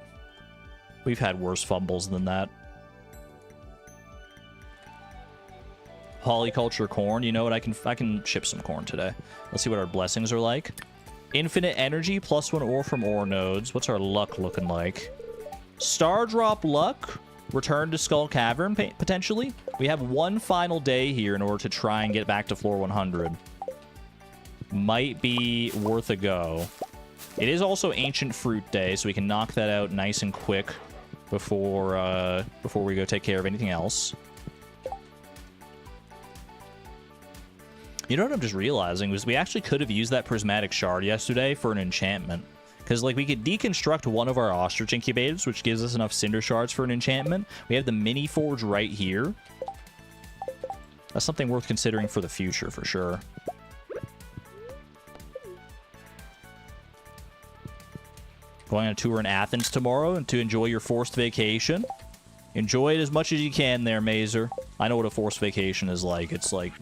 We've had worse fumbles than that. Polyculture corn. You know what? I can ship some corn today. Let's see what our blessings are like. Infinite energy, +1 ore from ore nodes. What's our luck looking like? Star drop luck. Return to Skull Cavern, potentially. We have 1 final day here in order to try and get back to floor 100. Might be worth a go. It is also Ancient Fruit Day, so we can knock that out nice and quick before we go take care of anything else. You know what I'm just realizing was we actually could have used that prismatic shard yesterday for an enchantment. Because, like, we could deconstruct one of our ostrich incubators, which gives us enough cinder shards for an enchantment. We have the mini forge right here. That's something worth considering for the future, for sure. Going on a tour in Athens tomorrow and to enjoy your forced vacation. Enjoy it as much as you can there, Mazer. I know what a forced vacation is like. It's like,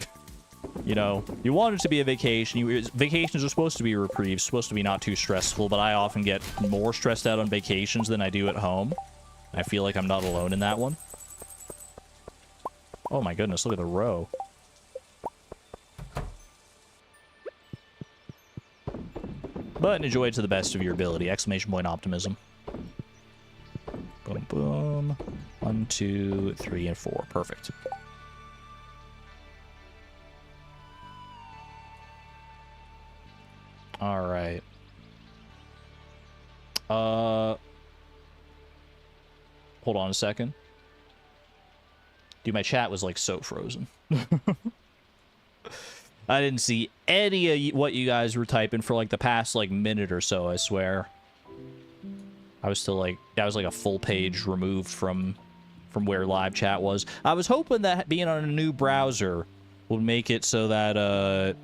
you know, you want it to be a vacation. Vacations are supposed to be a reprieve, supposed to be not too stressful, but I often get more stressed out on vacations than I do at home. I feel like I'm not alone in that one. Oh my goodness, look at the row. But enjoy it to the best of your ability. Exclamation point optimism. Boom, boom. 1, 2, 3, and 4. Perfect. All right. Hold on a second. Dude, my chat was like so frozen. I didn't see any of what you guys were typing for like the past like minute or so, I swear. I was still like, I was like a full page removed from where live chat was. I was hoping that being on a new browser would make it so that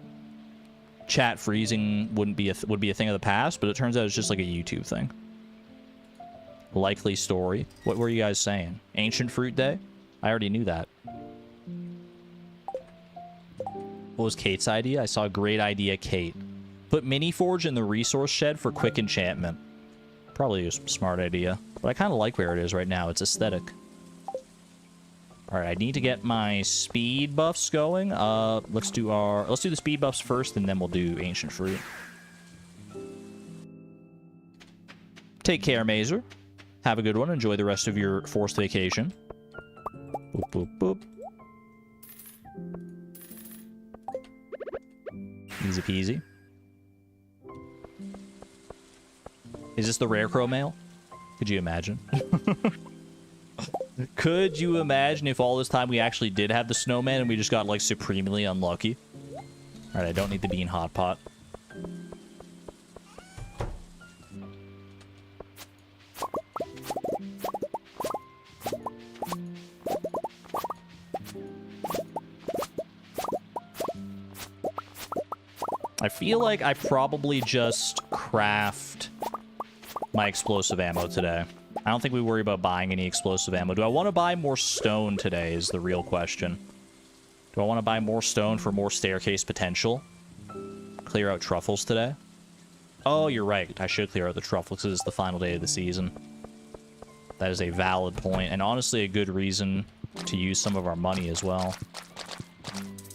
chat freezing would be a thing of the past, but it turns out it's just like a YouTube thing. Likely story. What were you guys saying? Ancient Fruit Day? I already knew that. What was Kate's idea? I saw a great idea, Kate. Put Mini Forge in the resource shed for quick enchantment. Probably a smart idea, but I kind of like where it is right now. It's aesthetic. All right, I need to get my speed buffs going. Let's do the speed buffs first, and then we'll do Ancient Fruit. Take care, Mazer. Have a good one. Enjoy the rest of your forced vacation. Boop, boop, boop. Easy peasy. Is this the Rare Crow mail? Could you imagine? Could you imagine if all this time we actually did have the snowman and we just got, like, supremely unlucky? Alright, I don't need the bean hot pot. I feel like I probably just craft my explosive ammo today. I don't think we worry about buying any explosive ammo. Do I want to buy more stone today is the real question. Do I want to buy more stone for more staircase potential? Clear out truffles today? Oh, you're right. I should clear out the truffles because it's the final day of the season. That is a valid point, and honestly a good reason to use some of our money as well.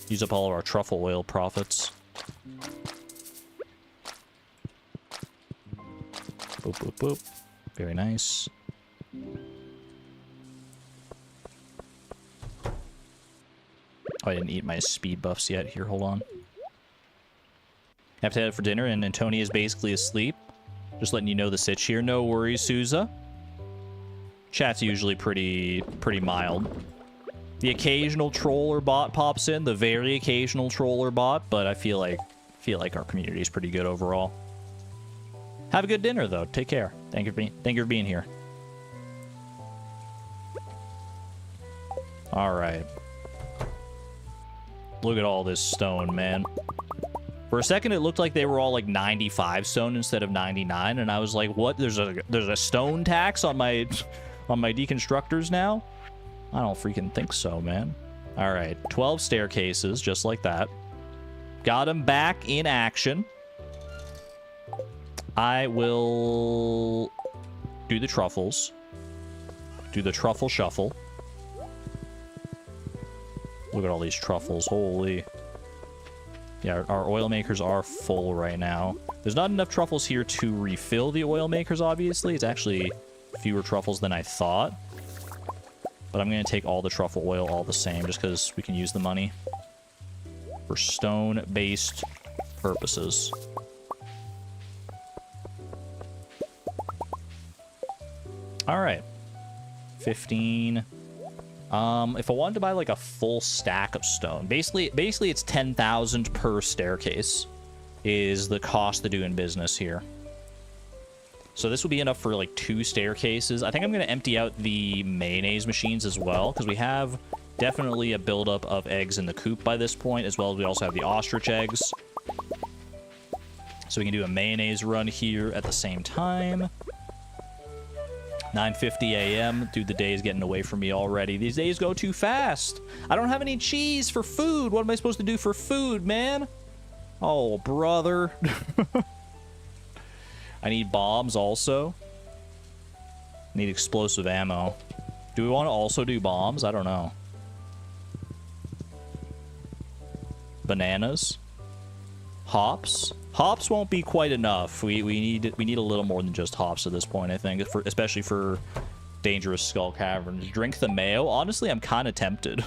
Use up all of our truffle oil profits. Boop, boop, boop. Very nice. Oh, I didn't eat my speed buffs yet. Here, hold on. Have to head for dinner, and Tony is basically asleep. Just letting you know the sitch here. No worries, Souza. Chat's usually pretty mild. The occasional troll or bot pops in, the very occasional troll or bot, but I feel like our community is pretty good overall. Have a good dinner, though. Take care. Thank you for being here. All right. Look at all this stone, man. For a second, it looked like they were all like 95 stone instead of 99, and I was like, "What? There's a stone tax on my deconstructors now?" I don't freaking think so, man. All right, 12 staircases, just like that. Got him back in action. I will do the truffles. Do the truffle shuffle. Look at all these truffles. Holy. Yeah, our oil makers are full right now. There's not enough truffles here to refill the oil makers, obviously. It's actually fewer truffles than I thought. But I'm going to take all the truffle oil all the same, just because we can use the money for stone-based purposes. All right. 15. If I wanted to buy like a full stack of stone, basically it's 10,000 per staircase is the cost of doing business here. So this will be enough for like 2 staircases. I think I'm going to empty out the mayonnaise machines as well, because we have definitely a buildup of eggs in the coop by this point, as well as we also have the ostrich eggs. So we can do a mayonnaise run here at the same time. 9:50 a.m. Dude, the day is getting away from me already. These days go too fast. I don't have any cheese for food. What am I supposed to do for food, man? Oh, brother. I need bombs also. Need explosive ammo. Do we want to also do bombs? I don't know. Bananas. Hops. Hops won't be quite enough. We need a little more than just hops at this point, I think, especially for dangerous skull caverns. Drink the mayo. Honestly, I'm kind of tempted.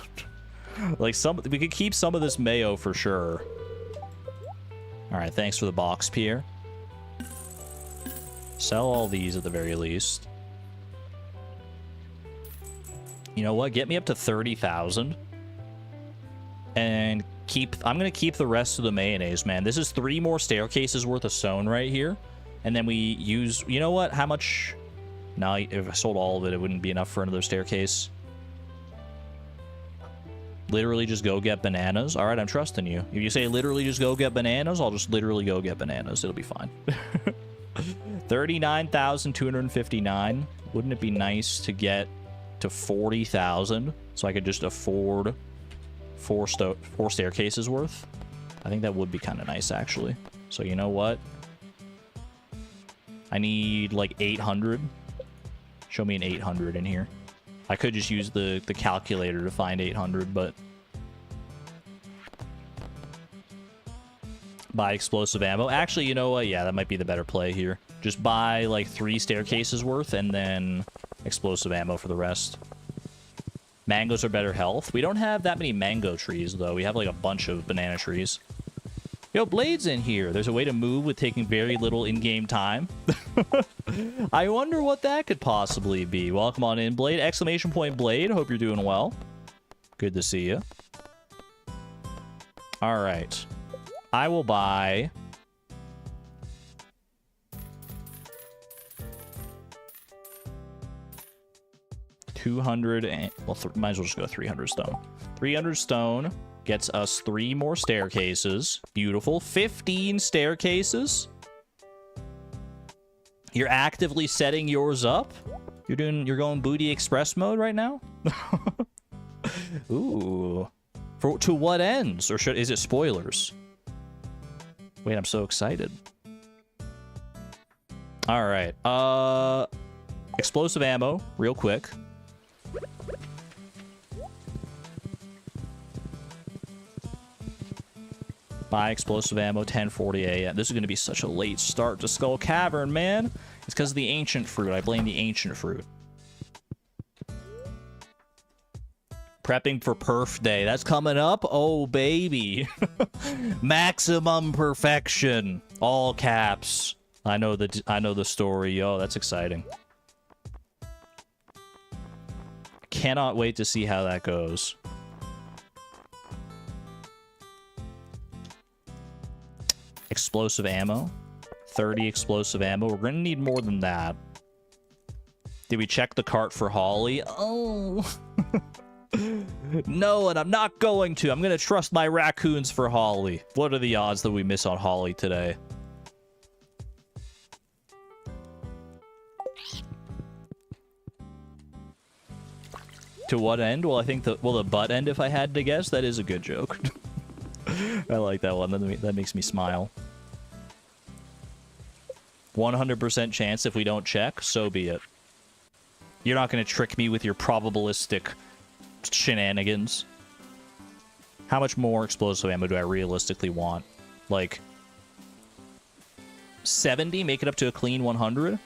Like we could keep some of this mayo for sure. All right, thanks for the box, Pierre. Sell all these at the very least. You know what? Get me up to 30,000. And I'm going to keep the rest of the mayonnaise, man. This is 3 more staircases worth of stone right here. And then we use... You know what? How much... No, if I sold all of it, it wouldn't be enough for another staircase. Literally just go get bananas. All right, I'm trusting you. If you say literally just go get bananas, I'll just literally go get bananas. It'll be fine. 39,259. Wouldn't it be nice to get to 40,000 so I could just afford four staircases worth? I think that would be kind of nice, actually. So you know what? I need like 800. Show me an 800 in here. I could just use the calculator to find 800, but... Buy explosive ammo. Actually, you know what? Yeah, that might be the better play here. Just buy, like, 3 staircases worth, and then explosive ammo for the rest. Mangoes are better health. We don't have that many mango trees, though. We have, like, a bunch of banana trees. Yo, Blade's in here. There's a way to move with taking very little in-game time. I wonder what that could possibly be. Welcome on in, Blade. Exclamation point, Blade. Hope you're doing well. Good to see you. All right. I will buy... $200 and... Well, might as well just go 300 stone. 300 stone gets us 3 more staircases. Beautiful. 15 staircases. You're actively setting yours up? You're going Booty Express mode right now? Ooh. To what ends? Or is it spoilers? Wait, I'm so excited. All right. Explosive ammo, real quick. Buy explosive ammo, 10:40 a.m. This is going to be such a late start to Skull Cavern, man. It's because of the ancient fruit. I blame the ancient fruit. Prepping for Perf Day. That's coming up. Oh, baby. Maximum perfection. All caps. I know the story. Yo, that's exciting. Cannot wait to see how that goes. Explosive ammo. 30 explosive ammo. We're going to need more than that. Did we check the cart for Holly? Oh. No, and I'm not going to. I'm going to trust my raccoons for Holly. What are the odds that we miss on Holly today? To what end? Well, I think the butt end, if I had to guess. That is a good joke. I like that one. That makes me smile. 100% chance if we don't check, so be it. You're not going to trick me with your probabilistic shenanigans. How much more explosive ammo do I realistically want? Like 70? Make it up to a clean 100?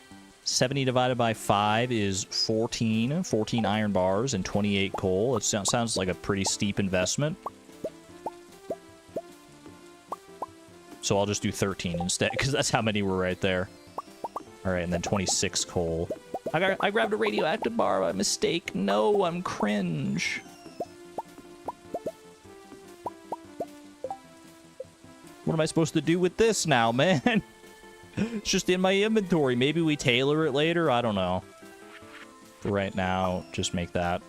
70 divided by 5 is 14. 14 iron bars and 28 coal. It sounds like a pretty steep investment. So I'll just do 13 instead, because that's how many were right there. Alright, and then 26 coal. I grabbed a radioactive bar by mistake. No, I'm cringe. What am I supposed to do with this now, man? It's just in my inventory. Maybe we tailor it later? I don't know. For right now, just make that.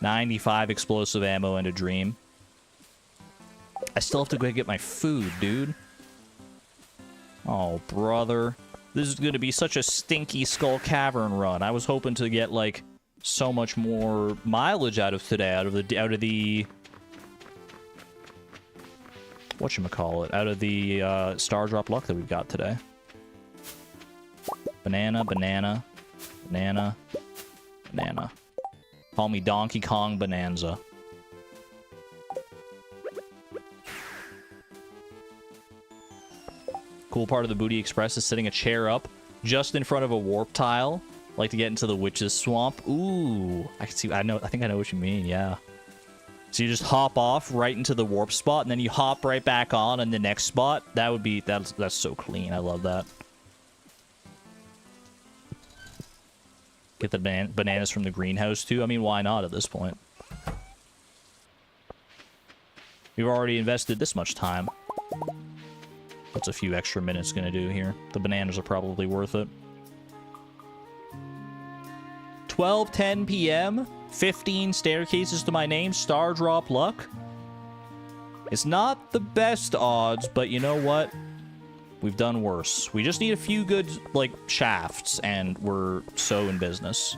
95 explosive ammo and a dream. I still have to go get my food, dude. Oh, brother. This is going to be such a stinky Skull Cavern run. I was hoping to get, like, so much more mileage out of today. Out of the whatchamacallit? Out of the star drop luck that we've got today. Banana, banana, banana, banana. Call me Donkey Kong Bonanza. Cool part of the Booty Express is setting a chair up just in front of a warp tile. Like to get into the witch's swamp. Ooh, I can see. I think I know what you mean. Yeah. So you just hop off right into the warp spot, and then you hop right back on in the next spot. That would be that's so clean. I love that. Get the bananas from the greenhouse too. I mean, why not at this point? We've already invested this much time. What's a few extra minutes gonna do here? The bananas are probably worth it. 12:10 p.m. 15 staircases to my name. Star drop luck. It's not the best odds, but you know what? We've done worse. We just need a few good, like, shafts, and we're so in business.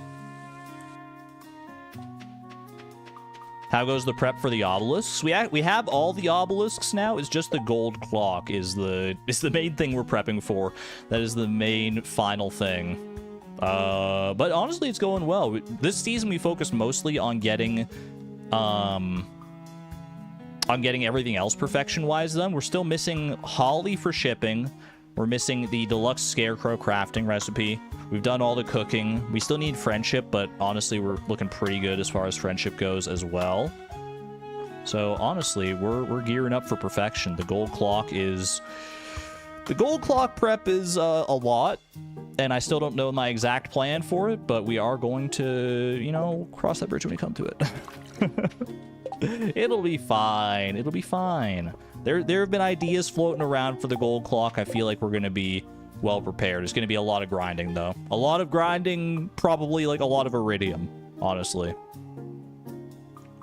How goes the prep for the obelisks? We have all the obelisks now. It's just the gold clock is the main thing we're prepping for. That is the main final thing. But honestly, it's going well. This season, we focused mostly on getting everything else perfection-wise done. We're still missing Holly for shipping. We're missing the deluxe scarecrow crafting recipe. We've done all the cooking. We still need friendship, but honestly, we're looking pretty good as far as friendship goes as well. So honestly, we're gearing up for perfection. The gold clock prep is a lot, and I still don't know my exact plan for it, but we are going to, you know, cross that bridge when we come to it. It'll be fine. It'll be fine. There have been ideas floating around for the gold clock. I feel like we're going to be well prepared. It's going to be a lot of grinding, though. A lot of grinding, probably like a lot of iridium, honestly.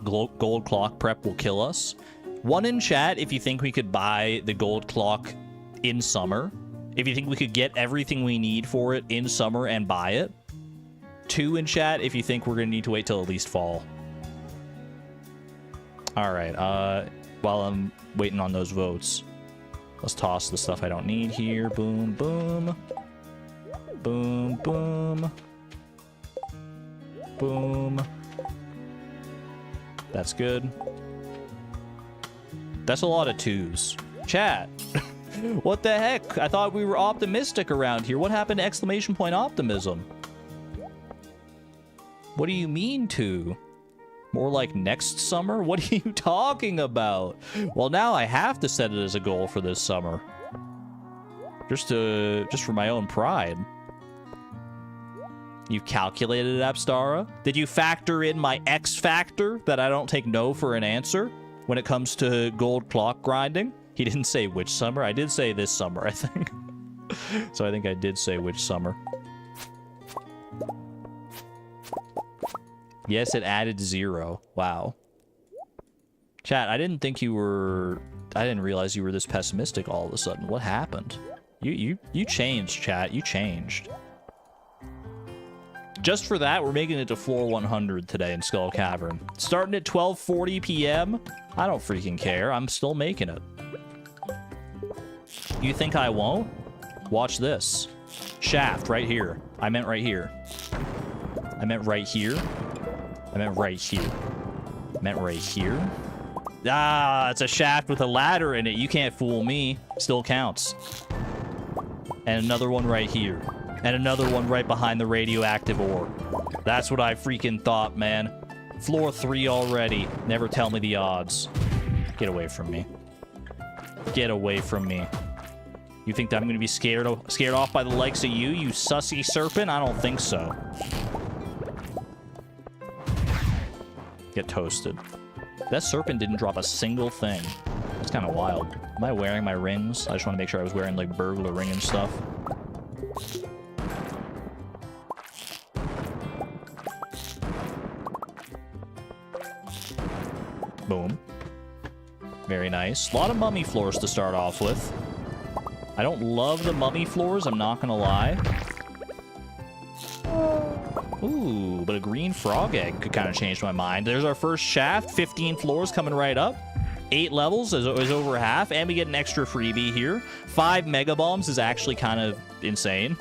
Gold clock prep will kill us. One in chat if you think we could buy the gold clock in summer. If you think we could get everything we need for it in summer and buy it. 2 in chat if you think we're going to need to wait till at least fall. All right, while I'm waiting on those votes, let's toss the stuff I don't need here. Boom, boom. Boom, boom. Boom. That's good. That's a lot of 2s. Chat. What the heck? I thought we were optimistic around here. What happened to exclamation point optimism? What do you mean 2? More like next summer? What are you talking about? Well, now I have to set it as a goal for this summer. Just for my own pride. You calculated it, Apstara? Did you factor in my X factor that I don't take no for an answer when it comes to gold clock grinding? He didn't say which summer. I did say this summer, I think. So I think I did say which summer. Yes, it added 0. Wow. Chat, I didn't think you were... I didn't realize you were this pessimistic all of a sudden. What happened? You changed, chat. You changed. Just for that, we're making it to floor 100 today in Skull Cavern. Starting at 12:40 p.m. I don't freaking care. I'm still making it. You think I won't? Watch this. Shaft, right here. I meant right here. I meant right here. I meant right here. I meant right here. Ah, it's a shaft with a ladder in it. You can't fool me. Still counts. And another one right here. And another one right behind the radioactive ore. That's what I freaking thought, man. Floor 3 already. Never tell me the odds. Get away from me. Get away from me. You think that I'm going to be scared off by the likes of you, you sussy serpent? I don't think so. Get toasted. That serpent didn't drop a single thing. It's kind of wild. Am I wearing my rings? I just want to make sure I was wearing, like, burglar ring and stuff. Boom. Very nice. A lot of mummy floors to start off with. I don't love the mummy floors, I'm not gonna lie. Ooh, but a green frog egg could kind of change my mind. There's our first shaft, 15 floors coming right up. 8 levels is over half, and we get an extra freebie here. 5 mega bombs is actually kind of insane.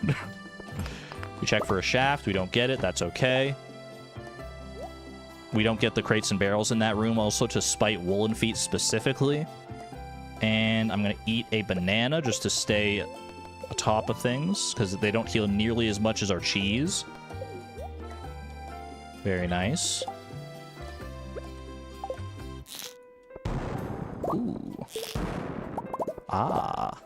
We check for a shaft, we don't get it, that's okay. We don't get the crates and barrels in that room, also to spite Woolen Feet specifically. And I'm going to eat a banana just to stay atop of things, because they don't heal nearly as much as our cheese. Very nice. Ooh. Ah.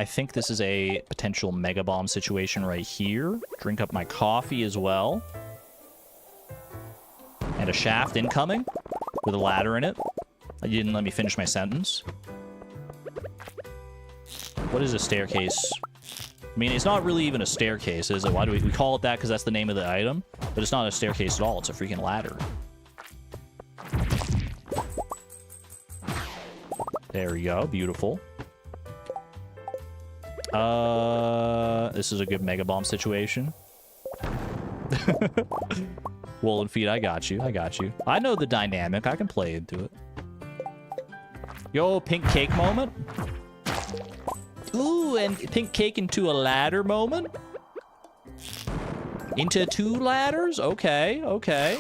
I think this is a potential mega bomb situation right here. Drink up my coffee as well. And a shaft incoming with a ladder in it. You didn't let me finish my sentence. What is a staircase? I mean, it's not really even a staircase, is it? Why do we call it that because that's the name of the item? But it's not a staircase at all. It's a freaking ladder. There we go. Beautiful. This is a good mega bomb situation. Woolen feet, I got you. I got you. I know the dynamic. I can play into it. Yo, pink cake moment. Ooh, and pink cake into a ladder moment. Into 2 ladders? Okay, okay.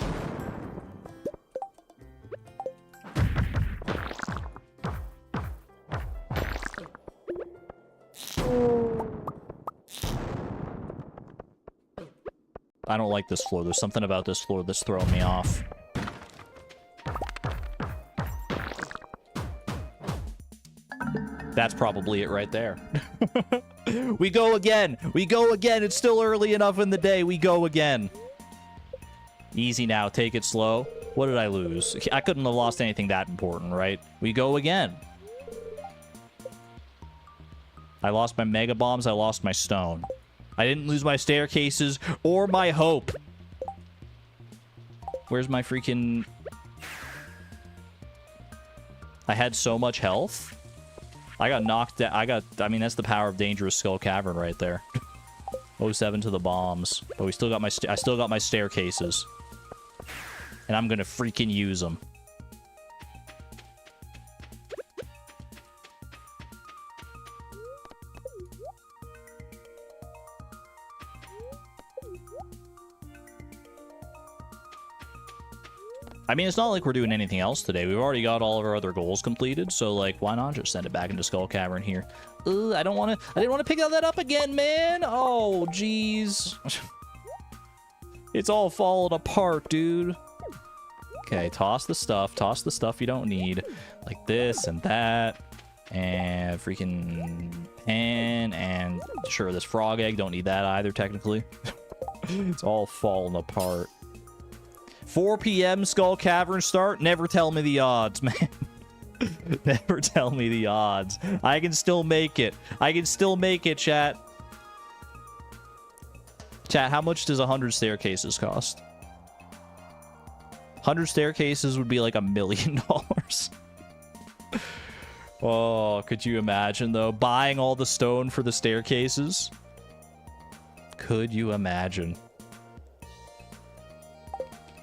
I don't like this floor. There's something about this floor that's throwing me off. That's probably it right there. We go again. We go again. It's still early enough in the day. We go again. Easy now. Take it slow. What did I lose? I couldn't have lost anything that important, right? We go again. I lost my mega bombs. I lost my stone. I didn't lose my staircases or my hope. Where's my freaking... I had so much health. I got knocked out. I mean, that's the power of Dangerous Skull Cavern right there. 07 to the bombs. But we still got I still got my staircases. And I'm gonna freaking use them. I mean, it's not like we're doing anything else today. We've already got all of our other goals completed, so, like, why not just send it back into Skull Cavern here? Ugh, I didn't want to pick that up again, man! Oh, jeez. It's all falling apart, dude. Okay, toss the stuff you don't need. Like this and that. And freaking pen, and sure, this frog egg, don't need that either, technically. It's all falling apart. 4 p.m. Skull Cavern start? Never tell me the odds, man. Never tell me the odds. I can still make it. I can still make it, chat. Chat, how much does 100 staircases cost? 100 staircases would be like $1 million. Oh, could you imagine, though? Buying all the stone for the staircases? Could you imagine?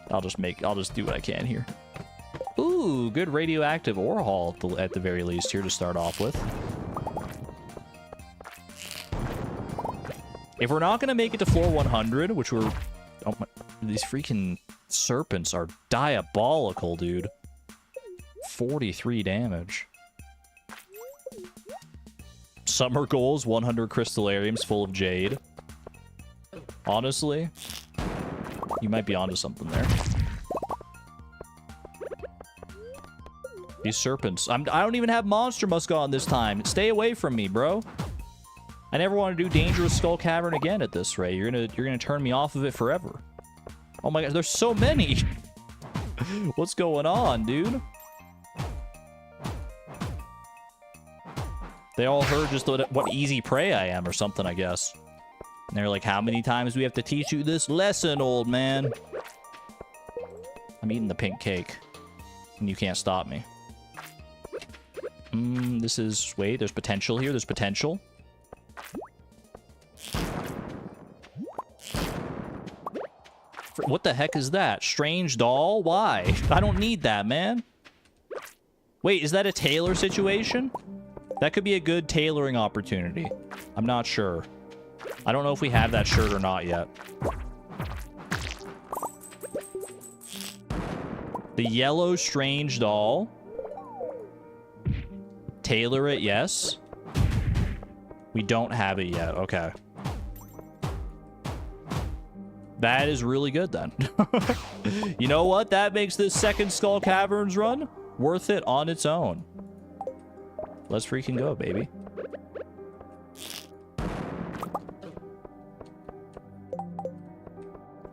I'll just do what I can here. Ooh, good radioactive ore haul at the very least here to start off with. If we're not going to make it to floor 100, which we're... Oh my, these freaking serpents are diabolical, dude. 43 damage. Summer goals, 100 crystallariums full of jade. Honestly... You might be onto something there. These serpents. I don't even have Monster Musk on this time. Stay away from me, bro. I never want to do Dangerous Skull Cavern again at this rate. You're gonna turn me off of it forever. Oh my god, there's so many. What's going on, dude? They all heard just what easy prey I am or something, I guess. And they're like, how many times do we have to teach you this lesson, old man? I'm eating the pink cake. And you can't stop me. This is... Wait, there's potential here. There's potential. What the heck is that? Strange doll? Why? I don't need that, man. Wait, is that a tailor situation? That could be a good tailoring opportunity. I'm not sure. I don't know if we have that shirt or not yet. The yellow strange doll. Tailor it, yes. We don't have it yet. Okay. That is really good then. You know what? That makes this second Skull Caverns run worth it on its own. Let's freaking go, baby.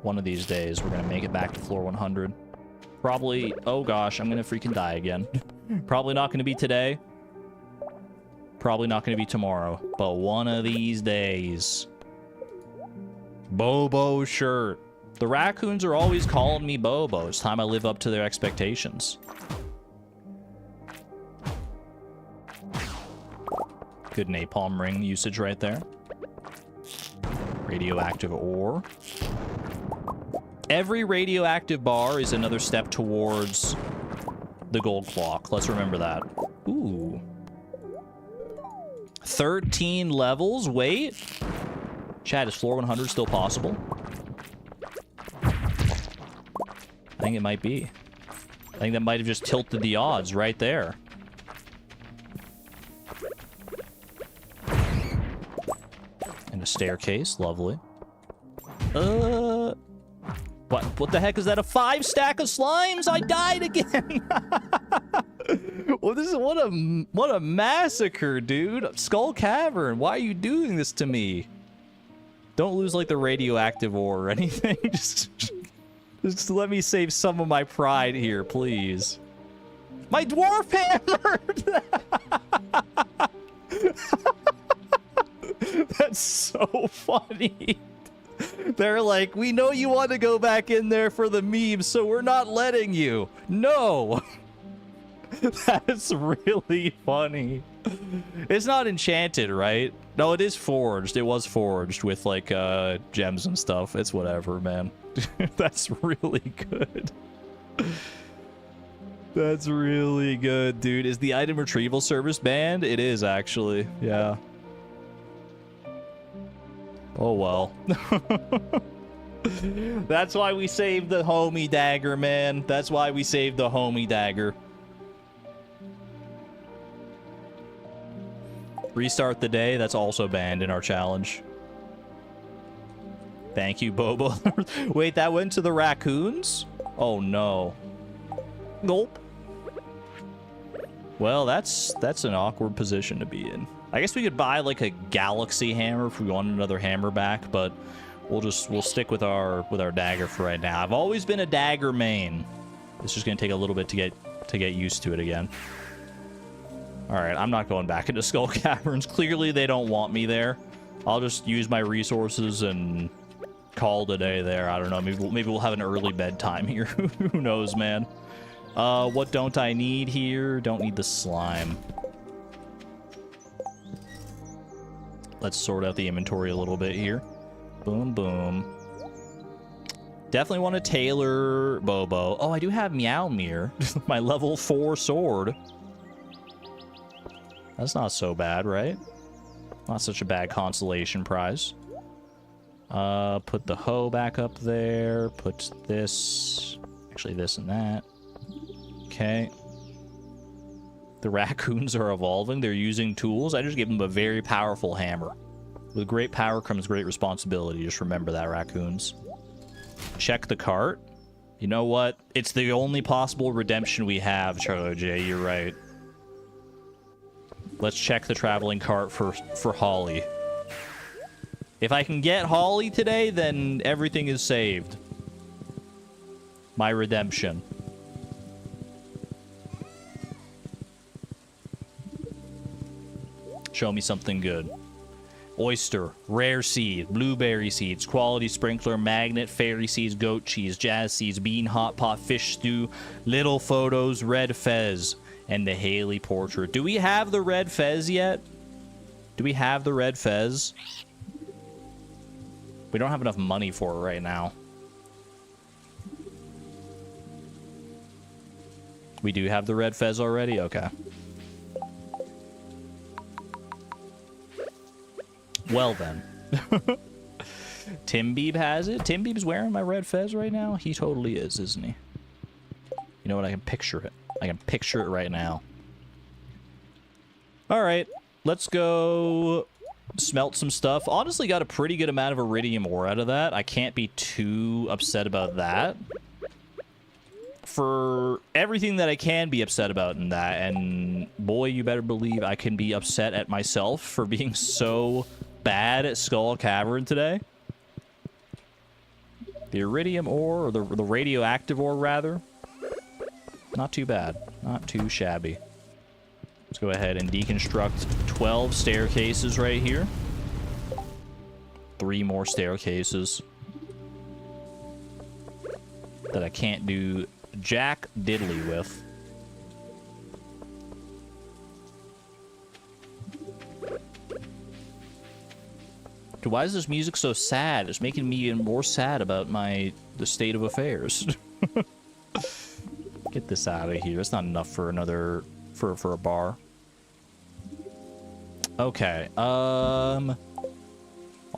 One of these days, we're gonna make it back to floor 100. Probably, oh gosh, I'm gonna freaking die again. Probably not gonna be today. Probably not gonna be tomorrow. But one of these days. Bobo shirt. The raccoons are always calling me Bobo. It's time I live up to their expectations. Good napalm ring usage right there. Radioactive ore. Every radioactive bar is another step towards the gold clock. Let's remember that. Ooh. 13 levels? Wait. Chat, is floor 100 still possible? I think it might be. I think that might have just tilted the odds right there. And a staircase. Lovely. What the heck is that? A 5 stack of slimes? I died again. Well, this is what a massacre, dude. Skull Cavern, why are you doing this to me? Don't lose like the radioactive ore or anything. Just let me save some of my pride here, please. My dwarf hammer. That's so funny. They're like, we know you want to go back in there for the memes, so we're not letting you. No. That's really funny. It's not enchanted, right? No, it is forged. It was forged with, like, gems and stuff. It's whatever, man. That's really good. That's really good, dude. Is the item retrieval service banned? It is, actually. Yeah. Oh, well. That's why we saved the homie dagger, man. That's why we saved the homie dagger. Restart the day. That's also banned in our challenge. Thank you, Bobo. Wait, that went to the raccoons? Oh, no. Nope. Well, that's an awkward position to be in. I guess we could buy like a galaxy hammer if we want another hammer back, but we'll stick with our dagger for right now. I've always been a dagger main. It's just gonna take a little bit to get used to it again. All right, I'm not going back into Skull Caverns. Clearly, they don't want me there. I'll just use my resources and call it a day there. I don't know. Maybe we'll have an early bedtime here. Who knows, man? What don't I need here? Don't need the slime. Let's sort out the inventory a little bit here. Boom, boom. Definitely want to tailor Bobo. Oh, I do have Meowmere, my level 4 sword. That's not so bad, right? Not such a bad consolation prize. Put the hoe back up there. Put this... Actually, this and that. Okay. The raccoons are evolving. They're using tools. I just gave them a very powerful hammer. With great power comes great responsibility. Just remember that, raccoons. Check the cart. You know what? It's the only possible redemption we have, Charlie J. You're right. Let's check the traveling cart for Holly. If I can get Holly today, then everything is saved. My redemption. Show me something good. Oyster, rare seed, blueberry seeds, quality sprinkler, magnet, fairy seeds, goat cheese, jazz seeds, bean hot pot, fish stew, little photos, red fez, and the Haley portrait. Do we have the red fez yet? Do we have the red fez? We don't have enough money for it right now. We do have the red fez already? Okay. Well then. Tim Beeb has it. Tim Beeb's wearing my red fez right now? He totally is, isn't he? You know what? I can picture it. I can picture it right now. Alright. Let's go smelt some stuff. Honestly, got a pretty good amount of iridium ore out of that. I can't be too upset about that. For everything that I can be upset about in that, and boy, you better believe I can be upset at myself for being so bad at Skull Cavern today. The iridium ore, or the radioactive ore, rather. Not too bad. Not too shabby. Let's go ahead and deconstruct 12 staircases right here. 3 more staircases that I can't do jack diddly with. Dude, why is this music so sad? It's making me even more sad about the state of affairs. Get this out of here. It's not enough for another for a bar. Okay. All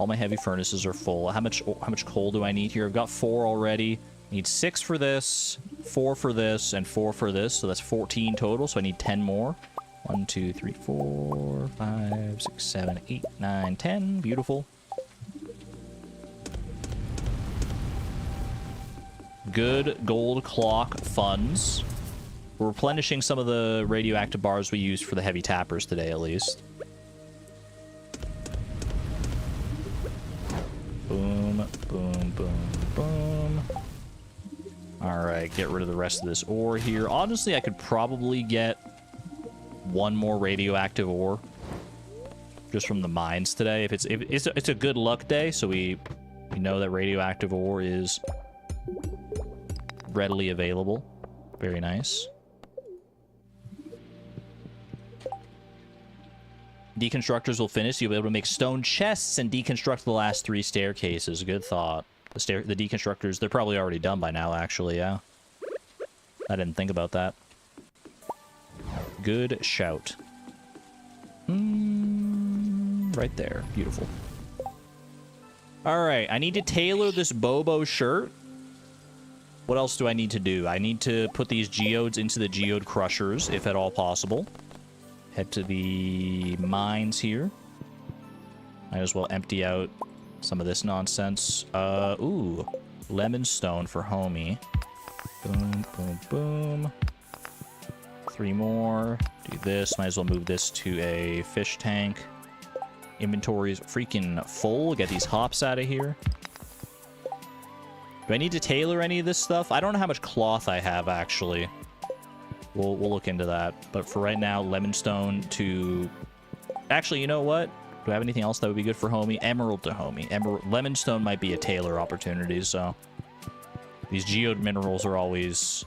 my heavy furnaces are full. How much coal do I need here? I've got 4 already. I need 6 for this, 4 for this, and 4 for this. So that's 14 total. So I need 10 more. 1, 2, 3, 4, 5, 6, 7, 8, 9, 10. Beautiful. Good gold clock funds. We're replenishing some of the radioactive bars we used for the heavy tappers today, at least. Boom, boom, boom, boom. Alright, get rid of the rest of this ore here. Honestly, I could probably get 1 more radioactive ore just from the mines today. If it's a good luck day, so we know that radioactive ore is readily available. Very nice. Deconstructors will finish. You'll be able to make stone chests and deconstruct the last 3 staircases. Good thought. The deconstructors, they're probably already done by now, actually, yeah. I didn't think about that. Good shout. Right there. Beautiful. Alright, I need to tailor this Bobo shirt. What else do I need to do? I need to put these geodes into the geode crushers, if at all possible. Head to the mines here. Might as well empty out some of this nonsense. Ooh. Lemon stone for homie. Boom, boom, boom. 3 more. Do this. Might as well move this to a fish tank. Inventory's freaking full. Get these hops out of here. Do I need to tailor any of this stuff? I don't know how much cloth I have, actually. We'll look into that. But for right now, lemon stone to... Actually, you know what? Do I have anything else that would be good for homie? Emerald to homie. Lemon stone might be a tailor opportunity, so... These geode minerals are always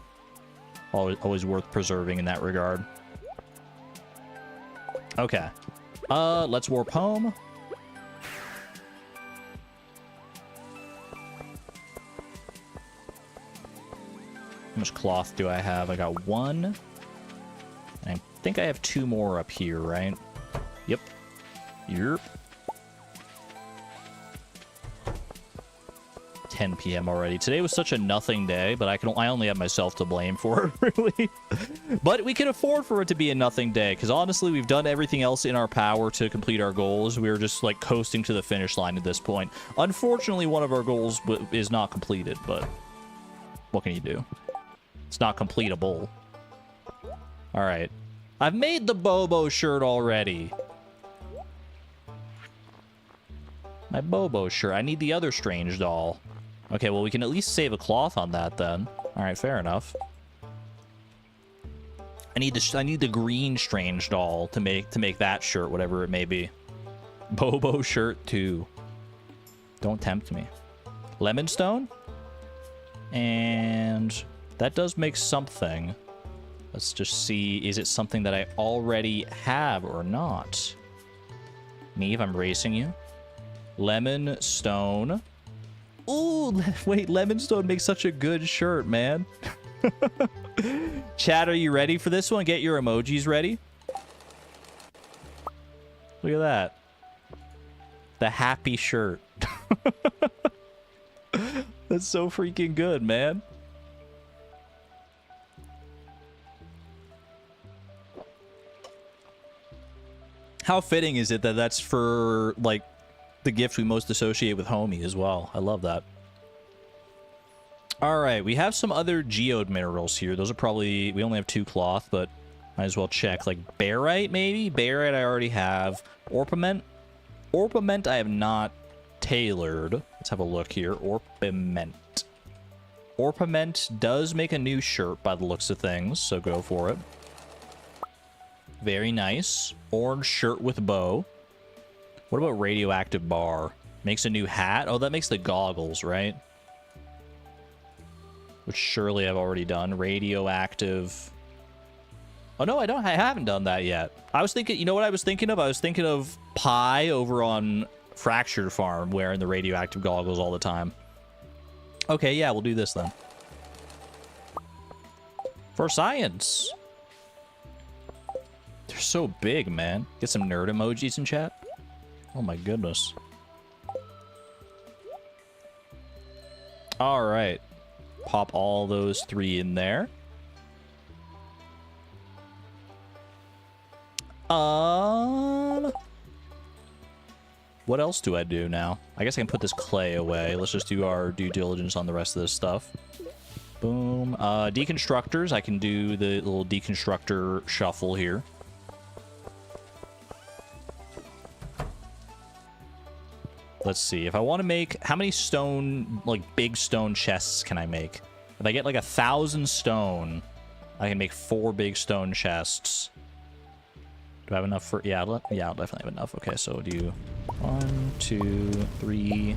worth preserving in that regard. Okay. Let's warp home. How much cloth do I have? I got 1. And I think I have 2 more up here, right? Yep. Yep. 10 p.m. already. Today was such a nothing day, but I only have myself to blame for it, really. But we can afford for it to be a nothing day, because honestly, we've done everything else in our power to complete our goals. We're just, like, coasting to the finish line at this point. Unfortunately, one of our goals is not completed, but what can you do? It's not completable. Alright. I've made the Bobo shirt already. My Bobo shirt. I need the other strange doll. Okay, well, we can at least save a cloth on that, then. Alright, fair enough. I need the green strange doll to make that shirt, whatever it may be. Bobo shirt 2. Don't tempt me. Lemon stone? And... that does make something. Let's just see, is it something that I already have or not? Neve, I'm racing you. Lemon stone. Ooh, wait, lemon stone makes such a good shirt, man. Chat, are you ready for this one? Get your emojis ready. Look at that. The happy shirt. That's so freaking good, man. How fitting is it that that's for, like, the gift we most associate with homie as well. I love that. Alright, we have some other geode minerals here. Those are probably... we only have 2 cloth, but might as well check. Like, barite, maybe? Barite I already have. Orpiment? Orpiment I have not tailored. Let's have a look here. Orpiment. Orpiment does make a new shirt by the looks of things, so go for it. Very nice. Orange shirt with bow. What about radioactive bar? Makes a new hat? Oh, that makes the goggles, right? Which surely I've already done. Radioactive. Oh, no, I haven't done that yet. I was thinking, you know what I was thinking of? I was thinking of Pi over on Fractured Farm wearing the radioactive goggles all the time. Okay, yeah, we'll do this then. For science. They're so big, man. Get some nerd emojis in chat. Oh my goodness. All right. Pop all those 3 in there. What else do I do now? I guess I can put this clay away. Let's just do our due diligence on the rest of this stuff. Boom. Deconstructors. I can do the little deconstructor shuffle here. Let's see. If I want to make... How many stone, like, big stone chests can I make? If I get, like, 1,000 stone, I can make 4 big stone chests. Do I have enough for... Yeah, I'll definitely have enough. Okay, so do 1, 2, 3...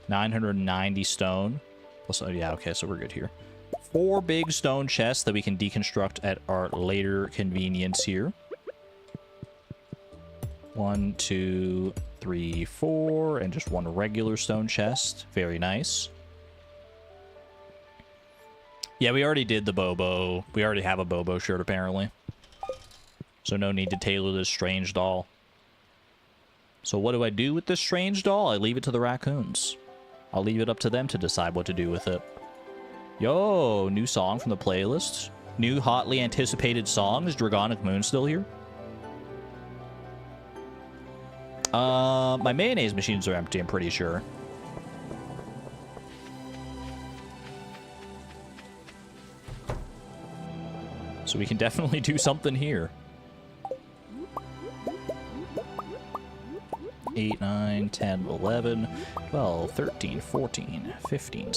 990 stone. Plus, oh, yeah, okay, so we're good here. 4 big stone chests that we can deconstruct at our later convenience here. 1, 2, 3, 4, and just 1 regular stone chest. Very nice. Yeah, we already did the Bobo. We already have a Bobo shirt, apparently. So no need to tailor this strange doll. So what do I do with this strange doll? I leave it to the raccoons. I'll leave it up to them to decide what to do with it. Yo, new song from the playlist. New hotly anticipated song. Is Dragonic Moon still here? My mayonnaise machines are empty, I'm pretty sure. So we can definitely do something here. 8, 9, 10, 11, 12, 13, 14, 15,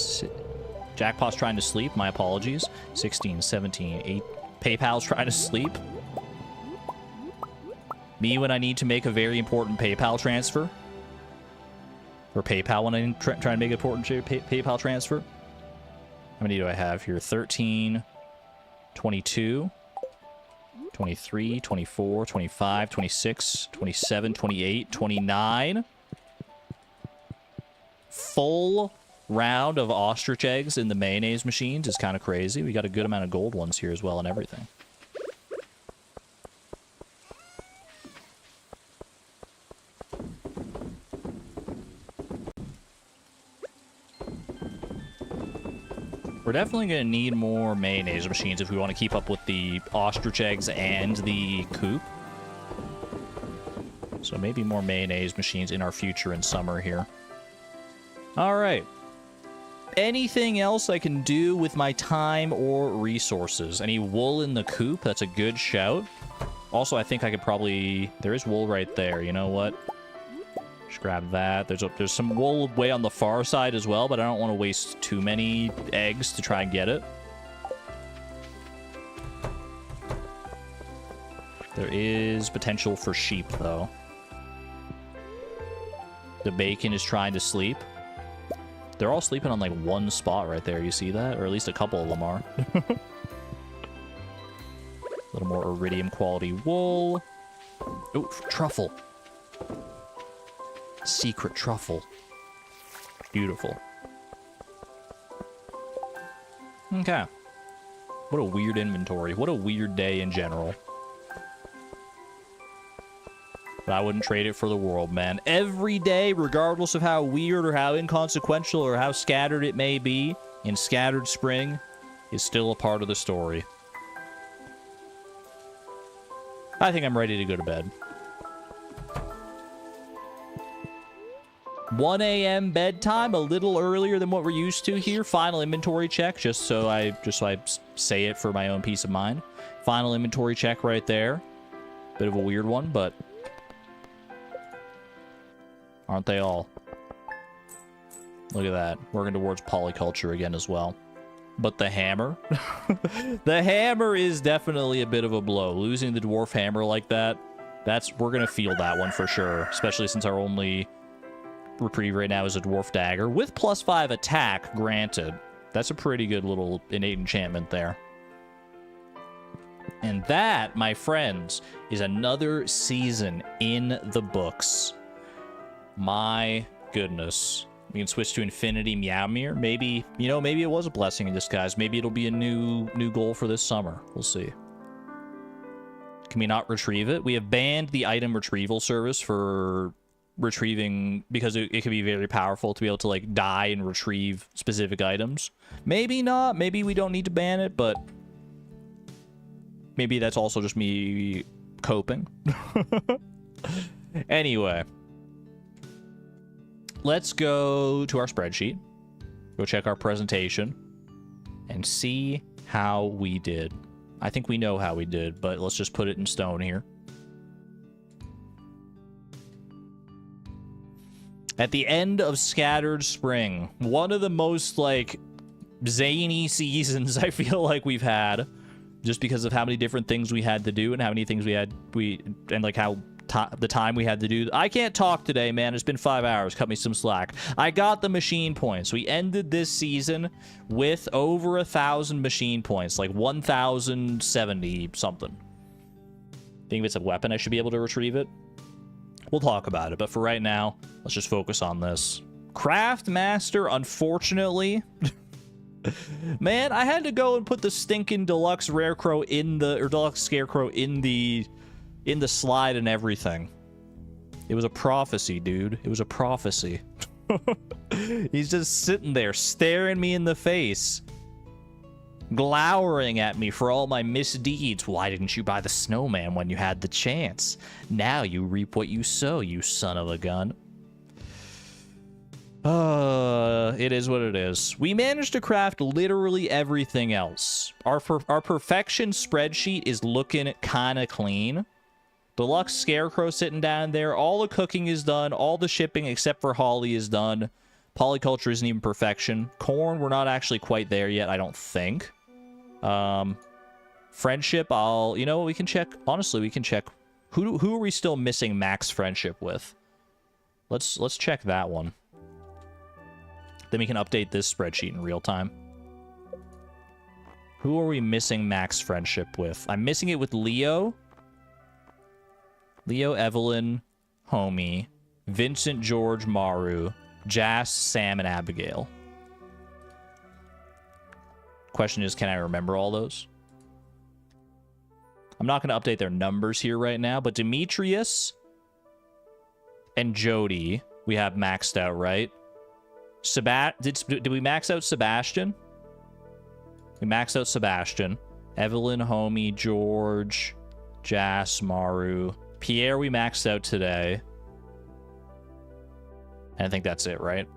Jackpot's trying to sleep, my apologies. 16, 17, 8. PayPal's trying to sleep. Me when I need to make a very important PayPal transfer. Or PayPal when I try to make an important PayPal transfer. How many do I have here? 13, 22, 23, 24, 25, 26, 27, 28, 29. Full round of ostrich eggs in the mayonnaise machines is kind of crazy. We got a good amount of gold ones here as well and everything. We're definitely going to need more mayonnaise machines if we want to keep up with the ostrich eggs and the coop. So maybe more mayonnaise machines in our future in summer here. All right. Anything else I can do with my time or resources? Any wool in the coop? That's a good shout. Also, I think I could probably... There is wool right there. You know what? Just grab that. There's some wool way on the far side as well, but I don't want to waste too many eggs to try and get it. There is potential for sheep, though. The bacon is trying to sleep. They're all sleeping on, like, one spot right there. You see that? Or at least a couple of them are. A little more iridium quality wool. Oh, truffle. Secret truffle. Beautiful. Okay. What a weird inventory. What a weird day in general. But I wouldn't trade it for the world, man. Every day, regardless of how weird or how inconsequential or how scattered it may be, in Scattered Spring, is still a part of the story. I think I'm ready to go to bed. 1 a.m. bedtime, a little earlier than what we're used to here. Final inventory check, just so I say it for my own peace of mind. Final inventory check right there. Bit of a weird one, but aren't they all? Look at that. Working towards polyculture again as well. But the hammer? The hammer is definitely a bit of a blow. Losing the dwarf hammer like that, we're going to feel that one for sure. Especially since our only reprieve right now is a dwarf dagger. With +5 attack, granted. That's a pretty good little innate enchantment there. And that, my friends, is another season in the books. My goodness. We can switch to Infinity Meowmere. Maybe, you know, maybe it was a blessing in disguise. Maybe it'll be a new goal for this summer. We'll see. Can we not retrieve it? We have banned the item retrieval service for retrieving because it can be very powerful to be able to, like, die and retrieve specific items. Maybe not. Maybe we don't need to ban it, but maybe that's also just me coping. Anyway. Let's go to our spreadsheet, go check our presentation, and see how we did. I think we know how we did, but let's just put it in stone here. At the end of Scattered Spring, one of the most, like, zany seasons I feel like we've had, just because of how many different things we had to do and how many things and like how the time we had to do. I can't talk today, man. It's been 5 hours. Cut me some slack. I got the machine points. We ended this season with over 1,000 machine points, like 1,070 something. Think if it's a weapon, I should be able to retrieve it. We'll talk about it, but for right now, let's just focus on this. Craft Master, unfortunately. Man, I had to go and put the stinking deluxe rarecrow deluxe scarecrow in the slide and everything. It was a prophecy, dude. It was a prophecy. He's just sitting there staring me in the face, glowering at me for all my misdeeds. Why didn't you buy the snowman when you had the chance? Now you reap what you sow, you son of a gun. It is what it is. We managed to craft literally everything else. Our perfection spreadsheet is looking kind of clean. Deluxe Scarecrow sitting down there. All the cooking is done. All the shipping except for Holly is done. Polyculture isn't even perfection. Corn, we're not actually quite there yet, I don't think. Friendship, you know what, we can check. Honestly, we can check. Who are we still missing max friendship with? Let's check that one. Then we can update this spreadsheet in real time. Who are we missing max friendship with? I'm missing it with Leo. Leo, Evelyn, Homie, Vincent, George, Maru, Jas, Sam, and Abigail. Question is, can I remember all those? I'm not going to update their numbers here right now, but Demetrius and Jody, we have maxed out, right? Did we max out Sebastian? We maxed out Sebastian. Evelyn, Homie, George, Jas, Maru. Pierre we maxed out today. And I think that's it, right?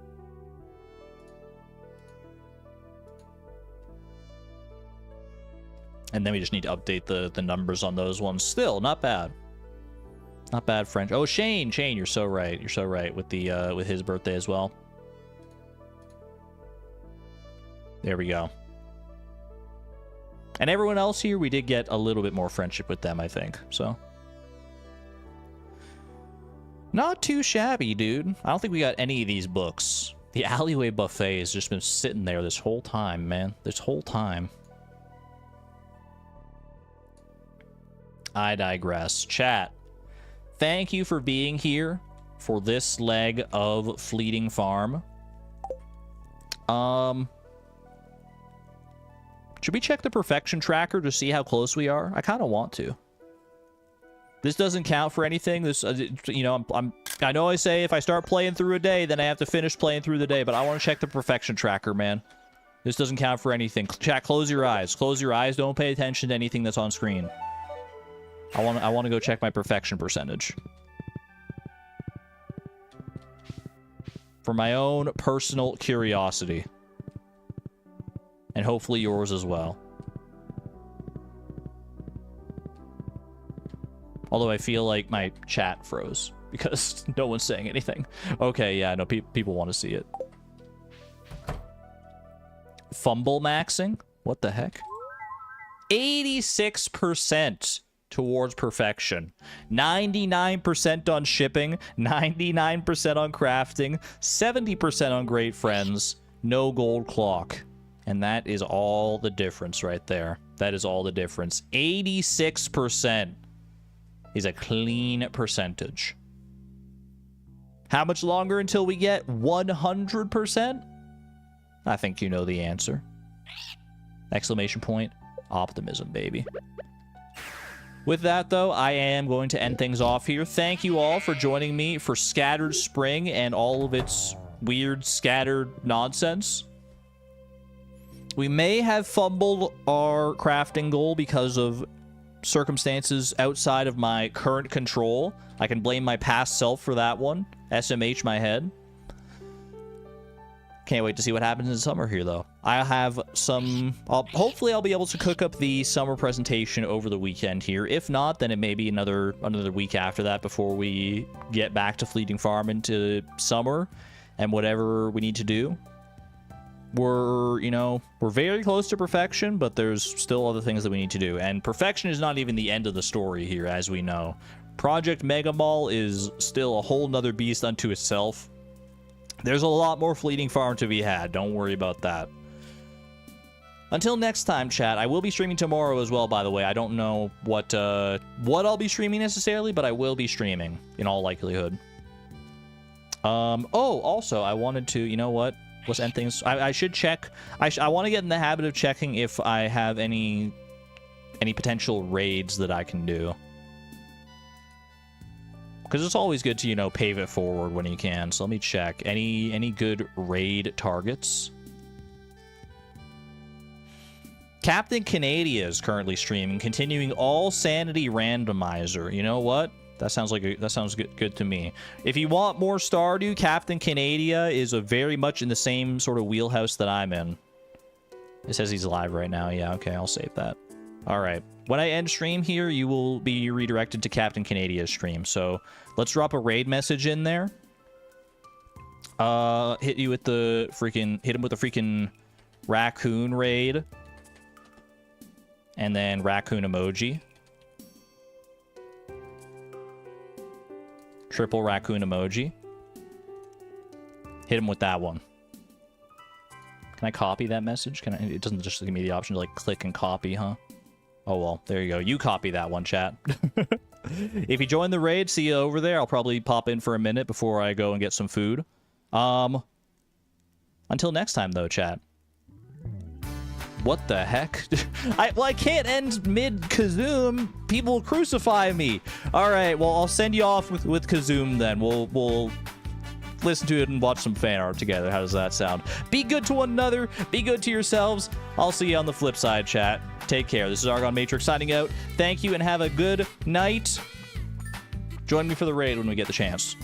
And then we just need to update the numbers on those ones. Still, not bad. Not bad, French. Oh, Shane, you're so right. You're so right with the with his birthday as well. There we go. And everyone else here, we did get a little bit more friendship with them, I think. So not too shabby, dude. I don't think we got any of these books. The Alleyway Buffet has just been sitting there this whole time, man. This whole time. I digress. Chat, thank you for being here for this leg of Fleeting Farm. Should we check the perfection tracker to see how close we are? I kind of want to. This doesn't count for anything. This, you know, I know I say if I start playing through a day, then I have to finish playing through the day, but I want to check the perfection tracker, man. This doesn't count for anything. Chat, close your eyes. Close your eyes. Don't pay attention to anything that's on screen. I want to go check my perfection percentage. For my own personal curiosity. And hopefully yours as well. Although I feel like my chat froze because no one's saying anything. Okay, yeah, no, people want to see it. fumble maxing. What the heck? 86% towards perfection. 99% on shipping. 99% on crafting. 70% on great friends. No gold clock. And that is all the difference right there. That is all the difference. 86% is a clean percentage. How much longer until we get 100%? I think you know the answer. Exclamation point. Optimism, baby. With that, though, I am going to end things off here. Thank you all for joining me for Scattered Spring and all of its weird, scattered nonsense. We may have fumbled our crafting goal because of circumstances outside of my current control. I can blame my past self for that one. SMH my head. Can't wait to see what happens in summer here, though. I have some... hopefully I'll be able to cook up the summer presentation over the weekend here. If not, then it may be another week after that before we get back to Fleeting Farm into summer and whatever we need to do. We're very close to perfection, but there's still other things that we need to do. And perfection is not even the end of the story here, as we know. Project Mega Mall is still a whole nother beast unto itself. There's a lot more Fleeting Farm to be had. Don't worry about that. Until next time, chat. I will be streaming tomorrow as well, by the way. I don't know what I'll be streaming necessarily, but I will be streaming in all likelihood. Oh, also, I wanted to, you know what? Let's end things. I should check. I want to get in the habit of checking if I have any potential raids that I can do. Because it's always good to, pave it forward when you can. So let me check. Any good raid targets? Captain Canadia is currently streaming, continuing all sanity randomizer. You know what? That sounds good to me. If you want more Stardew, Captain Canadia is very much in the same sort of wheelhouse that I'm in. It says he's live right now. Yeah, okay, I'll save that. All right. When I end stream here, you will be redirected to Captain Canadia's stream. So let's drop a raid message in there. Hit him with the freaking raccoon raid. And then raccoon emoji. Triple raccoon emoji. Hit him with that one. Can I copy that message? It doesn't just give me the option to like click and copy, huh? Oh well, there you go. You copy that one, chat. If you join the raid, see you over there. I'll probably pop in for a minute before I go and get some food. Until next time though, chat. What the heck? I can't end mid-Kazoom. People crucify me. All right, well, I'll send you off with Kazoom then. We'll listen to it and watch some fan art together. How does that sound? Be good to one another. Be good to yourselves. I'll see you on the flip side, chat. Take care. This is Argon Matrix signing out. Thank you and have a good night. Join me for the raid when we get the chance.